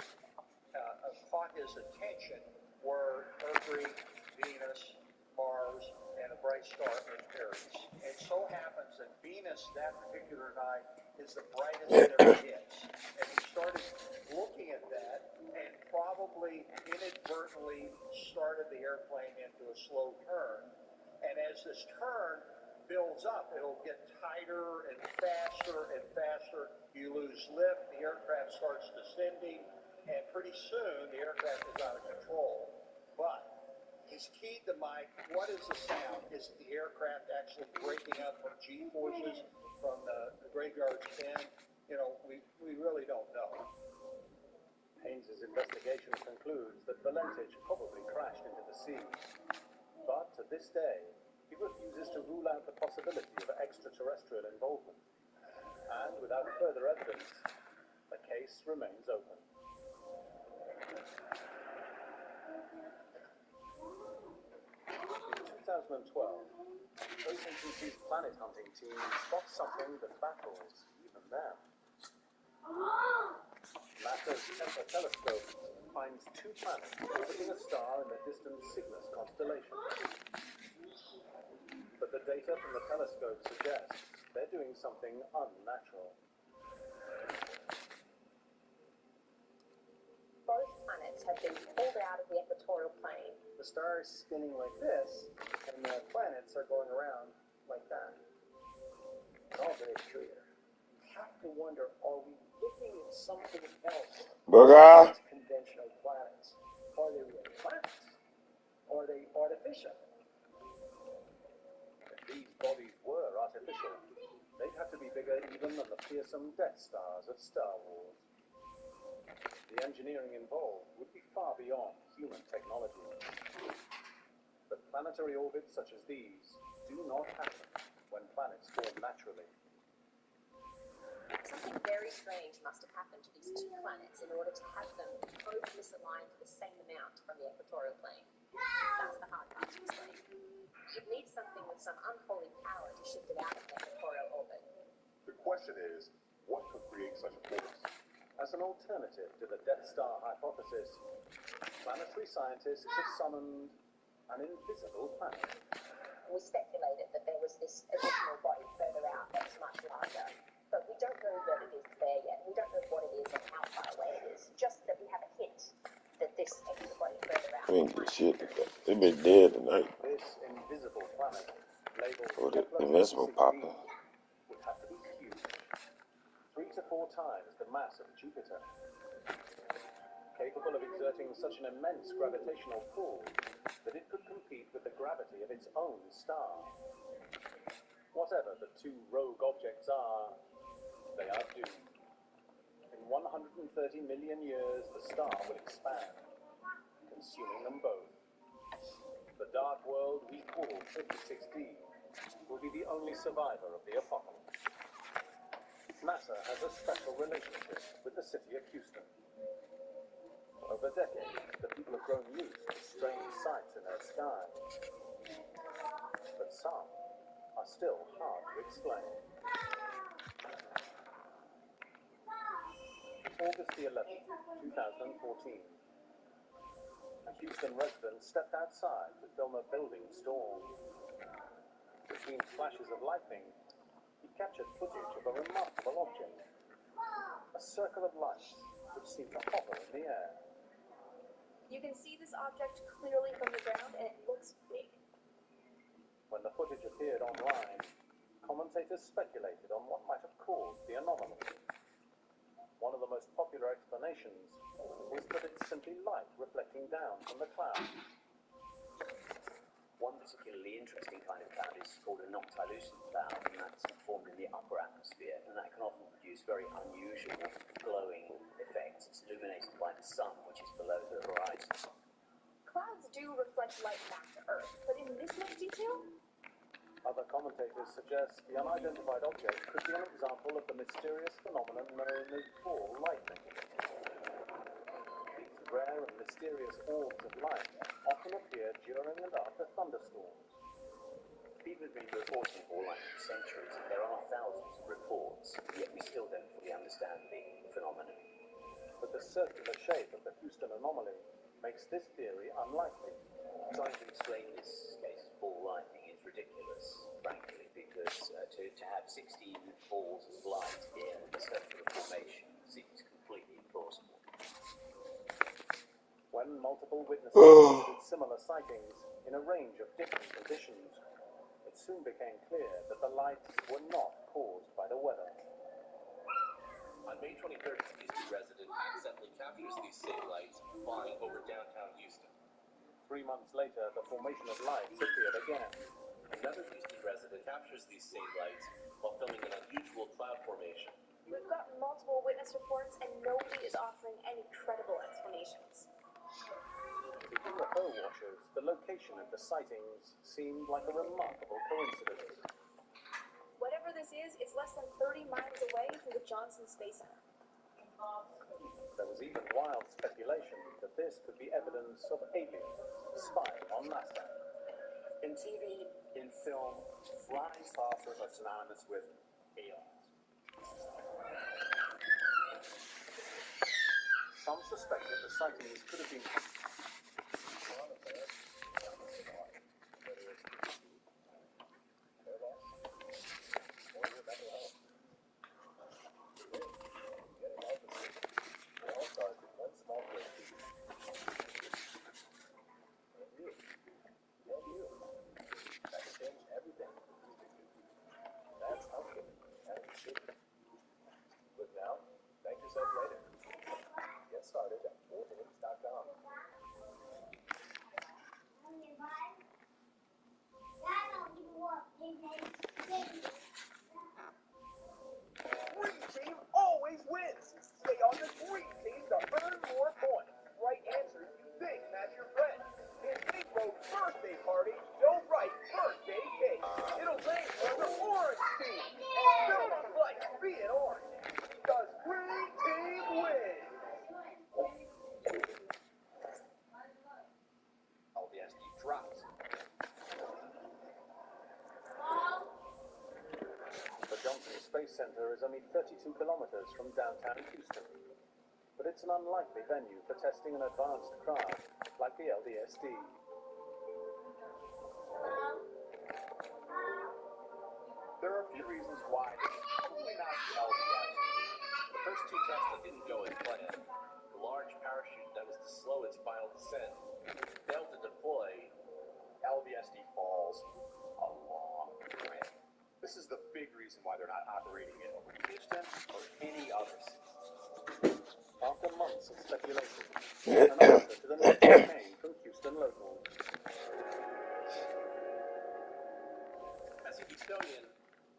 caught his attention were Mercury, Venus, Mars, and a bright star in Aries. It so happens that Venus that particular night is the brightest it ever gets. And he started looking at that and probably inadvertently started the airplane into a slow turn. And as this turn builds up, it'll get tighter and faster and faster. You lose lift, the aircraft starts descending, and pretty soon the aircraft is out of control. But he's keyed to Mike, what is the sound? Is the aircraft actually breaking up from G-forces from the graveyard spin? You know, we really don't know. Haynes' investigation concludes that Valentich probably crashed into the sea. But to this day, he refuses to rule out the possibility of extraterrestrial involvement. And without further evidence, the case remains open. In 2012, Ocean TC's planet hunting team spots something that baffles even them. NASA's Kepler telescope finds two planets orbiting a star in the distant Cygnus constellation. But the data from the telescope suggests they're doing something unnatural. Both planets have been pulled out of the equatorial plane. The star is spinning like this, and the planets are going around like that. It's all very clear. You have to wonder, are we looking at something else Booger. besides conventional planets? Are they real planets? Are they artificial? If these bodies were artificial, they'd have to be bigger even than the fearsome Death Stars of Star Wars. The engineering involved would be far beyond human technology. But planetary orbits such as these do not happen when planets form naturally. Something very strange must have happened to these two planets in order to have them both misalign for the same amount from the equatorial plane. That's the hard part to explain. You'd need something with some unholy power to shift it out of the equatorial orbit. The question is, what could create such a force? As an alternative to the Death Star hypothesis, planetary scientists have summoned an invisible planet. We speculated that there was this additional body further out that was much larger. but we don't know that it is there yet. We don't know what it is and how far away it is, just that we have a hint that this takes the body further out. I ain't get shit. They been dead tonight. This invisible planet, labeled Or the Kepler investment 26b, popping. would have to be huge, 3 to 4 times the mass of Jupiter, capable of exerting such an immense gravitational pull that it could compete with the gravity of its own star. Whatever the two rogue objects are, they are doomed. In 130 million years, the star will expand, consuming them both. The dark world we call 56D will be the only survivor of the apocalypse. NASA has a special relationship with the city of Houston. Over decades, the people have grown used to strange sights in their sky. But some are still hard to explain. August the 11th, 2014. A Houston resident stepped outside to film a building storm. Between flashes of lightning, he captured footage of a remarkable object. A circle of lights which seemed to hover in the air. You can see this object clearly from the ground, and it looks big. When the footage appeared online, commentators speculated on what might have caused the anomaly. One of the most popular explanations was that it's simply light reflecting down from the clouds. One particularly interesting kind of cloud is called a noctilucent cloud, and that's formed in the upper atmosphere, and that can often produce very unusual glowing effects. It's illuminated by the sun, which is below the horizon. Clouds do reflect light back to Earth, but in this much detail? Other commentators suggest the unidentified object could be an example of the mysterious phenomenon known as ball lightning. These rare and mysterious orbs of light often appear during and after thunderstorms. People have been reporting ball lightning for centuries, and there are thousands of reports, yet we still don't fully understand the phenomenon. But the circular shape of the Houston anomaly makes this theory unlikely. Trying to explain this case of ball lightning is ridiculous, frankly, because to have 16 balls of light in a circular formation seems completely implausible. When multiple witnesses reported similar sightings in a range of different conditions, it soon became clear that the lights were not caused by the weather. On May 23rd, a Houston resident accidentally captures these same lights flying over downtown Houston. 3 months later, the formation of lights appeared again. Another Houston resident captures these same lights while filming an unusual cloud formation. We've got multiple witness reports, and nobody is offering any credible explanations. To UFO watchers, the location of the sightings seemed like a remarkable coincidence. Whatever this is, it's less than 30 miles away from the Johnson Space Center. There was even wild speculation that this could be evidence of aliens spying on NASA. In TV, in film, flying saucers are synonymous with aliens. Some suspected the sightings could have been Started at 4hints.com. Green team always wins. Stay on the green team to earn more points. Right answers you think match your friend. In Big Bo's birthday party, don't write birthday cake. It'll rain on the orange team. And no one likes being orange. Because green team wins. LBSD drops. The Johnson Space Center is only 32 kilometers from downtown Houston, but it's an unlikely venue for testing an advanced craft like the LDSD. There are few many reasons why this is probably not the LBS. The first two tests didn't go as planned. The large parachute that was to slow its final descent failed to deploy. LBSD falls a long way. This is the big reason why they're not operating it over Houston or any other city. After months of speculation, an answer to the mystery came from Houston locals. As a Houstonian,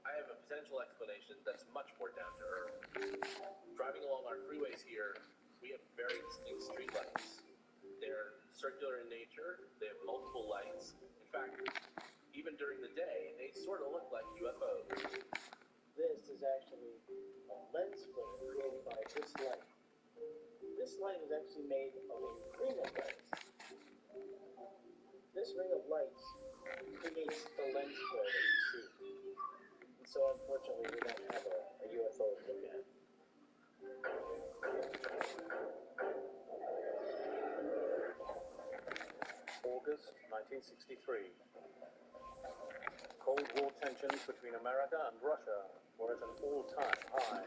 I have a potential explanation that's much more down to earth. Driving along our freeways here, we have very distinct streetlights. They're circular in nature, they have multiple lights. In fact, even during the day, they sort of look like UFOs. This is actually a lens flare created by this light. This light is actually made of a ring of lights. This ring of lights creates the lens flare that you see. And so unfortunately we don't have a UFO to look at. August 1963. Cold War tensions between America and Russia were at an all-time high.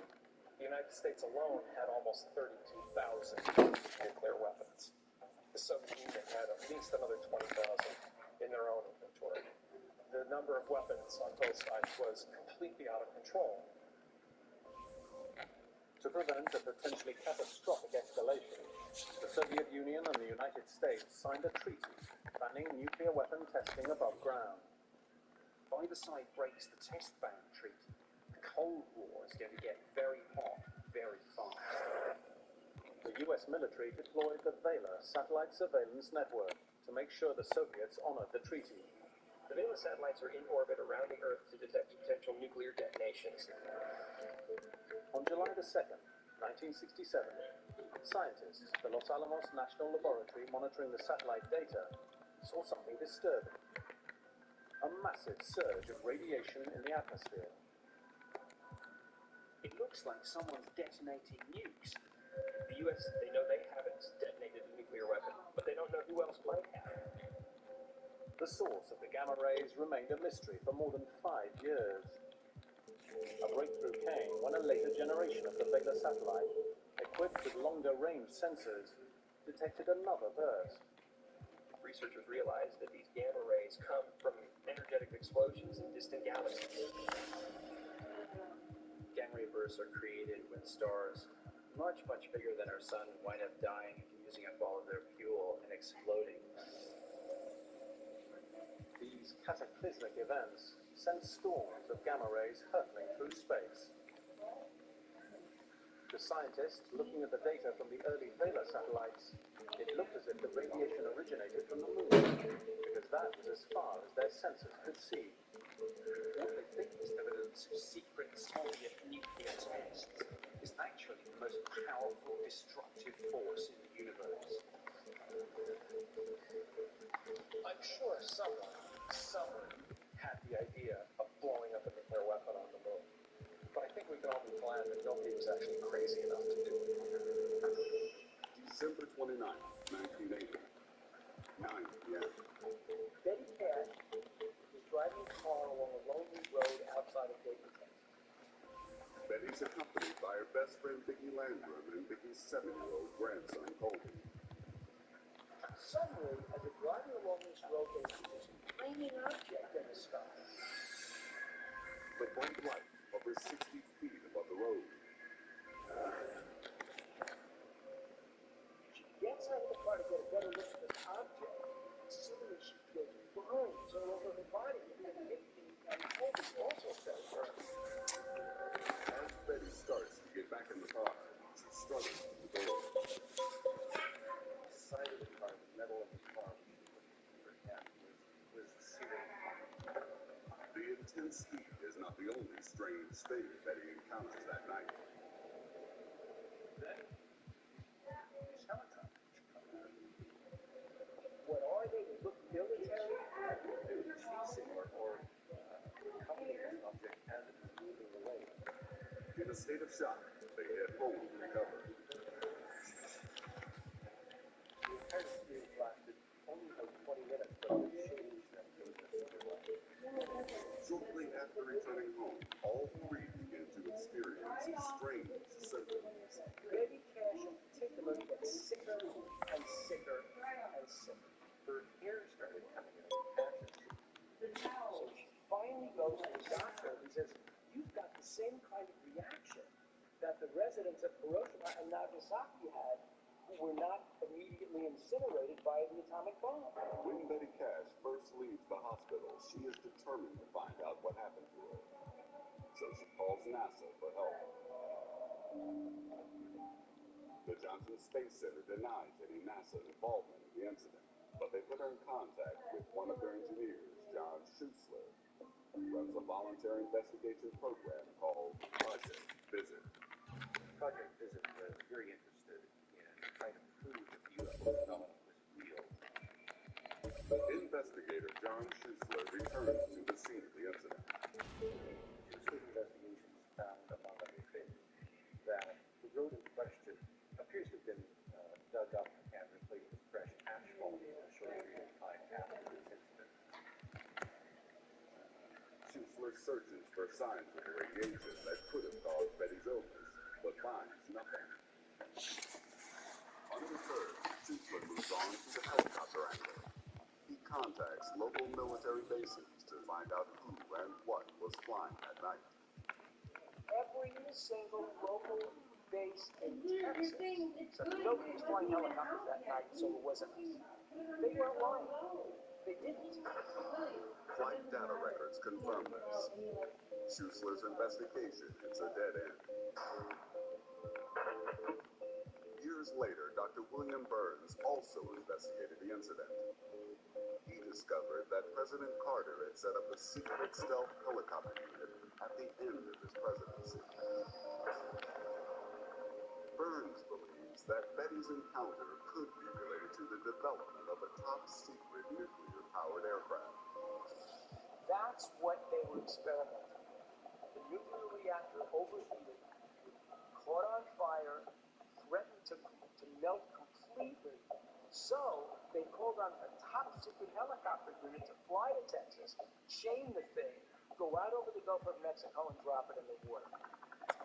The United States alone had almost 32,000 nuclear weapons. The Soviet Union had at least another 20,000 in their own inventory. The number of weapons on both sides was completely out of control. To prevent a potentially catastrophic escalation, the Soviet Union and the United States signed a treaty banning nuclear weapon testing above ground. If either side breaks the test ban treaty, the Cold War is going to get very hot very fast. The US military deployed the Vela satellite surveillance network to make sure the Soviets honored the treaty. The Vela satellites are in orbit around the Earth to detect potential nuclear detonations. On July the 2nd, 1967, scientists at the Los Alamos National Laboratory monitoring the satellite data saw something disturbing. A massive surge of radiation in the atmosphere. It looks like someone's detonating nukes. The US, they know they haven't detonated a nuclear weapon, but they don't know who else might have. The source of the gamma rays remained a mystery for more than 5 years. A breakthrough came when a later generation of the Vela satellite, equipped with longer-range sensors, detected another burst. Researchers realized that these gamma rays come from energetic explosions in distant galaxies. Gamma ray bursts are created when stars much, much bigger than our sun wind up dying and using up all of their fuel and exploding. These cataclysmic events sent storms of gamma rays hurtling through space. To scientists looking at the data from the early Vela satellites, it looked as if the radiation originated from the moon, because that was as far as their sensors could see. What they think is evidence of secret Soviet nuclear tests is actually the most powerful destructive force in the universe. I'm sure someone, somewhere, had the idea of blowing up a nuclear weapon on the moon. But I think we can all be glad that nobody was actually crazy enough to do it. December 29, 1980. 9 p.m. Betty Cash was driving a car along a lonely road outside of Dayton, Texas. Betty's accompanied by her best friend Vicki Landrum and Vicki's 7-year-old grandson Colby. Suddenly, as they're driving along this road, they see this flaming object in the sky. The bright light over 60 feet above the road. She gets out of the car to get a better look at this object. Suddenly, she feels burns all over her body, and Vicki and Colby also felt burns. As Betty starts to get back in the car, she struggles with the door. The side of the car, the metal of the car, which she put her hand was searing. The intense heat is not the only strange thing Betty encounters that night. Then, these helicopters come out. What are they? They look military. They're chasing or accompanying this object as it is moving away. In a state of shock, they head home to recover. The entire experience lasted only about 20 minutes, but it changed them for the rest of their life. Shortly after returning home, all some strange symptoms. Baby Cash in particular gets sicker and sicker and sicker. Her hair started coming out in patches. So she finally goes to the doctor and says, "You've got the same kind of reaction that the residents of Hiroshima and Nagasaki had who were not immediately incinerated by the atomic bomb." When Betty Cash first leaves the hospital, she is determined to find out what happened to her. So she calls NASA for help. The Johnson Space Center denies any NASA involvement in the incident, but they put her in contact with one of their engineers, John Schuessler, who runs a voluntary investigation program called Project Visit. Project Visit was very interested in trying to prove that the UFO phenomenon was real. Investigator John Schuessler returns to the scene of the incident. Schuessler's investigations found, among other things, that the road in question appears to have been dug up and replaced with fresh asphalt in a short period of time after this incident. Schuessler searches for signs of the radiation that could have caused Betty's illness, but finds nothing. Undeterred, Schuessler moves on to the helicopter angle. He contacts local military bases to find out who and what was flying that night. Every single local base in Texas said nobody was flying helicopters that night, so it wasn't us. They weren't lying. They didn't. Flight data records confirm this. Schuessler's investigation hits a dead end. Years later, Dr. William Burns also investigated the incident. He discovered that President Carter had set up a secret stealth helicopter unit at the end of his presidency. Burns believes that Betty's encounter could be related to the development of a top-secret nuclear-powered aircraft. That's what they were experimenting with. The nuclear reactor overheated, caught on fire, threatened to melt completely. So they called on a top-secret helicopter unit to fly to Texas, chain the thing, go out over the Gulf of Mexico, and drop it in the water.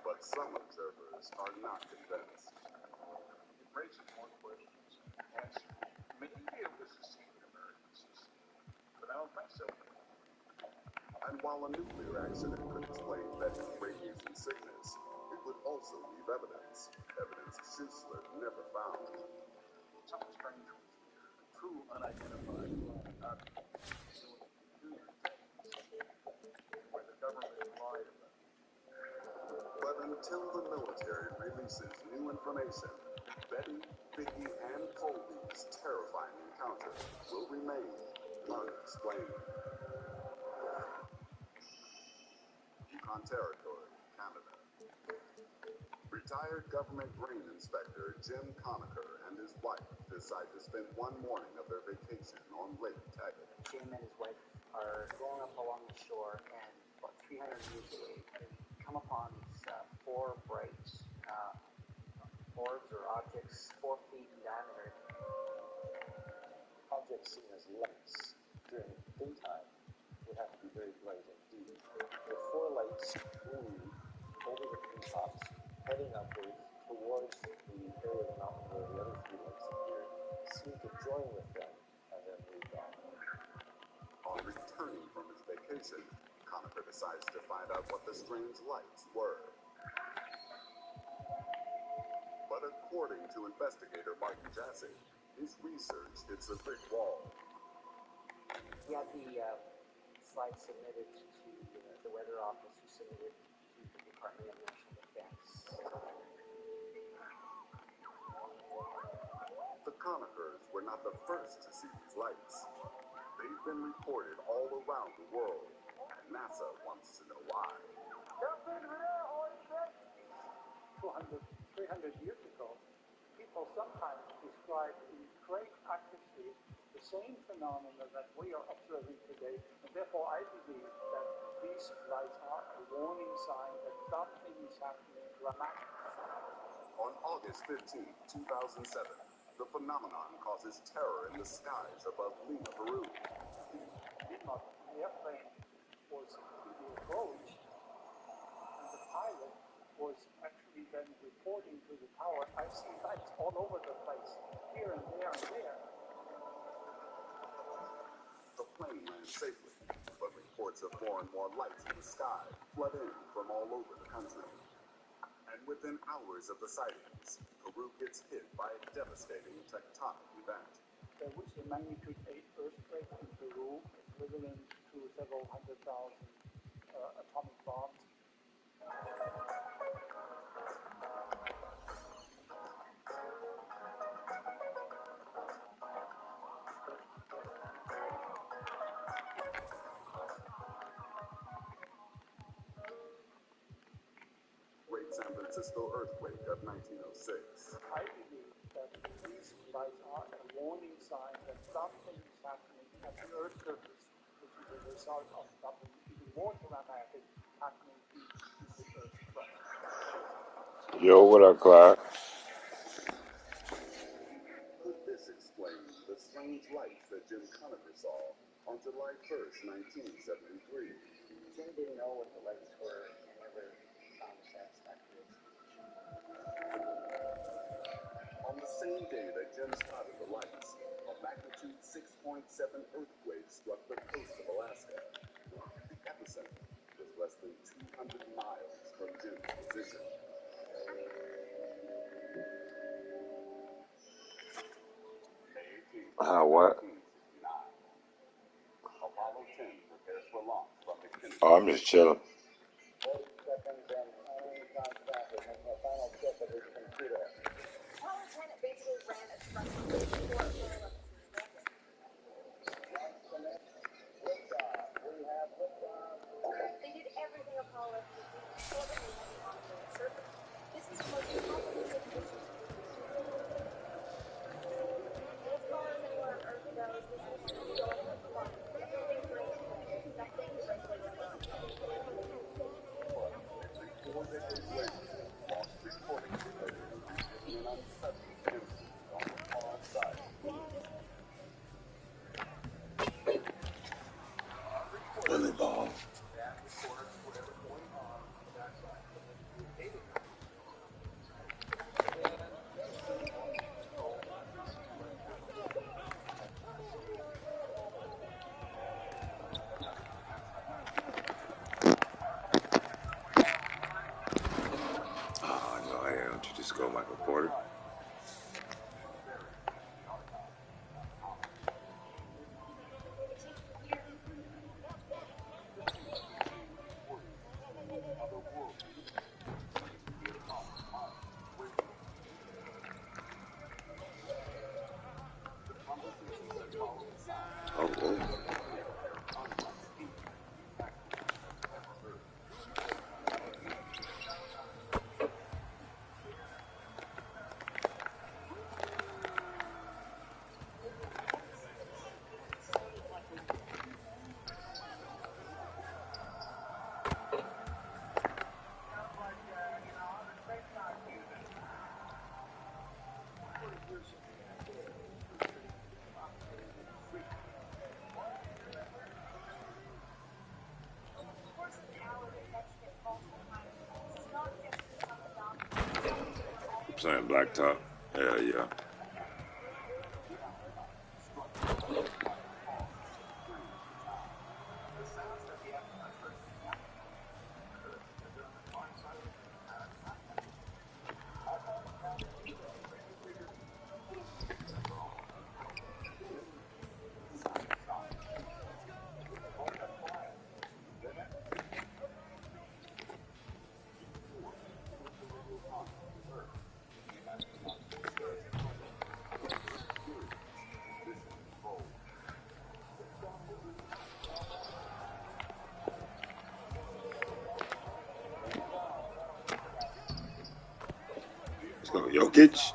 But some observers are not convinced. It raises more questions than answers. Maybe it was a secret emergency scene, but I don't think so. And while a nuclear accident could explain Betty's radiation sickness, it would also leave evidence Schuessler never found. Something strange was here. A true unidentified flying object pursuing peculiar techniques where the government lied about it. But until the military releases new information, Betty, Vicky, and Colby's terrifying encounter will remain unexplained. Yukon Territory, Canada. Retired government grain inspector Jim Conacher and his wife decide to spend one morning of their vacation on Lake Taggart. Jim and his wife are going up along the shore, and about 300 meters away, they come upon these four bright orbs or objects 4 feet in diameter. Objects seen as lights during daytime would have to be very bright indeed. The four lights flew over the treetops, heading upwards towards the area of the mountain where the other three lights appeared, seemed to join with them, and then moved on. On returning from his vacation, Conacher decides to find out what the strange lights were. But according to investigator Martin Jassy, his research hits a brick wall. He had the slide submitted to the weather office, who submitted to the Department of National Defense. The Conachers were not the first to see these lights. They've been reported all around the world, and NASA wants to know why. 200, 300 years ago, people sometimes described in great accuracy the same phenomena that we are observing today, and therefore I believe that these lights are a warning sign that something is happening dramatic. On August 15, 2007, the phenomenon causes terror in the skies above Lima, Peru. The airplane was to be approached, and the pilot was see lights all over the place, here and there and there. The plane lands safely, but reports of more and more lights in the sky flood in from all over the country. And within hours of the sightings, Peru gets hit by a devastating tectonic event. There was a magnitude 8 earthquake in Peru, equivalent to several 100,000 atomic bombs. Great San Francisco earthquake of 1906. I believe that these lights are a warning sign that something is happening at the Earth's surface, which is a result of something even more dramatic happening deep in the Earth's crust. Yo, what up, Clyde? Could this explain the strange lights that Jim Conover saw on July 1st, 1973? Jim didn't know what the lights were and never found a satisfactory explanation. On the same day that Jim spotted the lights, a magnitude 6.7 earthquake struck the coast of Alaska. The epicenter was less than 200 miles from Jim's position. May 18th, What? 1969. Apollo 10 prepares for launch from the Kennedy. Oh, I'm just chilling. 40 seconds and only contact with making a final check of his computer. Apollo 10 basically ran a structural before Apollo 11 senior landing. They did everything Apollo could do before the moon came on the lunar surface. This was the most comprehensive mission to date. And as far as anywhere on Earth goes, this mission is going with fun. The building breaks away. That thing breaks away from Earth. But every 4 decades later, lost recordings are revealing an unsettling incident on the far side of the moon. Billy Ball. That records whatever's going on that side of the moon through a data code. And as soon as launch control releases what it has, Oh, no, hey, don't you just go, Michael Porter? Oh, whoa. Playing Blacktop. Hell yeah. Let's go, Jokic.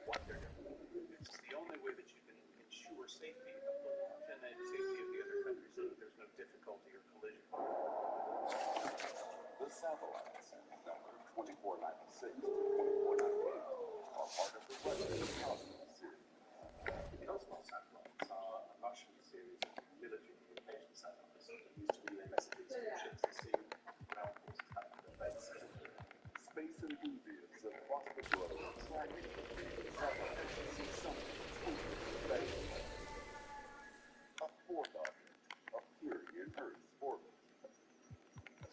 what they're doing. It's the only way that you can ensure safety of the launch and then safety of the other countries so that there's no difficulty or collision. The satellites, number 2496 to 2498, are part of the Russian Cosmos series. Cosmos satellites are a Russian series of military communication satellites that used to relay messages from ships at sea, ground forces back to the base. Space enthusiasts across the globe track it, celebrate to see something twinkle in space. A fourth object appearing in Earth's orbit.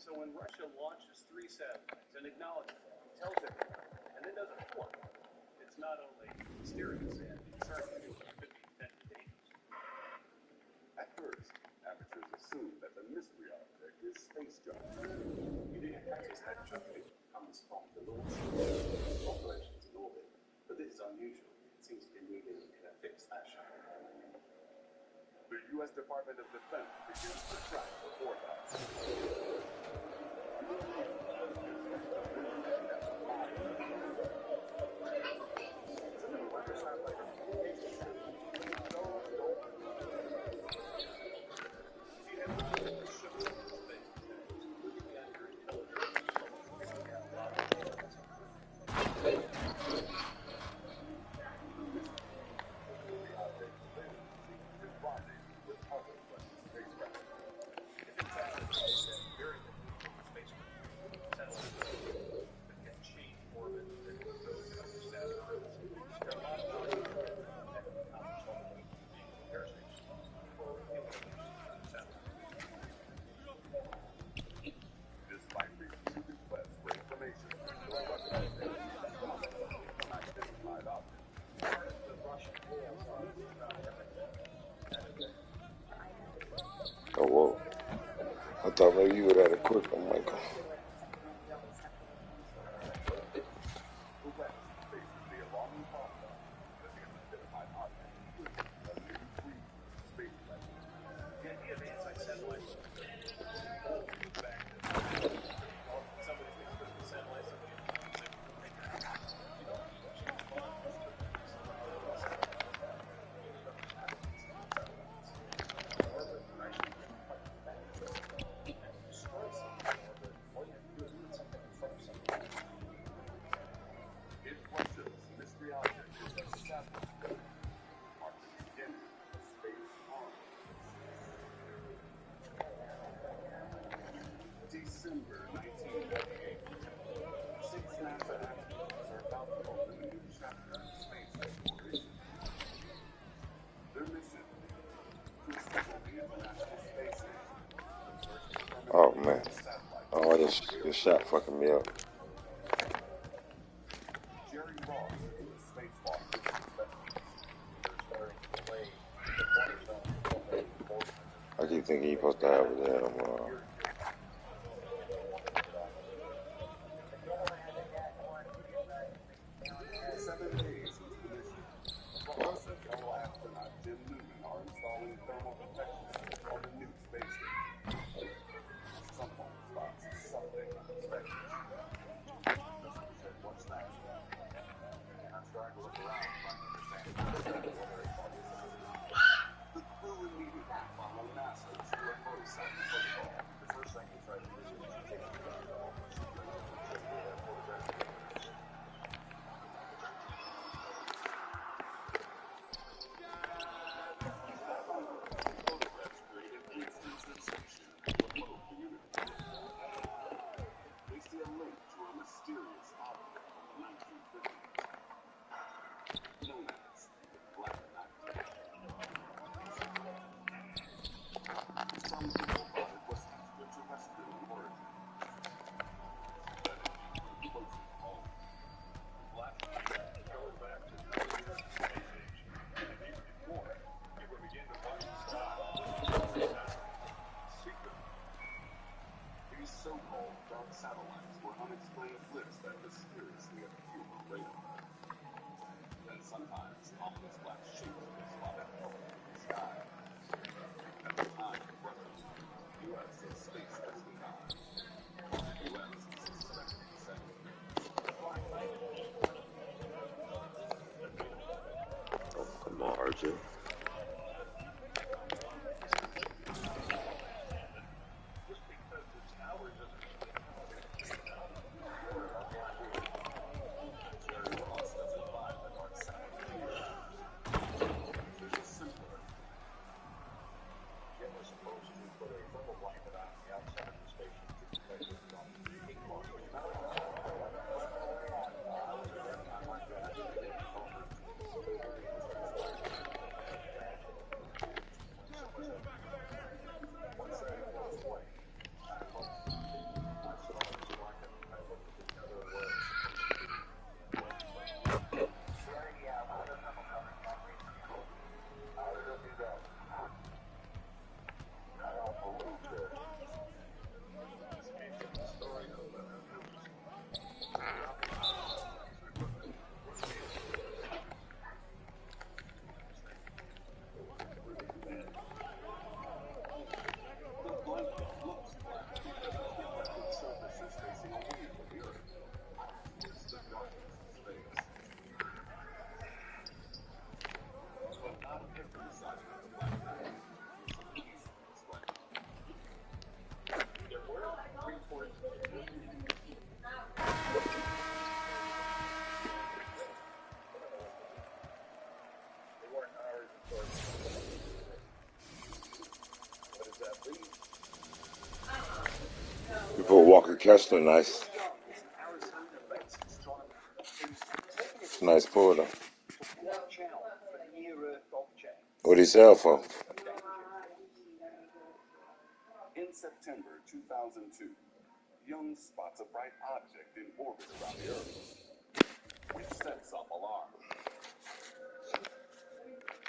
So when Russia launches 3 satellites and acknowledges them, tells everyone, and then does a fourth, it's not only mysterious and concerning, it could be potentially dangerous. At first, amateurs assume that the mystery object is space junk. You didn't practice that jumping comes from the launch operations in orbit, but this is unusual. It seems to be moving in a fixed fashion. The U.S. Department of Defense begins to track the fourth object. Despite repeated requests for information, the Russian state has not accepted unidentified object. The Russian rules are Oh, whoa. I thought maybe you would have had a quick one, Michael. The West faces the alarming problem that the unidentified object could be a new breed of space weapon. The idea of anti-satellite evolved from the fact that somebody's going to put the satellite, somebody else will use it, we'll take it out. You know, Russian response was to use satellites. However, you actually can fight back and destroy something in orbit. All you have to do is put something in front of something. If Russia's mystery object is a satellite, mark the beginning of a space arms race. December 1998. 6 NASA astronauts are about to open a new chapter in space exploration. Their mission, to assemble the International Space Station, the first Oh, permanently man. manned satellite. Oh, this shot fucking me up. Jerry Ross is the spacewalk mission specialist. They're starting to play the water zone over enforcement. I keep thinking you're supposed to have it in Seven days into the mission, Ross and fellow astronaut Jim Newman are installing thermal protection on the new space station. Someone spots something unexpected. Doesn't shed much light. I'm starting to look around, trying to understand whether it's obvious. The crew immediately follow NASA's UFO sighting protocol. The first thing we try to do is take all the secret pictures we have photographic evidence. Photographs created instant sensation in the UFO community. They see a link to a mysterious object from the 1950s, known as the Black Knight. Some people thought it was extraterrestrial in origin. Then it came closer to home. Black Knight goes back to the space age, and even before, people begin to watch the sky. Secretly, these so-called dark satellites were unexplained blips that mysteriously appear on radar. And sometimes ominous black shapes were spotted hovering in the sky. At the time of reference, the U.S. space espionage. The U.S. suspected the same. The Black Knight you. Jim was supposed to put a thermal blanket on the outside of the station to protect it from heat loss, but not enough. I was a young man like that. Once that goes away, I hope my stars like it. I look at the other words. How did it do that? I don't believe this. This came from the story of the blanket looks flat because of the electric surfaces facing away from the Earth. It's the darkness of space. But not every assignment of the black bag is a peaceful experiment. There were reports. They weren't ours, of course. What does that leave? We put Walker Kessler nice. It's a nice pour though. What'd he sell for? In September 2002, Young spots a bright object in orbit around the Earth, which sets off alarm.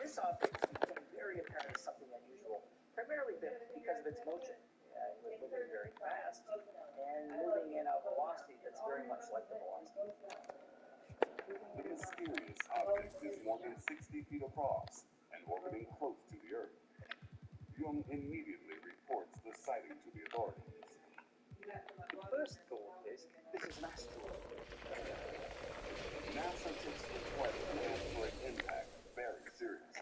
This object became very apparent as something unusual, primarily because of its motion. It was moving very fast and moving in a velocity that's very much like the velocity. The mysterious object is more than 60 feet across and orbiting close to the Earth. Young immediately reports the sighting to the authorities. The first thought is, this is an asteroid. NASA takes the threat of an asteroid impact very seriously.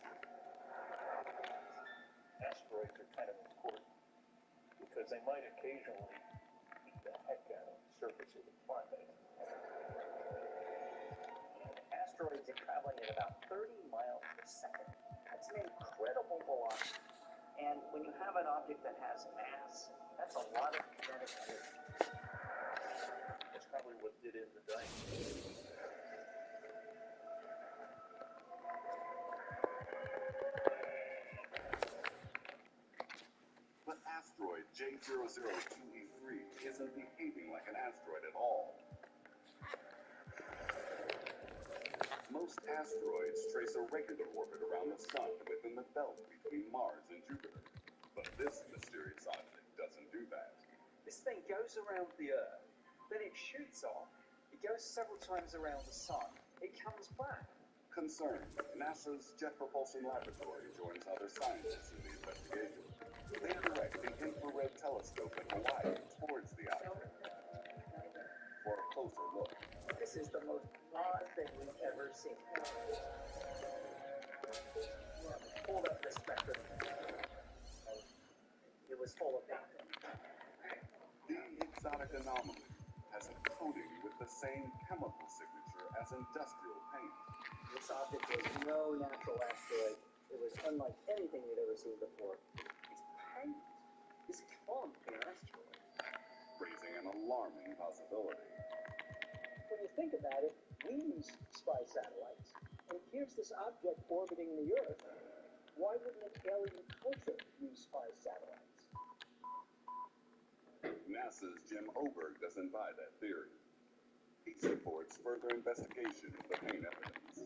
Asteroids are kind of important because they might occasionally beat the heck out of the surface of the planet. Asteroids are traveling at about 30 miles per second. That's an incredible velocity. And when you have an object that has mass, that's a lot of kinetic energy. That's probably what did in the dynamo. But asteroid J002E3 isn't behaving like an asteroid at all. Most asteroids trace a regular orbit around the Sun within the belt between Mars and Jupiter. But this mysterious object doesn't do that. This thing goes around the Earth, then it shoots off, it goes several times around the Sun, it comes back. Concerned, NASA's Jet Propulsion Laboratory joins other scientists in the investigation. They direct the infrared telescope in Hawaii towards the object for a closer look. This is the most odd thing we've ever seen. Pulled up the spectrum. It was full of paint. The exotic anomaly has a coating with the same chemical signature as industrial paint. This object was no natural asteroid. It was unlike anything we'd ever seen before. It's paint. This can't be an asteroid. Raising an alarming possibility. When you think about it, we use spy satellites. And here's this object orbiting the Earth. Why wouldn't an alien culture use spy satellites? NASA's Jim Oberg doesn't buy that theory. He supports further investigation of the paint evidence.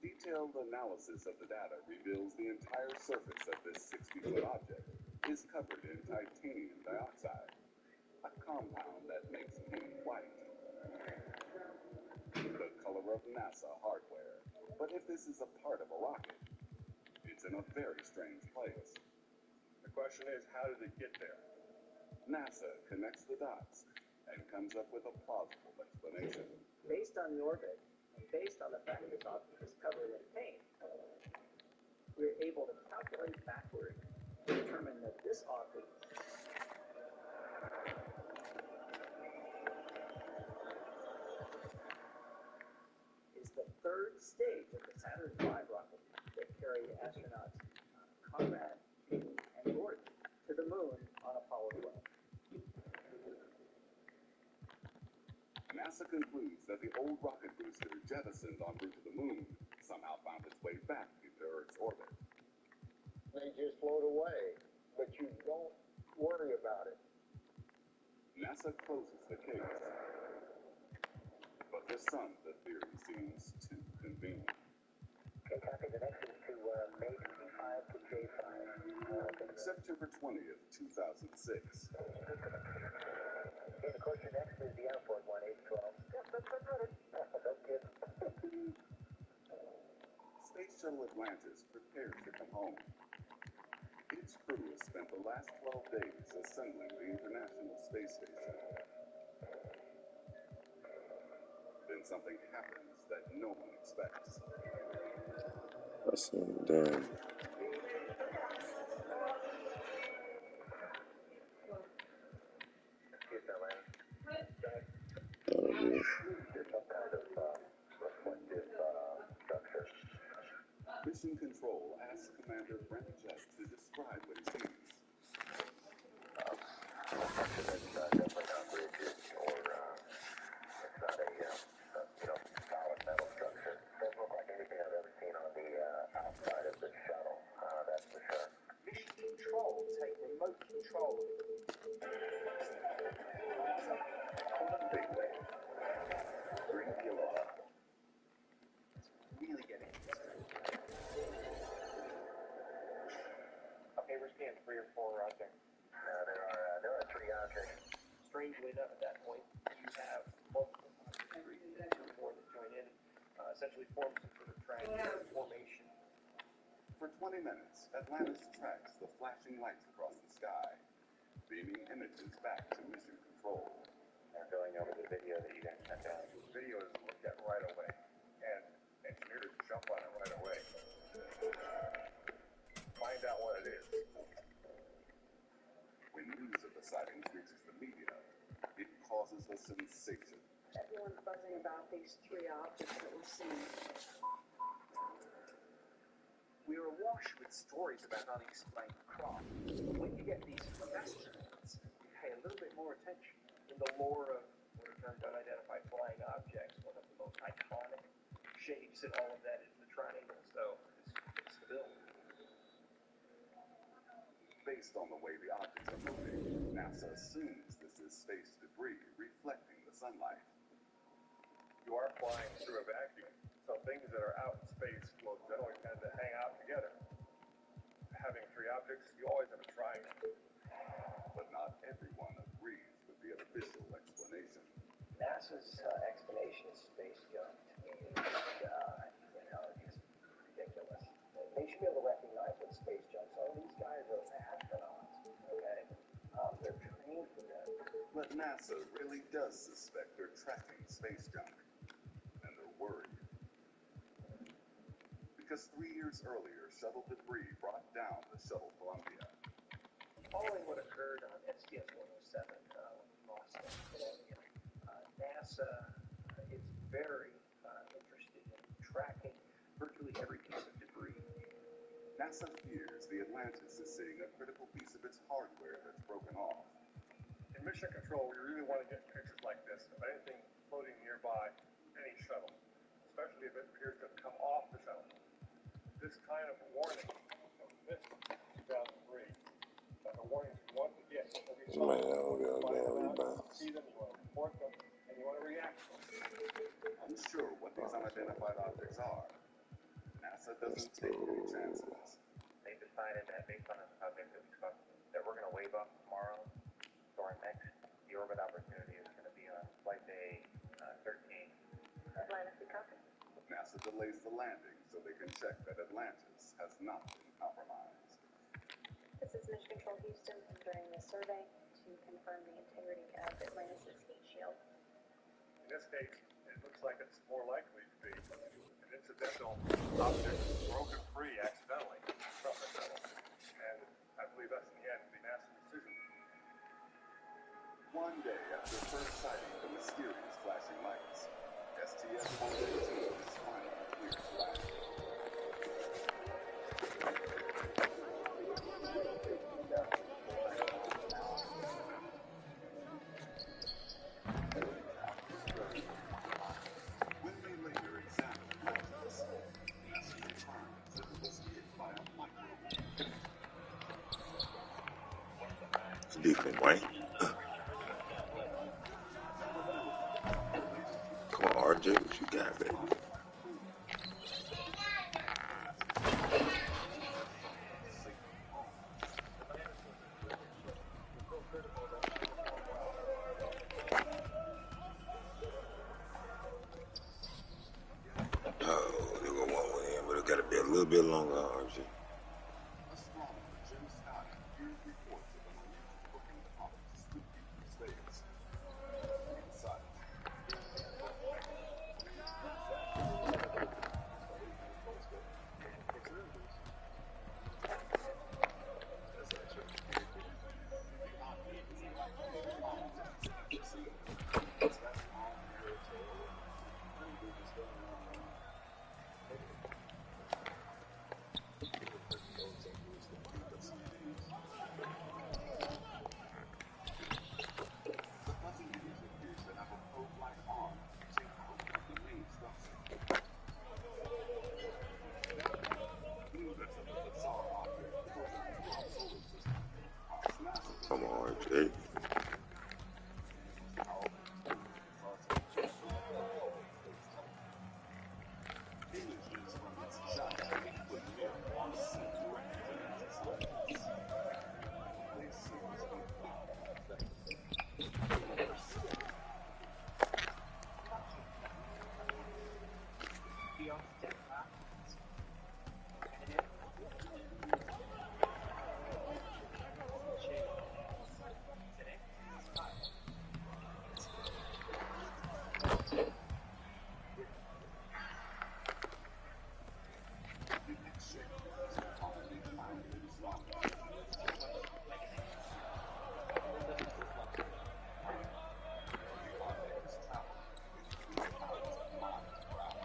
Detailed analysis of the data reveals the entire surface of this 60-foot object is covered in titanium dioxide, a compound that makes paint white. The color of NASA hardware. But if this is a part of a rocket, it's in a very strange place. The question is, how did it get there? NASA connects the dots and comes up with a plausible explanation. Based on the orbit, and based on the fact that this object is covered in paint, we're able to calculate backward to determine that this object is the third stage of the Saturn V rocket that carried astronauts Conrad, King, and Gordon to the moon on Apollo 12. NASA concludes that the old rocket booster jettisoned en route to the moon somehow found its way back into Earth's orbit. They just float away, but you don't worry about it. NASA closes the case. But for some, the theory seems too convenient. Okay, copy. The next is to May 25 to J5. September 20th, 2006. Okay, of course, the next is the airport one, 812. Yep, that's it. That's good. Space Shuttle Atlantis prepares to come home. Its crew has spent the last 12 days assembling the International Space Station. Then something happens that no one expects. Listen, damn. Excuse me, Larry. Oh, There's some kind of reflective structure. Mission Control asks Commander Brent Jett to describe what he sees. Structure that's definitely not rigid or it's not a solid metal structure. Doesn't look like anything I've ever seen on the outside of the shuttle. That's for sure. Mission Control take remote control. Common big wave. 3 kilohertz. It's really getting interesting. Okay, we're seeing 3 or 4 out there. There are 3 objects. Strangely enough, at that point, you have multiple objects, 2 or 4 that join in, essentially form some sort of triangular formation. For 20 minutes, Atlantis tracks the flashing lights across the sky, beaming images back to Mission Control. They're going over the video that you guys sent out. Video is looked at right away, and engineers jump on it right away. Find out what it is. When news of the sightings reaches the media, it causes a sensation. Everyone's buzzing about these 3 objects that we're seeing. We are awash with stories about unexplained craft. When you get these questions, you pay a little bit more attention. In the lore of what are termed unidentified flying objects, one of the most iconic shapes in all of that is the triangle, so it's still. Based on the way the objects are moving, NASA assumes this is space debris reflecting the sunlight. You are flying through a vacuum, so things that are out in space will generally tend to hang out together. Having 3 objects, you always have a triangle. But not everyone agrees with the official explanation. NASA's explanation of space junk to me is, just ridiculous. They should be able to recognize what space junks are. These guys are astronauts, okay? They're trained for this. But NASA really does suspect they're tracking space junk. And they're worried. Because 3 years earlier, shuttle debris brought down the shuttle Columbia. Following what occurred on STS-107 when we lost Columbia, NASA is very interested in tracking virtually every piece of debris. NASA fears the Atlantis is seeing a critical piece of its hardware that's broken off. In Mission Control, we really want to get pictures like this of anything floating nearby any shuttle, especially if it appears to have come off the shuttle. This kind of warning of this 2003, like a warning you want to get every time. man, I You don't want to got find damn them out, rebounds. see them, you want to report them, and you want to react to them. Unsure what these unidentified objects are, NASA doesn't take any chances. They decided that based on this object that we spoke, that we're going to wave up tomorrow. So our next deorbit opportunity is going to be on flight day 13. Atlantis, we copy. NASA delays the landing so they can check that Atlantis has not been compromised. This is Mission Control Houston. I'm doing a survey to confirm the integrity of Atlantis' heat shield. In this case, it looks like it's more likely to be an incidental object broken free accidentally. One day after first sighting the mysterious flashing lights, STS-118's final clear flag. When they later examine the contents, NASA confirms that it was hit by a microwave. Speaking, Wayne. Come on, RJ, what you got, baby? Oh, they're gonna want one in, but it gotta be a little bit longer, RJ. Astronomer Jim Scotty hears reports of an unusual looking comet sweeping through space. Inside, the buzzing bees appears to have a probe-like arm using hope at the main structure. Neither of the bizarre object floating through our solar system cross massive. Come on, RJ. Images from its giant 8-foot mirror are sent directly to NASA scientists. They seriously doubt that the X-shaped is commonly found in stars. The object is traveling at 3,000 miles per hour.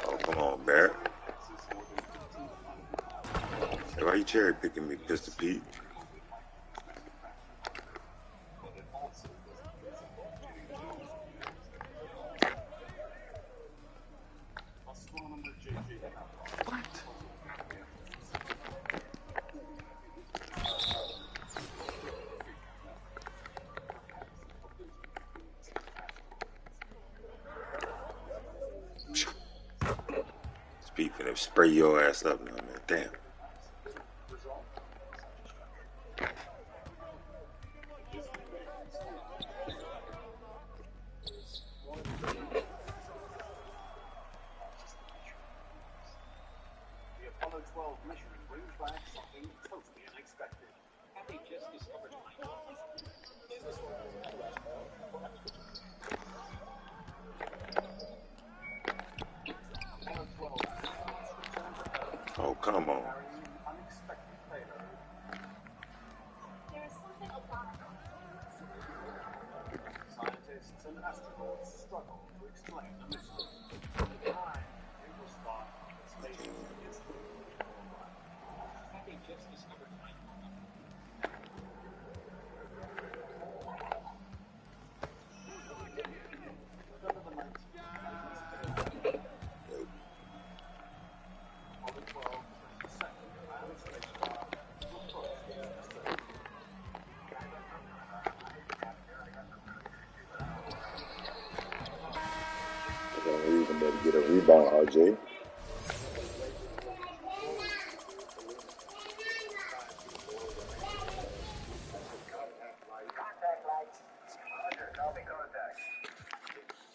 Oh, come on, Barrett. Exists more than 1,500 miles. Hey, why you cherry picking me, Pistol Pete? But it also doesn't resemble getting the nose of the next. Astronomer J.J. What? Speak finna spray your ass up now, man. Damn. The Apollo 12 mission brings back something totally unexpected. Have they just discovered life? Apollo 12 astronauts returned to Earth Oh, come on. carrying an unexpected payload. There is something alive. Scientists and astronauts struggle to explain the mystery. At the time, it was thought that space was instantly full of life. Have they just discovered life? November the 19th, 1969. Apollo 12 was the second manned spacecraft to approach the lunar surface. For some reason, better get a rebound, RJ. Contact lights. Roger, copy contact.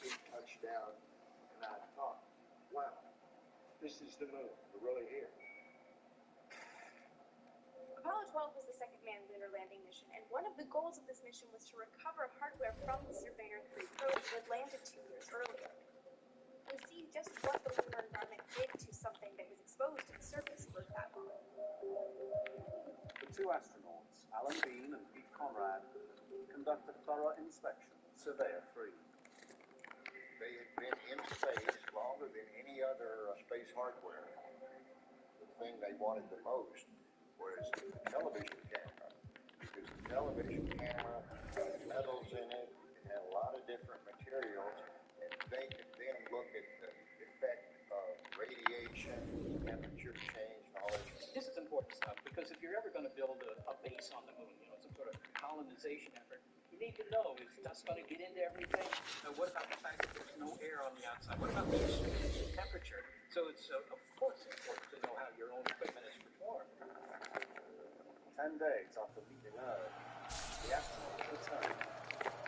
Big touchdown, and I thought, wow, this is the moon. We're really here. Apollo 12 was the second manned lunar landing mission, and one of the goals of this mission was to recover hardware from the Surveyor 3 probe that had landed 2 years earlier. And see just what the lunar environment did to something that was exposed to the surface for that long. The Two astronauts, Alan Bean and Pete Conrad, conduct a thorough inspection, surveyor-free. They had been in space longer than any other space hardware. The thing they wanted the most was the television camera, because the television camera had metals in it, it had a lot of different materials, and they could then look at the effect of radiation, temperature change, and all this. This is important stuff, because if you're ever going to build a base on the moon, some sort of colonization effort, you need to know, is dust going to get into everything? What about the fact that there's no air on the outside? What about the extremes in temperature? So it's, of course, important to know how your own equipment is performed. 10 days after leaving Earth, the astronauts return.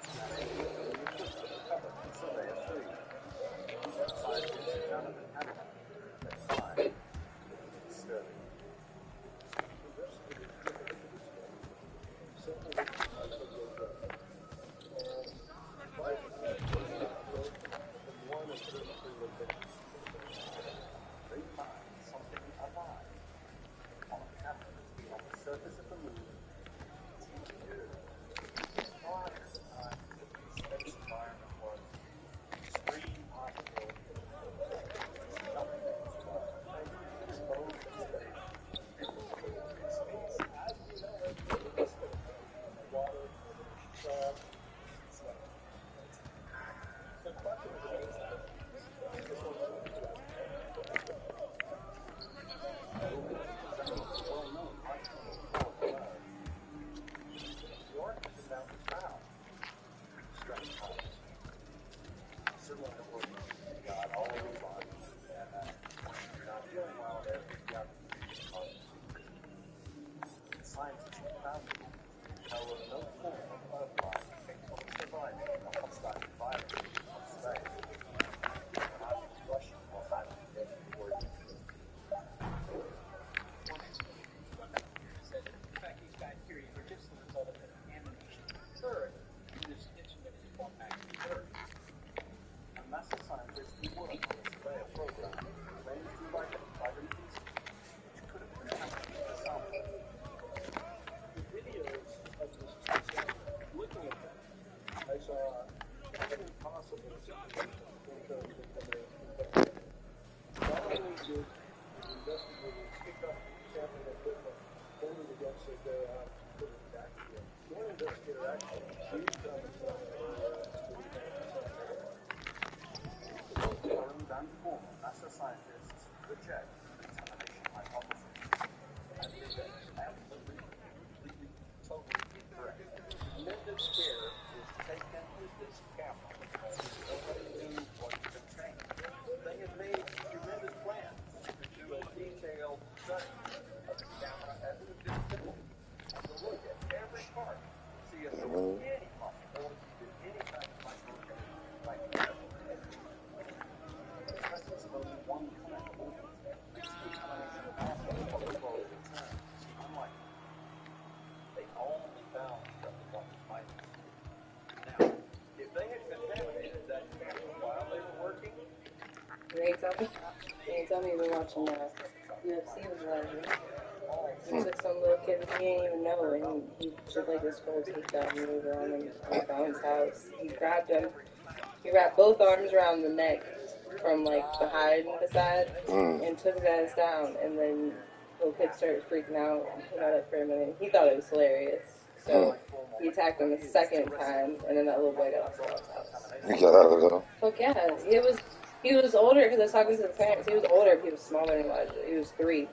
The equipment recovered and surveyor-free. Scientists examine the camera. They find disturbing. They find something alive on a camera that's been on the surface of the moon 10 years. Prior to the time that the space environment was extreme hostile, nothing was exposed in space. Space as we know it is water, ocean, the question is about well-known the origin of that was found. Strange times. Similar to what God always wants. You're not feeling well, there's the scientists found it. However, no form of Earth life capable of surviving in a hostile environment of space. Not Russian or highly poison. One explanation is what happened here is that, in fact, these bacteria are just the result of contamination that occurred when this instrument is brought back to the Earth. A NASA scientist who worked on the surveyor program claims to have identified an instrument which could have contaminated the sample. The videos of this looking at them, I saw an impossible situation in terms of contamination. Not only did the investigators pick up sampling equipment, hold it against it, go out and put it back again. One investigator actually used on the Current and former NASA scientists reject the contamination hypothesis. And they say absolutely, completely, totally incorrect. Tremendous care was taken with this camera. Nobody knew what it contained. They had made tremendous plans to do a detailed study of the camera as it had been built, and to look at every part, see if there was any possibility that any kind of microorganism might be present. The presence of only one kind of organism makes contamination possible for the world return seem unlikely. They only found stuff that was minus. Now, if they had contaminated that camera while they were working, You ain't tell me you've been watching UFC with Elijah. He took some little kid that he didn't even know, and he shit like this whole takedown maneuver on him in Bounce House. He grabbed him. He wrapped both arms around the neck from like behind the side and took his ass down, and then little kid started freaking out and he got up for a minute. He thought it was hilarious. So he attacked him a second time, and then that little boy got off the house. Fuck yeah. He was older, because I was talking to his parents. He was older, he was smaller than Elijah. He was 3,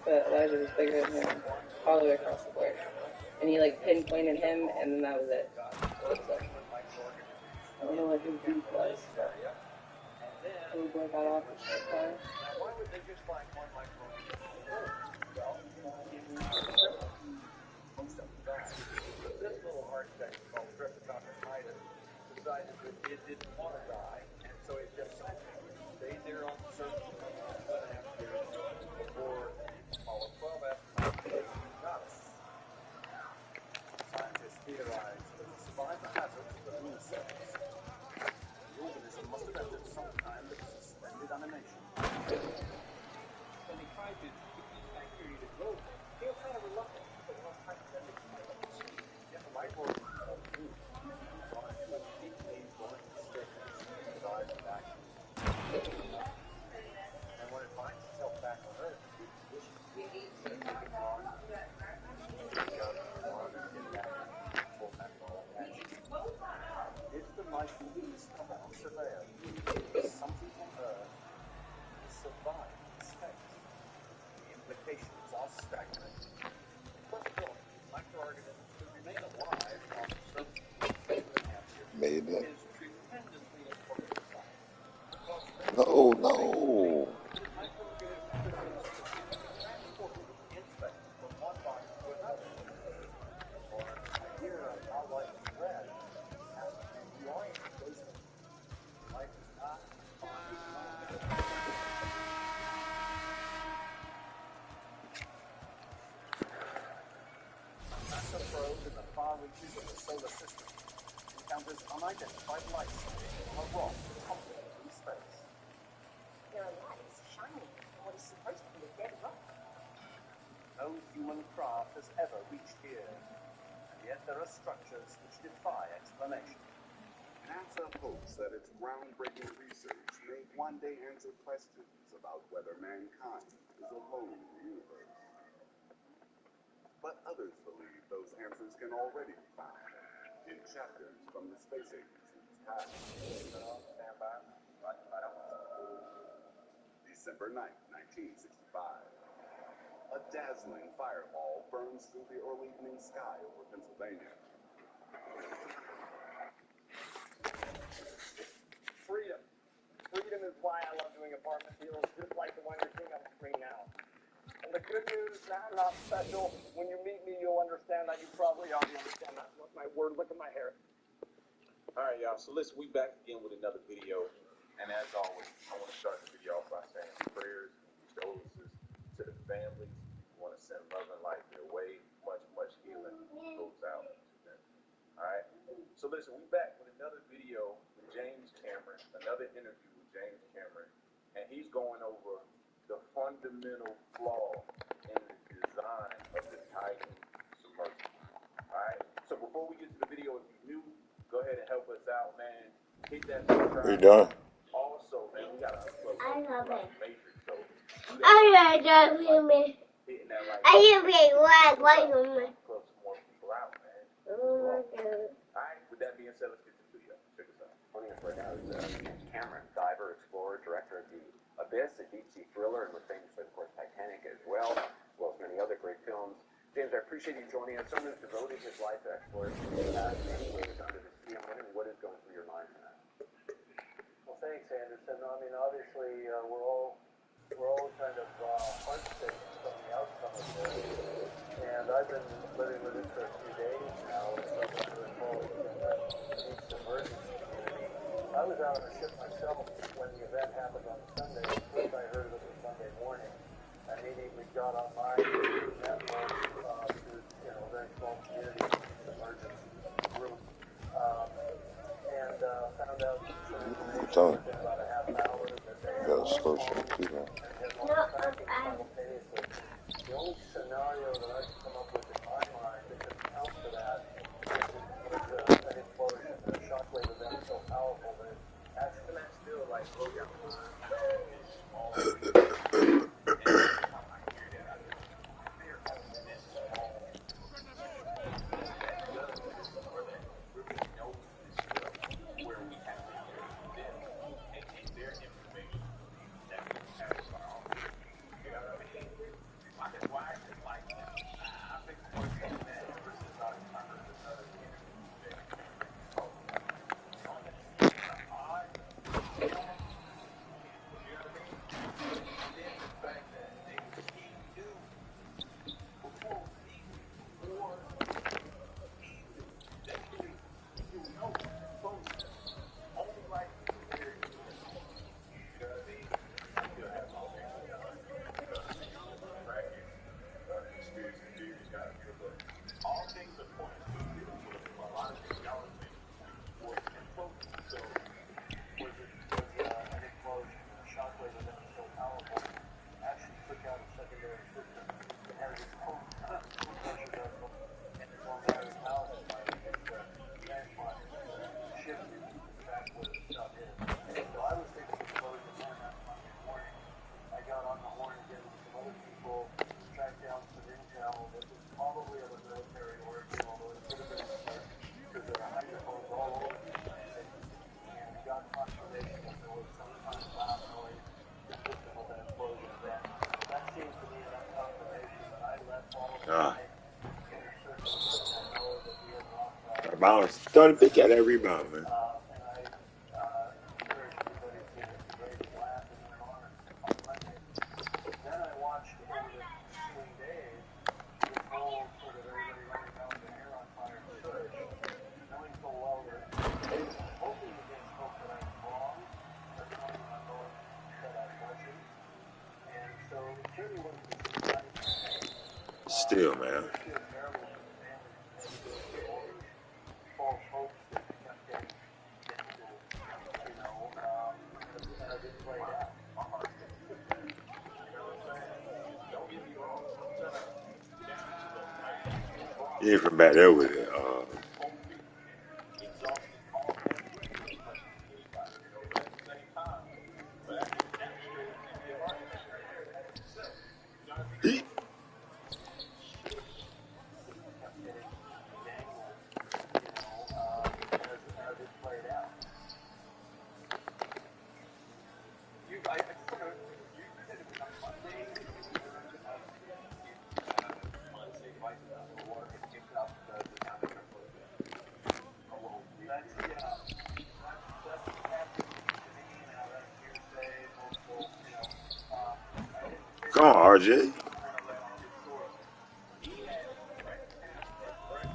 but Elijah was bigger than him all the way across the board. And he like pinpointed him, and then that was it. So, I don't know what his beef was, but the little boy got off the first time. why would they just find one microorganism? Well, most of them died. But this little architect called Streptococcus mitis decided that it didn't want to die, and so it just stayed there on the surface for 2.5 years before all 12 astronauts got it. Scientists theorize that the survival hazards of the moon surface. The organism must have entered some kind of suspended animation. When they tried to get these bacteria to grow, they were kind of reluctant. They weren't cycle of heat gone into a deeply burning state to provide a vacuum. And when it finds itself back on Earth, it's going to take it longer. Get back to full metabolic action. If the MyTeam somehow surveyor something on Earth will survive in space, the implications are staggering. First of all, microorganisms could remain alive on the surface of the atmosphere. Maybe. It is tremendously important to science because No. microorganisms produce can be transported in space from one body to another. For an idea of how life spreads has to be beyond wisdom. Life is not confined to a NASA probe in the far reaches of the solar system encounters unidentified light from a rock tumbling through space. There are lights shining on what is supposed to be a dead rock. No human craft has ever reached here, and yet there are structures which defy explanation. NASA hopes that its groundbreaking research may one day answer questions about whether mankind is alone in the universe. But others believe those answers can already be found in chapters from the space agency's past. December 9th, 1965. A dazzling fireball burns through the early evening sky over Pennsylvania. Freedom. Freedom is why I love doing apartment deals, just like the one you're seeing on the screen now. And the good news, nah, I'm not special. When you meet me, you'll understand that. You probably already understand that. Look, my word, look at my hair. All right, y'all. So listen, we back again with another video. And as always, I want to start the video off by saying prayers and condolences to the families. We want to send love and light their way. Much healing goes out to them. All right. So listen, we back with another video with James Cameron, another interview with James Cameron, and he's going over the fundamental flaw in the design of the Titan submersible. All right. So before we get to the video, if you're new, go ahead and help us out, man. Hit that subscribe. We done. Also, man, we gotta upload the Matrix, so do that. Hitting that like. Close some more people out, man. Alright, with that being said, let's get to the video. Check this out. Joining us right now is James Cameron, diver, explorer, director of The Abyss, a deep-sea thriller, and was famous for, of course, Titanic as well as many other great films. James, I appreciate you joining us. Someone who's devoted his life to exploration of the past, anyways, under the sea. I'm wondering what is going through your mind now. Well, thanks, Anderson. I mean, obviously, we're all kind of heartsick from the outcome of this, and I've been living with it for a few days now. It's something to involve in the deep submergence community. I was out on a ship myself when the event happened on Sunday. First, I heard of it was Monday morning. I immediately got on my network to a very small community submergence group, and found out some information within about a half hour that they had lost people and had lost tracking simultaneously. The only scenario that I could come up with in my mind that could account for that was an implosion, a shockwave event so powerful that it actually... And that's still like blow your mind how this small thing. And every time I hear that, I think there are this small that does this or that really knows this stuff where we have to use them and their information that we have for our own. You know what I mean? That's why I just like I think more than that ever since I heard another interview with James Cameron. So on the sea, odd, you know what I Bounce. Throw the pick at that rebound, man. And I encourage everybody to embrace laughing and honor on Monday. Then I watched over the ensuing days this whole sort of everybody running around with their hair on fire search, knowing full well that hoping against hope that I'm wrong, but knowing I'm wrong that I wasn't. And so it clearly wasn't a surprise to me. Still, man. I feel terrible for the families who had to go through all these false hopes that kept getting kindled, you know, as it played out. You know what I'm saying? Don't get me wrong. I'm gonna damage the land. You ain't from back there with it. Exhausting all anybody, you know, but at the same time, but that demonstrated plenty of architecture. He, Kept getting dangled, you know, as it played out. I just want to, you said it was on Monday, say devices out in the water and picked up the temperature for the that's happening to me now. That's hearsay, multiple, you know. I didn't say come on, RJ. he had Brett Kavanaugh and Brett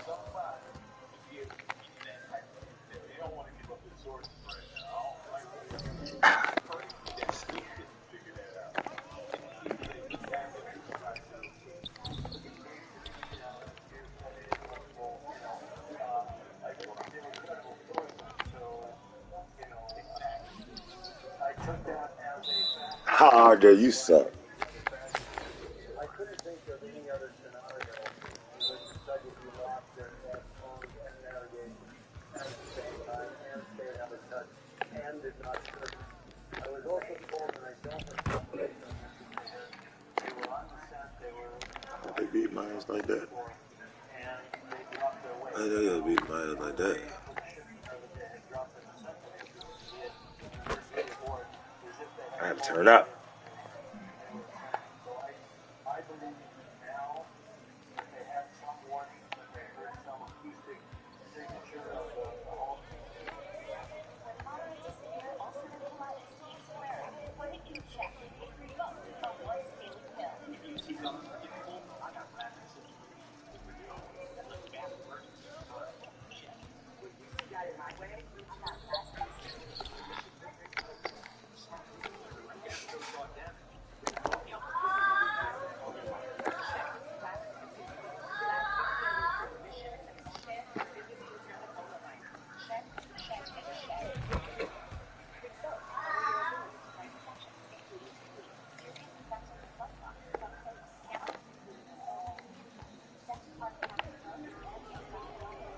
somebody to give that type of detail. He don't want to give up his sources right now. I don't blame him. It's crazy that he didn't figure that out. He did exactly what he was trying to do. He gave to me, you know, that's hearsay, multiple, you know. I told him they were credible sources, so, you know, I took that as a fact. How RJ, you suck. I couldn't think of any other scenario in which a subtlety lost their phones and navigation at the same time and stayed out of touch and did not surface. I was also told, and I don't recall the date on this, that they were on descent, they were They beat my ass like that. and they dropped their weight. I know you beat my ass like that. For the ship to know that they had dropped their descent weight to be at university aboard is if they I had have to turn up. they were ascending. So I believe now that they had some warning, that they heard some acoustic signature of the whole. When Mara disappeared, also come out as Team Samara. Put it in check. Get your vote on once daily pill. If you see something unforgivable, I got rapid situation. That's like fast emergency. Check. You got in my way, I got fast rescue. Mission critical. Smart moving delivered like gas shows saw damage. Help me out with quick delivery. Check. Task completed. Fast delivery to a mission that is shared physics with your Ebola virus. Check, check, and check. Quick vote. All you're doing is supply protection, including complete serious infection with bloodclots, some plates, cameras, including the That's part of having a vote and being documented.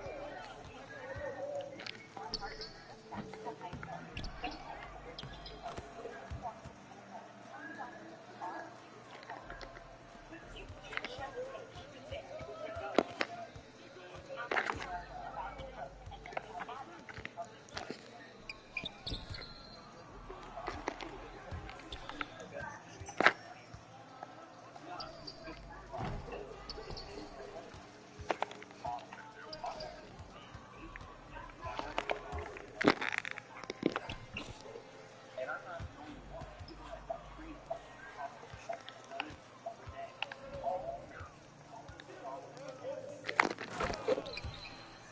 One part of it, that's the high vote. Don't type in the word vote. Form 624. Some documents are used to vote. You can show the page. This is your vote. After you vote, a valid vote, and then you have admin to help you check. And I'm not the only one. People have been trained on it. I've done it every day. All following the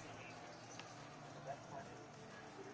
same system. That's why they consider it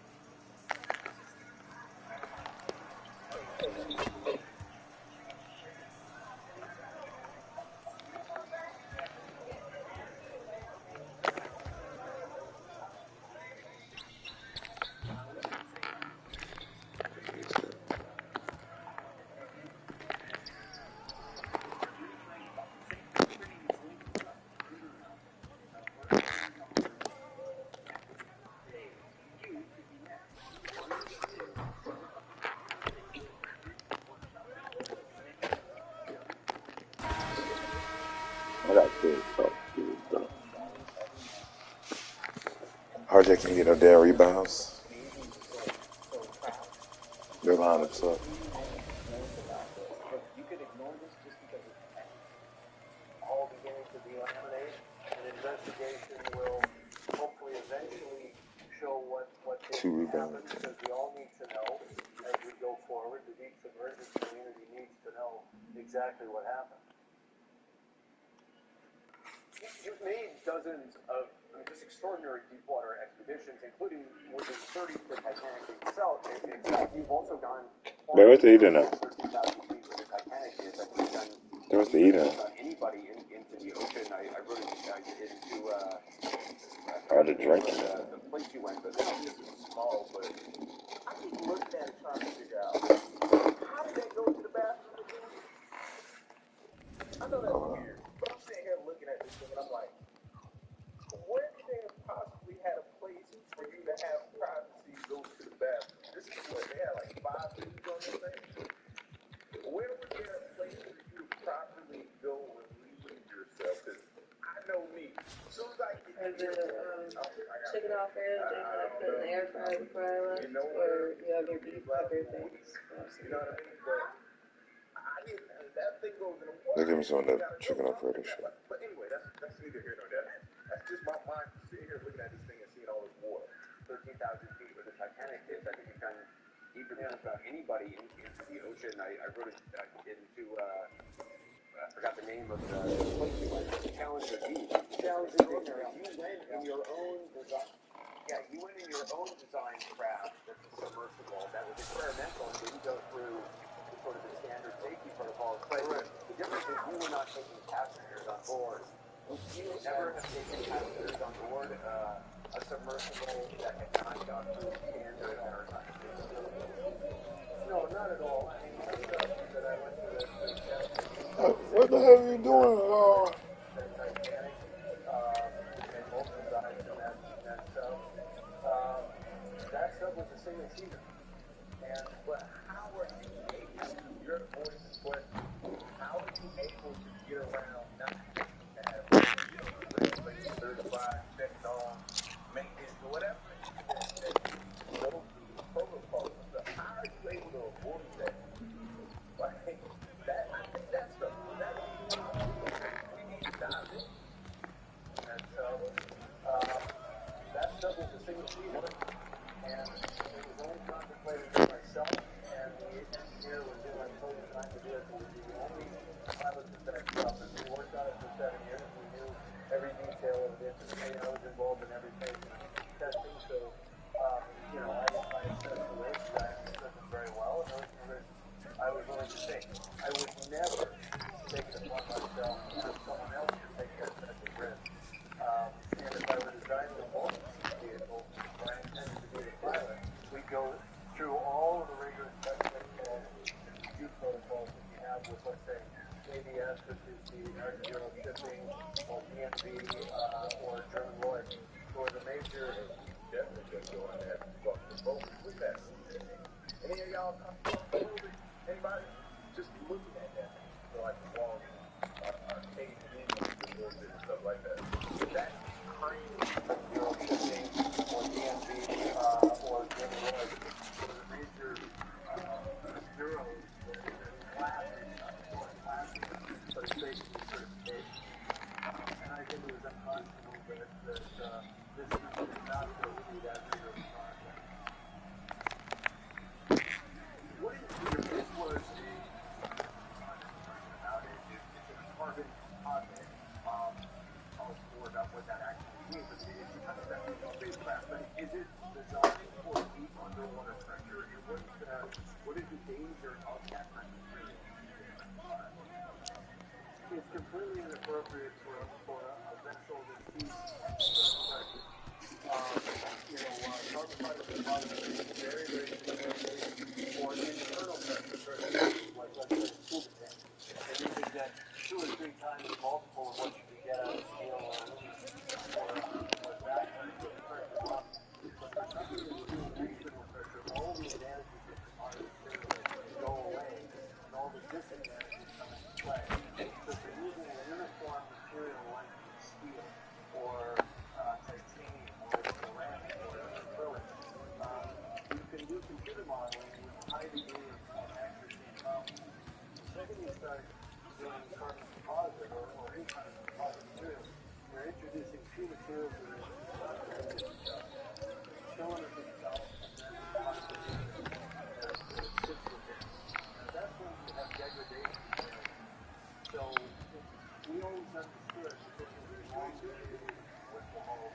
I got kids, so RJ can't get no damn rebounds. They're behind himself. Look, you could ignore this just because it's all beginning to be laminated. An investigation will we eventually show what 2 didn't happen, rebounds. because we all need to know as we go forward. The deep submergence community needs to know exactly what happened. You've made dozens of just extraordinary deep water expeditions, including more than 30 for the Titanic itself. You've also gone Wait, what's the eater now? 13,000 feet where the Titanic is. I think you've done What's the eater? anybody into the ocean. I wrote it into The drinking. the place you went, but this is small, but I keep looking at it trying to figure out how did that go to the bathroom again? I know that's weird, but I'm sitting here looking at this thing and I'm like, where could they have possibly had a place for you to have privacy go to the bathroom? This is what they had, like 5 dudes on this thing. Where was there a place for you to properly go relieve yourself? Because I know me. As soon as I get Or the chicken Alfredo thing that I put in the air fryer before I left, or you have your beef pepper things. You know what I mean? But I didn't. That thing goes in the water. They give me some of that chicken Alfredo shit. But anyway, that's neither here nor there. That's just my mind sitting here looking at this thing and seeing all this water. 13,000 feet where the Titanic is. I think you've done deeper than about anybody into the ocean. I wrote it into, I forgot the name of the place you went, Challenger Deep. Challenger Deep. You went in your own design. Yeah, you went in your own design craft that's a submersible that was experimental and didn't go through sort of the standard safety protocols. But the difference is you were not taking passengers on board. Would you ever have taken passengers on board a submersible that had not gone through standard maritime safety protocols? No, not at all. I mean, one stuff that I went through the testing. What the hell are you doing? The Titanic, and multiple dives in that sub. That sub was a single seater. But how are you able? You're the voice of question. How are you able to get around not having to have regulated, certified, checked on, maintenance, or whatever it is that you go through the protocols and stuff? How are you able to avoid that? Like that, I think that's the we need to dive in. And so that sub was a single seater, and it was only contemplated for myself and the engineer was who I co-designed the vehicle would be the only pilots in that sub. And we worked on it for 7 years. We knew every detail of it intimately. I was involved in every phase of testing, so I assessed the risk. I understood them very well, and those are the risks I was willing to take. I would never take it upon myself to have someone else to take that type of risk. And if I were designing a multi-seat vehicle where I intended to be the pilot, we'd go through all of the rigorous testing protocols and dispute protocols that you have with, let's say, ABS, which is the American Bureau of Shipping, or DNV, or German Lloyd, or the major. Definitely just go in there and fuck the boat. What's that? Any of y'all comfortable with moving? Anybody? Just looking at that thing, you feel like the walls are caving in a little bit and stuff like that. That's crazy. Bureau of Shipping, or DNV, or German Lloyd, or the major bureaus that class, or classes for safety certification. And I think it was unconscionable that this did not go through that rigorous process. What is this was a about it. It's a carbon composite. I'll explore about what that actually means. But it's kind of that spacecraft. But is it designed for deep underwater pressure? And what is the danger of that type of material? It's completely inappropriate for a vessel that sees such pressure. Carbon fiber composites are very, very significant for internal pressure, like let's say a scuba tank. And you could get 2 or 3 times the multiple of what you could get out of steel or aluminum for that type of pressure drop. But for something that's doing external pressure, all the advantages of composite materials go away and all the disadvantages come into play. So if you're using a uniform material like steel or titanium or ceramic or acrylic, you can do computer modeling with a high degree of accuracy and confidence. The second you start doing carbon composite or any kind of composite material, you're introducing 2 materials that are cylinder itself, and then the plastic that sits within. That's when you have degradation failure. So we always understood that this was a long-lived with the whole.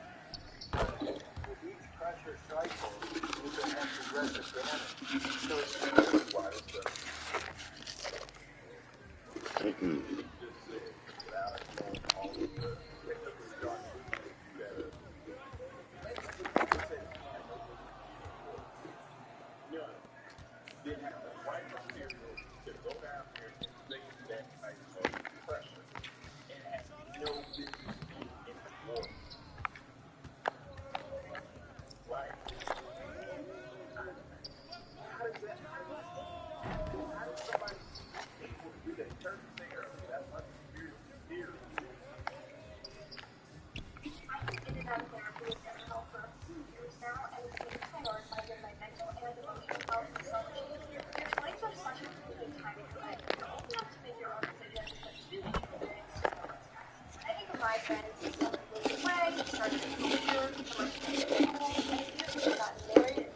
But with each pressure cycle, you can have progressive damage. So it's why this stuff. Just said, without knowing all of the technical jargon that basically people say they had no business being in sports. None. Didn't have the right material to go down there and face that type of pressure, and had no business being in sports. Like, how does somebody able to do that? You heard me say earlier, that's undisputed theory. I've been in and out of therapy with BetterHelp for a few years now, and it's made prioritizing my mental and emotional health so much easier. Their claims are such a convenient time to quit. You're old enough to make your own decisions, but too inexperienced to know what's next. I think of my friends, someone moved away, started a career, someone changed schools, and a few people got married and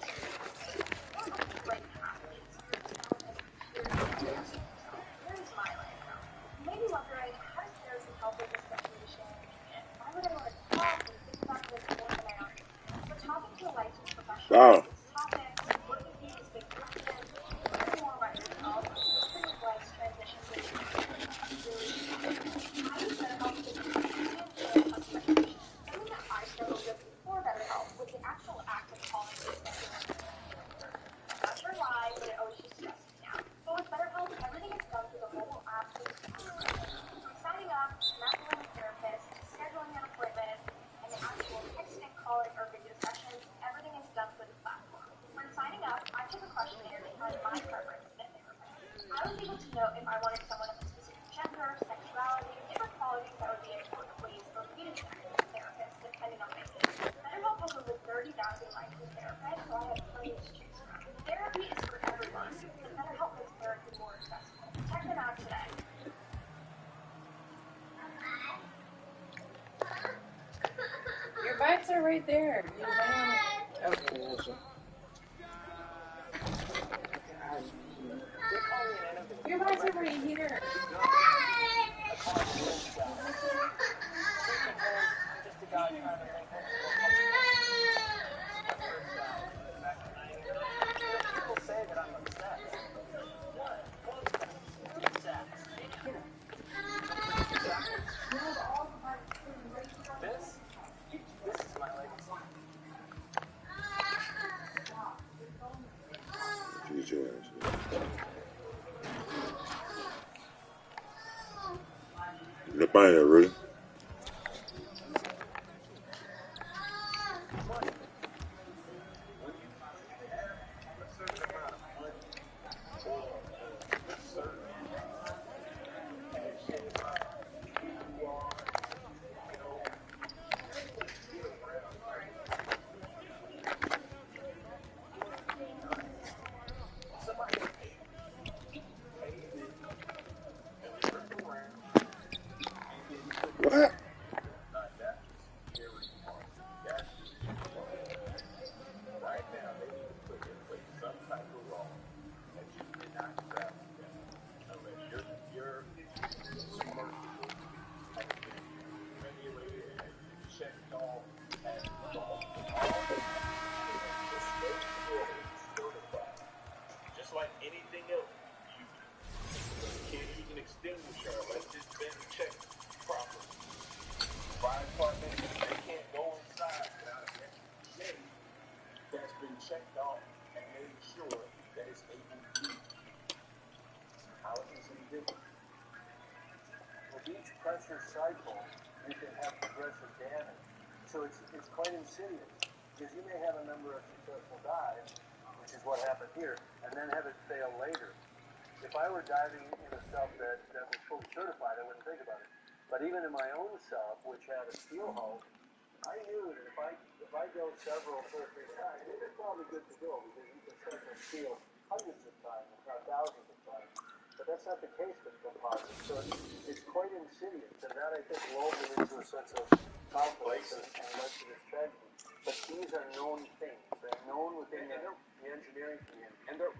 or have a great path leads through town and appears to be expressing themselves. Here's my life now. You may be wondering, how does therapy help with this situation? And why would I want to talk and think about this more than I already do? But talking to a licensed professional about these topics, working through these big questions, and hearing more about yourself, coping with life's transitions and changes, really important. I use BetterHelp to understand and expectations. Something that I struggled with before BetterHelp was the actual act of calling and scheduling an appointment in person. I'm not sure why, but it always just stressed me out. But with BetterHelp, everything is done through the mobile app with a simple process. From signing up, connecting with a therapist, scheduling an appointment, and the actual texting, calling, or video sessions, everything is done through the platform. When signing up, I took a questionnaire to find my preference in a therapist. I was able to know if I wanted someone of a specific gender, sexuality, and different qualities that would be important ways for me to connect with a therapist, depending on my needs. BetterHelp has over 30,000 licensed therapists, so I have plenty to choose from. Therapy is for everyone, and BetterHelp makes therapy more accessible. Check them out today. Your bites are right there. You lay on it. Okay, Yoshi. Your bites are right here. Just a guy trying to make things more comfortable. People say that I'm obsessed. What? Obsessed. This is my legacy. Get your ass. Get up out of here, really. What? Right now, they need to put in place some type of law that you cannot travel together unless your submersible has been regulated, has been checked off, has gone through all the state certified. Just like anything else you do. You can't use an extinguisher unless it's been checked properly. Fire department, they can't go inside without an FCA that's been checked off and made sure that it's able to be. How is this any different? With each pressure cycle, you can have progressive damage. So it's quite insidious, because you may have a number of successful dives, which is what happened here, and then have it fail later. If I were diving in a sub that was fully certified, I wouldn't think about it. But even in my own sub, which had a steel hull, I knew that if I go several 2 or 3 times, it's probably good to go, because you can cycle steel hundreds of times, if not thousands of times. But that's not the case with composites. So it's quite insidious, and that I think lulled me into a sense of confidence and led to this tragedy. But these are known things. They're known within the engineering community. And they're...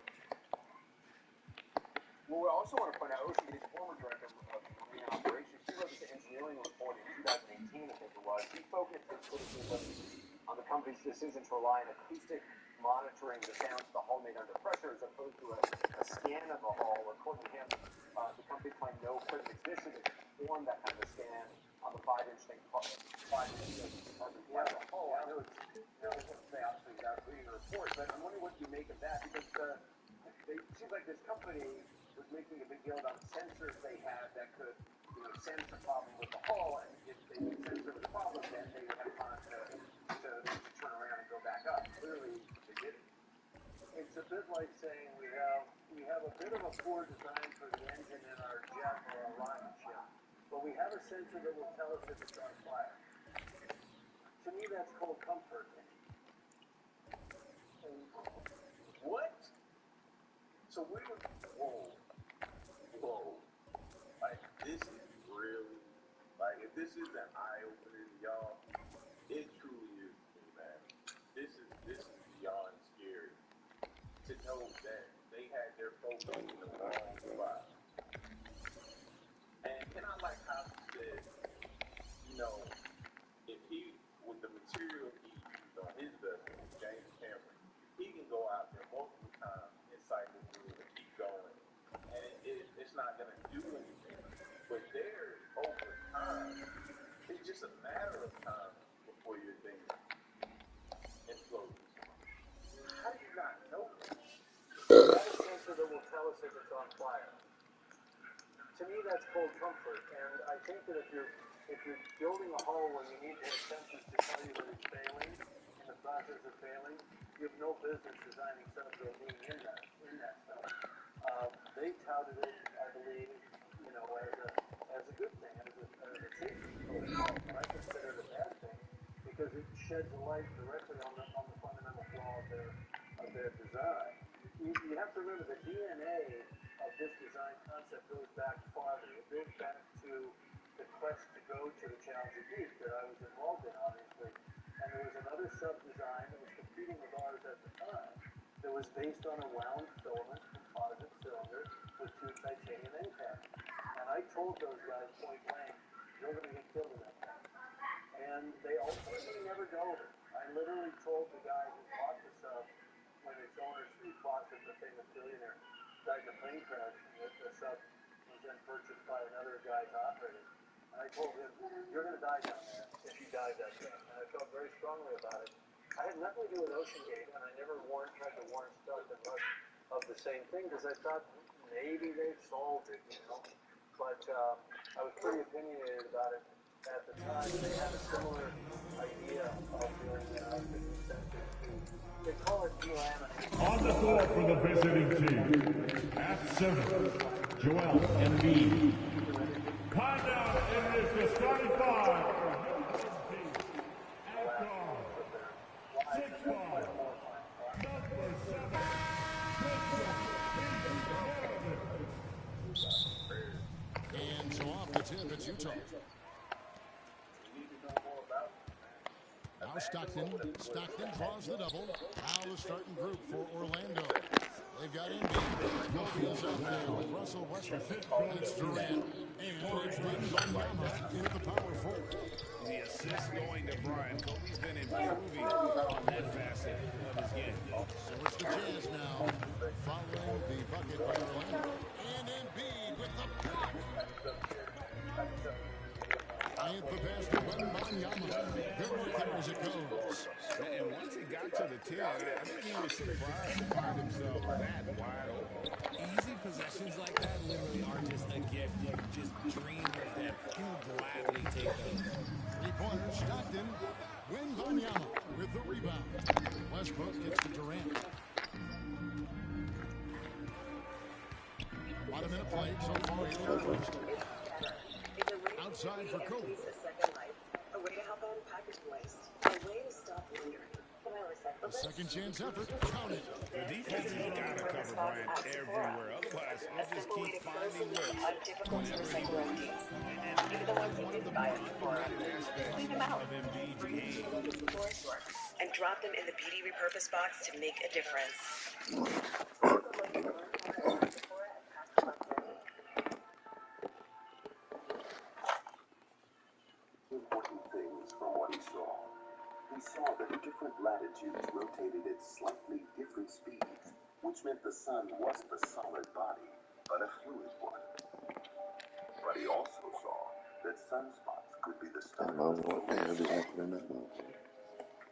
Well, we also want to point out, Ocean Gate's former director of marine operations, he wrote this engineering report in 2018, I think it was. He focused his criticism on the company's decision to rely on acoustic monitoring the sounds the hull made under pressure as opposed to a scan of the hull. According to him, the company claimed no critical ignition to perform that kind of a scan on the 5-inch thick carbon fiber hull. I know they obviously without reading the report, but I'm wondering what you make of that, because it seems like this company was making a big deal about sensors they had that could, sense a problem with the hull, and if they could sense there was a problem, then they would have time to turn around and go back up. Clearly, they didn't. It's a bit like saying we have a bit of a poor design for the engine in our jet or our rocket ship, but we have a sensor that will tell us if it's on fire. To me, that's called comfort. What? So we were, whoa. Like, this is really, like, if this is an eye-opener to y'all, it truly is to me, man. This is beyond scary. To know that they had their focus in the wrong spot. And I like how he said, if he, with the material he used on his vessel, James Cameron, he can go out there multiple times and cycle through and keep going. And it's not going to do anything. But theirs, over time, it's just a matter of time before your thing implodes. How do you not know that? That is a sensor that will tell us if it's on fire. To me, that's called comfort. And I think that if you're building a hull where you need to have sensors to tell you that it's failing, in the process of failing, you have no business designing subs or being in that stuff. They touted it, I believe, as a good thing, as a safety protocol. But I consider it a bad thing because it sheds a light directly on the fundamental flaw of their design. You have to remember the DNA of this design concept goes back farther. It goes back to the quest to go to the Challenger Deep that I was involved in, obviously. And there was another sub-design that was competing with ours at the time that was based on a wound filament composite cylinder with 2 titanium end caps. And I told those guys point blank, you're going to get killed in that thing. And they ultimately never delivered. I literally told the guy who bought the sub, when its owner, Steve Fawcett, the famous billionaire, died in a plane crash, and the sub was then purchased by another guy to operate it. And I told him, you're going to die down there if you dive that thing. And I felt very strongly about it. I had nothing to do with Ocean Gate, and I never tried to warn Stuck and Rush of the same thing, because I thought maybe they solved it, But I was pretty opinionated about it at the time, and they had a similar idea of doing acoustic sensors too. They call it delamination. On the floor for the visiting team, at 7, Joel Embiid. Countdown, it is the starting 5. At guard, 6'5", number 7, And so off the tip, it's Utah. Now Stockton draws the double. Now the starting group for Orlando. They've got Embiid. Kobe's out there with Russell Westbrook. It's Durant. And it's Wembanyama in at the power forward. The assist going to Brian. Kobe's been improving on that facet of his game. So it's the Jazz now, following the bucket by Orlando. And Embiid with the pick. Bryant the pass to Wembanyama. Good work there as it goes. And once he got to the 10, I think he was surprised to find himself that wide open. Easy possessions like that literally are just a gift. You just dream of them. He'll gladly take those. Three-pointer, Stockton. Wembanyama with the rebound. Westbrook gets to Durant. 1 minute played so far here in the first. Outside for Kobe. A way to help unpackage waste. A way to stop wondering. A second chance effort. Count it. The defense has got to cover Bryant everywhere. Otherwise, he'll just keep finding looks whenever he wants. And that's one of the more underrated aspects of Embiid's game. and drop them in the beauty repurpose box to make a difference. Important things from what he saw. He saw that different latitudes rotated at slightly different speeds, which meant the sun wasn't a solid body, but a fluid one. But he also saw that sunspots could be the start of a solar storm.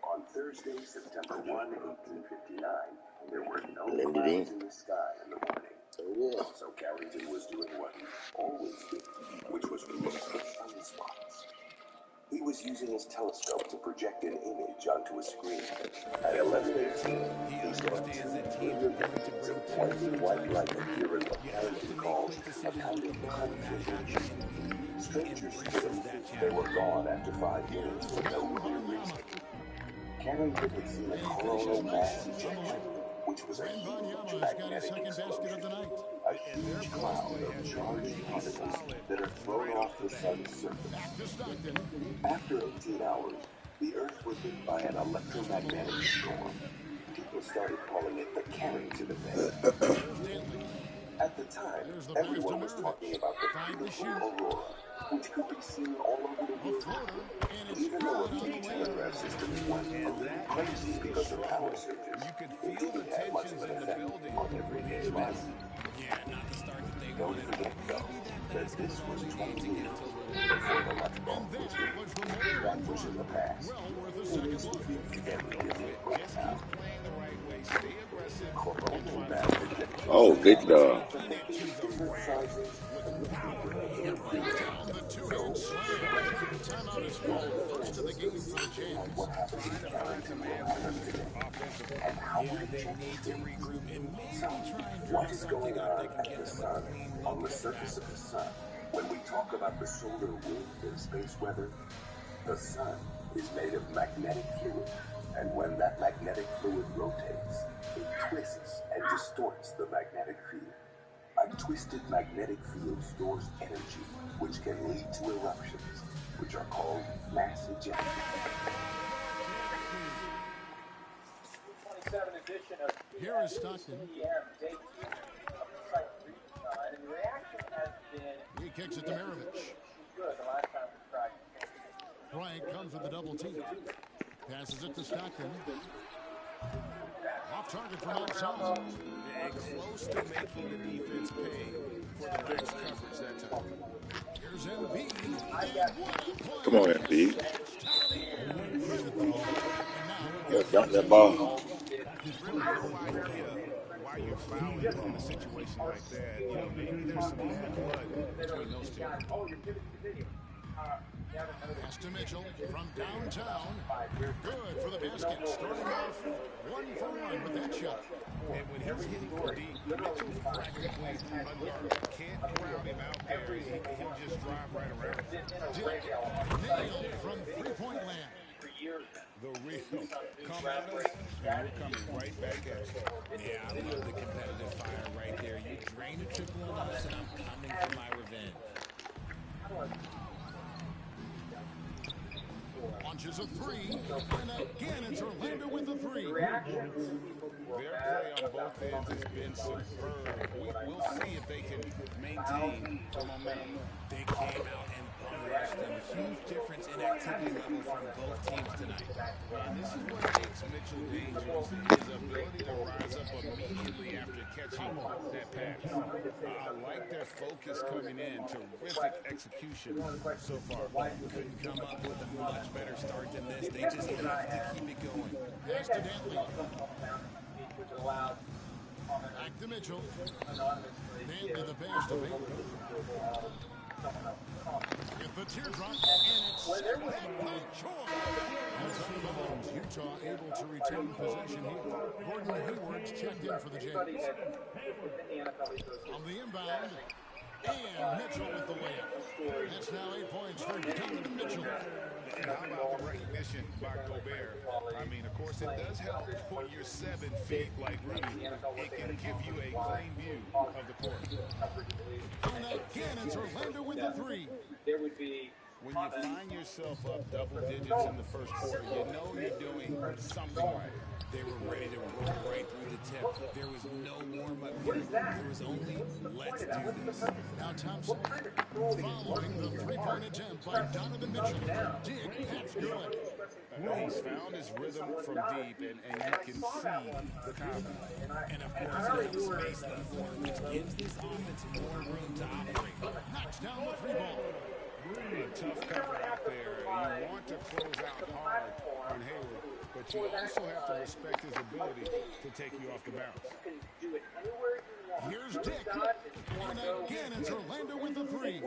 On Thursday, September 1, 1859, there were no clouds in the sky in the morning. So Carrington was doing what he always did, which was look for sunspots. He was using his telescope to project an image onto a screen. At 11:18, he saw two brilliant beams of blinding white light appear in what Carrington calls a kind of conflagration. Stranger still, they were gone after 5 minutes for no clear reason. Carrington had seen a coronal mass ejection, which was a huge magnetic explosion. A huge cloud of charged particles that are thrown off the sun's surface. After 18 hours, the Earth was hit by an electromagnetic storm. People started calling it the Carrington effect. At the time, everyone was talking about the beautiful aurora, which could be seen all over the world. Even though a few telegraph systems went a little crazy because of power surges, it didn't have much of an effect on everyday life. Yeah, not the start that they Don't wanted, forget, but though, maybe that that this basketball was would 20 need to get years to a little before the light bulb was invented. That was in the past. Well worth a Things second would look. be And very don't different quit. right Just now. keep playing the right way. Stay aggressive and Coronal try to mass win. ejections Oh, are good common, job. but they can be different sizes and bigger He brings everywhere. down the two-hand So, slam. Timeout is called, first of the game for the something like what Jazz. happened Trying in to find some Carrington's answers Ohio today. offensively. And how Yeah, would it they change need to things? regroup and So, maybe try and draw what is going something up on that can at get the them a sun, clean on look the at the surface of basket. the sun, when we talk about the solar wind and space weather? The sun is made of magnetic fluid, and when that magnetic fluid rotates, it twists and distorts the magnetic field. A twisted magnetic field stores energy, which can lead to eruptions, which are called mass ejections. 27 edition of Here is Stockton. TM Day 2 of the site redesign, and the reaction has been He kicks it to Maravich. good the last time we tried. Bryant comes with the double team. Passes it to Stockton. Off target from outside. And close to making the defense pay for the lax coverage that time. Here's Embiid. And what a Come play. on, Just MB. snatched out of the air. Credit the ball. And now it Yeah, goes to dunk the that Jazz ball. bench. Really no idea why you're fouling in a situation like that. You know, maybe there's some bad blood between those two. Pass to Mitchell from downtown. Good for the basket. Starting off 1-for-1 with that shot. And when he's hitting from deep, Mitchell's practically unguardable. Can't crowd him out there. He'll just drive right around him. Nailed from three-point land. The real. Come at us, and we're coming right back at you. Yeah, I love the competitive fire right there. You drain a triple on us, and I'm coming for my revenge. Launches a three, and again it's Orlando with the three. Their play on both ends has been superb. We'll see if they can maintain the momentum. They came out and bum rushed them. Huge difference in activity level from both teams tonight. And this is what makes Mitchell dangerous, his ability to rise up immediately after catching that pass. I like their focus coming in. Terrific execution so far. Couldn't come up with a much better start than this. They just have to keep it going. Pass to Dantley. Back to Mitchell. Dantley the pass to Baker. With the teardrop, and it's set back by Choi. Inside of bounds, Utah able to retain possession here. Gordon Hayward's checked in for the Jazz. On the inbound, and Mitchell with the layup. That's now 8 points for Donovan Mitchell. And how about the recognition by Gobert? I mean, of course, it does help when you're 7 feet like Rudy. It can give you a clean view of the court. And again, it's Orlando with the three. There would be when you find yourself up double digits in the first quarter, you know you're doing something right. They were ready to roll right through the tip. There was no warm-up period. There was only, let's do this. Now Thompson, following the three-point attempt by Donovan Mitchell. Dig, that's good. He's found his rhythm from deep, and you can see the confidence. And of course, now space left for him, which gives this offense more room to operate. Knocks down the three ball. A tough cover out there. You want to close out hard on Hayward, but you also have to respect his ability to take you off the bounce. Here's Dick. And again, it's Orlando with the three.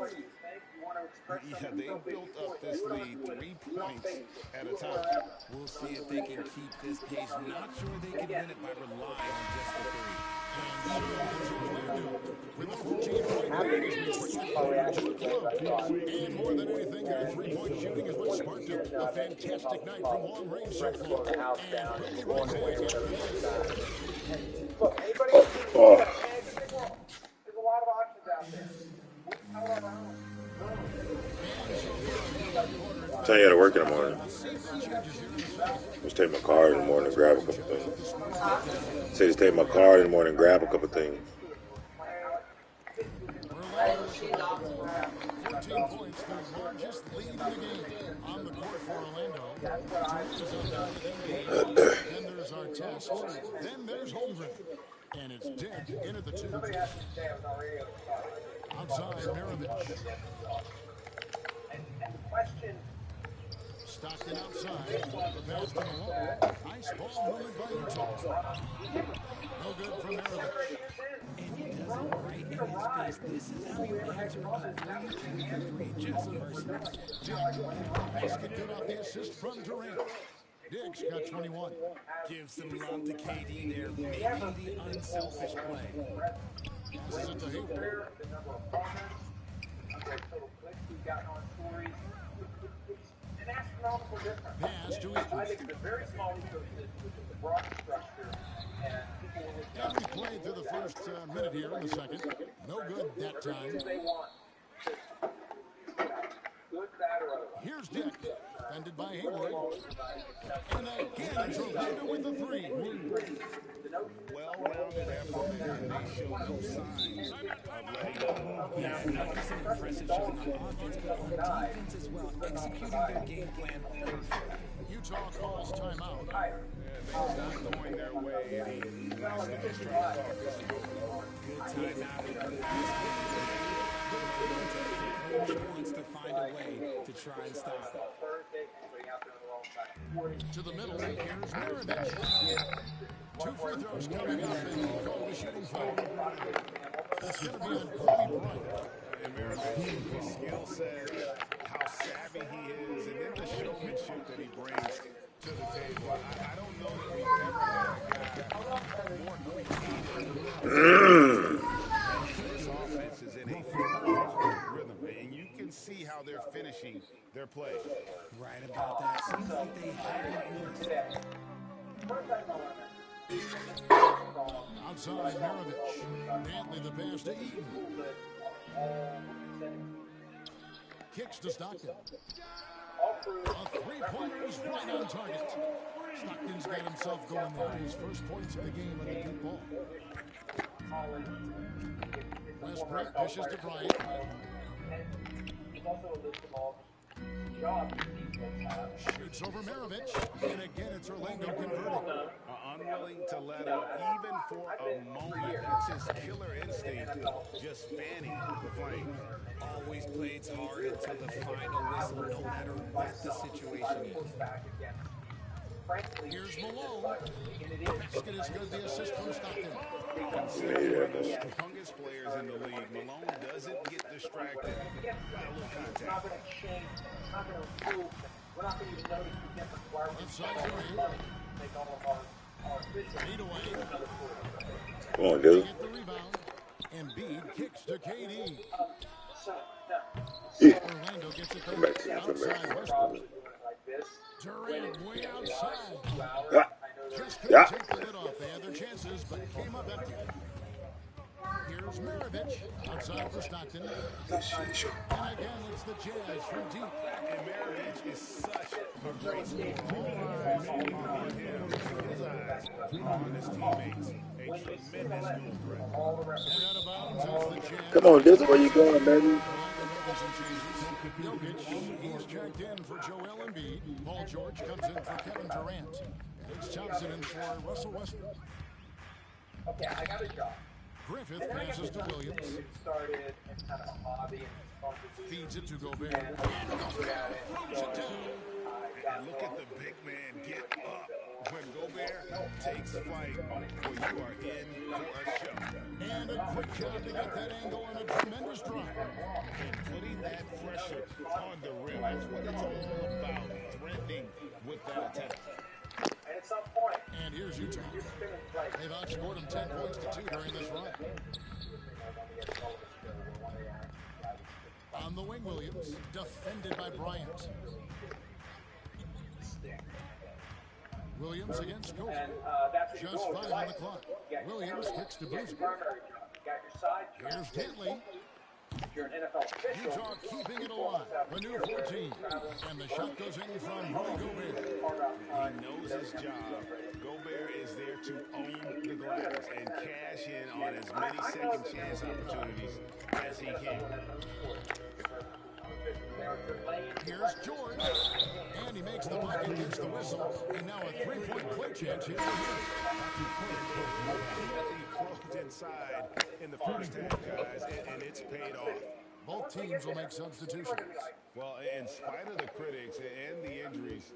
Yeah, they built up this lead 3 points at a time. We'll see if they can keep this pace. Not sure they can win it by relying on just the three. With a 14-point lead, and more than anything, their three-point shooting is what sparked it. A fantastic night from long range so far. And we'll be right back after this. Look, anybody who's there's a lot of options out there. Tell you how to work in the morning. Just take my car in the morning and grab a couple things. Say just take my car in the morning and grab a couple things. 14 points, the largest lead in the game. On the court for Orlando. Then there's Artest. Then there's Holmgren. And it's Dick in at the two. Outside, Maravich. Stockton outside. The pass to Malone. Nice ball movement by Utah. No good from Maravich. And he does it right in his face. This is how you answer a three with a three. Just merciless. Basket good off the assist from Durant. Dick's got 21. Give some love to KD there, making the unselfish play. Passes it to Hayward. Pass to Eaton. And we played through the first minute here in the second. No good that time. Here's Dick. Defended by Hayward. And again, it's Orlando with the three. Well-rounded effort there, and they show no signs of letting up. Yeah, not just an impressive showing on offense, but on defense as well, executing their game plan perfectly. Utah calls timeout. Yeah, things not going their way, and he wants to just try to talk this over. Good timeout. Wants to find a way to try and stop it. To the middle, here's Maravich. 2 free throws coming up, and he called the shooting foul. That's going to be on Kobe Bryant. And Maravich, his skill set, how savvy he is, and then the showmanship that he brings to the table. I don't know that we've ever had a guy more creative. This offense is in a rhythm, and you can see how they're finishing their play. Right about that. Seems like they haven't missed. Outside, Maravich. Dantley the pass to Eaton. Kicks to Stockton. A three-pointer is right on target. Stockton's got himself going there. His first points of the game on the deep ball. Westbrook pushes to Bryant. Shoots over Maravich. And again, it's Orlando converting. Unwilling to let up, even for a moment. That's his killer instinct, just fanning the flames. Always plays hard until the final whistle, no matter what the situation is. Here's Malone. Basket is good. The assist from Stockton. Considering the strongest players in the league, Malone doesn't get distracted by a little contact. Inside Durant. 8 away. Come on, dude. Get the rebound. Embiid kicks to KD. Orlando gets it back. Outside Westbrook. Durant way outside. Just couldn't take the lid off. They had their chances, but came up empty. Here's Here's Maravich outside for Stockton. Yes, yes. And again, it's the Jazz from deep. And Maravich is such a great scorer. All eyes on him and his eyes on his teammates. A tremendous dual threat. And out of bounds as the Jazz. Come on, this is where you going, baby. Orlando making some changes. Jokic, he's checked in for Joel Embiid. Paul George comes in for Kevin Durant. Hicks Thompson in for Russell Westbrook. Okay, I got a job. Griffith passes to Williams. It started as kind of a hobby and fun to do. Feeds it to Gobert. And Gobert throws it down. And look at the big man get up. When Gobert takes flight, well, you are in for a show. And a quick job to get that angle on a tremendous drop. And putting that pressure on the rim, that's what it's all about, threatening with that attack. And at some point, and here's Utah. They've outscored them 10 points to 2 during this run. On the wing, Williams, defended by Bryant. Williams against Kobe. Just 5 on the clock. Williams kicks to Boozer. Here's Dantley. Utah keeping it alive. A new 14. And the shot goes in from Rudy Gobert. He knows his job. Gobert is there to own the glass and cash in on as many second chance opportunities as he can. Here's George. And he makes the bucket, gets the whistle. And now a three-point play chance here. He closed inside in the first half, guys, and it's paid off. Both teams will make substitutions. Well, in spite of the critics and the injuries,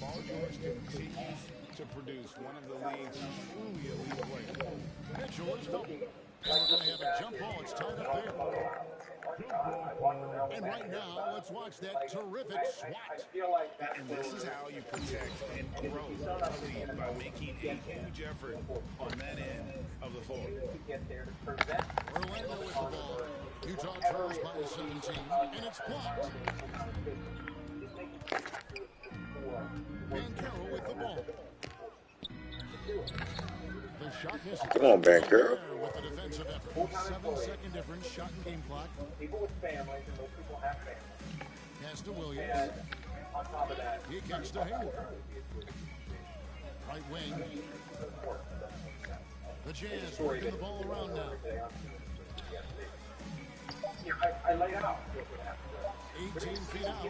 Paul George continues to produce one of the league's truly elite players. Mitchell is double. And we're going to have a jump ball. It's tied up there. And right now, let's watch that terrific swat. And this is how you protect and grow a lead, by making a huge effort on that end of the floor. Orlando with the ball. Utah trails by 17, and it's blocked. Banchero with the ball. The shot misses. Come on, Banchero. With the defensive effort. 7-second difference, shot and game clock. People with families and those people have families. Pass to Williams. And on top of that, he kicks to Hayward. Right wing. The Jazz working the ball around now. I laid out. 18 feet out.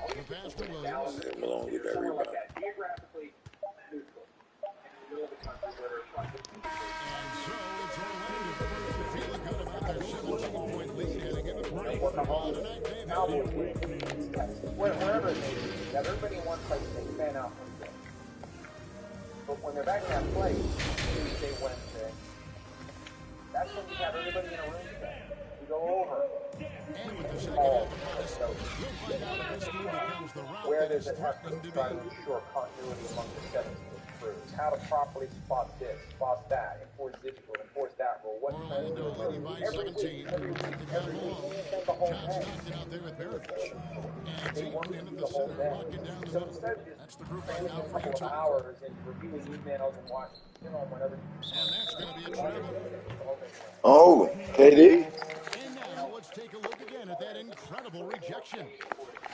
The pass to Williams. Malone with that rebound. Geographically neutral. In the middle of the country where and so it's Orlando feeling good about their 17-point lead heading into the break. Wherever it may be, that everybody in one place may fan out from there. But when they're back in that place, Tuesday, Wednesday, that's when you have everybody in a room together. You go over. And with the second half of this, we'll find out if this game becomes the route where that does is it have to threatening to try to be. ensure continuity among the 17 crews? How to properly spot this, spot that, enforce this rule, enforce that rule. What Orlando leading by 17. They've got Malone. John Stockton out there with Maravich. And Ayton into the center, locking down the middle. That's the group right now for Utah. Hours and reviewing emails and watching film whenever. And that's going to be a travel. Oh, KD. And now let's take a look again at that incredible rejection.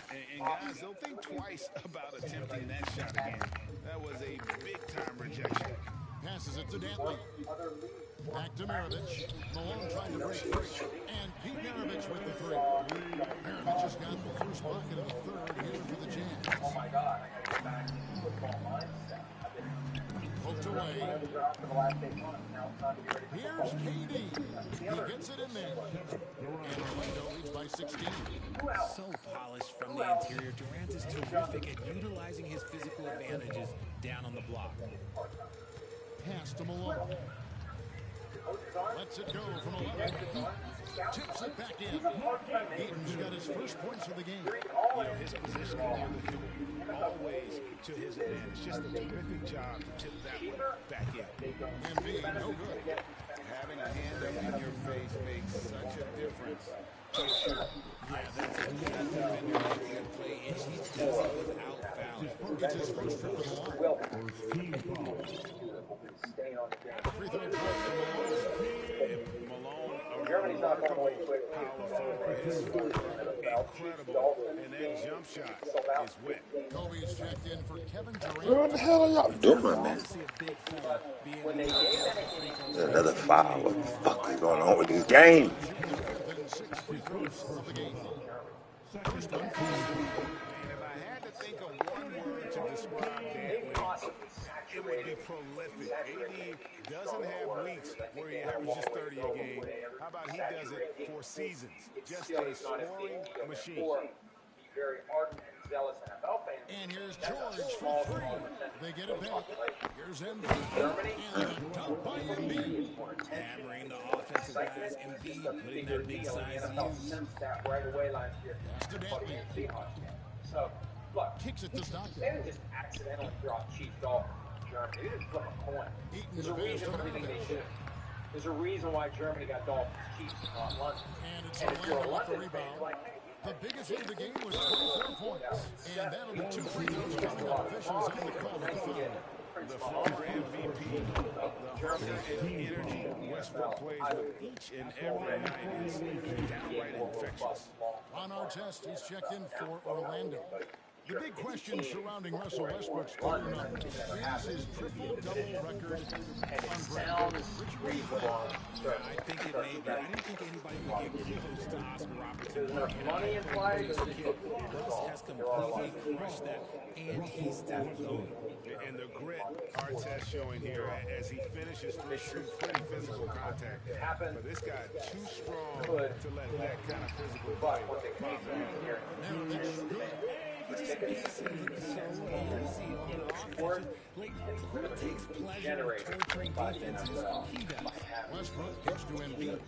And guys, don't think twice about attempting that shot again. That was a big-time rejection. Passes it to Dantley. Back to Maravich. Malone trying to break free. And Pete Maravich with the three. Maravich has got the first bucket of the third here for the Jazz. Oh my God, I got to get back to football mindset. Poked away. Here's KD. He gets it in there. And Orlando leads by 16. So polished from the interior, Durant is terrific at utilizing his physical advantages down on the block. Pass to Malone. Lets it go from 11. Tips it back in. Eaton's got his first points of the game. You know, his positioning on the hoop, always to his advantage. Just a terrific job to tip that one back in. Embiid, no good. Having a hand up in your face makes such a difference to the shooter. Yeah, that's a good defender making a play, and he does it without fouling. Gets his first trip to the line. Staying on the game. Free throw drop from Malone. remarkable power forward. His footwork, incredible. And that jump shot is wet. Kobe's checked in for Kevin Durant. What the hell are y'all It's doing, unusual man? to see a big fella be able to knock down some free throws like Another that in the foul. NBA. What the fuck is going on with this game? Shooting the fourth and 6 free throws of the game. First one for AD. Man, if I had to think of one word to describe Dantley, it would be prolific. AD doesn't have weeks where he averages 30 a game. How about he does it for seasons? Just a scoring machine. Very ardent and zealous NFL fans. And here's George for three. They get it back. Here's Embiid. And a dunk by Embiid. Hammering the offensive guys, Embiid putting that big size to use. Right away last year. Pass to Dantley. So, look, Kicks it to Stockton. they didn't just accidentally drop Chief Dolphins to Germany. They didn't flip a coin. There's a reason for everything they did. There's a reason why Germany got Dolphins cheap, not London. And it's And if you're a Orlando with the London fan, rebound. you're like, hey, The biggest lead of the game was 24 points. And that'll be 2 free throws coming up. Officials on the call at the foul. The former MVP, the hunger and energy Westbrook plays with each and every night is downright infectious. On our test, he's checked in for Orlando. The big question surrounding Russell Westbrook's career numbers is his triple-double record unbreakable. I think it may be. I didn't think anybody would get close to Oscar Robertson. money in play. Russ has completely crushed that, and he's still going. And the grit Artest showing here as he finishes through some pretty physical contact. But this guy too strong to let that kind of physical play bother him. It just makes it look so easy on the offense. Like, who takes pleasure in torturing defenses? He does. Westbrook gets to Embiid.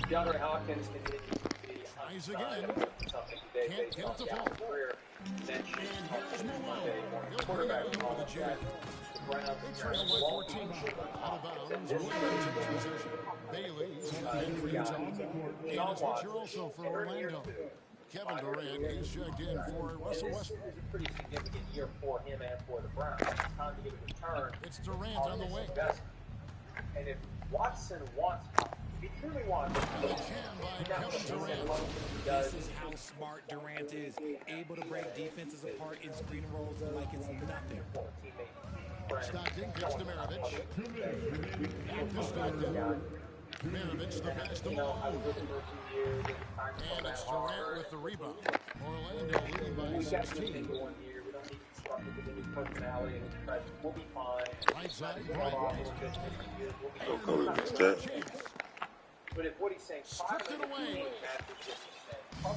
DeAndre Hopkins continues to be Tries again. something today Can't based get on it to the fall. career. And here's Malone. He'll bring it out for the Jazz. They trail by 14. Out of bounds. Williams takes possession. Bailey's in for Utah. And it's Richard also for Orlando. Kevin Durant, he's checked in for Russell Westbrook. It's a pretty significant year for him and for the Browns. It's time to get a return. It's Durant on the wing. And if Watson wants, if he truly wants, The jam by Kevin Durant. This is how smart Durant is. Able to break defenses apart in screen rolls like it's nothing. Stockton gets to Maravich. Back to Stockton. Maravich the pass to Malone. And it's Durant with the rebound. Orlando leading by 16. We'll be fine. Right side, Bryant. So cool. What's that? But if what he's saying, Stripped it away. Oh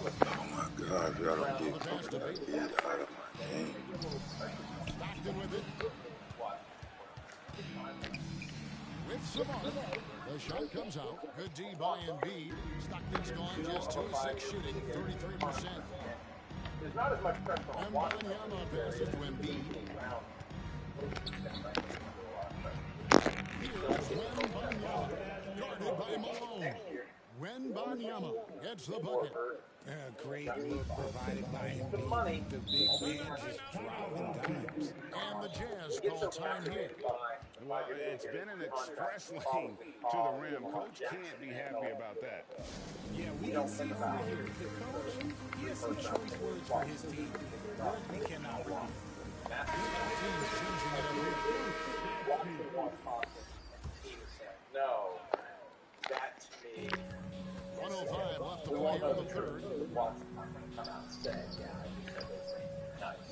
my God, y'all don't get something out of my game. Stockton with it. With Savant. The shot comes out. Good D by Embiid. Stockton's gone just 2 of 6 shooting, 33%. There's not as much pressure on Watson. Wembanyama passes to Embiid. Here's Wembanyama. Guarded by Malone. Wembanyama gets the bucket. A great look provided by Embiid. The big man just dropping dimes. And the Jazz call time here. Well, it's been an express lane to the rim. Coach can't be happy about that. Yeah, we can see over here. The coach, he has some choice words for his team. Words we cannot repeat. Team's changing it up here. No, that to me. 105 left to play in the third.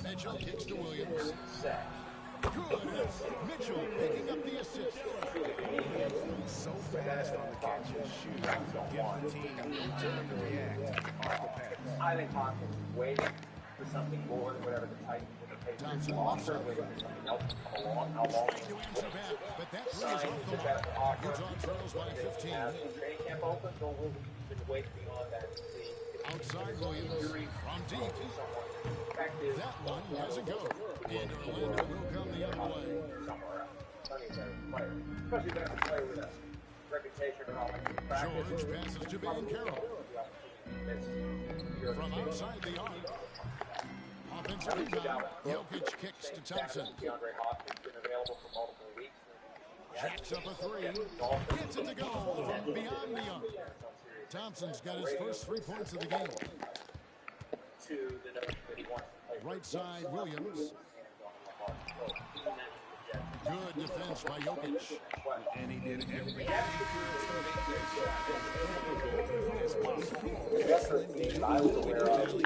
Mitchell kicks to Williams. Good. Mitchell picking up the assist. So fast on the catch and shoot. Gives the team no time to react off the pass. I think Hopkins is waiting for something more than whatever the Titans and the Patriots offer, waiting for something else to come along. How long? Trying to answer back, but that three is off the mark. Utah trails by 15. Training camp opens, or will we even wait beyond that to see? Outside Williams from deep. That one doesn't go. And Orlando will come the other way. Especially better player with a reputation for how much practice. George passes to Ben Carroll. From outside the arc. Offensive rebound. Jokic kicks to Thompson. DeAndre Hopkins been available for multiple weeks. Jacks up a three. Gets it to go from beyond the arc. Thompson's got his first 3 points of the game. Right side, Williams. Good defense by Jokic. And he did everything he could to make that shot as difficult as possible. Excellent defense. Finally, they got in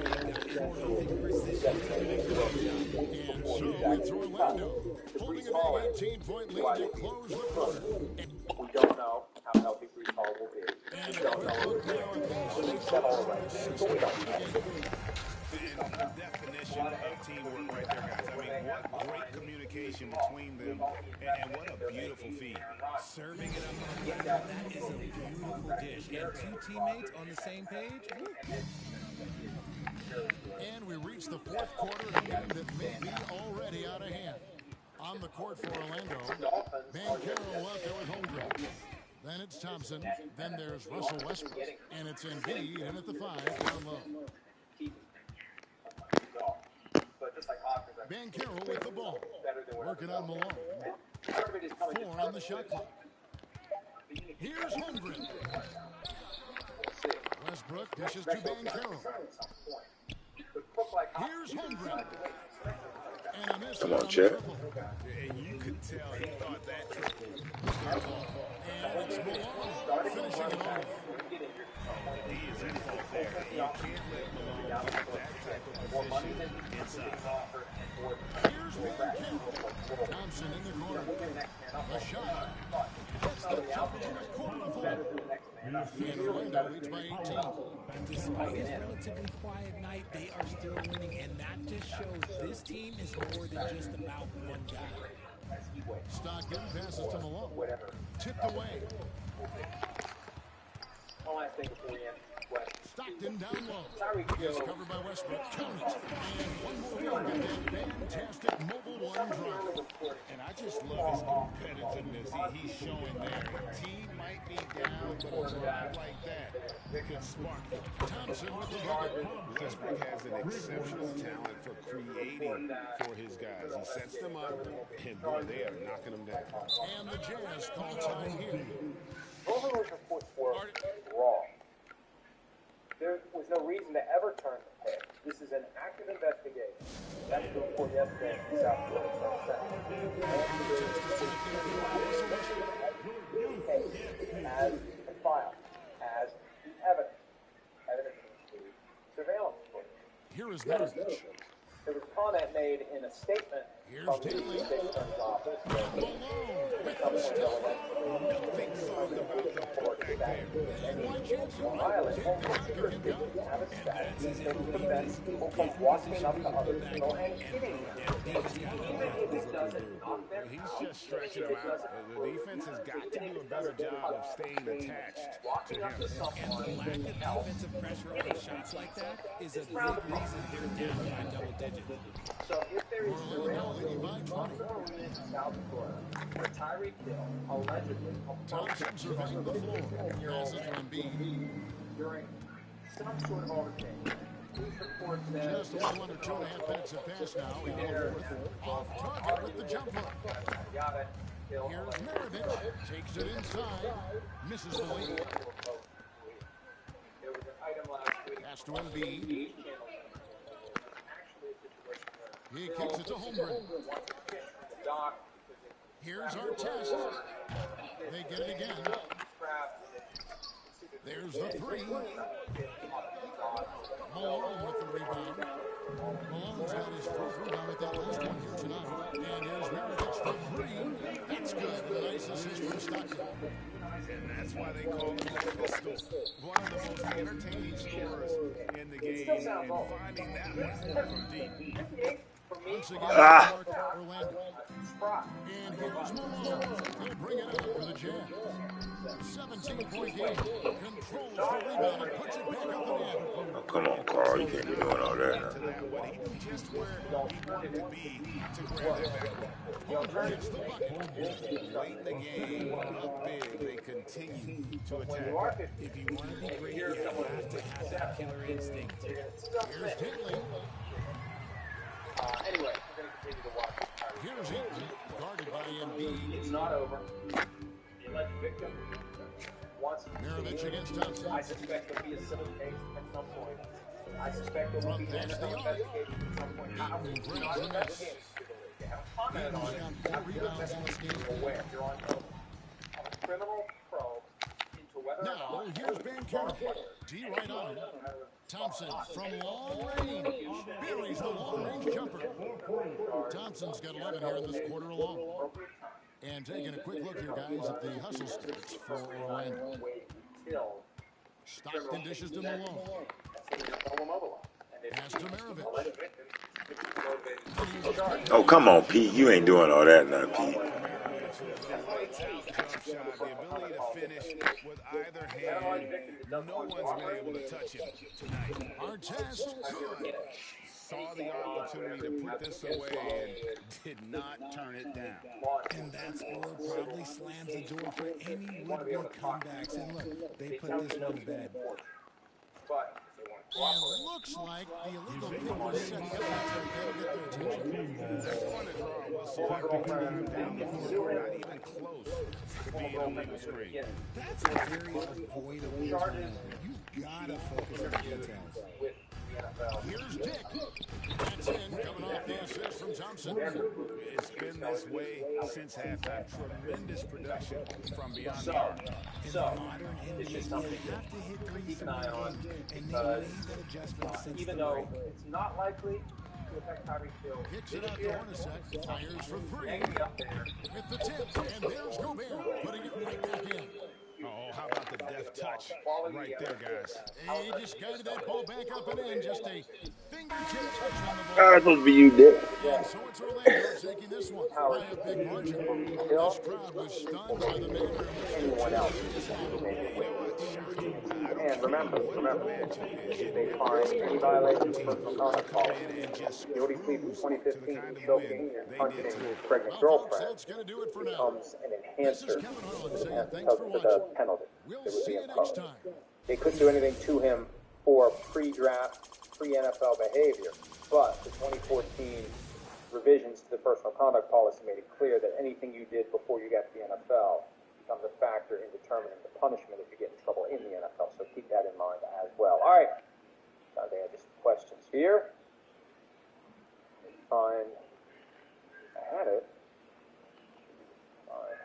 perfect position to make the shot. And so it's Orlando holding a big 18-point lead to close the quarter. We don't know how healthy Brees Hall will be. And a quick look now at the stats for the 60 point game. And the definition of teamwork right there, guys. I mean, what great communication between them, and what a beautiful feed. Serving it up on the that is a beautiful dish. And two teammates on the same page. Woo. And we reach the fourth quarter in a game that may be already out of hand. On the court for Orlando, Banchero out there with Holmgren. Then it's Thompson. Then there's Russell Westbrook. And it's Embiid in at the 5 down low. Banchero with the ball. Working on Malone. 4 on the shot clock. Here's Holmgren. Westbrook dishes to Banchero. Here's Holmgren. And a miss. Come on, Chet. And you could tell he thought that triple. And it's Malone finishing it off. He is at fault there. You can't let Malone put that type of position inside. Here's Banchero. Thompson in the corner. The shot. Gets the jumper to the corner for him. And Orlando leads by 18. Despite his relatively quiet night, they are still winning, and that just shows this team is more than just about one guy. Stockton passes to Malone. Tipped away. One last thing before we end. Stockton down low. Is covered by Westbrook. Count it. And one more look at that fantastic mobile one drop. And I just love his competitiveness he's showing there. Team might be down, but a drive like that could spark them. Thompson with the bucket. Westbrook has an exceptional talent for creating for his guys. He sets them up, and boy, they are knocking them down. And the Jazz call time here. Both of those reports were wrong. There was no reason to ever turn the head. This is an active investigation. That's the report yesterday in South Florida. As a file, as the evidence includes surveillance footage. Here is Mirovic. There was a comment made in a statement from the State Attorney's office that Nothing soft about the report back there. violent have a statute that prevents people from walking up to other people and hitting them. He's just stretching them out. The defense has got to do a better job of staying attached to him. And the lack of defensive pressure on shots like that is a big reason they're down by double digits. So if there is surveillance in South Florida, where Tyreek Hill allegedly Thompson surveying the floor. Passes to Embiid. during some sort of altercation. Police report says Just a little under 2.5 minutes have passed now. In the fourth. Off target with the jumper. Here's Mirovic. Takes it inside. Misses the lead. There was an item last week. Pass to Embiid. He kicks it to Holmgren. Here's Artest. They get it again. There's the 3. Malone with the rebound. Malone's got his 4th rebound with that last one here tonight. And here's Mirovic for 3. That's good. A nice assist from Stockton. And that's why they call him the pistol. One of the most entertaining scorers in the game. And finding that one from deep. Once again, Orlando. And here's Malone. He'll bring it up for the Jazz. 17-point game. Controls the rebound and puts it back up the net. Oh, come on, Carl. You can't be doing all that now. But he knew just where he wanted to be to grab that back. Holmgren gets the bucket. Late in the game, up big, they continue to attack. If you want to be great, you have to have that killer instinct. Here's Tinley. Anyway, we're going to continue to watch. Here's Eaton. guarded by Embiid. It's not over. The alleged victim wants to Mirovic see. against Thompson. I suspect there'll be a civil case at some point. I suspect there will be an Past the NFL arc. investigation at some point. How? Eaton You know, grabs I the was miss. investigating to the league. They haven't commented on Eaton's it. got 4 I'm just rebounds in this making game. you aware. You're on notice of a criminal probe into whether or Now, not here's Banchero. D right on him. Thompson from long range. Buries the long-range jumper. Thompson's got 11 here in this quarter alone. And taking a quick look here, guys, at the hustle stats for Orlando. Stockton dishes to Malone. Pass to Mirovic. Oh, come on, Pete. You ain't doing all that now, Pete. Mirovic, the lights out jump shot, the ability to finish with either hand. No one's been able to touch him tonight. Our test, good. Saw the opportunity to put this away and did not turn it down. And that score probably slams the door for any would-be comebacks. And look, they put this one to bed. And looks like the illegal pick was set. Yep, that's right. That'll get their attention. They're going to draw a whistle every time down the floor, not even close to being a legal screen. That's a very avoidable turnover. You gotta focus on the details. Here's Dick. That's in, coming off the assist from Thompson. It's been this way since halftime. Tremendous production from beyond the arc. In the modern NBA, you have to hit threes to win games, and they made that adjustment since even the though break. it's not likely to affect Tyreek Hill. Kicks it out to Hornacek. Fires for 3. With the tip. And there's Gobert, putting it right back in. Oh, how about the deft touch right there, guys? He just guided that ball back up and in. Just a fingertip touch on the ball. That's supposed to be you, Dick. And so it's Orlando taking this one by a big margin. This crowd was stunned by the manner in which they treated this one. And remember, if they find any violation of personal conduct policy, Jody Sleep in 2015 was choking and punching his pregnant girlfriend. That's going to do it for now. Becomes an enhancer Thanks for to the penalty We'll that would see be you next imposed. time. They couldn't do anything to him for pre-draft, pre-NFL behavior, but the 2014 revisions to the personal conduct policy made it clear that anything you did before you got to the NFL becomes a factor in determining the punishment if you get in trouble in the NFL. So keep that in mind as well. All right. Now they have just questions here. Fine. I had it. Fine.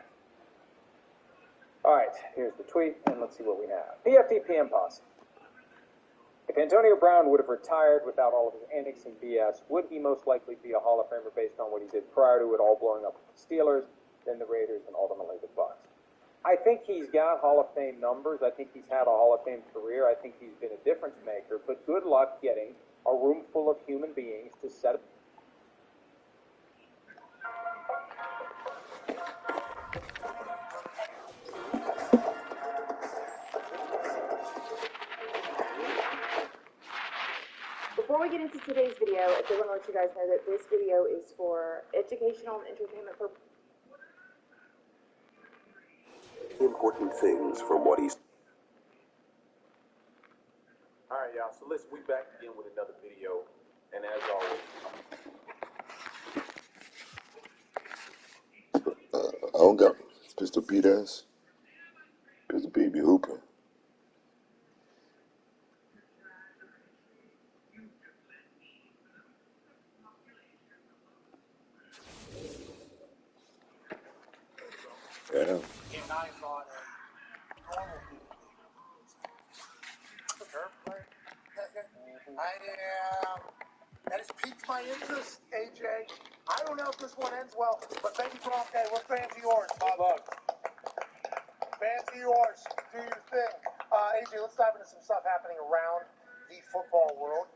All right. Here's the tweet, and let's see what we have. PFDPM posse. If Antonio Brown would have retired without all of his antics and BS, would he most likely be a Hall of Famer based on what he did prior to it all blowing up with the Steelers, then the Raiders, and ultimately the Bucs? I think he's got Hall of Fame numbers. I think he's had a Hall of Fame career. I think he's been a difference maker. But good luck getting a room full of human beings to set up. Before we get into today's video, I do want to let you guys know that this video is for educational and entertainment purposes. Important things from what he's. All right, y'all. So listen, we back again with another video, and as always, I don't got Pistol Pete ass. Pistol Pete be hooping. Yeah. That has piqued my interest, AJ. I don't know if this one ends well, but thank you for all day. We're fans of yours. $5. Fans of yours. Do your thing. AJ, let's dive into some stuff happening around the football world.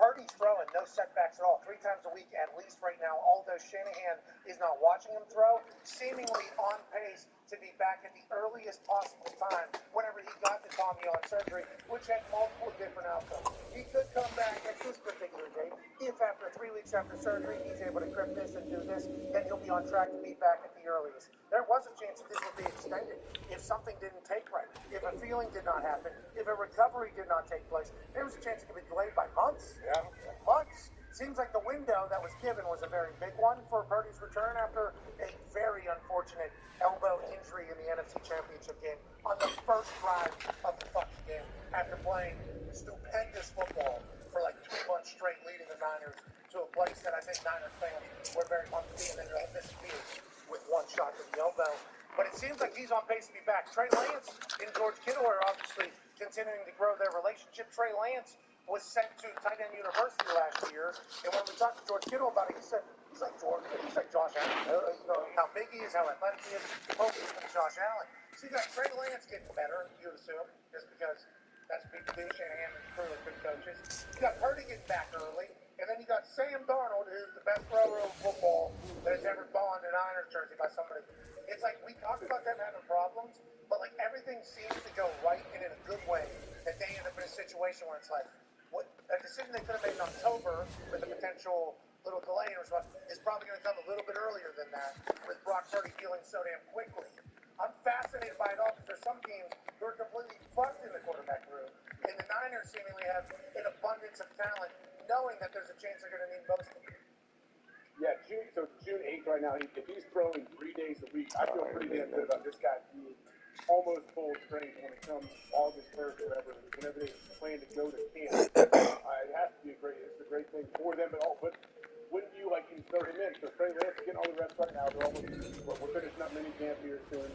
Purdy's throwing, no setbacks at all. 3 times a week at least right now, although Shanahan is not watching him throw, seemingly on pace to be back at the earliest possible time whenever he got the Tommy John surgery, which had multiple different outcomes. He could come back at this particular date. If after 3 weeks after surgery he's able to grip this and do this, then he'll be on track to be back at the earliest. There was a chance that this would be extended if something didn't take right, if a feeling did not happen, if a recovery did not take place. There was a chance it could be delayed by months. Yeah. Months. seems like the window that was given was a very big one for Purdy's return after a very unfortunate elbow injury in the NFC Championship game on the first drive of the fucking game after playing stupendous football for like 2 months straight, leading the Niners to a place that I think Niners fans were very pumped to be, and then it disappeared with one shot to the elbow. But it seems like he's on pace to be back. Trey Lance and George Kittle are obviously continuing to grow their relationship. Trey Lance was sent to tight end university last year, and when we talked to George Kittle about it, he said he's like Josh Allen. You know how big he is, how athletic he is. Both he's been Josh Allen. So you got Trey Lance getting better, you would assume, just because that's what people do. Shanahan and crew are good coaches. You got Purdy getting back early, and then you got Sam Darnold, who's the best thrower of football that has ever donned an Niners jersey by somebody. It's like we talked about them having problems, but like everything seems to go right and in a good way that they end up in a situation where it's like, what a decision they could have made in October with a potential little delay in response is probably going to come a little bit earlier than that with Brock Purdy healing so damn quickly. I'm fascinated by it all because there's some teams who are completely fucked in the quarterback room, and the Niners seemingly have an abundance of talent, knowing that there's a chance they're going to need most of it. Yeah, June 8th right now, if he's throwing 3 days a week, I feel pretty damn good about this guy being almost full strength when it comes August 1st, whenever they plan to go to camp. It has to be it's a great thing for them, but wouldn't you like to throw him in? So Trey Lance is getting all the reps right now. We're finishing up mini camp here soon.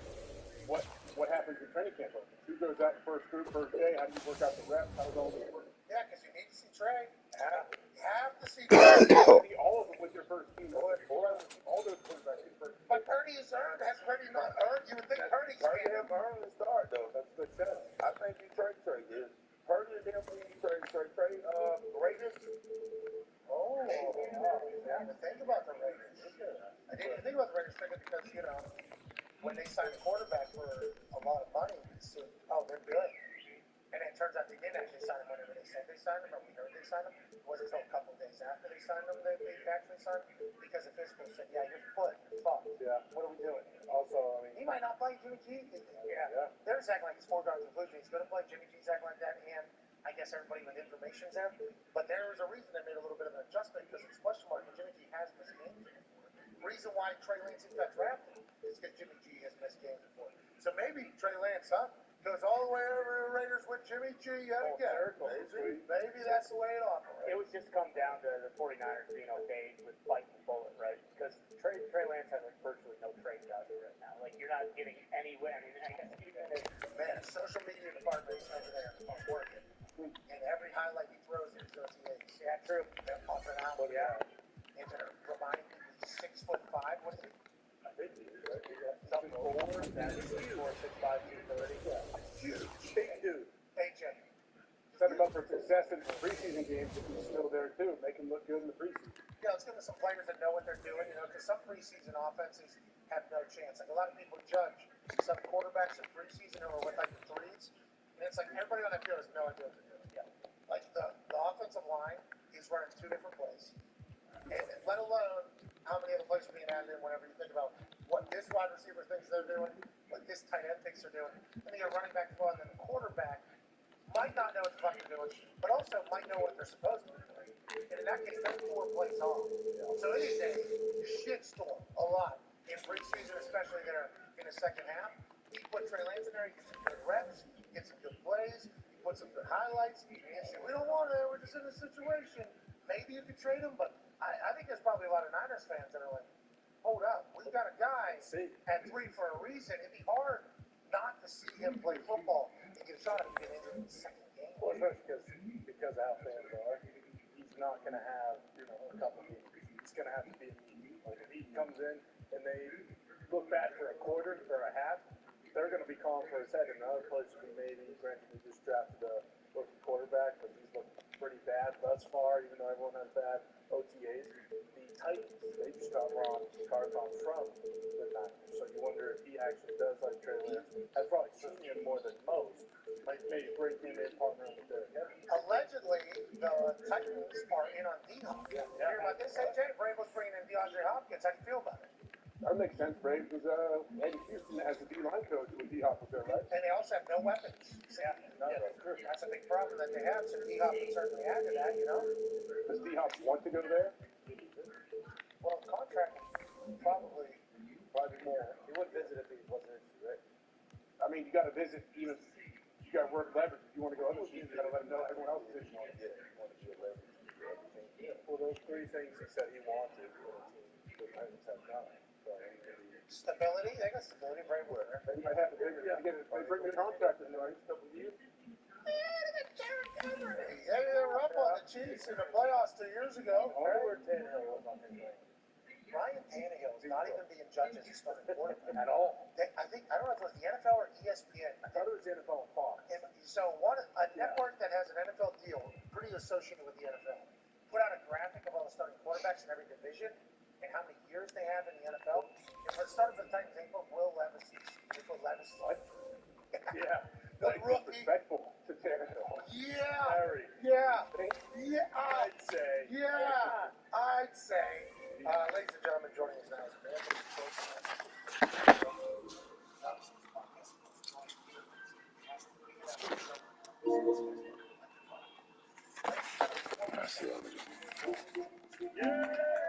What happens in training camp? Who goes out first group, first day? How do you work out the reps? How does all this work? Yeah, because you need to see Trey. You have to see Trey. All of them with your first team. All those quarterbacks in first team. But Purdy is earned. Has Purdy not earned? You would think Purdy's Purdy have earned the start, though. That's what it says. I think you trade is Purdy and them trade Raiders. Oh, I didn't even think about the Raiders. I didn't even think about the Raiders because, you know, when they signed a quarterback for a lot of money, we assumed, oh, they're good. And it turns out they didn't actually sign him whenever they said they signed him, or we heard they signed him. It wasn't until a couple of days after they signed him that they actually signed him, because the physical said, yeah, your foot is fucked. Yeah. What are we doing? Also, I mean, he might not play Jimmy G. Yeah. They're just acting like it's foregone conclusion. He's going to play. Jimmy G's acting like that, and I guess everybody with information's there. But there was a reason they made a little bit of an adjustment because it's question mark, but Jimmy G has missed games before. Reason why Trey Lance got drafted is because Jimmy G has missed games before. So maybe Trey Lance, goes all the way over to the Raiders with Jimmy G yet again. Maybe that's the way it operates. It would just come down to the 49ers being okay with biting the bullet, right? Because Trey Lance has like virtually no trade value right now. Like you're not getting anywhere. I mean, I guess even if social media departments over there are working, and every highlight he throws is OTAs. Yeah, true. They're pumping out. Yeah. And they're reminding people he's 6'5". What is he? I think he is, right? Something like that. 6'4", 6'5", 230. Yeah. Huge. Big dude. AJ. Set him up for success in preseason games if he's still there, too. Make him look good in the preseason. Yeah, let's give him some players that know what they're doing, you know, because some preseason offenses have no chance. Like, a lot of people judge some quarterbacks in preseason who are with, like, the threes, and it's like everybody on that field has no idea what they're doing. Yeah. Like, the offensive line is running 2 different plays, and let alone how many other plays are being added in whenever you think about what this wide receiver thinks they're doing, what this tight end thinks they're doing, and then you're running back as well, and then the quarterback might not know what the fuck they're doing, but also might know what they're supposed to be doing. And in that case, that's 4 plays off. So it is a shitstorm, a lot. In preseason, especially there in the second half, he put Trey Lance in there, he gets some good reps, he gets some good plays, he puts some good highlights, and said, we don't want it, we're just in this situation. Maybe you could trade him, but I think there's probably a lot of Niners fans that are like, hold up, we've got a guy at 3 for a reason. It'd be hard not to see him play football and get a shot at him getting injured in the second game. Well, especially because how fans are, he's not going to have, a couple games. It's going to have to be like if he comes in and they look bad for a quarter or a half, they're going to be calling for his head. And another place would be maybe, granted, we just drafted a rookie quarterback, but he's looked pretty bad thus far, even though everyone has bad OTAs. The Titans, they just got Ron Carthon from the Niners. So you wonder if he actually does like Trey Lance. Has probably seen him more than most. Like maybe bring him in, partner with Derrick Henry. Allegedly, the Titans are in on D-Hop. Yeah. You hear about this, AJ? Vrabel's bringing in DeAndre Hopkins. How do you feel about it? That makes sense, Brave, because Eddie Houston, as the D-line coach, when D-Hop was there, right? And they also have no weapons. Yeah, that's true. That's a big problem that they have, so D-Hop would certainly add to that, you know? Does D-Hop want to go there? Well, contract probably more. he would visit if he wasn't interested, right? I mean, you got to visit even. You got to work leverage. If you want to go other teams, you got to let them know everyone else is interested. Well, those three things he said he wanted in a team, the Titans have not. Stability, they got stability, Brave Warner. They might have to bring the contract in the next couple of years. Yeah, they were up on the Chiefs in the playoffs 2 years ago. Where Tannehill was on his way. Ryan Tannehill is not even being judged as a starting quarterback at all. I don't know if it was the NFL or ESPN. I thought it was the NFL and Fox. So a network that has an NFL deal, pretty associated with the NFL, put out a graphic of all the starting quarterbacks in every division and how many years they have in the NFL. And for the starting for the Titans, they put Will Levis. They put Levis. What? Yeah. The rookie. Disrespectful to Tannehill. Yeah. Very. Yeah. Yeah. I'd say. Yeah. I'd say. Ladies and gentlemen, joining us now is Anthony